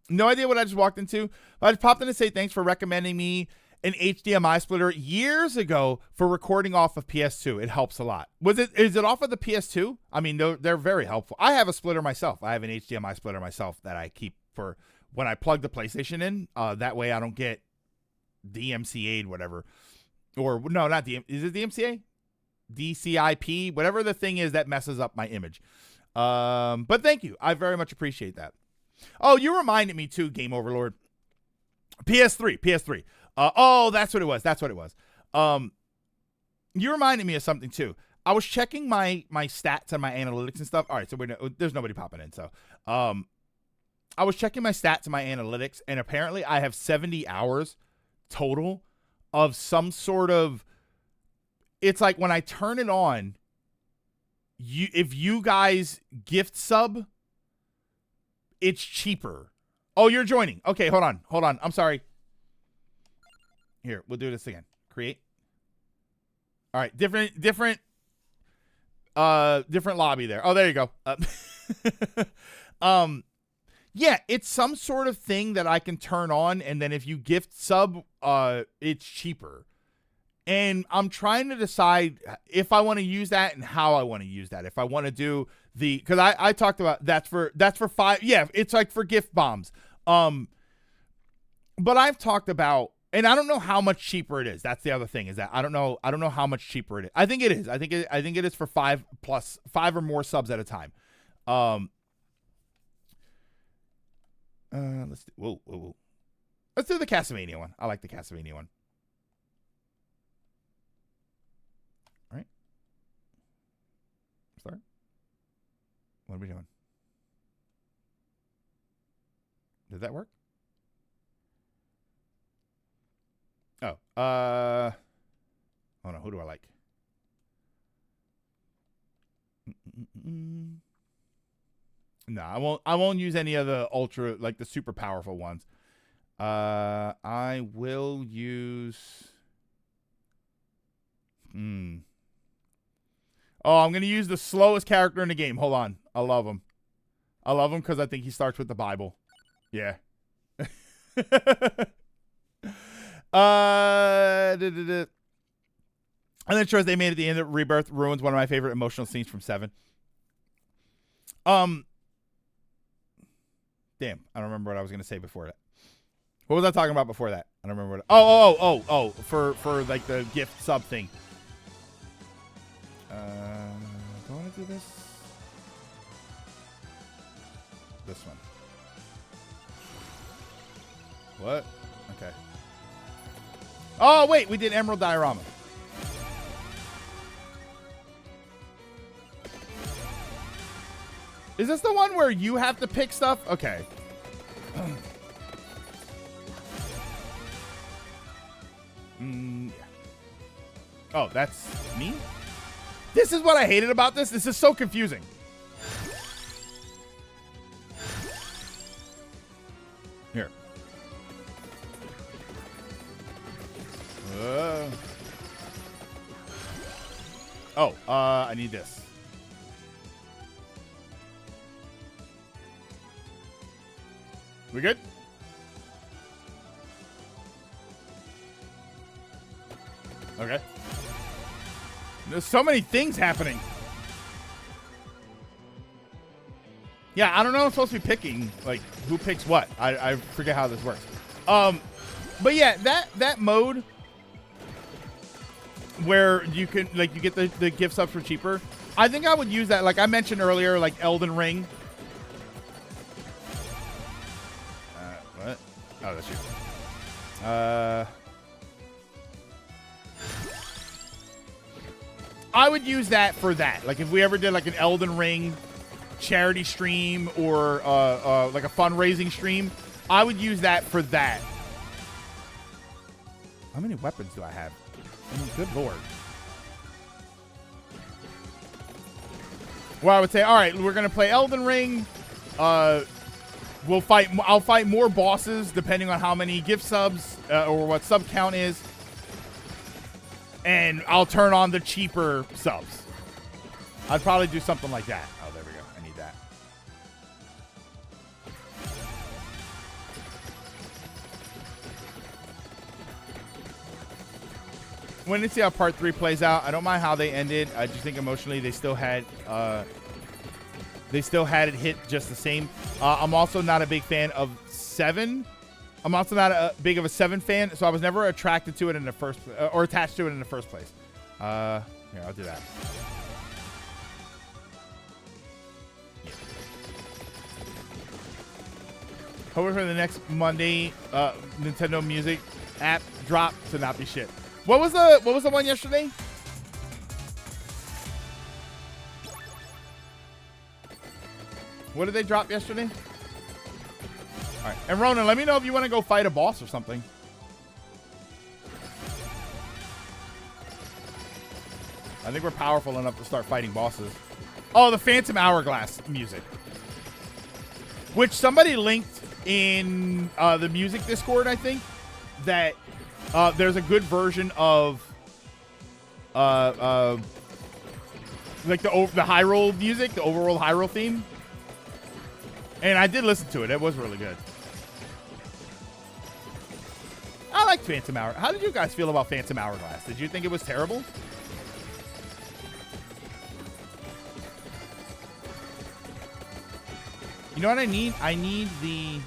Speaker 1: No idea what I just walked into. I just popped in to say thanks for recommending me an HDMI splitter years ago for recording off of PS2. It helps a lot. Is it off of the PS2? I mean, they're very helpful. I have a splitter myself. I have an HDMI splitter myself that I keep for when I plug the PlayStation in. That way I don't get DMCA'd, whatever. Or no, not is it DMCA? DCIP, whatever the thing is that messes up my image. But thank you. I very much appreciate that. Oh, you reminded me too, Game Overlord. PS3. Oh, that's what it was. You reminded me of something too. I was checking my stats and my analytics and stuff. All right, so there's nobody popping in. So, I was checking my stats and my analytics, and apparently I have 70 hours total of some sort of. It's like when I turn it on, if you guys gift sub, it's cheaper. Oh, you're joining. Okay, hold on. I'm sorry. Here, we'll do this again. Create. All right, different lobby there. Oh, there you go. Yeah, it's some sort of thing that I can turn on, and then if you gift sub, it's cheaper. And I'm trying to decide if I want to use that and how I want to use that. If I want to do because I talked about that's for 5. Yeah, it's like for gift bombs. But I've talked about, and I don't know how much cheaper it is. That's the other thing, is that I don't know how much cheaper it is. I think it is. I think it is for 5 or more subs at a time. Let's do, whoa. Let's do the Castlevania one. I like the Castlevania one. All right. Start. What are we doing? Did that work? Oh, oh no, who do I like? No, I won't use any of the ultra, like the super powerful ones. I will use. Oh, I'm gonna use the slowest character in the game. Hold on, I love him. I love him because I think he starts with the Bible. Yeah. And then shows they made at the end of Rebirth ruins one of my favorite emotional scenes from 7. Damn, I don't remember what I was gonna say before that. What was I talking about before that? I don't remember what. Oh, for like the gift sub thing. Do I want to do this? This one. What? Okay. Oh wait, we did Emerald Diorama. Is this the one where you have to pick stuff? Okay. Yeah. Oh, that's me? This is what I hated about this. This is so confusing. Here. I need this. We good? Okay. There's so many things happening. Yeah, I don't know if I'm supposed to be picking, like, who picks what. I forget how this works. But yeah, that mode where you can, like, you get the gift subs for cheaper, I think I would use that, like I mentioned earlier, like Elden Ring. What? Oh, that's you. I would use that for that. Like if we ever did like an Elden Ring charity stream or like a fundraising stream, I would use that for that. How many weapons do I have? I mean, good lord. Well, I would say, all right, we're gonna play Elden Ring. I'll fight more bosses depending on how many gift subs or what sub count is. And I'll turn on the cheaper subs. I'd probably do something like that. Oh, there we go. I need that. When to see how part 3 plays out. I don't mind how they ended. I just think emotionally they still had it hit just the same. I'm also not a big fan of 7. I'm also not a big of a 7 fan, so I was never attracted to it in the first or attached to it in the first place. Here, I'll do that. Hoping for the next Monday Nintendo Music app drop to not be shit. What was the one yesterday? What did they drop yesterday? All right. And Ronan, let me know if you want to go fight a boss or something. I think we're powerful enough to start fighting bosses. Oh, the Phantom Hourglass music. Which somebody linked in the music Discord, I think, that there's a good version of like the Hyrule music, the overworld Hyrule theme. And I did listen to it. It was really good. I like Phantom Hourglass. How did you guys feel about Phantom Hourglass? Did you think it was terrible? You know what I need? I need the...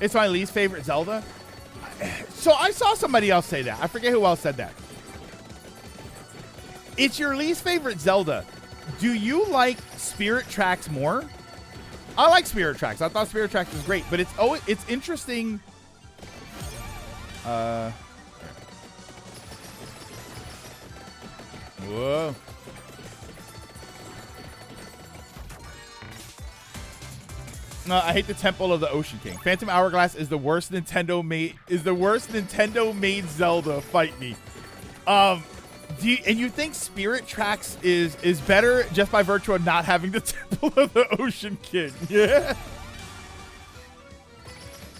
Speaker 1: It's my least favorite Zelda. So I saw somebody else say that. I forget who else said that. It's your least favorite Zelda. Do you like Spirit Tracks more? I like Spirit Tracks. I thought Spirit Tracks was great, but it's interesting. Whoa. No, I hate the Temple of the Ocean King. Phantom Hourglass is the worst Nintendo made Zelda. Fight me. And you think Spirit Tracks is better just by virtue of not having the Temple of the Ocean King? Yeah.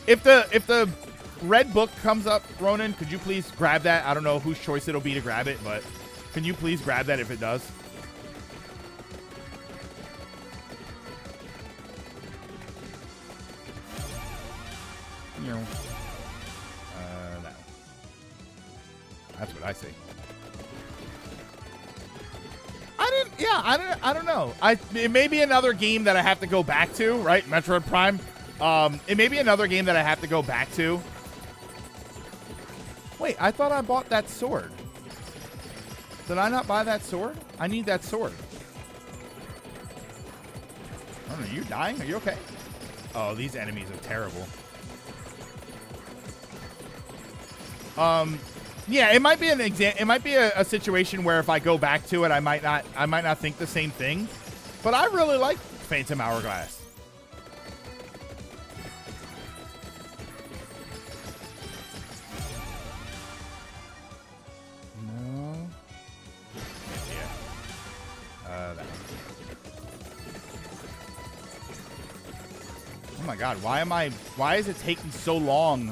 Speaker 1: If the red book comes up, Ronan, could you please grab that? I don't know whose choice it'll be to grab it, but can you please grab that if it does? No. That's what I say. I don't know. It may be another game that I have to go back to, right? Metroid Prime. It may be another game that I have to go back to. Wait, I thought I bought that sword. Did I not buy that sword? I need that sword. I don't know, are you dying? Are you okay? Oh, these enemies are terrible. Yeah, it might be it might be a situation where if I go back to it, I might not think the same thing. But I really like Phantom Hourglass. No. Yeah. That one. Oh my god, why is it taking so long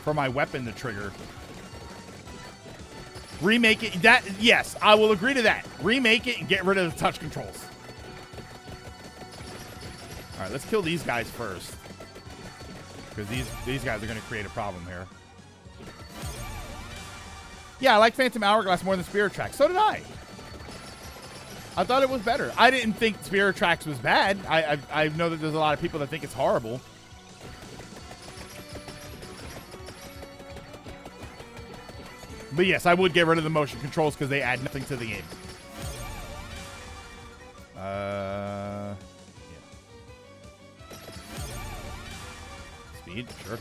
Speaker 1: for my weapon to trigger? Remake it. Yes, I will agree to that. Remake it and get rid of the touch controls. All right, let's kill these guys first, because these guys are going to create a problem here. Yeah, I like Phantom Hourglass more than Spirit Tracks. So did I. I thought it was better. I didn't think Spirit Tracks was bad. I know that there's a lot of people that think it's horrible. But yes, I would get rid of the motion controls because they add nothing to the game. Yeah. Speed, sure.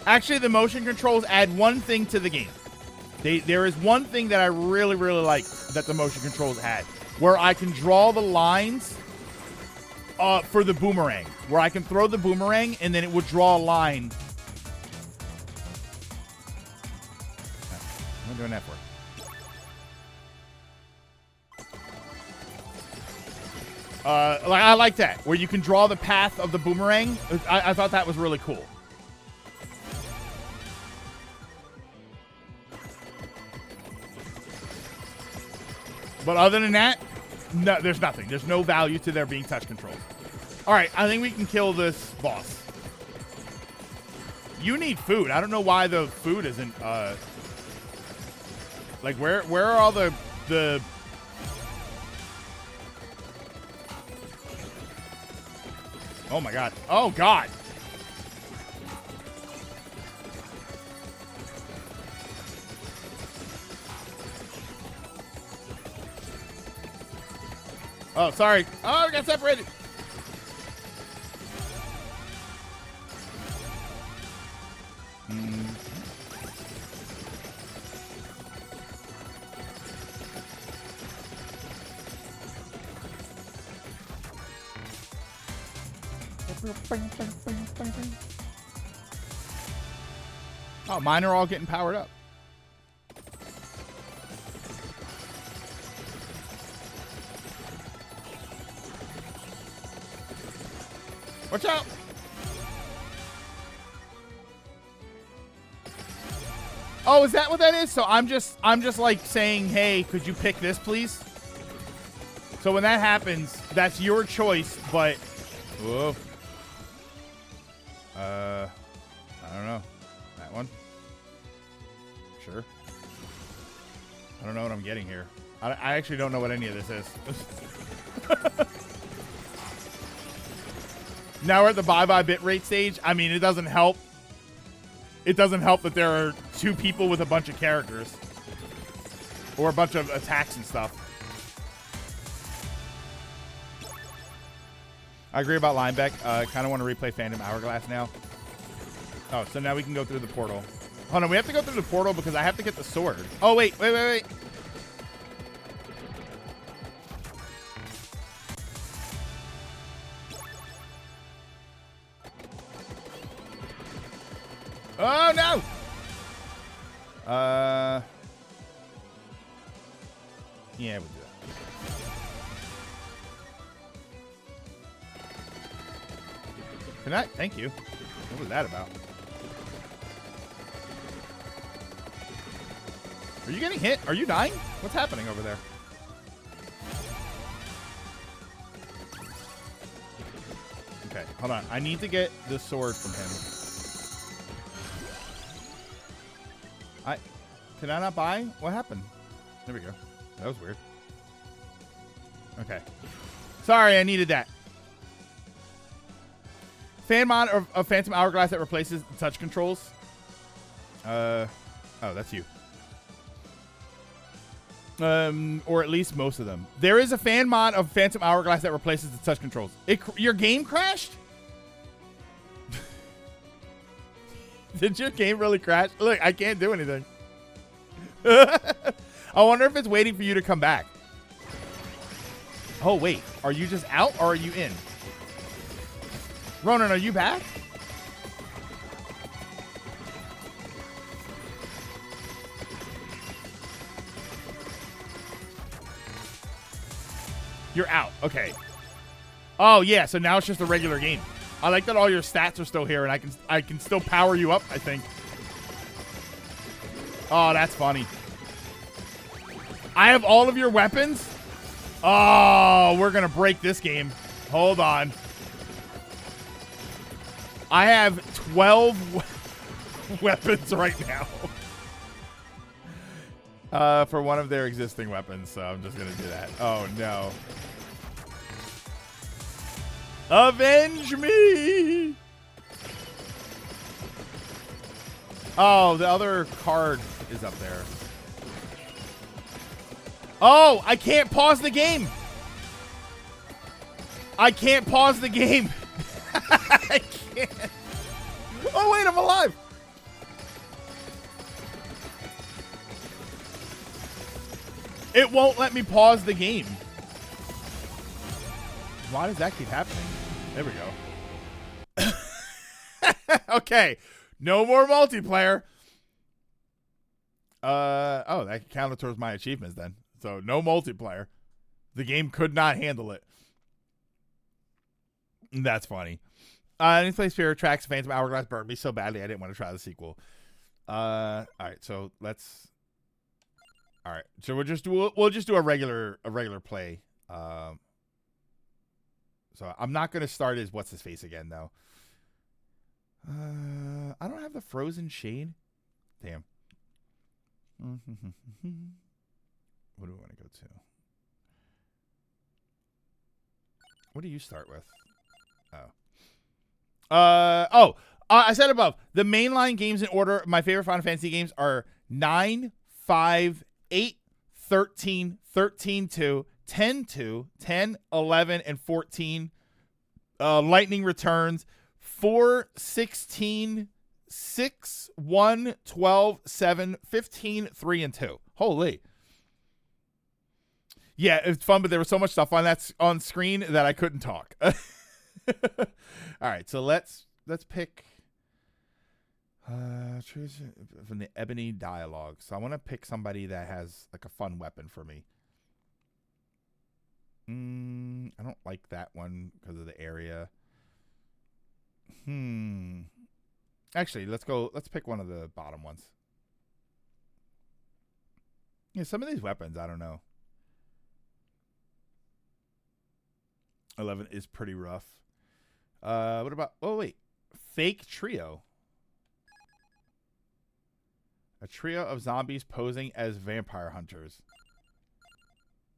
Speaker 1: Actually, the motion controls add one thing to the game. There is one thing that I really, really like that the motion controls add, where I can draw the lines for the boomerang, where I can throw the boomerang and then it would draw a line. What am I doing that for? I like that, where you can draw the path of the boomerang. I thought that was really cool. But other than that, no, there's nothing. There's no value to there being touch controls. All right, I think we can kill this boss. You need food. I don't know why the food isn't, like, where are all the... Oh, my God. Oh, God. Oh, sorry. Oh, we got separated. Oh, mine are all getting powered up. Watch out! Oh, is that what that is? So I'm just like saying, hey, could you pick this, please? So when that happens, that's your choice, but whoa. I don't know. That one? Sure. I don't know what I'm getting here. I actually don't know what any of this is. Now we're at the bye-bye bitrate stage. I mean, it doesn't help. It doesn't help that there are two people with a bunch of characters. Or a bunch of attacks and stuff. I agree about Linebeck. I kind of want to replay Phantom Hourglass now. Oh, so now we can go through the portal. Hold on, we have to go through the portal because I have to get the sword. Oh, wait. Oh, no! Yeah, we'll do that. Can I? Thank you. What was that about? Are you getting hit? Are you dying? What's happening over there? Okay, hold on. I need to get the sword from him. Can I not buy? What happened? There we go. That was weird. Okay. Sorry, I needed that. Fan mod of Phantom Hourglass that replaces the touch controls. Oh, that's you. Or at least most of them. There is a fan mod of Phantom Hourglass that replaces the touch controls. Your game crashed? Did your game really crash? Look, I can't do anything. I wonder if it's waiting for you to come back. Oh, wait. Are you just out or are you in? Ronan, are you back? You're out. Okay. Oh, yeah. So now it's just a regular game. I like that all your stats are still here and I can still power you up, I think. Oh, that's funny. I have all of your weapons? Oh, we're going to break this game. Hold on. I have 12 weapons right now. For one of their existing weapons, so I'm just going to do that. Oh, no. Avenge me! Oh, the other card is up there. Oh, I can't pause the game. I can't pause the game. I can't. Oh, wait, I'm alive. It won't let me pause the game. Why does that keep happening? There we go. Okay. No more multiplayer. Oh, that counted towards my achievements then. So no multiplayer. The game could not handle it. That's funny. Any play Spirit Tracks Phantom Hourglass burned me so badly I didn't want to try the sequel. All right, so let's. All right, so we'll just do a regular play. So I'm not gonna start as what's his face again though. I don't have the Frozen Shade. Damn. What do we want to go to? What do you start with? I said above, the mainline games in order, my favorite Final Fantasy games are 9, 5, 8, 13, 13-2, 10-2, 10, 11, and 14. Lightning Returns, 4, 16, 6, 1, 12, 7, 15, 3, and 2. Holy. Yeah, it's fun, but there was so much stuff on screen that I couldn't talk. All right, so let's pick choose from the Ebony Dialogue. So I want to pick somebody that has like a fun weapon for me. I don't like that one because of the area. Actually, let's pick one of the bottom ones. Yeah, some of these weapons, I don't know. 11 is pretty rough. What about, oh wait, Fake Trio. A trio of zombies posing as vampire hunters.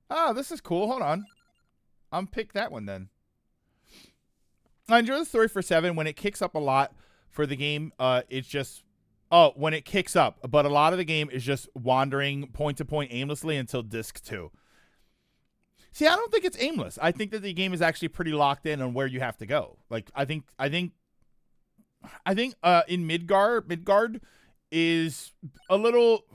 Speaker 1: Oh, this is cool. Hold on. I'll pick that one then. I enjoy the story for 7. When it kicks up a lot for the game, it's just, when it kicks up. But a lot of the game is just wandering point to point aimlessly until disc 2. See, I don't think it's aimless. I think that the game is actually pretty locked in on where you have to go. Like, I think in Midgard is a little,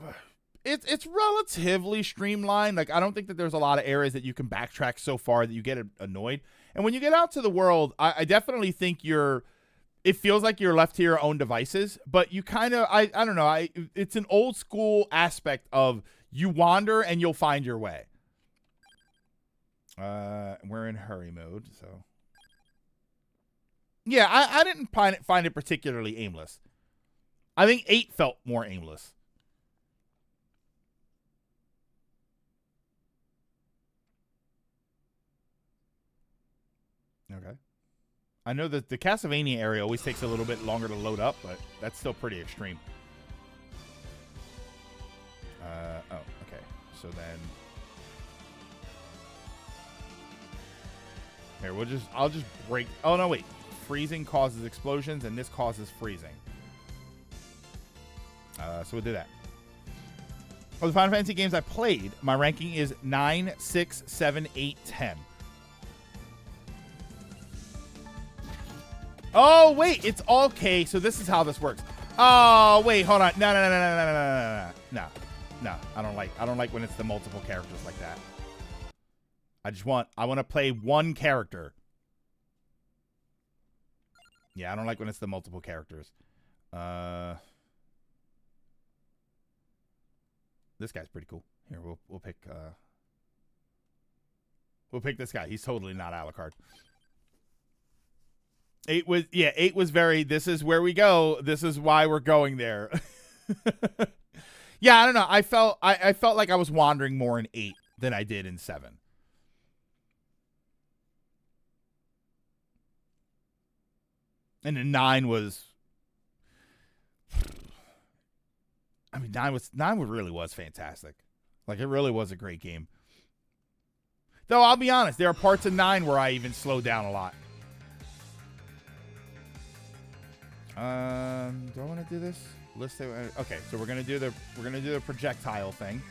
Speaker 1: it's relatively streamlined. Like, I don't think that there's a lot of areas that you can backtrack so far that you get annoyed. And when you get out to the world, I definitely think it feels like you're left to your own devices, but you kind of, I don't know, it's an old school aspect of you wander and you'll find your way. We're in hurry mode, so. Yeah, I didn't find it particularly aimless. I think 8 felt more aimless. Okay. I know that the Castlevania area always takes a little bit longer to load up, but that's still pretty extreme. Oh, okay. So then... Here, I'll just break... Oh, no, wait. Freezing causes explosions, and this causes freezing. So we'll do that. For the Final Fantasy games I played, my ranking is 9, 6, 7, 8, 10. Oh, wait, it's okay. So this is how this works. Oh, wait, hold on. No. I don't like when it's the multiple characters like that. I want to play one character. Yeah, I don't like when it's the multiple characters. This guy's pretty cool. Here, we'll pick this guy. He's totally not a la carte. 8 was very, this is where we go. This is why we're going there. Yeah, I don't know. I felt like I was wandering more in 8 than I did in 7. And then 9 was, I mean, 9 really was fantastic. Like, it really was a great game. Though, I'll be honest, there are parts of 9 where I even slowed down a lot. Do I want to do this? Okay, so we're gonna do the projectile thing.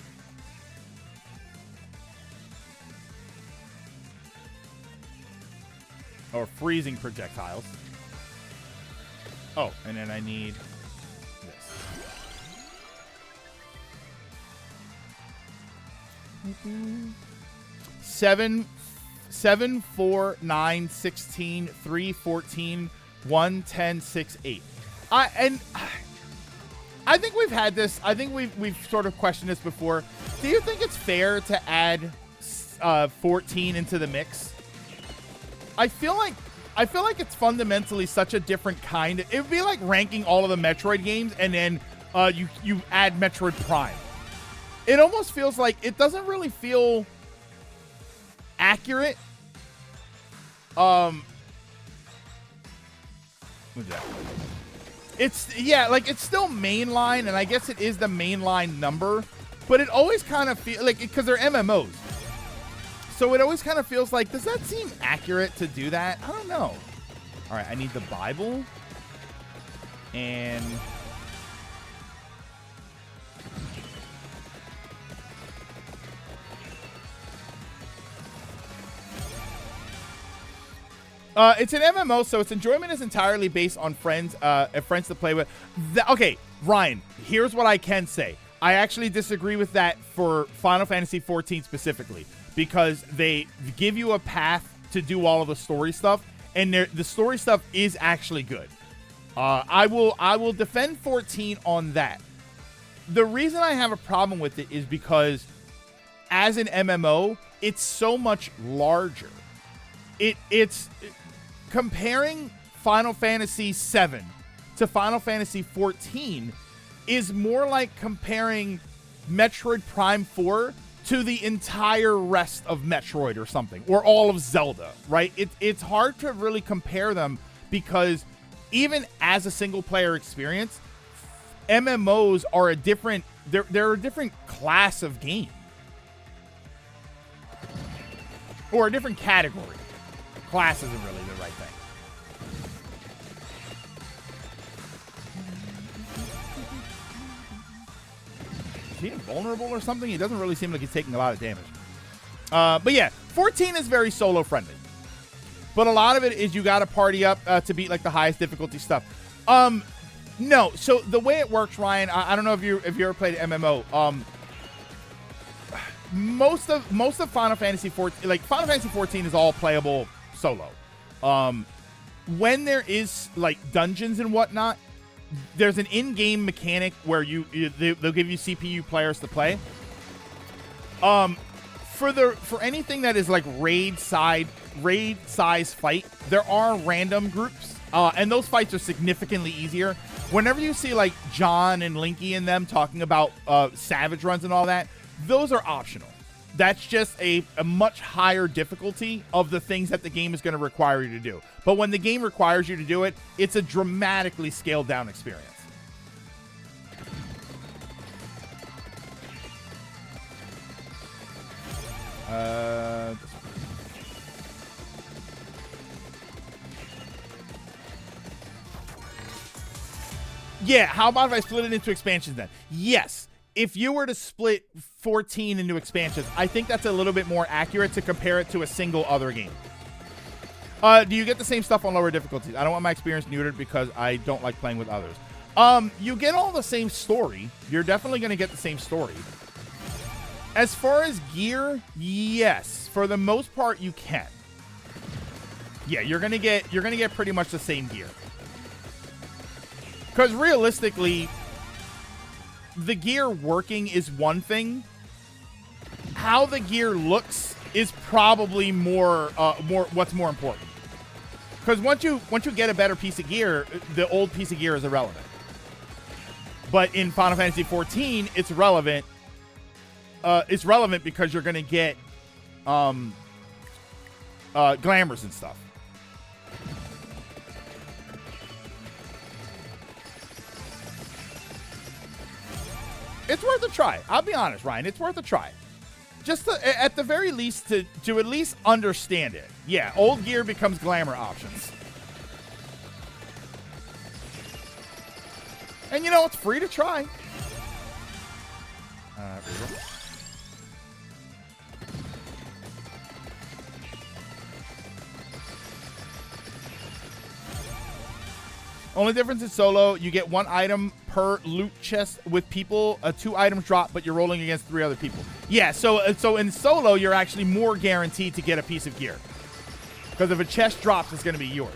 Speaker 1: Or freezing projectiles. Oh, and then I need this. 7, 4, 9, 16, 3, 14, 1, 10, 6, 8. I think we've had this. I think we've sort of questioned this before. Do you think it's fair to add 14 into the mix? I feel like it's fundamentally such a different kind. It would be like ranking all of the Metroid games and then you add Metroid Prime. It almost feels like it doesn't really feel accurate. It's still mainline, and I guess it is the mainline number, but it always kind of feels like, because they're MMOs, so it always kind of feels like, does that seem accurate to do that? I don't know. All right, I need the Bible, and it's an MMO, so its enjoyment is entirely based on friends to play with. Okay, Ryan, here's what I can say. I actually disagree with that for Final Fantasy XIV specifically, because they give you a path to do all of the story stuff, and the story stuff is actually good. I will defend 14 on that. The reason I have a problem with it is because as an MMO, it's so much larger. It's comparing Final Fantasy VII to Final Fantasy XIV is more like comparing Metroid Prime 4 to the entire rest of Metroid or something, or all of Zelda, right? It's hard to really compare them, because even as a single player experience, MMOs are a different, they're a different class of game, or a different category. Class isn't really the right thing. Is he invulnerable or something? He doesn't really seem like he's taking a lot of damage. But yeah, 14 is very solo friendly, but a lot of it is you got to party up to beat like the highest difficulty stuff. No, so the way it works, Ryan, I don't know if you ever played MMO. Most of Final Fantasy 14, like Final Fantasy 14 is all playable solo. when there is like dungeons and whatnot, there's an in-game mechanic where they'll give you CPU players to play. For anything that is like raid size fight, there are random groups, and those fights are significantly easier. Whenever you see like John and Linky and them talking about savage runs and all that, those are optional. That's just a much higher difficulty of the things that the game is going to require you to do. But when the game requires you to do it, it's a dramatically scaled down experience. Yeah, how about if I split it into expansions then? Yes. If you were to split 14 into expansions, I think that's a little bit more accurate to compare it to a single other game. Do you get the same stuff on lower difficulties? I don't want my experience neutered because I don't like playing with others. You get all the same story. You're definitely going to get the same story. As far as gear, yes. For the most part, you can. Yeah, you're gonna get pretty much the same gear. Because realistically, the gear working is one thing. How the gear looks is probably what's more important. Because once you get a better piece of gear, the old piece of gear is irrelevant. But in Final Fantasy XIV, it's relevant. It's relevant because you're gonna get glamours and stuff. It's worth a try. I'll be honest, Ryan. It's worth a try. Just at the very least to at least understand it. Yeah, old gear becomes glamour options. And you know, it's free to try. Only difference in solo, you get 1 item per loot chest. With people, 2 items drop, but you're rolling against 3 other people. Yeah, so in solo, you're actually more guaranteed to get a piece of gear. Because if a chest drops, it's going to be yours.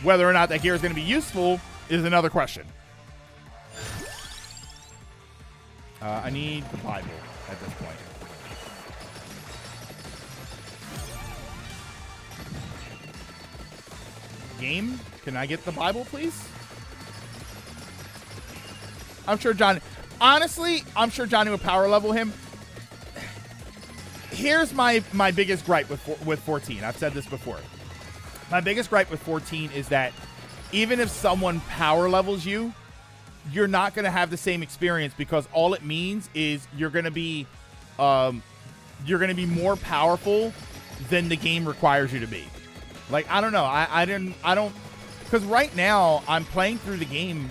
Speaker 1: Whether or not that gear is going to be useful is another question. I need the Bible at this point. Game, can I get the Bible, please? I'm sure Johnny... Honestly, I'm sure Johnny would power level him. Here's my biggest gripe with 14. I've said this before. My biggest gripe with 14 is that even if someone power levels you, you're not going to have the same experience because all it means is you're going to be more powerful than the game requires you to be. Like, I don't know. I don't, because right now I'm playing through the game,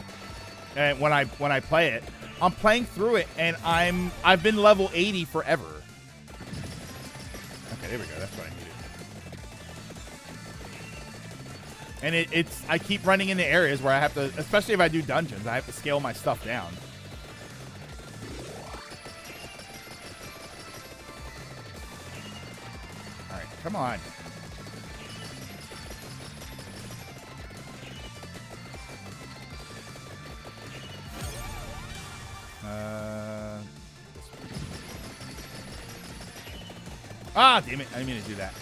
Speaker 1: and when I play it, I'm playing through it, and I've been level 80 forever. Okay, there we go. That's what I needed. And I keep running into areas where I have to, especially if I do dungeons, I have to scale my stuff down. All right, come on. Damn it. I didn't mean to do that.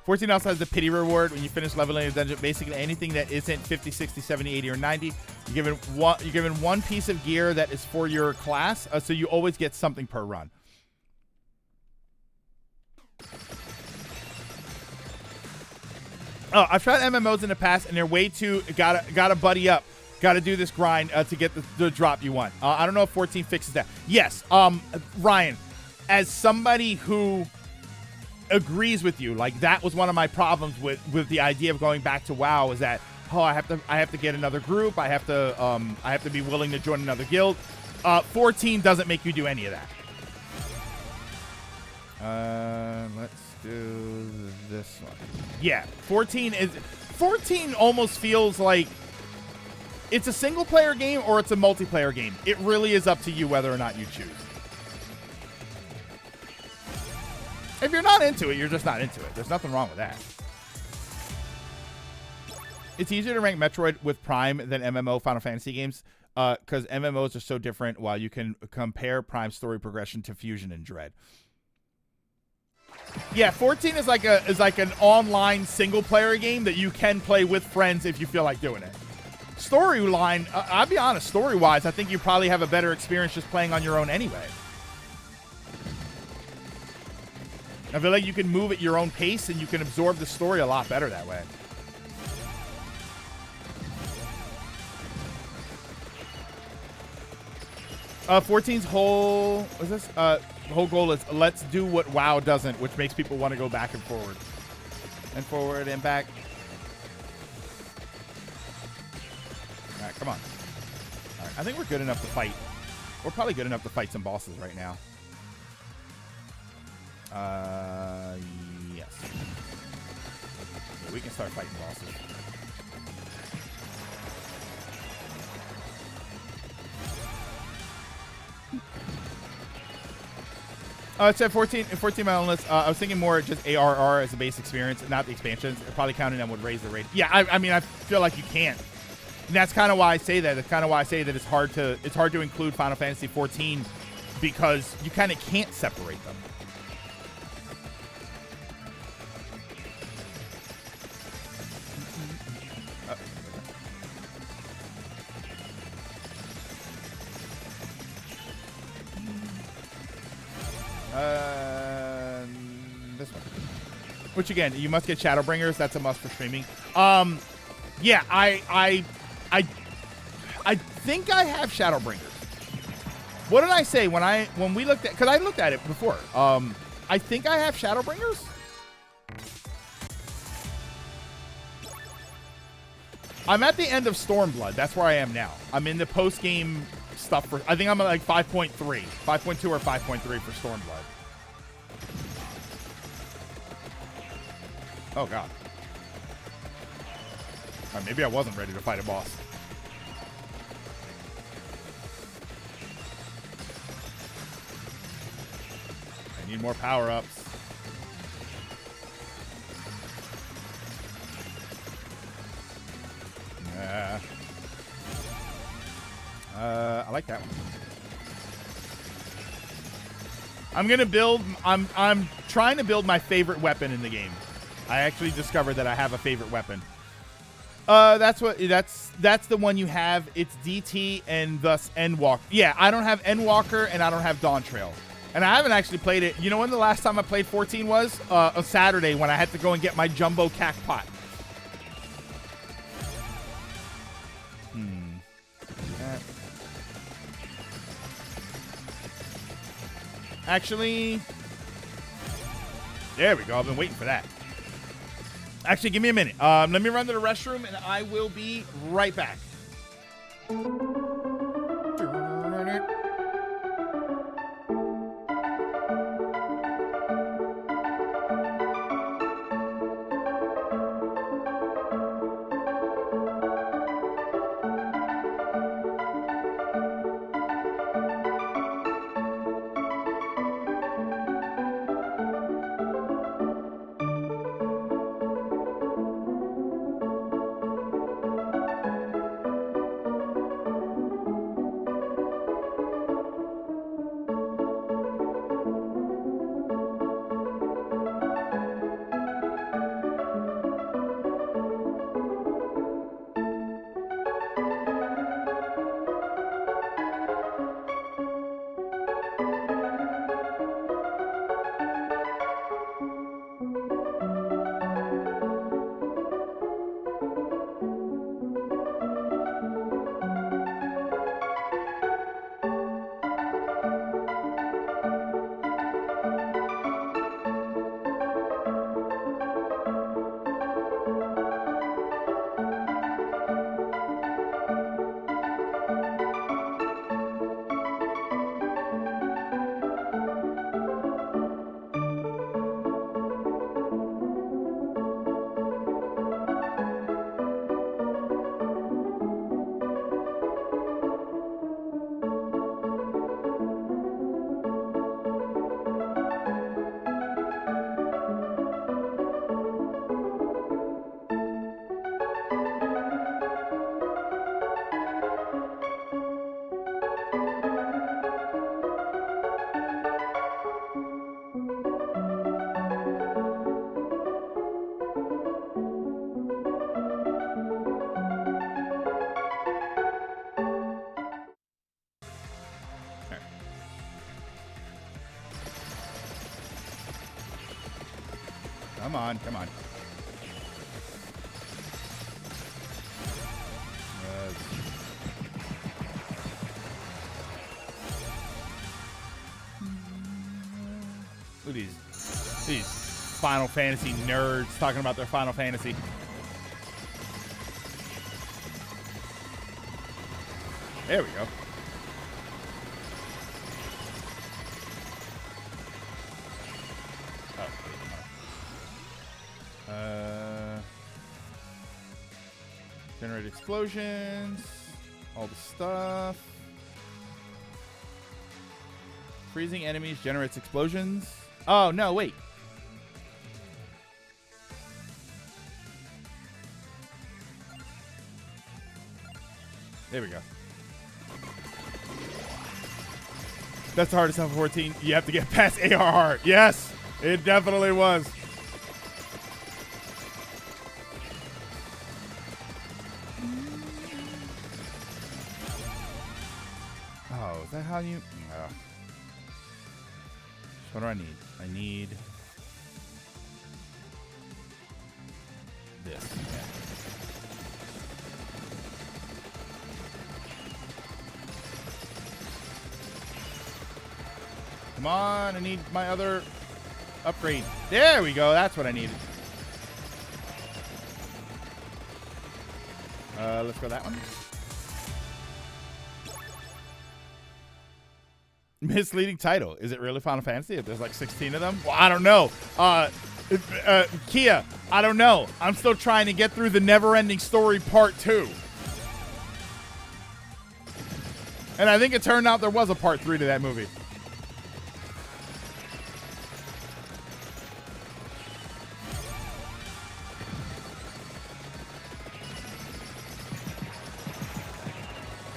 Speaker 1: 14 also has the pity reward when you finish leveling a dungeon. Basically, anything that isn't 50, 60, 70, 80, or 90, you're given one piece of gear that is for your class, so you always get something per run. Oh, I've tried MMOs in the past, and they're way too gotta buddy up. Got to do this grind to get the drop you want. I don't know if 14 fixes that. Yes, Ryan, as somebody who agrees with you, like that was one of my problems with the idea of going back to WoW, is that I have to get another group. I have to be willing to join another guild. 14 doesn't make you do any of that. Let's do this one. Yeah, 14 almost feels like it's a single player game or it's a multiplayer game. It really is up to you whether or not you choose. If you're not into it, you're just not into it. There's nothing wrong with that. It's easier to rank Metroid with Prime than MMO Final Fantasy games because MMOs are so different while you can compare Prime story progression to Fusion and Dread. Yeah, 14 is like an online single player game that you can play with friends if you feel like doing it. Storyline, I'll be honest, story-wise, I think you probably have a better experience just playing on your own anyway. I feel like you can move at your own pace and you can absorb the story a lot better that way. Uh, 14's whole, what's this? Whole goal is let's do what WoW doesn't, which makes people want to go back and forward. And forward and back. All right, come on. All right, I think we're good enough to fight. We're probably good enough to fight some bosses right now. Yes. Yeah, we can start fighting bosses. It said 14 my own list. I was thinking more just ARR as a base experience, not the expansions. Probably counting them would raise the rate. Yeah, I mean, I feel like you can't. And that's kind of why I say that. That's kind of why I say that it's hard to include Final Fantasy 14 because you kind of can't separate them. This one. Which again, you must get Shadowbringers. That's a must for streaming. Yeah, I think I have Shadowbringers. What did I say when we looked at? Because I looked at it before. I think I have Shadowbringers. I'm at the end of Stormblood. That's where I am now. I'm in the post game stuff for. I think I'm at like 5.3, 5.2 or 5.3 for Stormblood. Oh god. Maybe I wasn't ready to fight a boss. I need more power-ups. Yeah. I like that one. I'm gonna build. I'm trying to build my favorite weapon in the game. I actually discovered that I have a favorite weapon. That's the one you have. It's DT and thus Endwalker. Yeah, I don't have Endwalker and I don't have Dawn Trail. And I haven't actually played it. You know when the last time I played 14 was? A Saturday when I had to go and get my jumbo cack pot. Actually, there we go. I've been waiting for that. Actually, give me a minute. Let me run to the restroom, and I will be right back. Come on, come on. Look at these Final Fantasy nerds talking about their Final Fantasy. There we go. Generate explosions. All the stuff. Freezing enemies generates explosions. Oh, no, wait. There we go. That's the hardest level 14. You have to get past ARR. Yes, it definitely was. Oh, is that how you... Oh. What do I need? I need this. Yeah. Come on, I need my other upgrade. There we go. That's what I needed. Let's go that one. Misleading title. Is it really Final Fantasy if there's like 16 of them? Well, I don't know. Kia, I don't know. I'm still trying to get through the Never-Ending Story Part 2. And I think it turned out there was a Part 3 to that movie.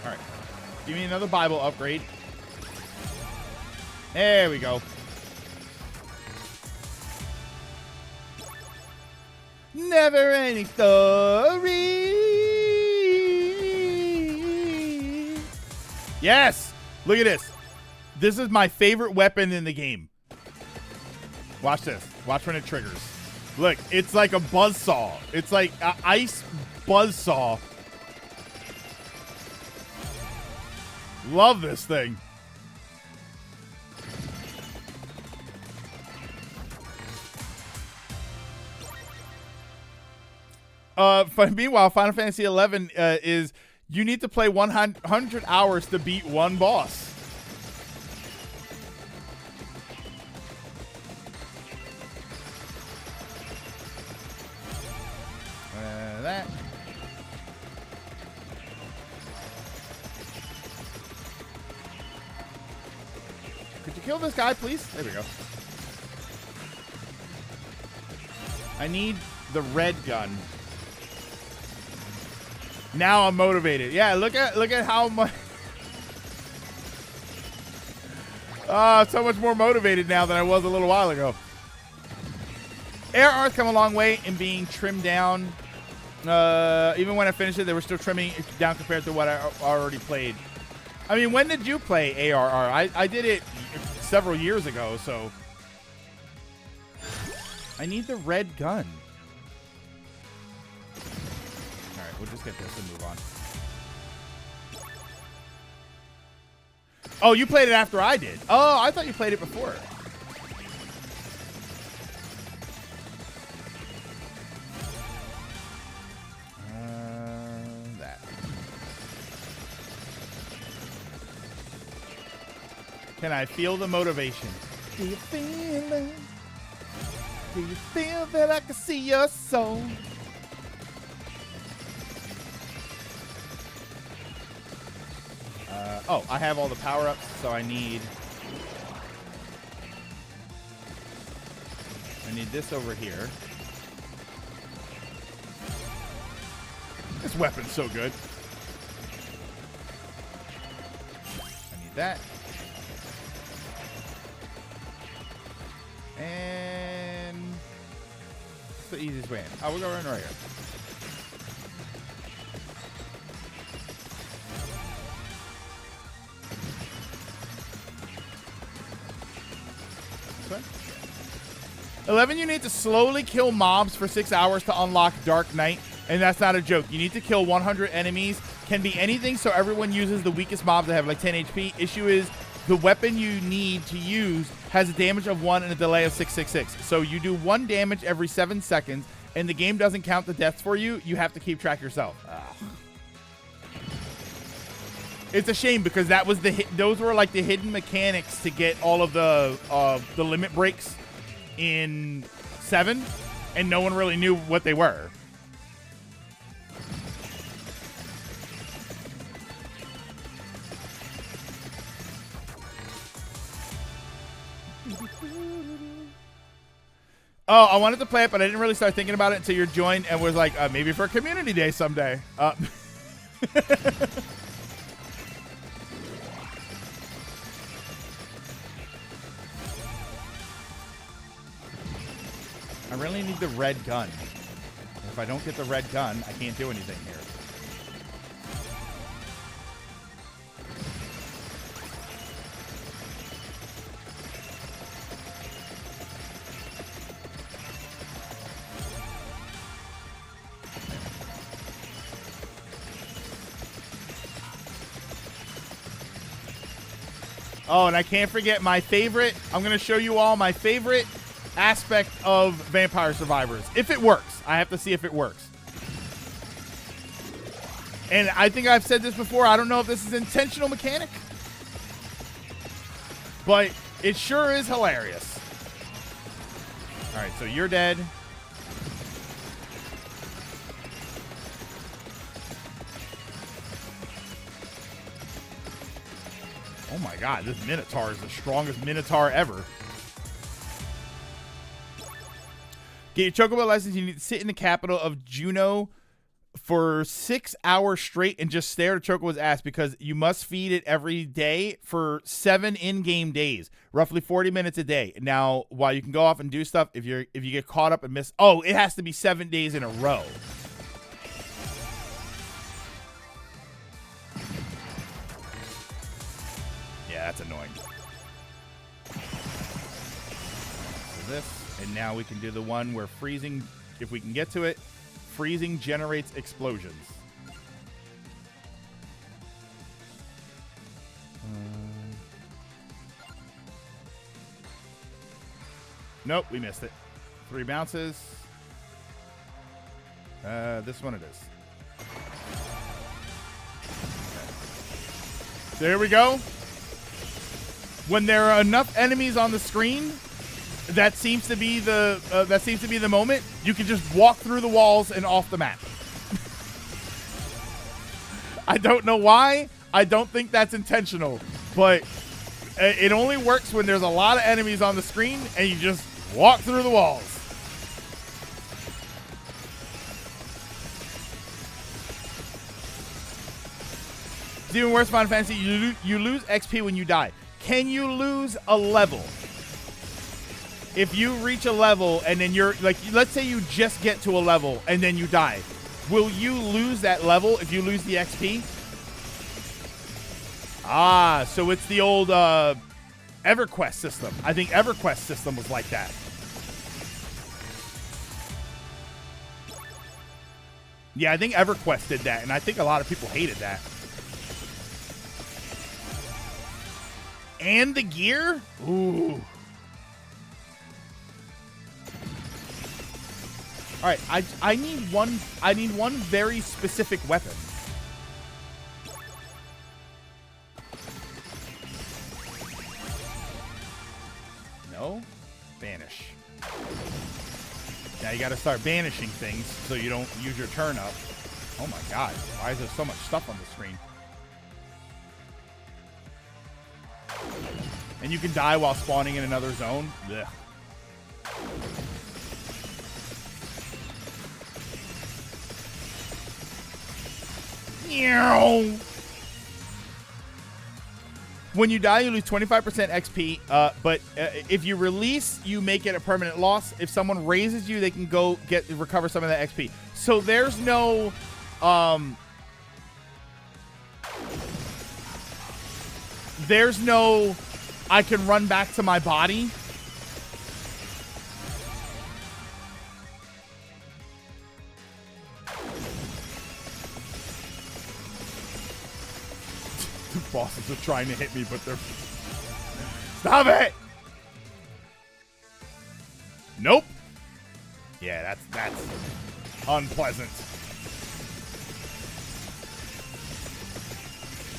Speaker 1: All right. Give me another Bible upgrade. There we go. Never ending story. Yes! Look at this. This is my favorite weapon in the game. Watch this. Watch when it triggers. Look, it's like a buzzsaw. It's like an ice buzzsaw. Love this thing. Meanwhile, Final Fantasy XI is you need to play 100 hours to beat one boss. That. Could you kill this guy, please? There we go. I need the red gun. Now I'm motivated. Yeah, look at how much. So much more motivated now than I was a little while ago. ARR's come a long way in being trimmed down. Even when I finished it, they were still trimming it down compared to what I already played. I mean, when did you play ARR? I did it several years ago, so. I need the red gun. Alright, we'll just get this and move on. Oh, you played it after I did. Oh, I thought you played it before. That. Can I feel the motivation? Do you feel it? Do you feel that I can see your soul? Oh, I have all the power-ups, so I need this over here. This weapon's so good. I need that. And what's the easiest way in? Oh, we'll go right here. This way? 11, you need to slowly kill mobs for 6 hours to unlock Dark Knight, and that's not a joke. You need to kill 100 enemies. Can be anything, so everyone uses the weakest mobs that have like 10 HP. Issue is the weapon you need to use has a damage of 1 and a delay of 666. So you do 1 damage every 7 seconds, and the game doesn't count the deaths for you. You have to keep track yourself. It's a shame because that was those were like the hidden mechanics to get all of the limit breaks in 7, and no one really knew what they were. Oh, I wanted to play it, but I didn't really start thinking about it until you joined and was like, maybe for Community Day someday. I really need the red gun. If I don't get the red gun, I can't do anything here. Oh, and I can't forget my favorite. I'm going to show you all my favorite aspect of Vampire Survivors. If it works. I have to see if it works. And I think I've said this before. I don't know if this is an intentional mechanic, but it sure is hilarious. All right, so you're dead. Oh my god, this Minotaur is the strongest Minotaur ever. Get your Chocobo license. You need to sit in the capital of Juneau for 6 hours straight and just stare at Chocobo's ass because you must feed it every day for 7 in-game days, roughly 40 minutes a day. Now, while you can go off and do stuff, if you get caught up and miss, oh, it has to be 7 days in a row. Yeah, that's annoying. So this, and now we can do the one where freezing, if we can get to it, freezing generates explosions. Nope, we missed it. 3 bounces. This one it is. Okay. There we go. When there are enough enemies on the screen, that seems to be the moment. You can just walk through the walls and off the map. I don't know why. I don't think that's intentional, but it only works when there's a lot of enemies on the screen and you just walk through the walls. It's even worse, Final Fantasy. You lose XP when you die. Can you lose a level? If you reach a level and then you're like, let's say you just get to a level and then you die, will you lose that level if you lose the XP? Ah, so it's the old EverQuest system. I think EverQuest system was like that. Yeah, I think EverQuest did that, and I think a lot of people hated that. And the gear? Ooh. All right, I need one very specific weapon. No? Banish. Now you got to start banishing things so you don't use your turn up. Oh my god, why is there so much stuff on the screen? And you can die while spawning in another zone. Ugh. When you die, you lose 25% XP, but if you release, you make it a permanent loss. If someone raises you, they can go recover some of that XP. So there's no I can run back to my body. bosses are trying to hit me, but they're... Stop it! Nope. Yeah, that's unpleasant.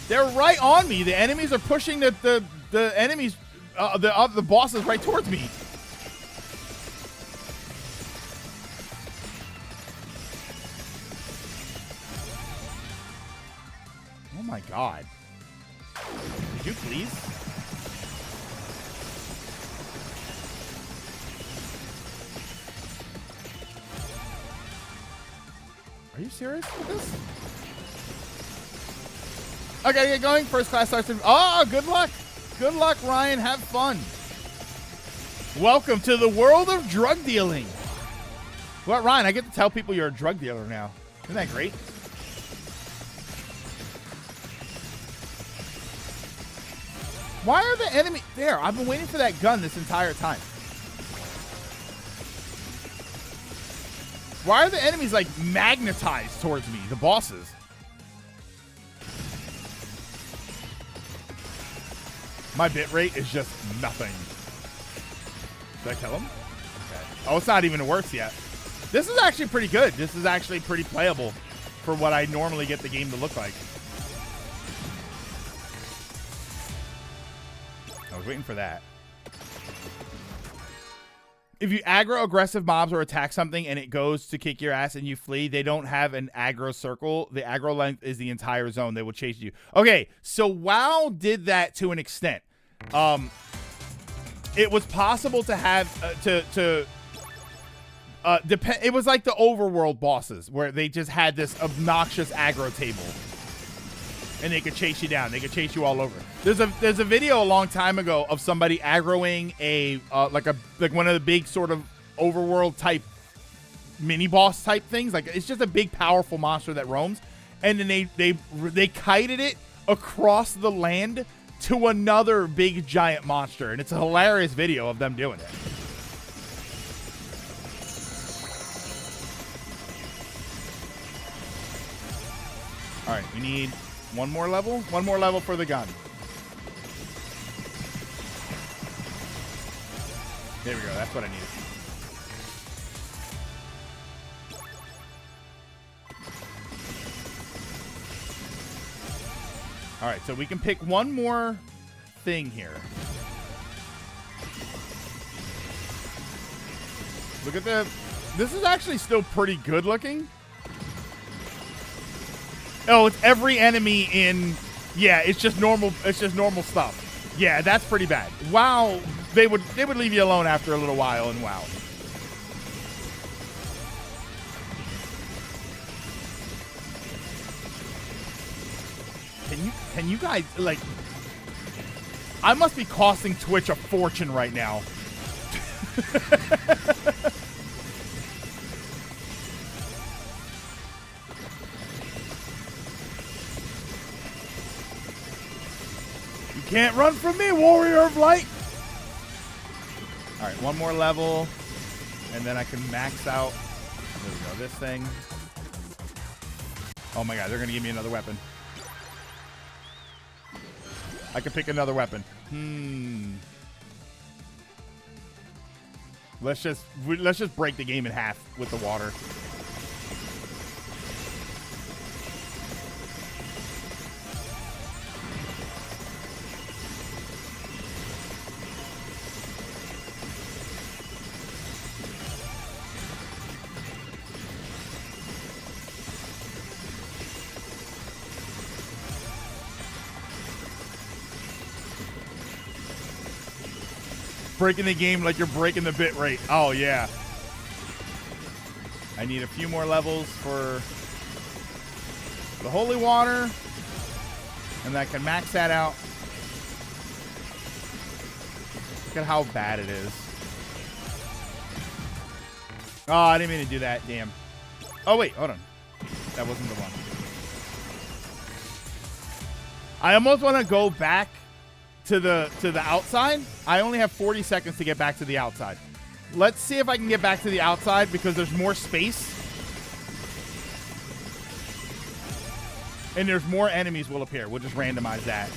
Speaker 1: They're right on me. The enemies are pushing the enemies, the bosses right towards me. Oh my god. Could you please? Are you serious with this? Okay, get going. First class starts in... Oh, good luck. Good luck, Ryan. Have fun. Welcome to the world of drug dealing. Well, Ryan, I get to tell people you're a drug dealer now. Isn't that great? Why are the enemy... There, I've been waiting for that gun this entire time. Why are the enemies, like, magnetized towards me? The bosses. My bitrate is just nothing. Did I kill him? Okay. Oh, it's not even worse yet. This is actually pretty good. This is actually pretty playable for what I normally get the game to look like. I was waiting for that. If you aggro aggressive mobs or attack something and it goes to kick your ass and you flee, they don't have an aggro circle. The aggro length is the entire zone. They will chase you. Okay, so WoW did that to an extent. It was possible to have it was like the overworld bosses where they just had this obnoxious aggro table. And they could chase you down. They could chase you all over. There's a video a long time ago of somebody aggroing a like one of the big sort of overworld type mini boss type things. Like it's just a big powerful monster that roams, and then they kited it across the land to another big giant monster, and it's a hilarious video of them doing it. All right, we need one more level for the gun. There we go. That's what I needed. All right, so we can pick one more thing here. Look at this is actually still pretty good looking. Oh, it's every enemy in... Yeah, it's just normal stuff. Yeah, that's pretty bad. WoW, they would leave you alone after a little while in WoW. Can you guys, like... I must be costing Twitch a fortune right now. Can't run from me, warrior of light. All right, one more level, and then I can max out. There we go, this thing. Oh my god, they're gonna give me another weapon. I can pick another weapon. Let's just break the game in half with the water. Breaking the game like you're breaking the bit rate. Oh, yeah. I need a few more levels for the holy water. And I can max that out. Look at how bad it is. Oh, I didn't mean to do that. Damn. Oh, wait. Hold on. That wasn't the one. I almost want to go back to the outside. I only have 40 seconds to get back to the outside. Let's see if I can get back to the outside because there's more space. And there's more enemies will appear. We'll just randomize that.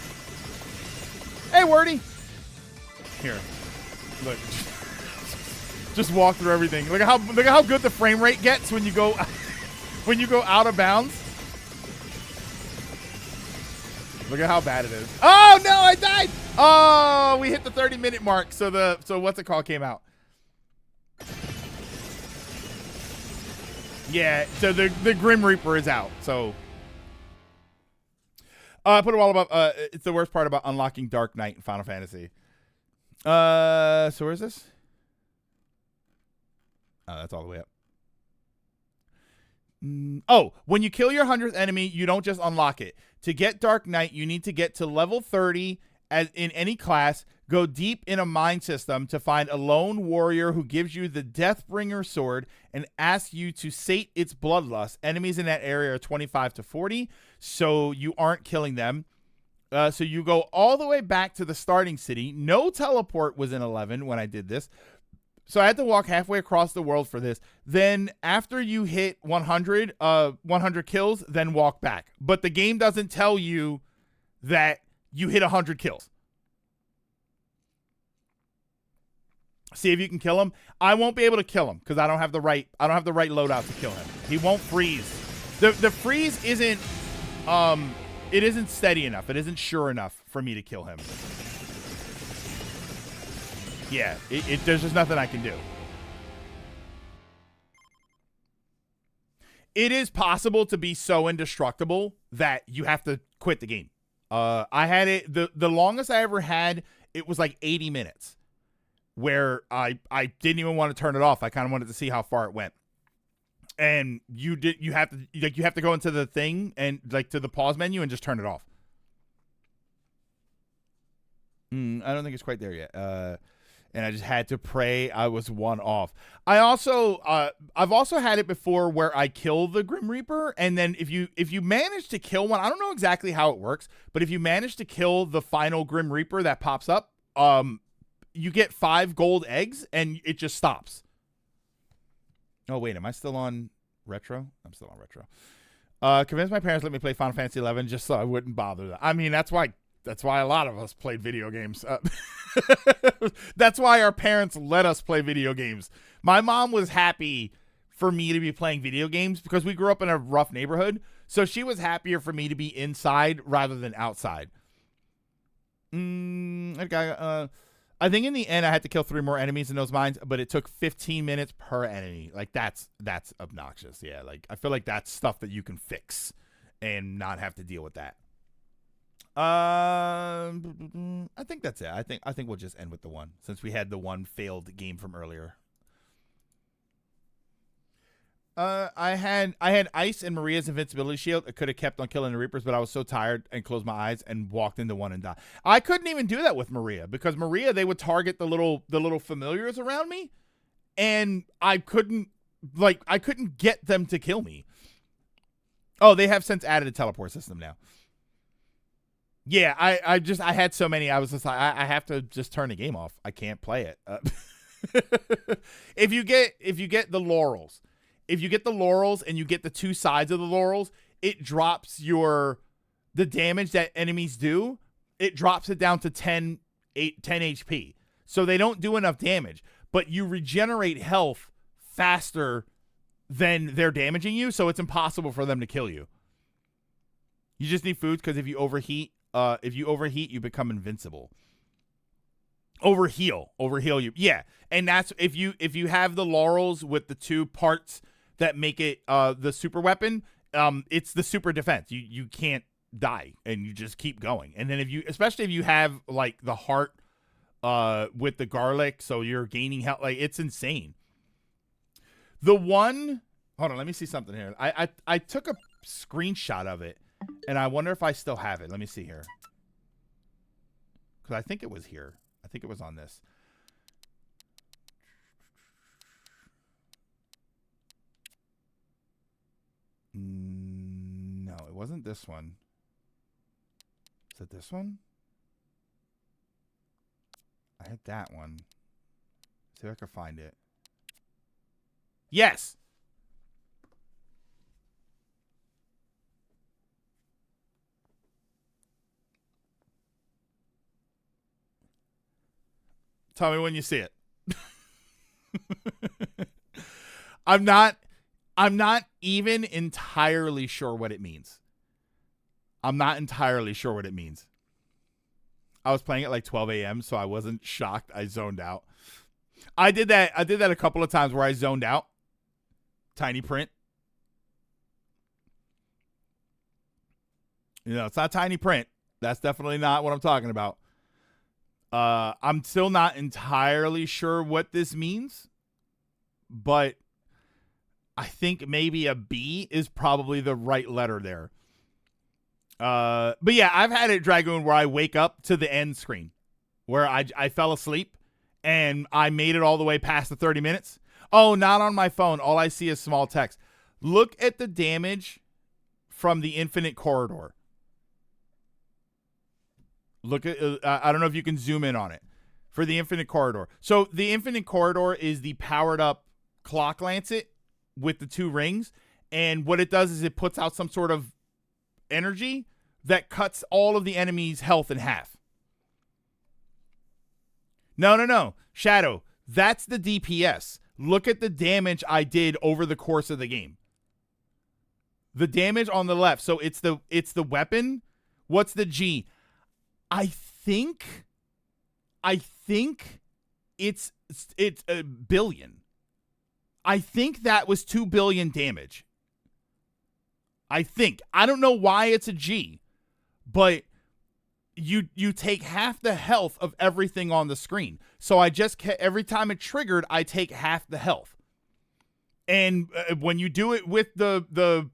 Speaker 1: Hey, Wordy. Here. Look. Just walk through everything. Look at how good the frame rate gets when you go out of bounds. Look at how bad it is. Oh no, I died. Oh, we hit the 30-minute mark. So what's it called came out. Yeah, so the Grim Reaper is out. So I put it all about it's the worst part about unlocking Dark Knight in Final Fantasy. So where's this? Oh, that's all the way up. Oh, when you kill your 100th enemy, you don't just unlock it. To get Dark Knight, you need to get to level 30 as in any class, go deep in a mine system to find a lone warrior who gives you the Deathbringer sword and asks you to sate its bloodlust. Enemies in that area are 25 to 40, so you aren't killing them. So you go all the way back to the starting city. No teleport was in 11 when I did this. So I had to walk halfway across the world for this. Then after you hit 100 kills, then walk back. But the game doesn't tell you that you hit 100 kills. See if you can kill him. I won't be able to kill him because I don't have the right loadout to kill him. He won't freeze. The freeze isn't it isn't steady enough. It isn't sure enough for me to kill him. Yeah, there's just nothing I can do. It is possible to be so indestructible that you have to quit the game. I had it, the longest I ever had, it was like 80 minutes where I didn't even want to turn it off. I kind of wanted to see how far it went. And you have to go into the thing and like to the pause menu and just turn it off. I don't think it's quite there yet. And I just had to pray I was one off. I've also had it before where I kill the Grim Reaper, and then if you manage to kill one, I don't know exactly how it works, but if you manage to kill the final Grim Reaper that pops up, you get 5 gold eggs, and it just stops. Oh wait, am I still on retro? I'm still on retro. Convinced my parents let me play Final Fantasy 11 just so I wouldn't bother them. I mean, that's why a lot of us played video games. That's why our parents let us play video games. My mom was happy for me to be playing video games because we grew up in a rough neighborhood. So she was happier for me to be inside rather than outside. I think in the end I had to kill 3 more enemies in those mines, but it took 15 minutes per enemy. Like that's obnoxious. Yeah, like I feel like that's stuff that you can fix and not have to deal with that. I think that's it. I think we'll just end with the one since we had the one failed game from earlier. I had Ice and Maria's invincibility shield. I could have kept on killing the Reapers, but I was so tired and closed my eyes and walked into one and died. I couldn't even do that with Maria because Maria, they would target the little familiars around me, and I couldn't get them to kill me. Oh, they have since added a teleport system now. Yeah, I had so many. I was just like, I have to just turn the game off. I can't play it. If you get the laurels, and you get the 2 sides of the laurels, it drops the damage that enemies do. It drops it down to 10 HP. So they don't do enough damage, but you regenerate health faster than they're damaging you. So it's impossible for them to kill you. You just need food because if you overheat, you become invincible. Overheal you. Yeah. And that's if you have the laurels with the 2 parts that make it the super weapon, it's the super defense. You can't die and you just keep going. And then especially if you have like the heart with the garlic, so you're gaining health, like it's insane. Hold on, let me see something here. I took a screenshot of it. And I wonder if I still have it. Let me see here. Because I think it was here. I think it was on this. No, it wasn't this one. Is it this one? I had that one. See if I can find it. Yes! Tell me when you see it. I'm not even entirely sure what it means. I'm not entirely sure what it means. I was playing at like 12 a.m., so I wasn't shocked. I zoned out. I did that a couple of times where I zoned out. Tiny print. You know, it's not tiny print. That's definitely not what I'm talking about. I'm still not entirely sure what this means, but I think maybe a B is probably the right letter there. But yeah, I've had it, Dragoon, where I wake up to the end screen where I fell asleep and I made it all the way past the 30 minutes. Oh, not on my phone. All I see is small text. Look at the damage from the Infinite Corridor. Look at, I don't know if you can zoom in on it for the Infinite Corridor. So the Infinite Corridor is the powered up clock lancet with the 2 rings. And what it does is it puts out some sort of energy that cuts all of the enemy's health in half. No. Shadow, that's the DPS. Look at the damage I did over the course of the game. The damage on the left. So it's the weapon. What's the G? I think it's a billion. I think that was 2 billion damage. I don't know why it's a G, but you take half the health of everything on the screen. So I just every time it triggered, I take half the health. And when you do it with the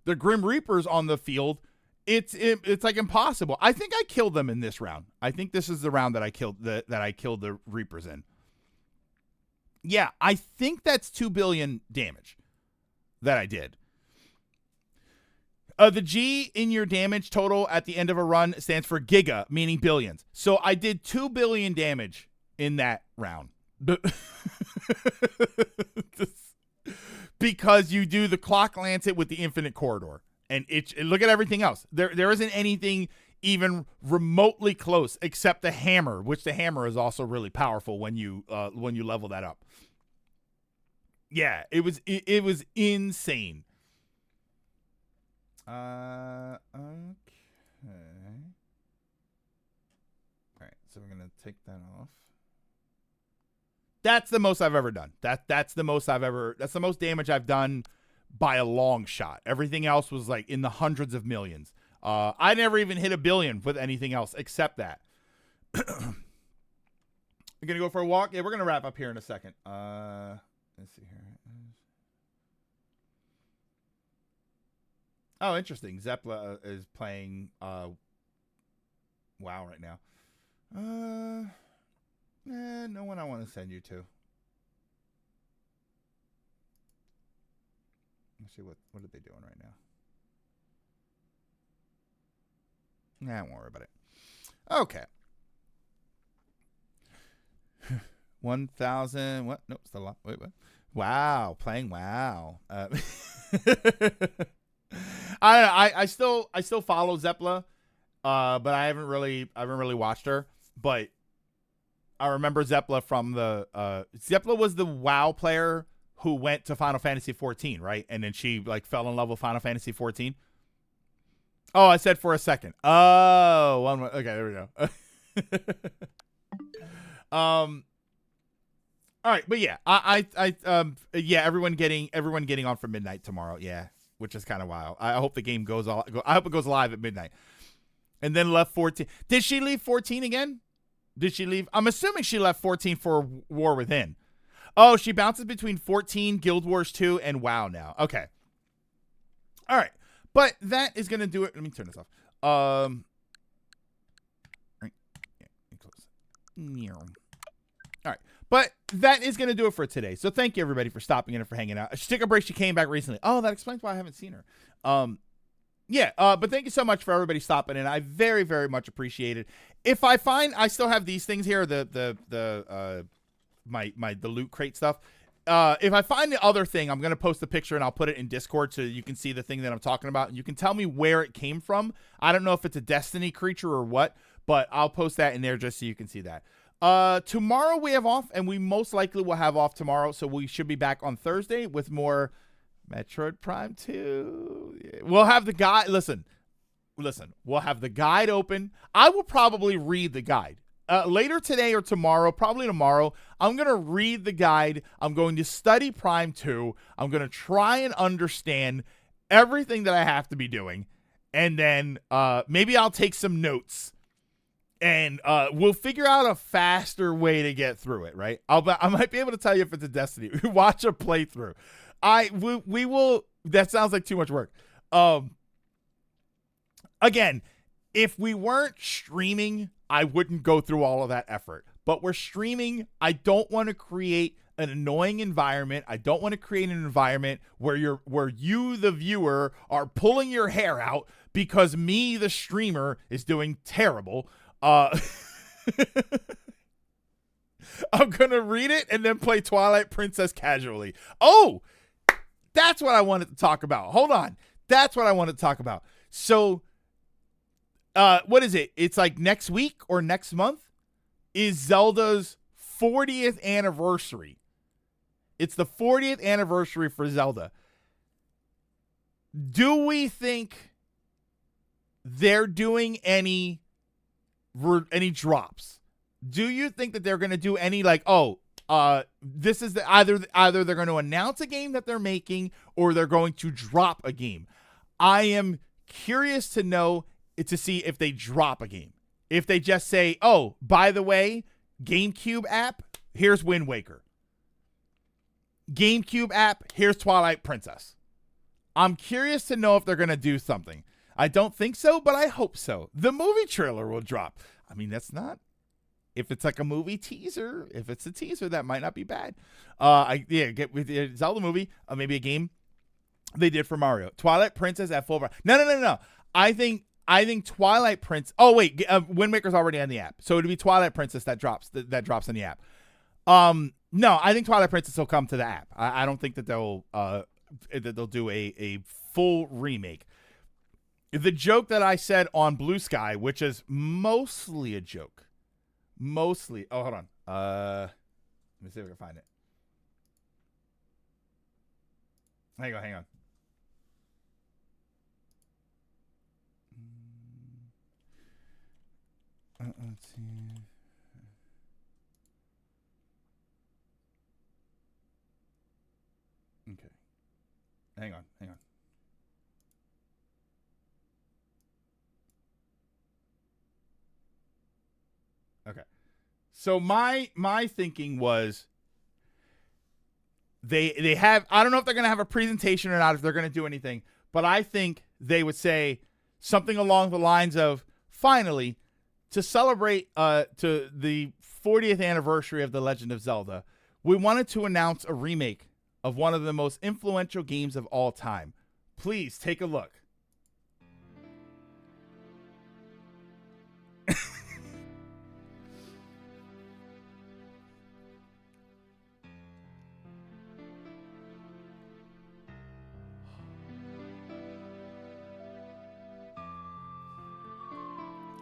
Speaker 1: Grim Reapers on the field, it's like impossible. I think I killed them in this round. I think this is the round that I killed the Reapers in. Yeah, I think that's 2 billion damage that I did. The G in your damage total at the end of a run stands for giga, meaning billions. So I did 2 billion damage in that round. Because you do the clock lancet with the Infinite Corridor. And look at everything else. There isn't anything even remotely close except the hammer, which the hammer is also really powerful when you level that up. Yeah, it was insane. Okay. All right, so we're gonna take that off. That's the most I've ever done. That's the most damage I've done by a long shot. Everything else was like in the hundreds of millions. I never even hit 1 billion with anything else except that. We're gonna go for a walk. Yeah, we're gonna wrap up here in a second. Let's see here. Oh, interesting. Zeppla is playing WoW right now. No one I want to send you to. Let's see what are they doing right now. Nah, I won't worry about it. Okay. 1,000. What? Nope, still up. Wait, what? Wow, playing WoW. I still follow Zeppla, but I haven't really watched her. But I remember Zeppla from the Zeppla was the WoW player who went to Final Fantasy 14, right? And then she like fell in love with Final Fantasy 14. Oh, I said for a second. Oh, okay, there we go. All right, but yeah, yeah, everyone getting on for midnight tomorrow. Yeah, which is kind of wild. I hope the game goes I hope it goes live at midnight. And then left 14. Did she leave 14 again? Did she leave? I'm assuming she left 14 for War Within. Oh, she bounces between 14, Guild Wars 2, and WoW now. Okay. All right. But that is going to do it. Let me turn this off. Right. Yeah, close. All right. But that is going to do it for today. So thank you, everybody, for stopping in and for hanging out. Sticker Break, she came back recently. Oh, that explains why I haven't seen her. Yeah, but thank you so much for everybody stopping in. I very, very much appreciate it. If I find I still have these things here, the loot crate stuff. If I find the other thing, I'm gonna post a picture and I'll put it in Discord so you can see the thing that I'm talking about, and you can tell me where it came from. I don't know if it's a Destiny creature or what, but I'll post that in there just so you can see that. Tomorrow we have off, and we most likely will have off tomorrow, so we should be back on Thursday with more Metroid Prime 2. We'll have the guide. Listen, we'll have the guide open. I will probably read the guide. Later today or tomorrow, probably tomorrow, I'm going to read the guide. I'm going to study Prime 2. I'm going to try and understand everything that I have to be doing. And then maybe I'll take some notes. And we'll figure out a faster way to get through it, right? I might be able to tell you if it's a Destiny. Watch a playthrough. We will. That sounds like too much work. Again, if we weren't streaming, I wouldn't go through all of that effort. But we're streaming. I don't want to create an annoying environment. I don't want to create an environment where you, the viewer, are pulling your hair out because me, the streamer, is doing terrible. I'm gonna read it and then play Twilight Princess casually. Oh, that's what I wanted to talk about. Hold on. That's what I wanted to talk about. So, what is it? It's like next week or next month is Zelda's 40th anniversary. It's the 40th anniversary for Zelda. Do we think they're doing any drops? Do you think that they're going to do any this is either they're going to announce a game that they're making or they're going to drop a game? I am curious to know to see if they drop a game. If they just say, "Oh, by the way, GameCube app, here's Wind Waker. GameCube app, here's Twilight Princess." I'm curious to know if they're going to do something. I don't think so, but I hope so. The movie trailer will drop. I mean, that's not... If it's like a movie teaser, if it's a teaser, that might not be bad. Get with the Zelda movie, maybe a game they did for Mario. Twilight Princess at full price. No. I think Twilight Princess... Oh, wait. Wind Waker's already on the app. So it'd be Twilight Princess that drops in the app. No, I think Twilight Princess will come to the app. I don't think that they'll do a full remake. The joke that I said on Blue Sky, which is mostly a joke. Mostly. Oh, hold on. Let me see if I can find it. Hang on. Let's see. Okay. Hang on. Okay. So my thinking was they have, I don't know if they're going to have a presentation or not, if they're going to do anything, but I think they would say something along the lines of, finally, to celebrate to the 40th anniversary of The Legend of Zelda, we wanted to announce a remake of one of the most influential games of all time. Please take a look.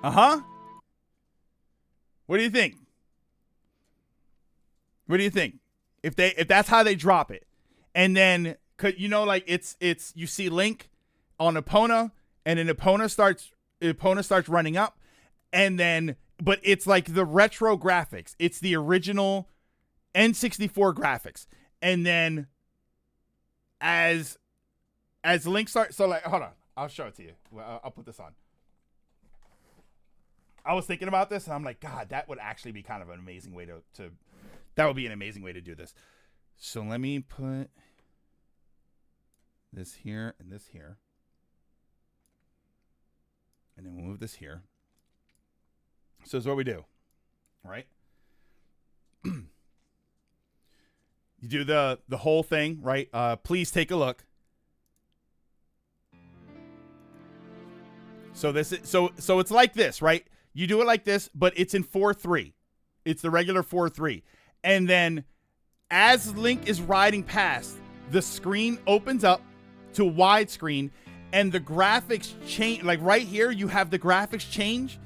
Speaker 1: Uh-huh. What do you think? If that's how they drop it, and then it's you see Link on Epona, and then Epona starts running up, and then but it's like the retro graphics. It's the original N64 graphics, and then as Link starts, so like hold on, I'll show it to you. I'll put this on. I was thinking about this, and I'm like, God, that would actually be kind of an amazing way that would be an amazing way to do this. So let me put this here and this here. And then we'll move this here. So this is what we do. All right? You do the whole thing, right? Please take a look. So this is so it's like this, right? You do it like this, but it's in 4:3. It's the regular 4:3. And then as Link is riding past, the screen opens up to widescreen and the graphics change. Like right here, you have the graphics change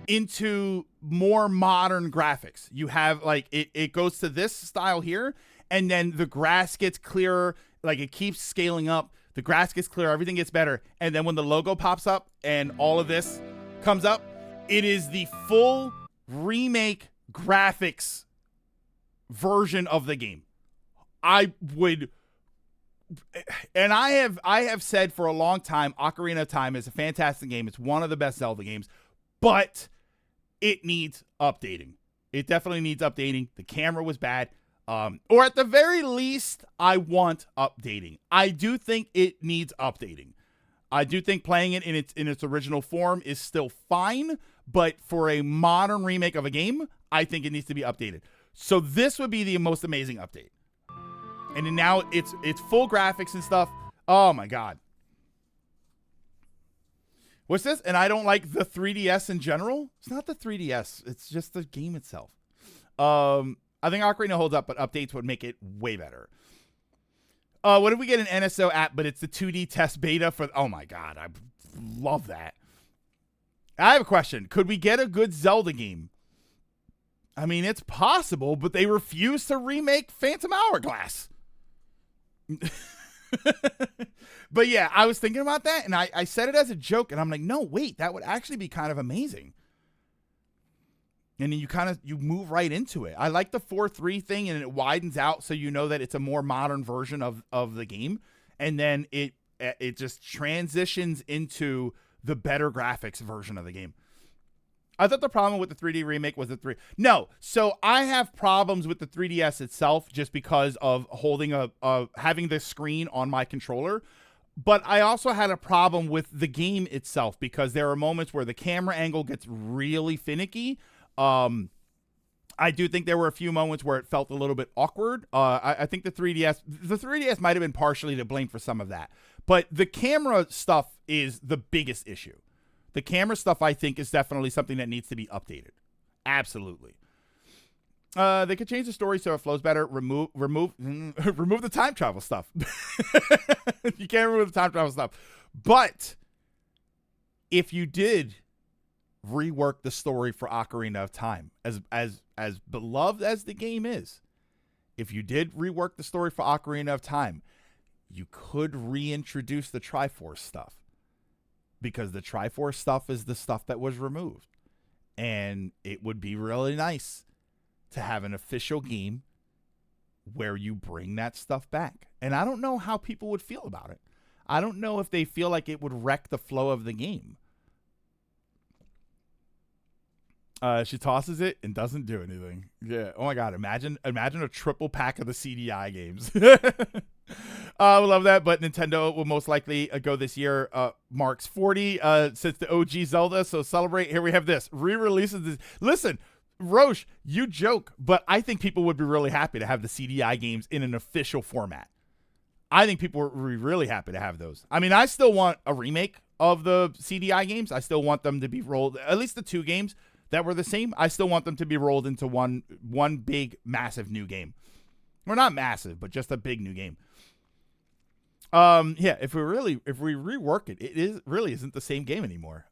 Speaker 1: into more modern graphics. You have like it goes to this style here, and then the grass gets clearer, like it keeps scaling up, the grass gets clearer, everything gets better, and then when the logo pops up and all of this comes up, it is the full remake graphics version of the game. I would, and I have said for a long time, Ocarina of Time is a fantastic game. It's one of the best Zelda games, but it needs updating. It definitely needs updating. The camera was bad. Or at the very least, I want updating. I do think it needs updating. I do think playing it in its original form is still fine, but for a modern remake of a game, I think it needs to be updated. So this would be the most amazing update. And then now it's full graphics and stuff. Oh my god. What's this? And I don't like the 3DS in general. It's not the 3DS. It's just the game itself. I think Ocarina holds up, but updates would make it way better. What if we get an NSO app, but it's the 2D test beta for... Oh my god, I love that. I have a question. Could we get a good Zelda game? I mean, it's possible, but they refuse to remake Phantom Hourglass. But yeah, I was thinking about that, and I said it as a joke, and I'm like, no, wait, that would actually be kind of amazing. And then you move right into it. I like the 4:3 thing, and it widens out so you know that it's a more modern version of the game, and then it just transitions into the better graphics version of the game. I thought the problem with the 3D remake was No, so I have problems with the 3DS itself just because of holding having the screen on my controller. But I also had a problem with the game itself because there are moments where the camera angle gets really finicky. I do think there were a few moments where it felt a little bit awkward. I think the 3DS might have been partially to blame for some of that. But the camera stuff is the biggest issue. The camera stuff, I think, is definitely something that needs to be updated. Absolutely. They could change the story so it flows better. Remove the time travel stuff. You can't remove the time travel stuff. But if you did rework the story for Ocarina of Time, as beloved as the game is, if you did rework the story for Ocarina of Time, you could reintroduce the Triforce stuff. Because the Triforce stuff is the stuff that was removed. And it would be really nice to have an official game where you bring that stuff back. And I don't know how people would feel about it. I don't know if they feel like it would wreck the flow of the game. She tosses it and doesn't do anything. Yeah. Oh my god. Imagine a triple pack of the CDI games. I would love that, but Nintendo will most likely go this year. Marks 40 since the OG Zelda. So celebrate. Here we have this re-releases. This. Listen, Roche, you joke, but I think people would be really happy to have the CDI games in an official format. I think people would be really happy to have those. I mean, I still want a remake of the CDI games. I still want them to be rolled, at least the two games that were the same. I still want them to be rolled into one big, massive new game. Or not massive, but just a big new game. Yeah, if we rework it, it really isn't the same game anymore.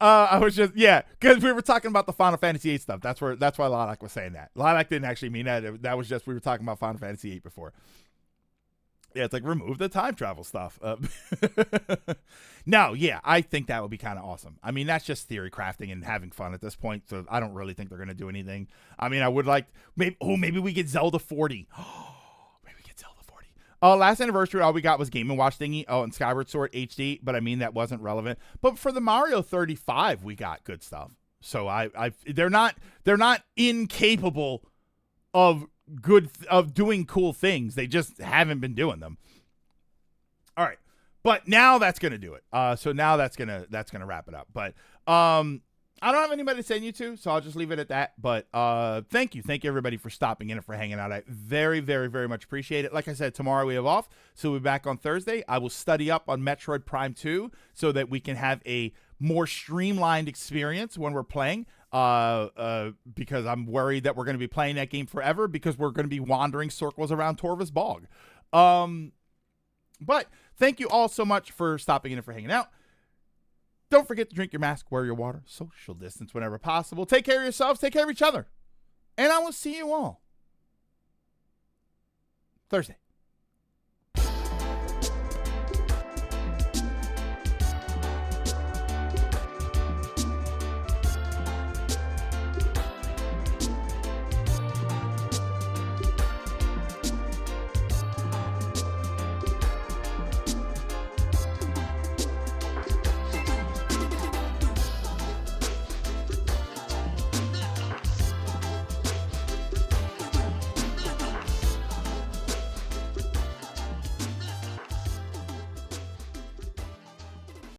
Speaker 1: I was just, yeah, because we were talking about the Final Fantasy VIII stuff. That's why Lilac was saying that. Lilac didn't actually mean that. That was just, we were talking about Final Fantasy VIII before. Yeah, it's like, remove the time travel stuff. No, yeah, I think that would be kind of awesome. I mean, that's just theory crafting and having fun at this point, so I don't really think they're going to do anything. I mean, I would like, maybe we get Zelda 40. Last anniversary, all we got was Game & Watch thingy. Oh, and Skyward Sword HD, but I mean, that wasn't relevant. But for the Mario 35, we got good stuff. So they're not incapable of doing cool things. They just haven't been doing them. All right. But now that's going to do it. So now that's going to wrap it up. But I don't have anybody to send you to, so I'll just leave it at that. But thank you everybody for stopping in and for hanging out. I very, very, very much appreciate it. Like I said, tomorrow we have off, so we'll be back on Thursday. I will study up on Metroid Prime 2 so that we can have a more streamlined experience when we're playing. Because I'm worried that we're going to be playing that game forever because we're going to be wandering circles around Torva's Bog. But thank you all so much for stopping in and for hanging out. Don't forget to drink your mask, wear your water, social distance whenever possible. Take care of yourselves, take care of each other. And I will see you all Thursday.